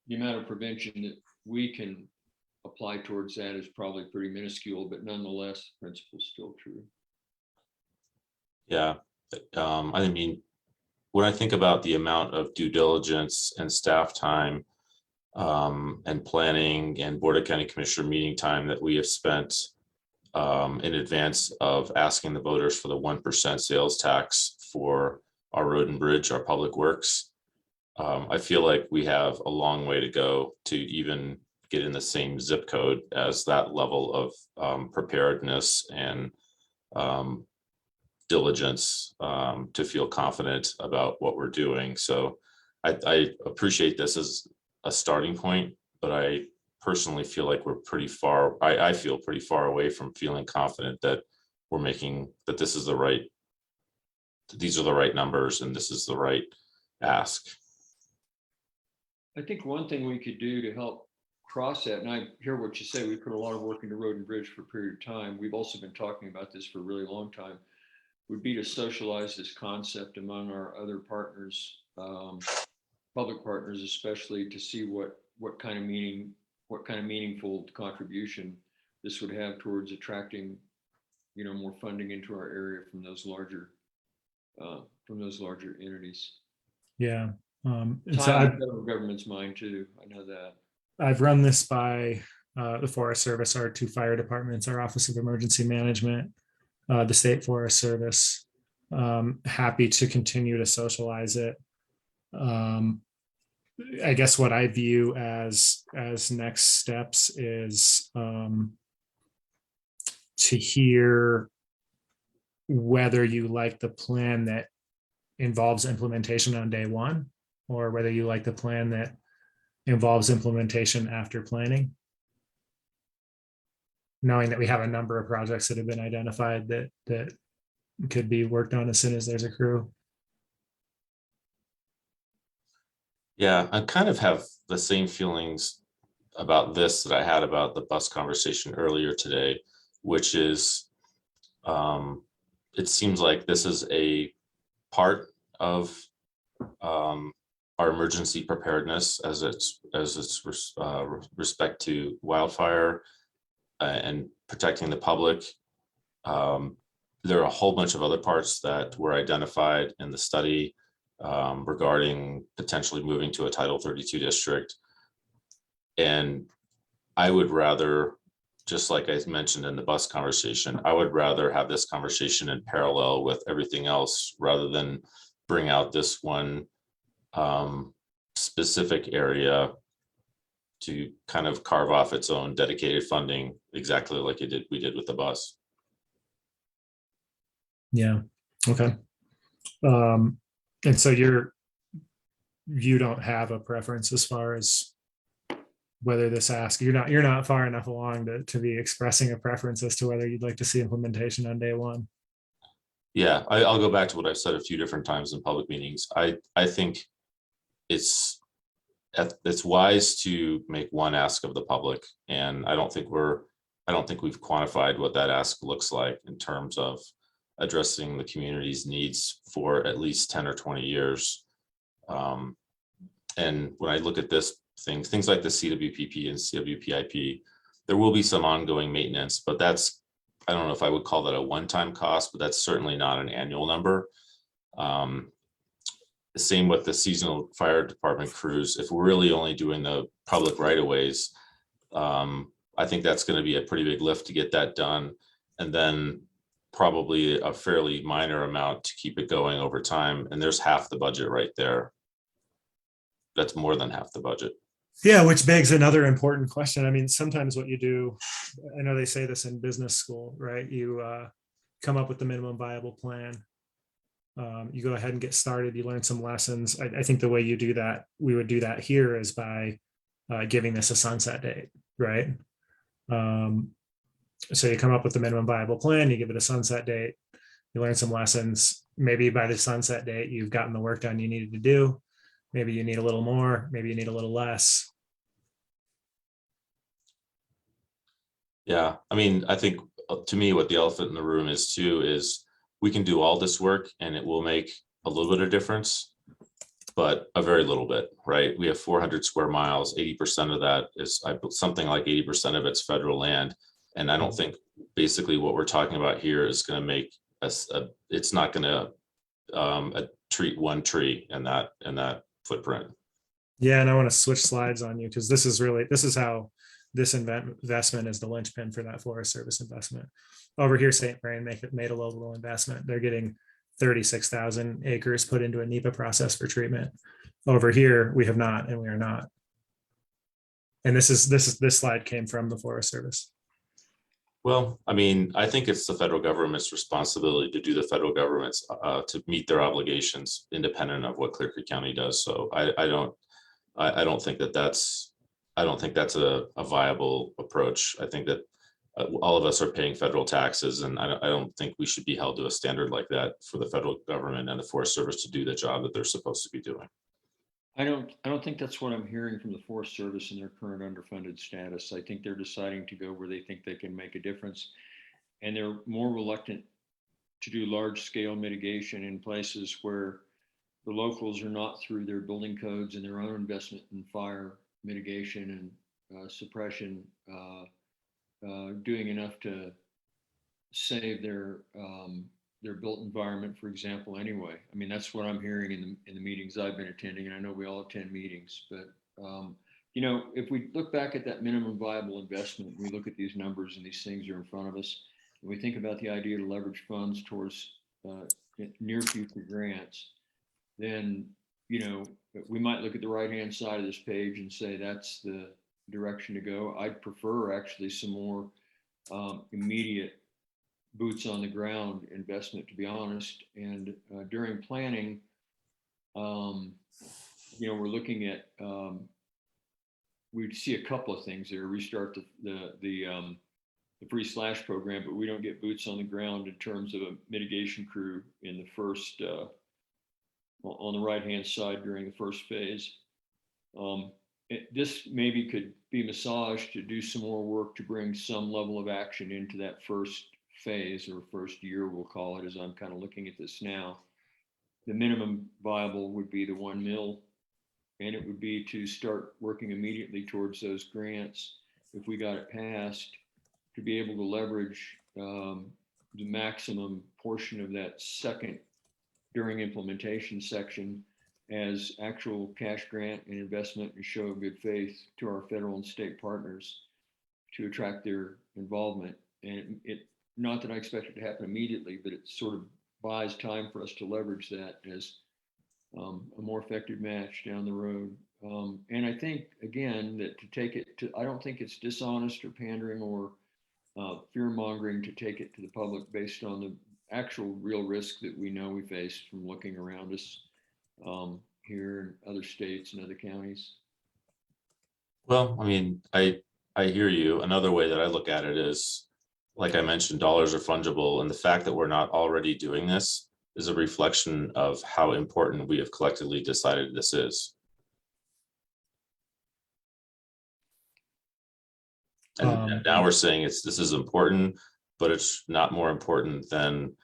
the amount of prevention that we can apply towards that is probably pretty minuscule, but nonetheless, the principle is still true. Yeah, I mean, when I think about the amount of due diligence and staff time and planning and Board of County Commissioner meeting time that we have spent in advance of asking the voters for the 1% sales tax for our road and bridge, our public works, I feel like we have a long way to go to even get in the same zip code as that level of preparedness and diligence to feel confident about what we're doing. So I appreciate this as a starting point, but I personally feel like we're pretty far, I feel pretty far away from feeling confident that we're making, that this is the right, these are the right numbers and this is the right ask. I think one thing we could do to help cross that, and I hear what you say, we put a lot of work into road and bridge for a period of time. We've also been talking about this for a really long time, would be to socialize this concept among our other partners, public partners, especially to see what kind of meaningful contribution this would have towards attracting, you know, more funding into our area from those larger entities. Yeah. And so Time in federal government's mind too. I know that. I've run this by the Forest Service, our 2 fire departments, our Office of Emergency Management, the State Forest Service. Happy to continue to socialize it. I guess what I view as next steps is to hear whether you like the plan that involves implementation on day one, or whether you like the plan that involves implementation after planning. Knowing that we have a number of projects that have been identified that could be worked on as soon as there's a crew. Yeah, I kind of have the same feelings about this that I had about the bus conversation earlier today, which is it seems like this is a part of our emergency preparedness as it's respect to wildfire and protecting the public. There are a whole bunch of other parts that were identified in the study regarding potentially moving to a Title 32 district. And I would rather, just like I mentioned in the bus conversation, I would rather have this conversation in parallel with everything else rather than bring out this one specific area to kind of carve off its own dedicated funding, exactly like we did with the bus. Yeah. Okay. And so you don't have a preference as far as whether this ask, you're not far enough along to be expressing a preference as to whether you'd like to see implementation on day one. Yeah, I'll go back to what I've said a few different times in public meetings. I think it's wise to make one ask of the public, and I don't think we've quantified what that ask looks like in terms of addressing the community's needs for at least 10 or 20 years. And when I look at this things like the CWPP and CWPIP, there will be some ongoing maintenance, but that's, I don't know if I would call that a one-time cost, but that's certainly not an annual number. The same with the seasonal fire department crews. If we're really only doing the public right-of-ways, I think that's going to be a pretty big lift to get that done. And then probably a fairly minor amount to keep it going over time. And there's half the budget right there. That's more than half the budget. Yeah, which begs another important question. I mean, sometimes what you do, I know they say this in business school, right? You come up with the minimum viable plan. You go ahead and get started. You learn some lessons. I think the way you do that, we would do that here, is by giving this a sunset date, right? So you come up with the minimum viable plan, you give it a sunset date, you learn some lessons. Maybe by the sunset date, you've gotten the work done you needed to do. Maybe you need a little more, maybe you need a little less. Yeah, I mean, I think to me, what the elephant in the room is too, is we can do all this work and it will make a little bit of difference, but a very little bit, right? We have 400 square miles, 80% of that is something like 80% of it's federal land. And I don't think basically what we're talking about here is going to make us, it's not going to treat one tree in that footprint. Yeah, and I want to switch slides on you because this is how this investment is the linchpin for that Forest Service investment. Over here, St. Vrain made a local investment. They're getting 36,000 acres put into a NEPA process for treatment. Over here, we have not, and we are not. And this slide came from the Forest Service. Well, I mean, I think it's the federal government's responsibility to do the federal government's to meet their obligations independent of what Clear Creek County does. So I don't think that's a viable approach. I think that all of us are paying federal taxes, and I don't think we should be held to a standard like that for the federal government and the Forest Service to do the job that they're supposed to be doing. I don't think that's what I'm hearing from the Forest Service in their current underfunded status. I think they're deciding to go where they think they can make a difference. And they're more reluctant to do large scale mitigation in places where the locals are not, through their building codes and their own investment in fire mitigation and suppression, doing enough to save their built environment, for example, anyway. I mean, that's what I'm hearing in the meetings I've been attending, and I know we all attend meetings, but you know, if we look back at that minimum viable investment, we look at these numbers and these things are in front of us, and we think about the idea to leverage funds towards near future grants, then, you know, we might look at the right-hand side of this page and say that's the direction to go. I'd prefer actually some more immediate boots on the ground investment, to be honest. And during planning, you know, we're looking at, we see a couple of things there. Restart the free slash program, but we don't get boots on the ground in terms of a mitigation crew in the first, on the right-hand side during the first phase. This maybe could be massaged to do some more work to bring some level of action into that first phase, or first year, we'll call it, as I'm kind of looking at this now. The minimum viable would be the 1 mil, and it would be to start working immediately towards those grants, if we got it passed, to be able to leverage the maximum portion of that second during implementation section as actual cash grant and investment, and show of good faith to our federal and state partners to attract their involvement. And it not that I expect it to happen immediately, but it sort of buys time for us to leverage that as a more effective match down the road. And I think, again, that to take it to, I don't think it's dishonest or pandering or fear mongering to take it to the public based on the actual real risk that we know we face from looking around us here in other states and other counties. Well, I mean, I hear you. Another way that I look at it is, like I mentioned, dollars are fungible, and the fact that we're not already doing this is a reflection of how important we have collectively decided this is. And now we're saying this is important, but it's not more important than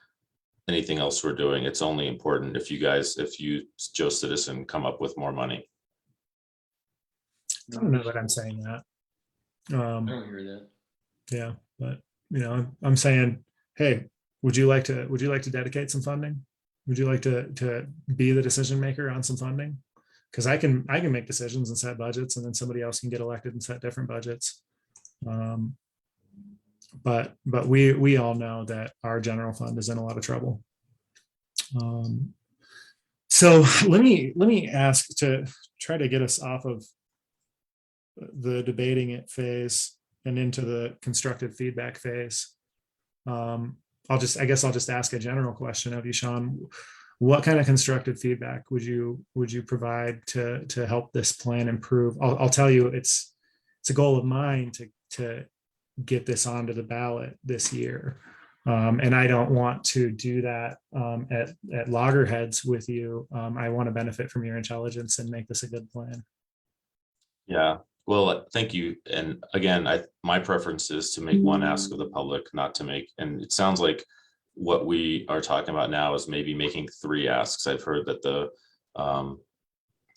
anything else we're doing. It's only important if you, Joe Citizen, come up with more money. I don't know that I'm saying that. I don't hear that. Yeah, but you know, I'm saying, hey, would you like to dedicate some funding? Would you like to be the decision maker on some funding? Because I can make decisions and set budgets, and then somebody else can get elected and set different budgets. But we all know that our general fund is in a lot of trouble. So let me ask, to try to get us off of the debating it phase and into the constructive feedback phase. I guess I'll just ask a general question of you, Sean. What kind of constructive feedback would you provide to help this plan improve? I'll tell you, it's a goal of mine to get this onto the ballot this year. And I don't want to do that at loggerheads with you. I want to benefit from your intelligence and make this a good plan. Yeah, well, thank you. And again, my preference is to make one ask of the public, not to make, and it sounds like what we are talking about now is maybe making 3 asks. I've heard that the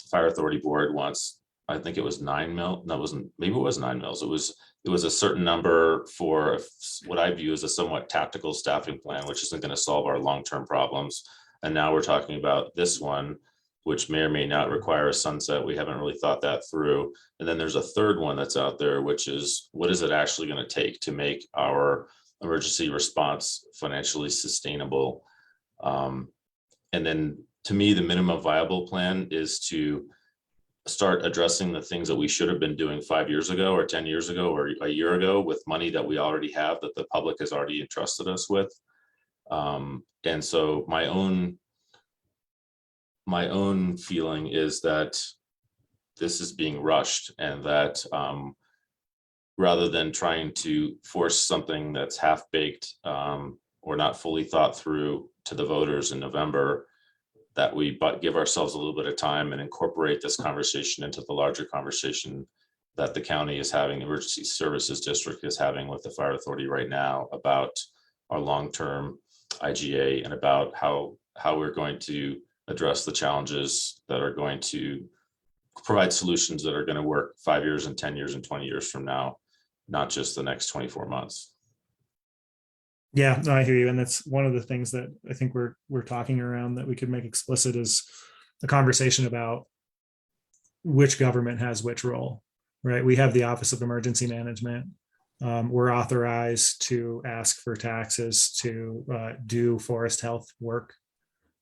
Fire Authority Board wants, I think it was 9 mil. No, it wasn't, maybe it was 9 mils. It was a certain number for what I view as a somewhat tactical staffing plan, which isn't going to solve our long-term problems. And now we're talking about this one, which may or may not require a sunset. We haven't really thought that through. And then there's a third one that's out there, which is, what is it actually going to take to make our emergency response financially sustainable? And then to me, the minimum viable plan is to start addressing the things that we should have been doing 5 years ago or 10 years ago or a year ago with money that we already have, that the public has already entrusted us with. And so my own feeling is that this is being rushed, and that rather than trying to force something that's half-baked or not fully thought through to the voters in November, that we give ourselves a little bit of time and incorporate this conversation into the larger conversation that the county is having, the Emergency Services District is having with the Fire Authority right now about our long-term IGA and about how we're going to address the challenges that are going to provide solutions that are going to work 5 years and 10 years and 20 years from now, not just the next 24 months. Yeah, no, I hear you. And that's one of the things that I think we're talking around that we could make explicit is a conversation about which government has which role, right? We have the Office of Emergency Management. We're authorized to ask for taxes to do forest health work.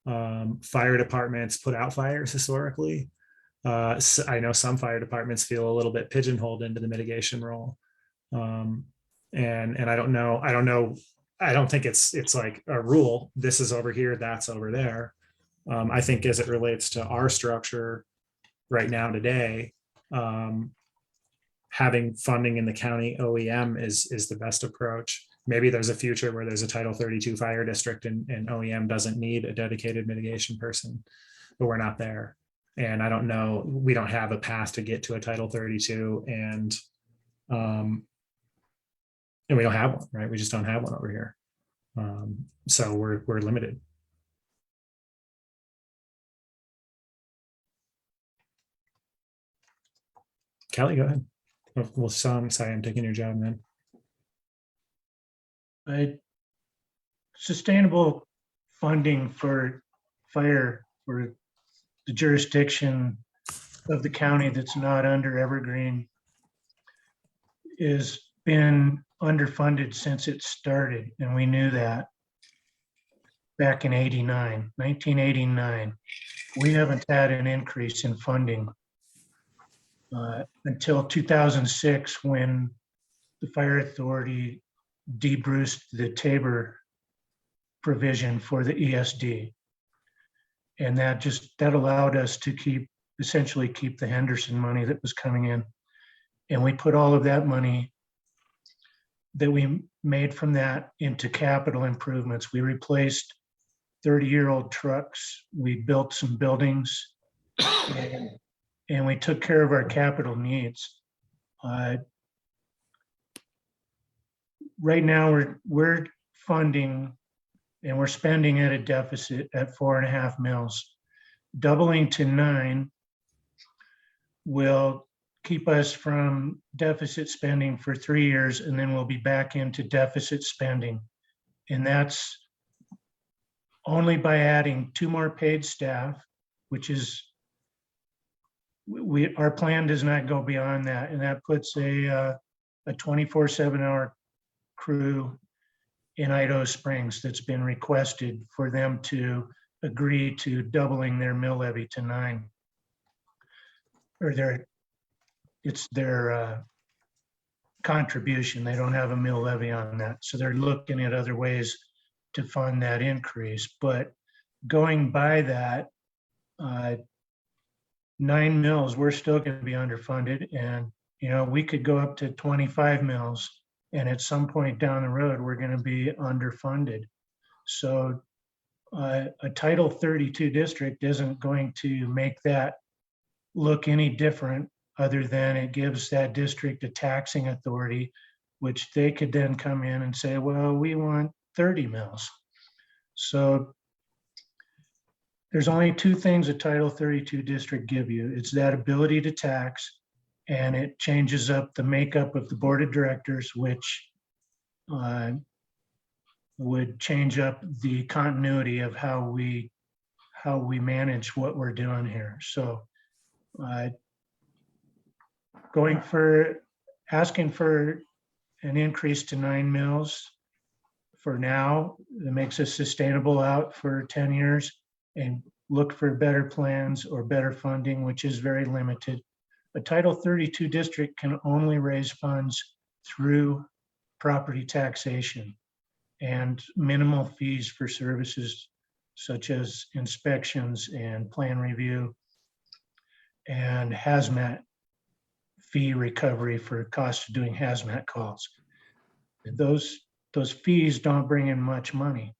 Fire departments put out fires historically. So I know some fire departments feel a little bit pigeonholed into the mitigation role. And I don't know. I don't think it's like a rule. This is over here, that's over there. I think as it relates to our structure right now today, having funding in the county OEM is the best approach. Maybe there's a future where there's a Title 32 fire district and OEM doesn't need a dedicated mitigation person, but we're not there. And I don't know, we don't have a path to get to a Title 32 and we don't have one, right? We just don't have one over here. So we're limited. Kelly, go ahead. Well, sorry, I'm taking your job, man. Sustainable funding for fire for the jurisdiction of the county that's not under Evergreen is been underfunded since it started, and we knew that back in 1989. We haven't had an increase in funding until 2006, when the Fire Authority debruced the Tabor provision for the ESD. And that allowed us to essentially keep the Henderson money that was coming in. And we put all of that money that we made from that into capital improvements. We replaced 30-year-old trucks. We built some buildings, and we took care of our capital needs. Right now, we're funding and we're spending at a deficit at 4.5 mils. Doubling to 9 will keep us from deficit spending for 3 years, and then we'll be back into deficit spending. And that's only by adding 2 more paid staff, which is, our plan does not go beyond that. And that puts a 24/7 hour crew in Idaho Springs that's been requested for them to agree to doubling their mill levy to 9. Or it's their contribution. They don't have a mill levy on that. So they're looking at other ways to fund that increase. But going by that, 9 mills, we're still going to be underfunded. And, we could go up to 25 mills And at some point down the road, we're going to be underfunded. So a Title 32 district isn't going to make that look any different other than it gives that district a taxing authority, which they could then come in and say, well, we want 30 mils. So there's only two things a Title 32 district give you. It's that ability to tax, and it changes up the makeup of the board of directors, which would change up the continuity of how we manage what we're doing here. So asking for an increase to 9 mils for now, that makes us sustainable out for 10 years, and look for better plans or better funding, which is very limited. A Title 32 district can only raise funds through property taxation and minimal fees for services such as inspections and plan review and hazmat fee recovery for cost of doing hazmat calls. Those fees don't bring in much money.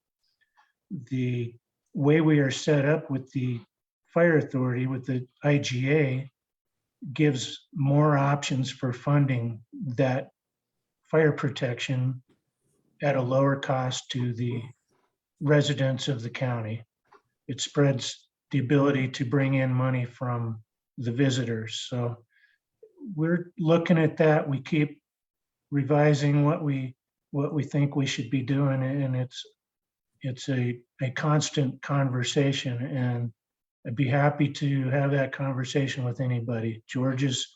The way we are set up with the fire authority, with the IGA, gives more options for funding that fire protection at a lower cost to the residents of the county. It spreads the ability to bring in money from the visitors. So we're looking at that. We keep revising what we think we should be doing, and it's a constant conversation, and I'd be happy to have that conversation with anybody. George is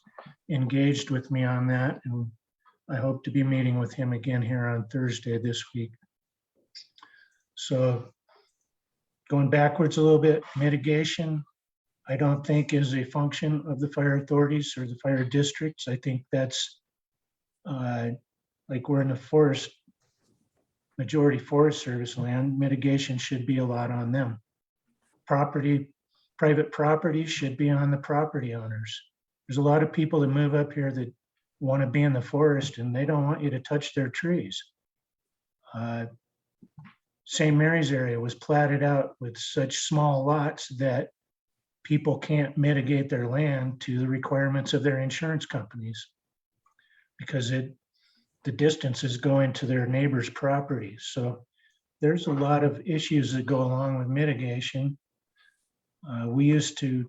engaged with me on that, and I hope to be meeting with him again here on Thursday this week. So going backwards a little bit, mitigation, I don't think is a function of the fire authorities or the fire districts. I think that's like we're in the forest, majority Forest Service land, mitigation should be a lot on them. Private property should be on the property owners. There's a lot of people that move up here that want to be in the forest and they don't want you to touch their trees. St. Mary's area was platted out with such small lots that people can't mitigate their land to the requirements of their insurance companies because the distance is going to their neighbor's property. So there's a lot of issues that go along with mitigation. We used to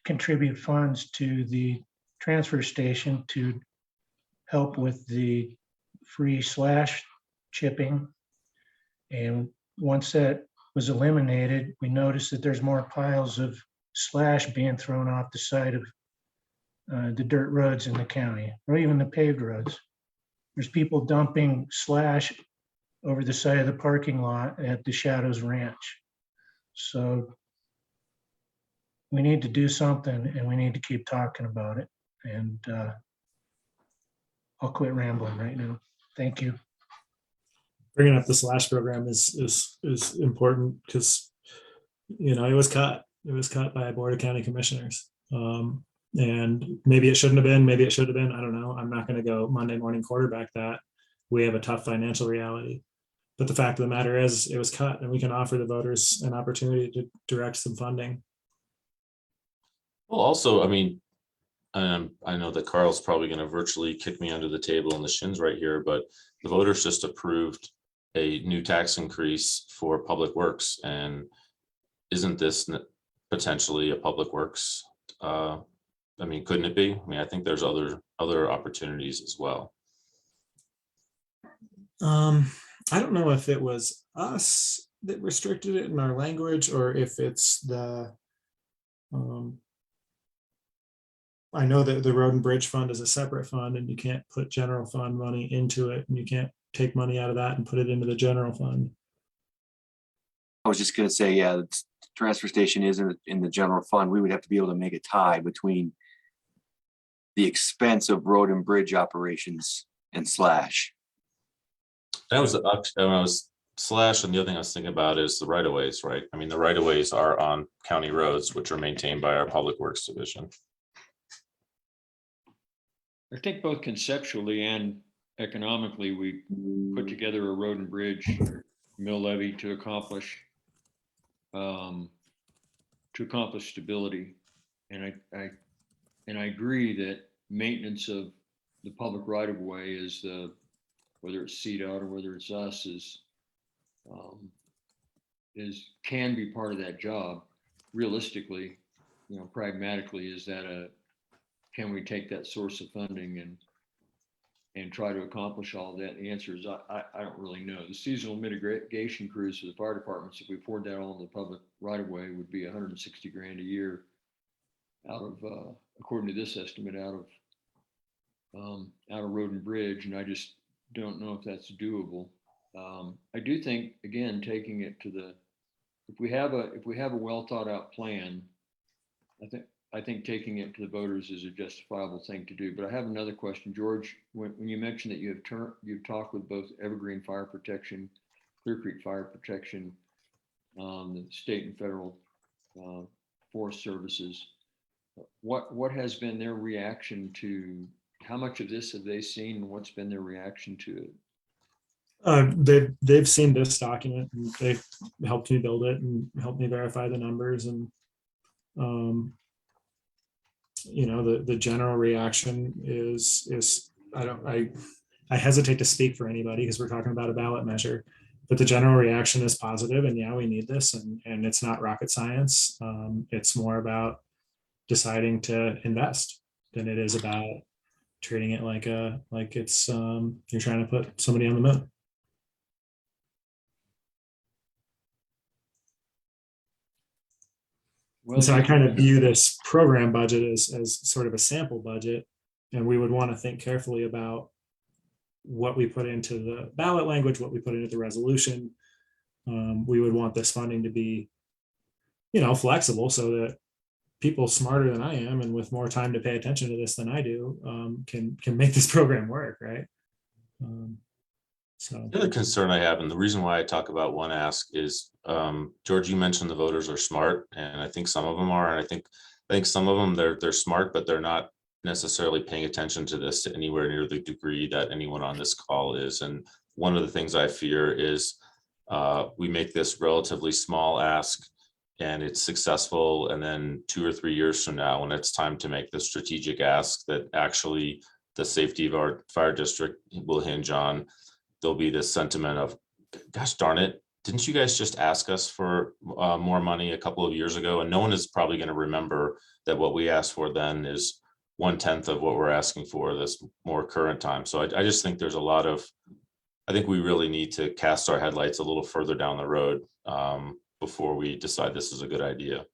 contribute funds to the transfer station to help with the free slash chipping. And once that was eliminated, we noticed that there's more piles of slash being thrown off the side of the dirt roads in the county, or even the paved roads. There's people dumping slash over the side of the parking lot at the Shadows Ranch. So we need to do something, and we need to keep talking about it. And I'll quit rambling right now. Thank you. Bringing up the slash program is important because, you know, it was cut by a board of county commissioners. And maybe it shouldn't have been, maybe it should have been, I don't know. I'm not going to go Monday morning quarterback that. We have a tough financial reality. But the fact of the matter is it was cut, and we can offer the voters an opportunity to direct some funding. Well, also, I mean, I know that Carl's probably going to virtually kick me under the table in the shins right here, but the voters just approved a new tax increase for public works. And isn't this potentially a public works? I mean, couldn't it be? I mean, I think there's other opportunities as well. I don't know if it was us that restricted it in our language, or if it's the I know that the road and bridge fund is a separate fund, and you can't put general fund money into it, and you can't take money out of that and put it into the general fund. I was just going to say, yeah, the transfer station is in the general fund. We would have to be able to make a tie between the expense of road and bridge operations and slash. That was slash, and the other thing I was thinking about is the right of ways, right? I mean, the right of ways are on county roads, which are maintained by our public works division. I think both conceptually and economically, we put together a road and bridge mill levy to accomplish stability. And I agree that maintenance of the public right of way is whether it's CDOT or whether it's us can be part of that job. Realistically, pragmatically, is that can we take that source of funding and try to accomplish all of that? The answer is I don't really know. The seasonal mitigation crews for the fire departments, if we poured that all in the public right of way, would be 160 grand a year out of, according to this estimate, out of road and bridge. And I just don't know if that's doable. I do think, again, taking it to if we have a well thought out plan, I think taking it to the voters is a justifiable thing to do. But I have another question, George. When you mentioned that you've talked with both Evergreen Fire Protection, Clear Creek Fire Protection, the state and federal forest services, what has been their reaction to? How much of this have they seen, and what's been their reaction to it? They've seen this document, and they've helped me build it and helped me verify the numbers. And the general reaction is I hesitate to speak for anybody because we're talking about a ballot measure, but the general reaction is positive. And yeah, we need this, and it's not rocket science. It's more about deciding to invest than it is about treating it like it's you're trying to put somebody on the moon. Well, so I kind of view this program budget as sort of a sample budget, and we would want to think carefully about what we put into the ballot language, what we put into the resolution. We would want this funding to be, flexible so that people smarter than I am and with more time to pay attention to this than I do can make this program work, right? So the other concern I have, and the reason why I talk about one ask is, George, you mentioned the voters are smart, and I think some of them are, and I think some of them they're smart, but they're not necessarily paying attention to this to anywhere near the degree that anyone on this call is. And one of the things I fear is we make this relatively small ask and it's successful, and then 2 or 3 years from now, when it's time to make the strategic ask that actually the safety of our fire district will hinge on, there'll be this sentiment of, gosh darn it, didn't you guys just ask us for more money a couple of years ago? And no one is probably going to remember that what we asked for then is 1/10 of what we're asking for this more current time. So I just think there's I think we really need to cast our headlights a little further down the road before we decide this is a good idea.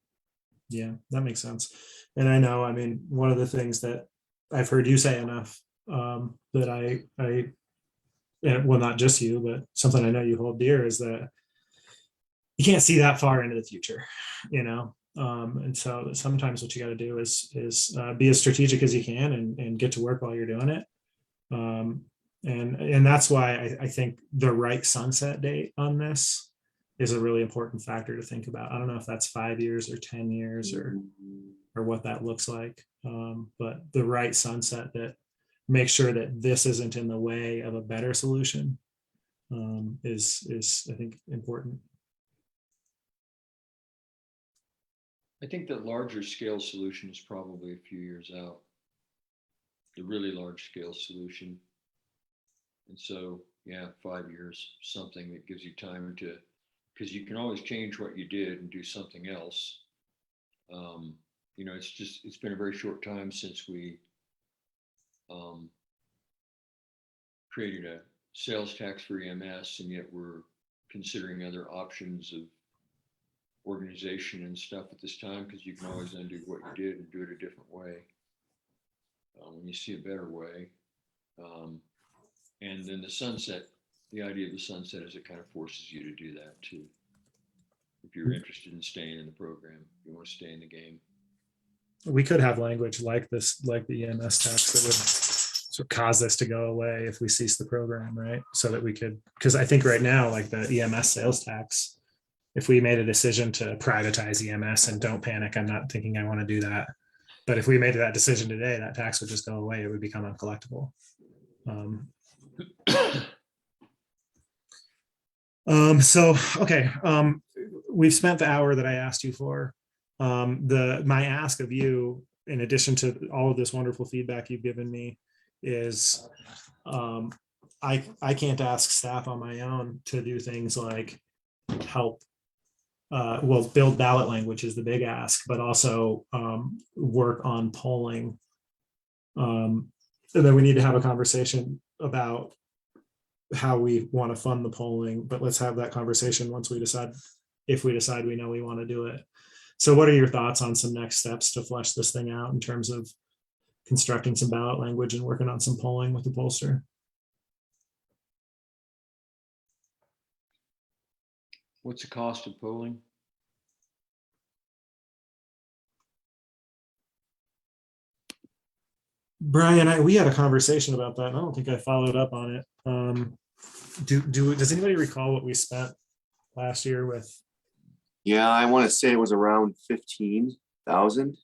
Yeah, that makes sense. And I know, one of the things that I've heard you say enough that well, not just you, but something I know you hold dear is that you can't see that far into the future, and so sometimes what you got to do is be as strategic as you can and get to work while you're doing it. And that's why I think the right sunset date on this is a really important factor to think about. I don't know if that's 5 years or 10 years or what that looks like, but the right sunset that make sure that this isn't in the way of a better solution is I think important. I think the larger scale solution is probably a few years out, the really large scale solution. And so, yeah, 5 years, something that gives you time to, because you can always change what you did and do something else. It's been a very short time since we created a sales tax for EMS, and yet we're considering other options of organization and stuff at this time, because you can always undo what you did and do it a different way when you see a better way. And then the idea of the sunset is it kind of forces you to do that too. If you're interested in staying in the program, you want to stay in the game. We could have language like this, like the EMS tax, that would sort of cause this to go away if we cease the program, right? So that we could, because I think right now, like the EMS sales tax, if we made a decision to privatize EMS, and don't panic, I'm not thinking I want to do that, but if we made that decision today, that tax would just go away. It would become uncollectible. Okay, we've spent the hour that I asked you for. My ask of you, in addition to all of this wonderful feedback you've given me, is I can't ask staff on my own to do things like help build ballot language is the big ask, but also work on polling. And then we need to have a conversation about how we want to fund the polling, but let's have that conversation once we decide, if we decide we know we want to do it. So what are your thoughts on some next steps to flesh this thing out in terms of constructing some ballot language and working on some polling with the pollster? What's the cost of polling? Brian, we had a conversation about that, and I don't think I followed up on it. Does anybody recall what we spent last year with? Yeah, I want to say it was around 15,000.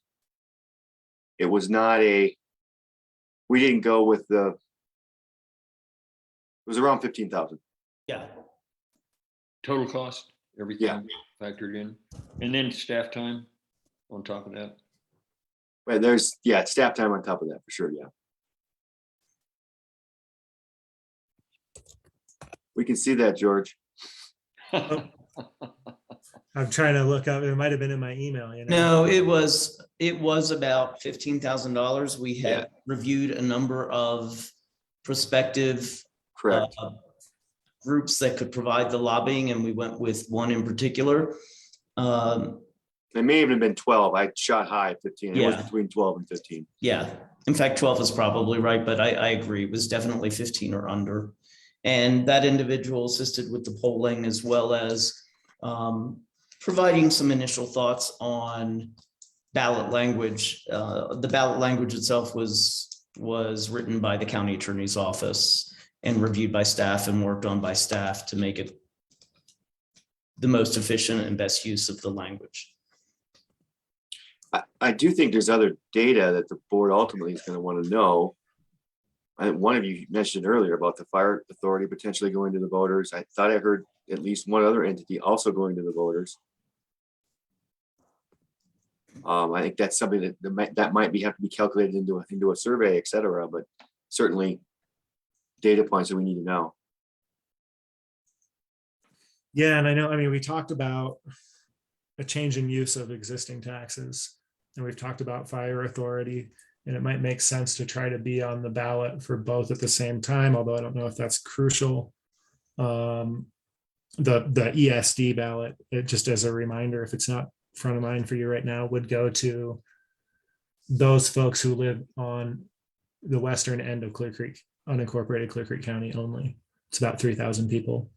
It was not we didn't go with it was around 15,000. Yeah. Total cost, everything factored in, and then staff time on top of that. But there's staff time on top of that for sure. Yeah. We can see that, George. I'm trying to look up. It might have been in my email. You know? No, it was about $15,000. We had reviewed a number of prospective groups that could provide the lobbying, and we went with one in particular. It may have been 12. I shot high at 15. It was between 12 and 15. Yeah. In fact, 12 is probably right, but I agree. It was definitely 15 or under. And that individual assisted with the polling, as well as providing some initial thoughts on ballot language. The ballot language itself was written by the county attorney's office and reviewed by staff and worked on by staff to make it the most efficient and best use of the language. I do think there's other data that the board ultimately is going to want to know. One of you mentioned earlier about the fire authority potentially going to the voters. I thought I heard at least one other entity also going to the voters. I think that's something that might have to be calculated into a survey, et cetera, but certainly data points that we need to know. Yeah, and I know, we talked about a change in use of existing taxes, and we've talked about fire authority, and it might make sense to try to be on the ballot for both at the same time, although I don't know if that's crucial. The ESD ballot, just as a reminder, if it's not front of mind for you right now, would go to those folks who live on the western end of Clear Creek, unincorporated Clear Creek County only. It's about 3,000 people.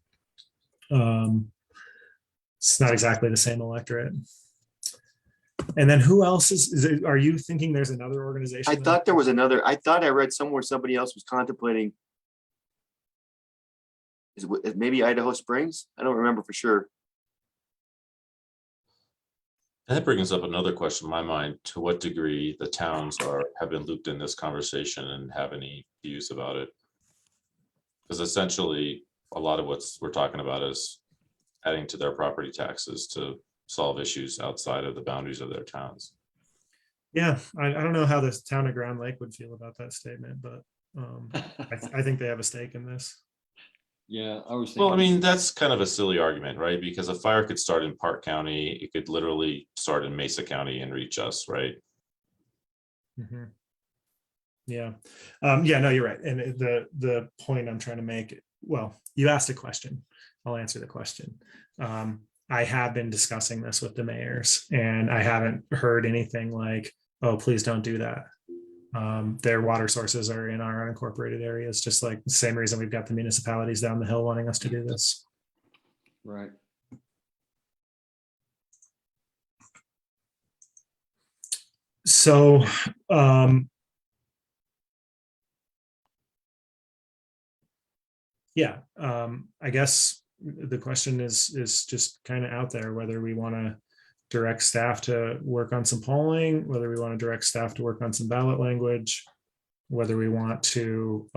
It's not exactly the same electorate. And then who else are you thinking there's another organization? I thought there was another. I thought I read somewhere somebody else was contemplating. Is it maybe Idaho Springs? I don't remember for sure. And that brings up another question in my mind: to what degree the towns have been looped in this conversation and have any views about it? Because essentially, a lot of what we're talking about is adding to their property taxes to solve issues outside of the boundaries of their towns. Yeah, I don't know how this town of Grand Lake would feel about that statement, but I think they have a stake in this. Yeah, I was Well, thinking. that's kind of a silly argument, right? Because a fire could start in Park County, it could literally start in Mesa County and reach us, right? Mm-hmm. Yeah. Yeah, no, you're right. And the point I'm trying to make, well, you asked a question. I'll answer the question. I have been discussing this with the mayors, and I haven't heard anything like, oh, please don't do that. Their water sources are in our unincorporated areas, just like the same reason we've got the municipalities down the hill wanting us to do this. Right. So, yeah, I guess the question is just kind of out there, whether we want to direct staff to work on some polling, whether we want to direct staff to work on some ballot language, whether we want to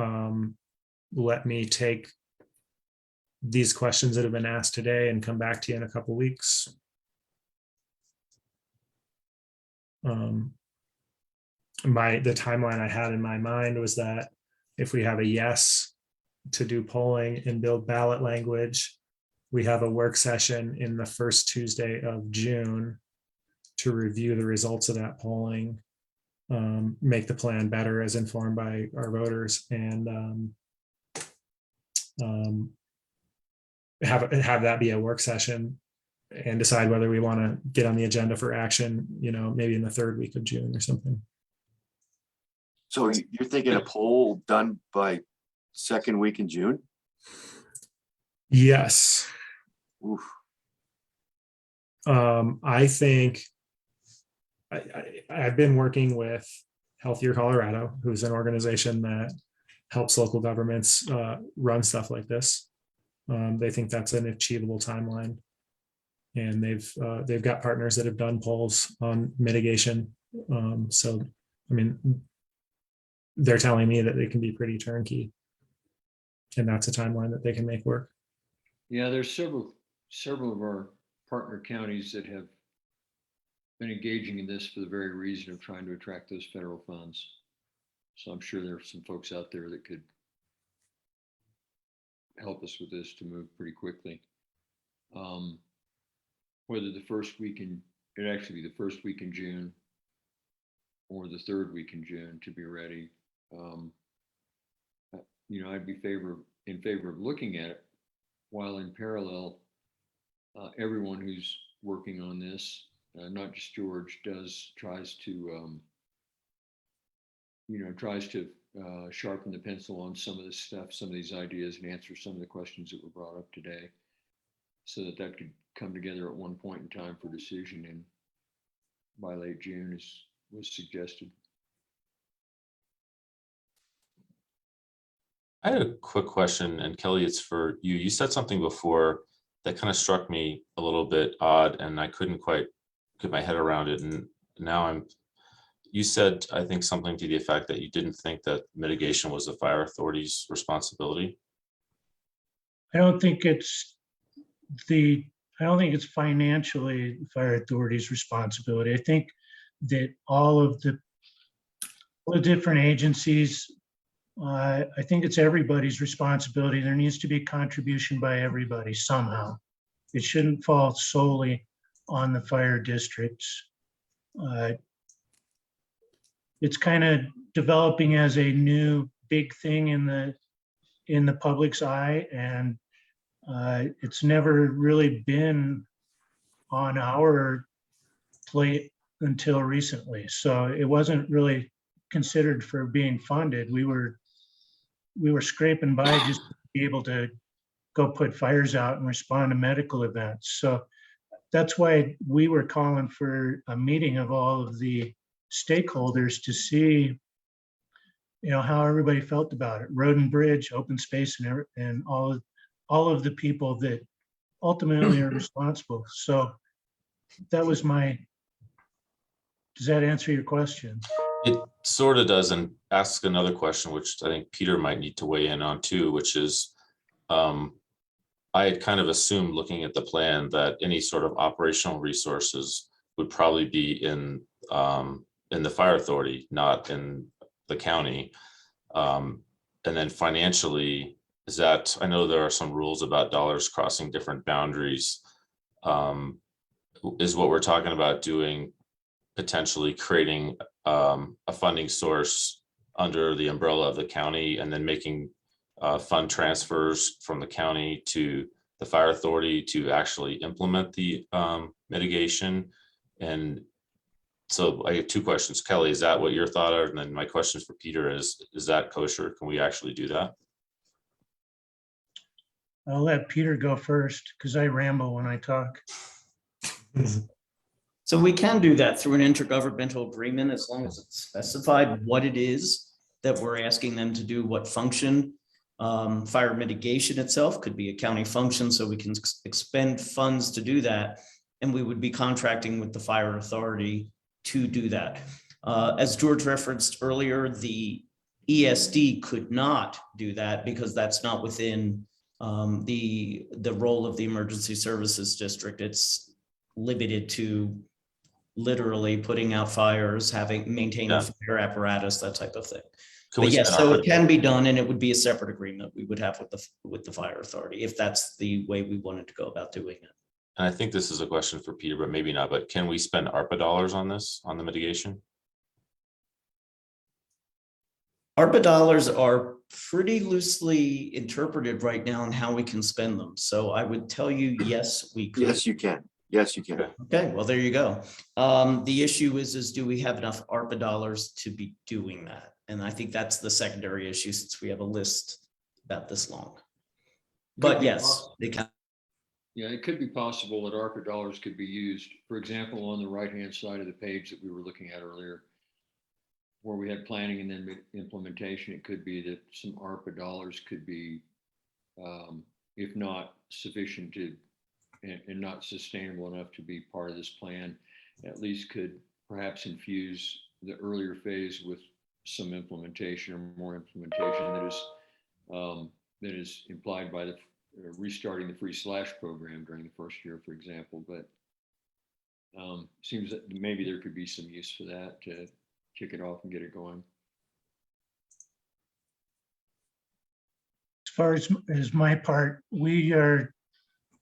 let me take these questions that have been asked today and come back to you in a couple weeks. The timeline I had in my mind was that if we have a yes to do polling and build ballot language, we have a work session in the first Tuesday of June to review the results of that polling, make the plan better as informed by our voters, and have that be a work session and decide whether we want to get on the agenda for action, maybe in the third week of June or something. So you're thinking a poll done by second week in June? Yes. Oof. I think I've been working with Healthier Colorado, who's an organization that helps local governments run stuff like this. They think that's an achievable timeline, and they've got partners that have done polls on mitigation. So, I mean, they're telling me that they can be pretty turnkey, and that's a timeline that they can make work. Yeah, there's several of our partner counties that have been engaging in this for the very reason of trying to attract those federal funds. So I'm sure there are some folks out there that could help us with this to move pretty quickly. Whether it'd actually be the first week in June or the third week in June to be ready. I'd be in favor of looking at it, while in parallel, everyone who's working on this, not just George, tries to sharpen the pencil on some of this stuff, some of these ideas, and answer some of the questions that were brought up today, so that could come together at one point in time for decision and by late June, as was suggested. I had a quick question, and Kelly, it's for you. You said something before that kind of struck me a little bit odd, and I couldn't quite get my head around it. And now you said, I think, something to the effect that you didn't think that mitigation was the fire authority's responsibility. I don't think it's financially the fire authority's responsibility. I think that all the different agencies, I think it's everybody's responsibility. There needs to be contribution by everybody somehow. It shouldn't fall solely on the fire districts. It's kind of developing as a new big thing in the public's eye, and it's never really been on our plate until recently. So it wasn't really considered for being funded. We were scraping by just to be able to go put fires out and respond to medical events. So that's why we were calling for a meeting of all of the stakeholders to see, how everybody felt about it. Road and bridge, open space, and all of the people that ultimately are responsible. So that was does that answer your question? It sort of does, and ask another question, which I think Peter might need to weigh in on too, which is, I had kind of assumed, looking at the plan, that any sort of operational resources would probably be in the fire authority, not in the county. And then financially, I know there are some rules about dollars crossing different boundaries. Is what we're talking about doing potentially creating a funding source under the umbrella of the county, and then making fund transfers from the county to the fire authority to actually implement the mitigation? And so I have two questions. Kelly, is that what your thought are? And then my questions for Peter is that kosher? Can we actually do that? I'll let Peter go first because I ramble when I talk. So we can do that through an intergovernmental agreement, as long as it's specified what it is that we're asking them to do, what function. Fire mitigation itself could be a county function, so we can expend funds to do that. And we would be contracting with the fire authority to do that. As George referenced earlier, the ESD could not do that because that's not within the role of the Emergency Services District. It's limited to literally putting out fires, maintaining Yeah. fire apparatus, that type of thing. Can But we yes, spend so ARPA it can be done, and it would be a separate agreement we would have with the fire authority if that's the way we wanted to go about doing it. And I think this is a question for Peter, but maybe not, but can we spend ARPA dollars on this, on the mitigation? ARPA dollars are pretty loosely interpreted right now on how we can spend them. So I would tell you, yes, we could. Yes, you can. Yes, you can. Okay, well, there you go. The issue is do we have enough ARPA dollars to be doing that? And I think that's the secondary issue since we have a list about this long. But yes, they can. Yeah, it could be possible that ARPA dollars could be used, for example, on the right-hand side of the page that we were looking at earlier, where we had planning and then implementation. It could be that some ARPA dollars could be, if not sufficient to, and not sustainable enough to be part of this plan, at least could perhaps infuse the earlier phase with some implementation or more implementation that is implied by the restarting the free slash program during the first year, for example. But seems that maybe there could be some use for that to kick it off and get it going. As far as my part,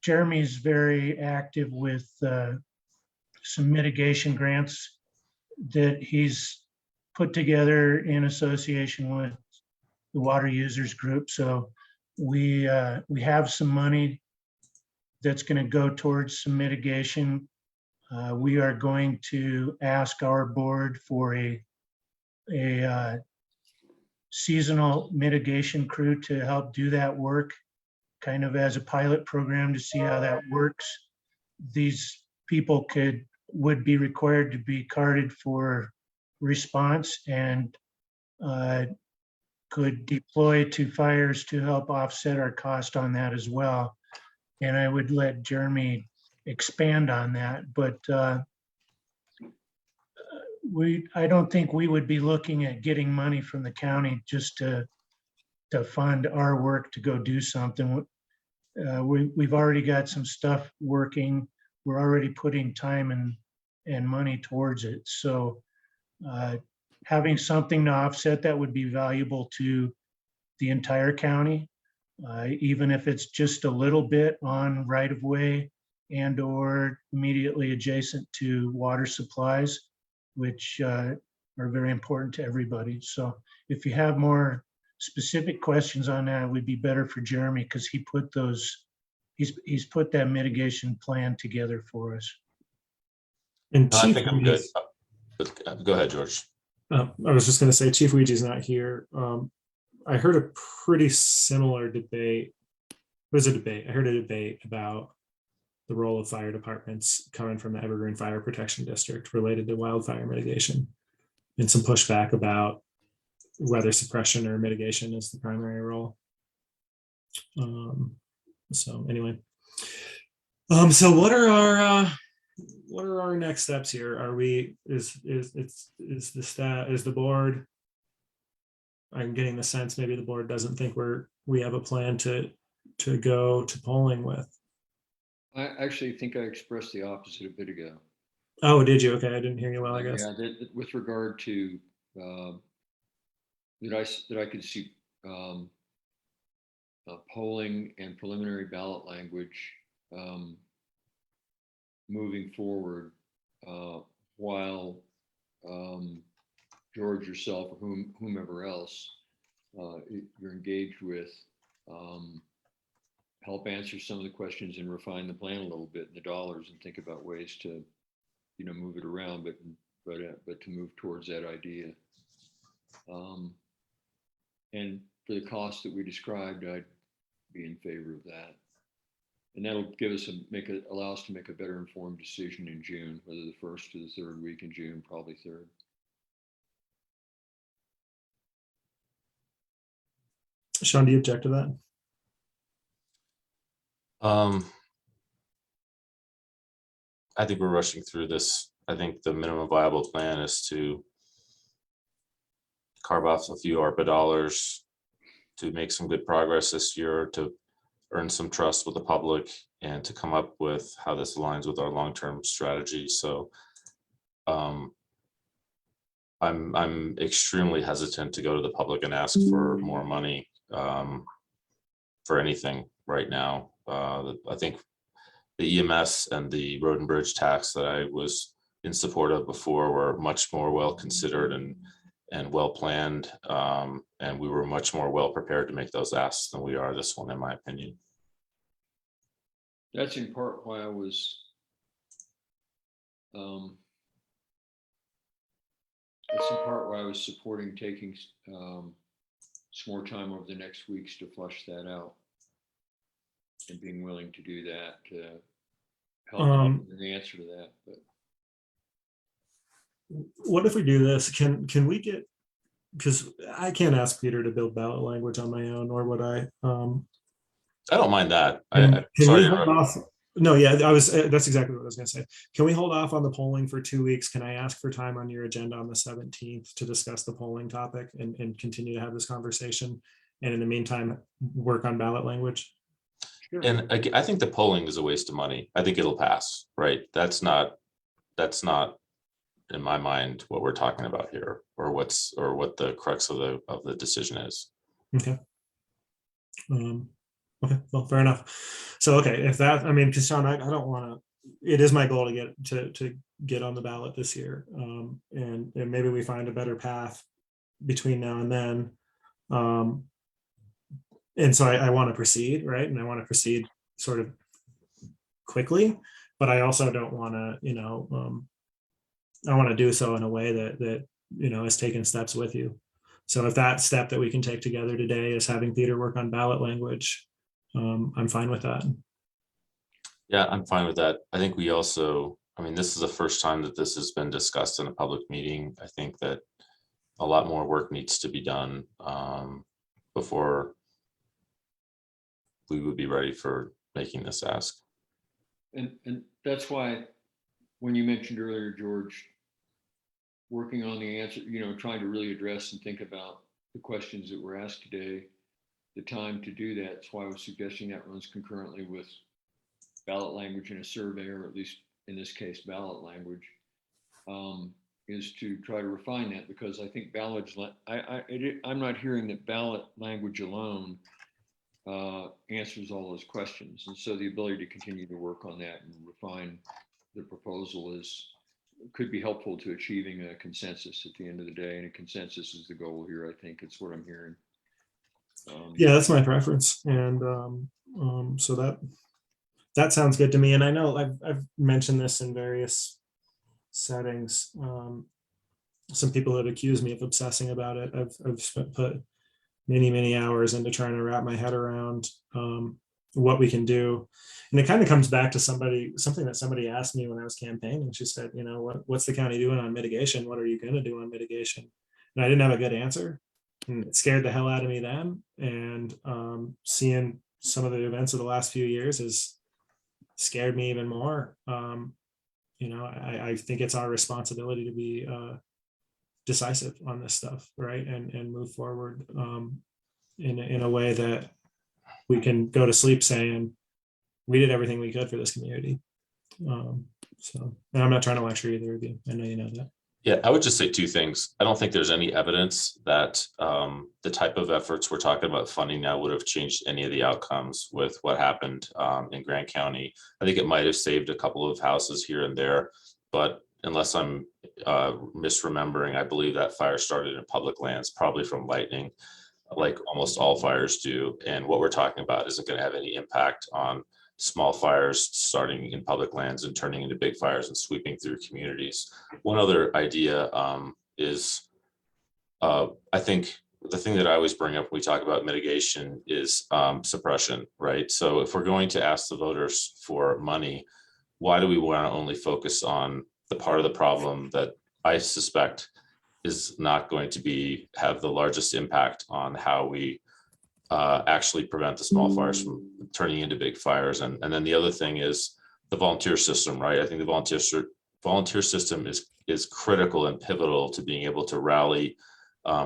Jeremy's very active with some mitigation grants that he's put together in association with the water users group. So we have some money that's going to go towards some mitigation. We are going to ask our board for a seasonal mitigation crew to help do that work, kind of as a pilot program to see how that works. These people would be required to be carded for response and could deploy to fires to help offset our cost on that as well. And I would let Jeremy expand on that, but I don't think we would be looking at getting money from the county just to fund our work to go do something. We've already got some stuff working. We're already putting time and money towards it. So having something to offset that would be valuable to the entire county, even if it's just a little bit on right of way and or immediately adjacent to water supplies, which are very important to everybody. So if you have more specific questions on that, it would be better for Jeremy because he's put that mitigation plan together for us. And No, I Chief think I'm good. Ouija's- Go ahead, George. I was just going to say, Chief Ouija's not here. I heard a pretty similar debate. It was a debate. I heard a debate about the role of fire departments coming from the Evergreen Fire Protection District related to wildfire mitigation, and some pushback about whether suppression or mitigation is the primary role. So anyway, so what are our next steps here? Are we is the board? I'm getting the sense maybe the board doesn't think we have a plan to go to polling with. I actually think I expressed the opposite a bit ago. Oh, did you? Okay, I didn't hear you well, I guess. Yeah, with regard to that I could see polling and preliminary ballot language moving forward while George, yourself, or whomever else you're engaged with, help answer some of the questions and refine the plan a little bit and the dollars and think about ways to, move it around, but to move towards that idea. And for the cost that we described, I'd be in favor of that. And that'll give us allow us to make a better informed decision in June, whether the first or the third week in June, probably third. Sean, do you object to that? I think we're rushing through this. I think the minimum viable plan is to carve off a few ARPA dollars to make some good progress this year, to earn some trust with the public, and to come up with how this aligns with our long-term strategy. So I'm extremely hesitant to go to the public and ask for more money for anything right now. I think the EMS and the road and bridge tax that I was in support of before were much more well considered and well planned, and we were much more well prepared to make those asks than we are this one, in my opinion. That's in part why I was supporting taking some more time over the next weeks to flush that out, and being willing to do that to help with the answer to that. But what if we do this? Can we get, because I can't ask Peter to build ballot language on my own, or would I? I don't mind that. Can Sorry we to hold interrupt. off? No, yeah, that's exactly what I was gonna say. Can we hold off on the polling for 2 weeks? Can I ask for time on your agenda on the 17th to discuss the polling topic and continue to have this conversation? And in the meantime, work on ballot language? And I think the polling is a waste of money. I think it'll pass, right? That's not in my mind what we're talking about here, or what the crux of the decision is. Okay. Okay, well, fair enough. So, okay, if that, I mean, because Sean, I don't want to, it is my goal to get on the ballot this year. And maybe we find a better path between now and then. And so I want to proceed, right? And I want to proceed sort of quickly, but I also don't want to, I want to do so in a way that has taken steps with you. So if that step that we can take together today is having Peter work on ballot language, I'm fine with that. Yeah, I'm fine with that. I think we also, I mean, this is the first time that this has been discussed in a public meeting. I think that a lot more work needs to be done before we would be ready for making this ask. And that's why when you mentioned earlier, George, working on the answer, trying to really address and think about the questions that were asked today, the time to do that. That's why I was suggesting that runs concurrently with ballot language in a survey, or at least in this case, ballot language, is to try to refine that, because I think I'm not hearing that ballot language alone answers all those questions. And so the ability to continue to work on that and refine the proposal could be helpful to achieving a consensus at the end of the day. And a consensus is the goal here. I think it's what I'm hearing. Yeah, that's my preference. And so that sounds good to me. And I know I've mentioned this in various settings. Some people have accused me of obsessing about it. I've put many hours into trying to wrap my head around what we can do. And it kind of comes back to something that somebody asked me when I was campaigning. She said, what's the county doing on mitigation? What are you going to do on mitigation? And I didn't have a good answer. And it scared the hell out of me then. And seeing some of the events of the last few years has scared me even more. I think it's our responsibility to be decisive on this stuff, right? And move forward in a way that we can go to sleep saying we did everything we could for this community. So, and I'm not trying to lecture either of you. I know you know that. Yeah, I would just say two things. I don't think there's any evidence that the type of efforts we're talking about funding now would have changed any of the outcomes with what happened in Grant County. I think it might have saved a couple of houses here and there, but unless I'm misremembering, I believe that fire started in public lands, probably from lightning, like almost all fires do. And what we're talking about isn't going to have any impact on small fires starting in public lands and turning into big fires and sweeping through communities. One other idea is, I think the thing that I always bring up when we talk about mitigation is suppression, right? So if we're going to ask the voters for money, why do we want to only focus on the part of the problem that I suspect is not going to have the largest impact on how we actually prevent the small fires from turning into big fires? And then the other thing is the volunteer system, right? I think the volunteer system is critical and pivotal to being able to rally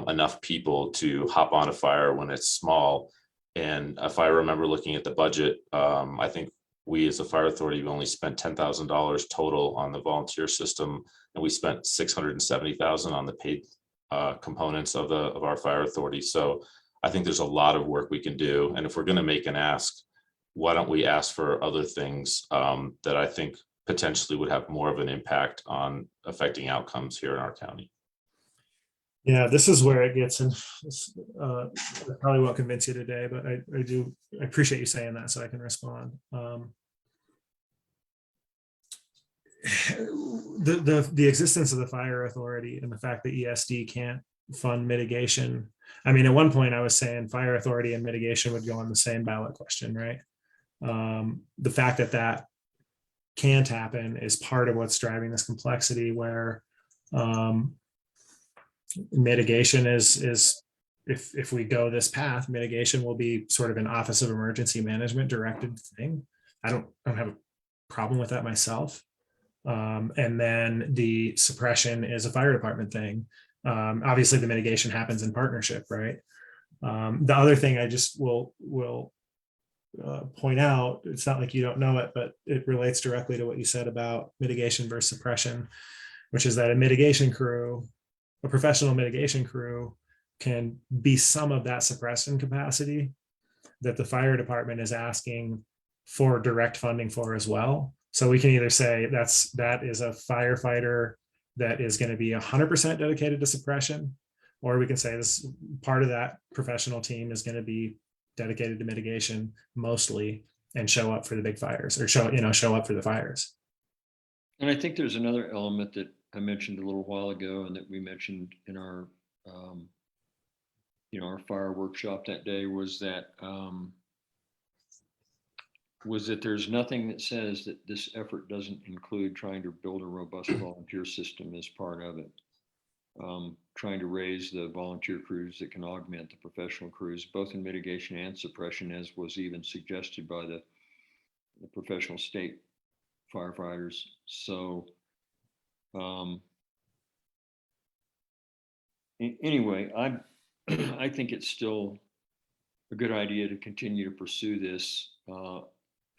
enough people to hop on a fire when it's small. And if I remember looking at the budget, I think we as a fire authority have only spent $10,000 total on the volunteer system, and we spent $670,000 on the paid components of our fire authority. So I think there's a lot of work we can do. And if we're going to make an ask, why don't we ask for other things that I think potentially would have more of an impact on affecting outcomes here in our county? Yeah, this is where it gets in. Probably won't convince you today, but I appreciate you saying that so I can respond. The existence of the fire authority and the fact that ESD can't fund mitigation. I mean, at one point I was saying fire authority and mitigation would go on the same ballot question, right? The fact that that can't happen is part of what's driving this complexity where mitigation is if we go this path, mitigation will be sort of an Office of Emergency Management directed thing. I don't have a problem with that myself. And then the suppression is a fire department thing. Obviously the mitigation happens in partnership, right? The other thing I just will point out, it's not like you don't know it, but it relates directly to what you said about mitigation versus suppression, which is that a mitigation crew, a professional mitigation crew, can be some of that suppression capacity that the fire department is asking for direct funding for as well. So we can either say that is a firefighter that is going to be 100% dedicated to suppression, or we can say this part of that professional team is going to be dedicated to mitigation mostly and show up for the big fires or show up for the fires. And I think there's another element that I mentioned a little while ago and that we mentioned in our, our fire workshop that day was that there's nothing that says that this effort doesn't include trying to build a robust volunteer system as part of it. Trying to raise the volunteer crews that can augment the professional crews, both in mitigation and suppression, as was even suggested by the professional state firefighters. So anyway, I think it's still a good idea to continue to pursue this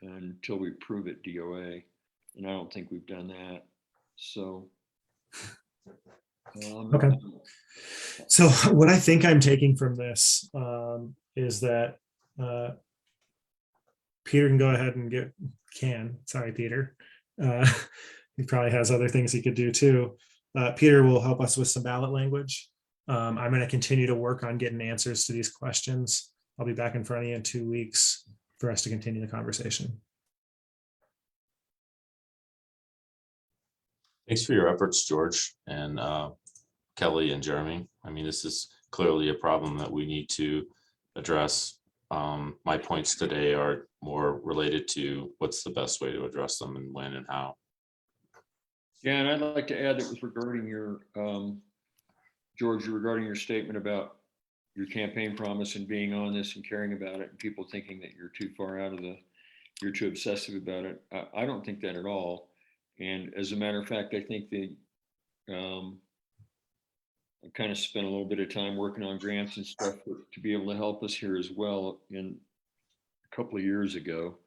until we prove it DOA. And I don't think we've done that. So. Okay. So what I think I'm taking from this is that Peter can go ahead and sorry, Peter. He probably has other things he could do too. Peter will help us with some ballot language. I'm going to continue to work on getting answers to these questions. I'll be back in front of you in 2 weeks for us to continue the conversation. Thanks for your efforts, George and Kelly and Jeremy. I mean, this is clearly a problem that we need to address. My points today are more related to what's the best way to address them and when and how. Yeah, and I'd like to add that with regarding your, George, regarding your statement about your campaign promise and being on this and caring about it and people thinking that you're too far out of you're too obsessive about it. I don't think that at all. And as a matter of fact, I think that I kind of spent a little bit of time working on grants and stuff to be able to help us here as well in a couple of years ago.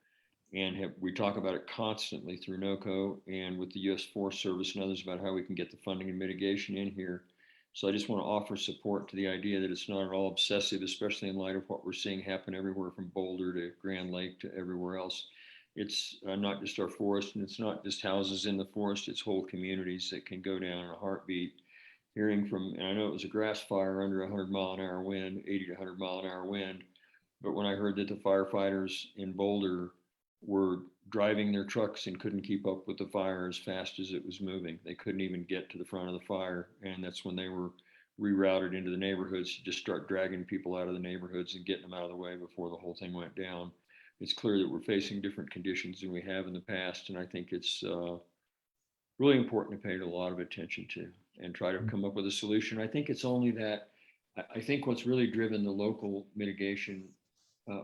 And we talk about it constantly through NOCO and with the U.S. Forest Service and others about how we can get the funding and mitigation in here. So I just want to offer support to the idea that it's not at all obsessive, especially in light of what we're seeing happen everywhere from Boulder to Grand Lake to everywhere else. It's not just our forest, and it's not just houses in the forest, it's whole communities that can go down in a heartbeat. Hearing from, and I know it was a grass fire under 100-mile-an-hour wind, 80 to 100-mile-an-hour wind, but when I heard that the firefighters in Boulder were driving their trucks and couldn't keep up with the fire as fast as it was moving, they couldn't even get to the front of the fire, and that's when they were rerouted into the neighborhoods to just start dragging people out of the neighborhoods and getting them out of the way before the whole thing went down. It's clear that we're facing different conditions than we have in the past, and I think it's really important to pay a lot of attention to and try to come up with a solution. I think it's only that, I think what's really driven the local mitigation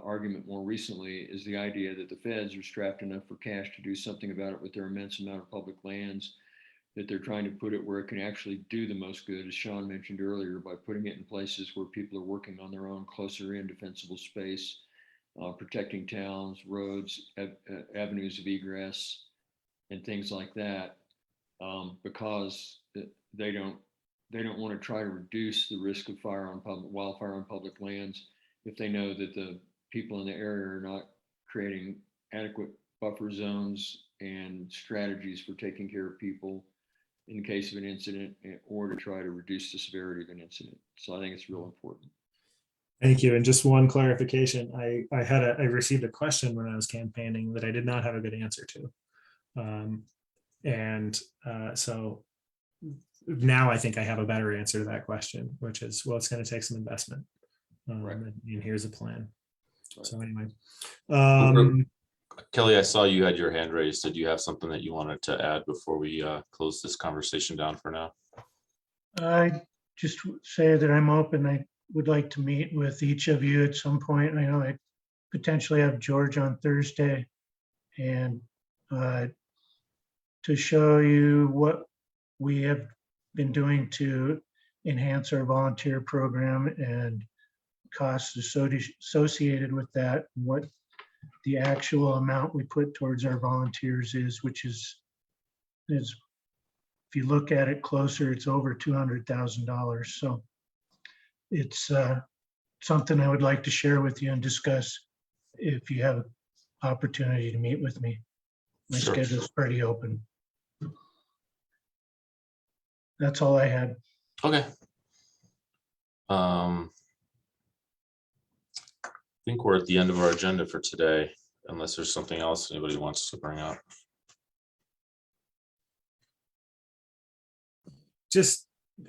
argument more recently is the idea that the feds are strapped enough for cash to do something about it with their immense amount of public lands that they're trying to put it where it can actually do the most good, as Sean mentioned earlier, by putting it in places where people are working on their own closer in defensible space, protecting towns, roads, avenues of egress, and things like that, because they don't want to try to reduce the risk of wildfire on public lands if they know that the people in the area are not creating adequate buffer zones and strategies for taking care of people in case of an incident, or to try to reduce the severity of an incident. So I think it's real important. Thank you. And just one clarification, I received a question when I was campaigning that I did not have a good answer to. So now I think I have a better answer to that question, which is, well, it's going to take some investment. And here's a plan. Right. So anyway. Kelly, I saw you had your hand raised. Did you have something that you wanted to add before we close this conversation down for now? I just say that I'm open. I would like to meet with each of you at some point. I know I potentially have George on Thursday, and to show you what we have been doing to enhance our volunteer program and costs associated with that, and what the actual amount we put towards our volunteers is, which is if you look at it closer, it's over $200,000. So it's something I would like to share with you and discuss if you have opportunity to meet with me. My schedule is pretty open. That's all I had. Okay. I think we're at the end of our agenda for today, unless there's something else anybody wants to bring up.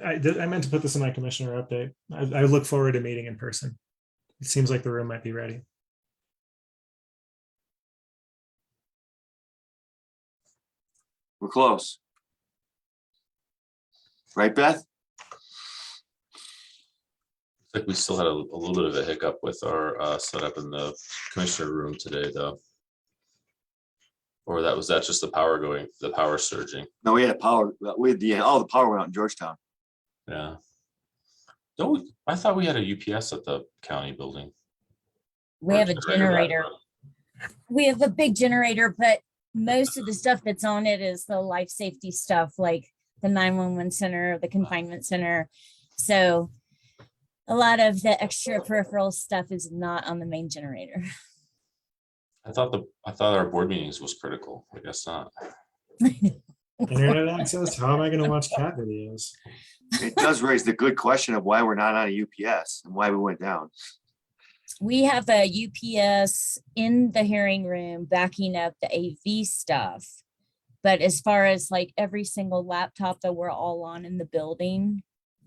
I meant to put this in my commissioner update. I look forward to meeting in person. It seems like the room might be ready. We're close. Right, Beth? Like we still had a little bit of a hiccup with our setup in the commissioner room today, though. Or was that just the power surging? No, we had power. The power went out in Georgetown. Yeah. I thought we had a UPS at the county building. We have a generator. We have a big generator, but most of the stuff that's on it is the life safety stuff, like the 911 center, the confinement center. So a lot of the extra peripheral stuff is not on the main generator. I thought our board meetings was critical. I guess not. Internet access? How am I going to watch cat videos? It does raise the good question of why we're not on a UPS and why we went down. We have a UPS in the hearing room backing up the AV stuff. But as far as like every single laptop that we're all on in the building,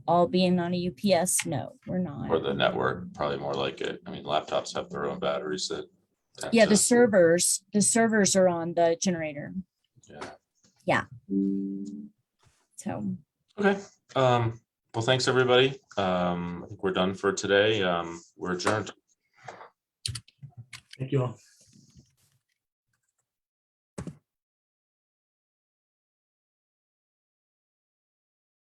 all being on a UPS, no, we're not. Or the network, probably more like it. I mean, laptops have their own batteries that. Yeah, the servers are on the generator. Yeah. So. Okay. Well, thanks, everybody. I think we're done for today. We're adjourned. Thank you all.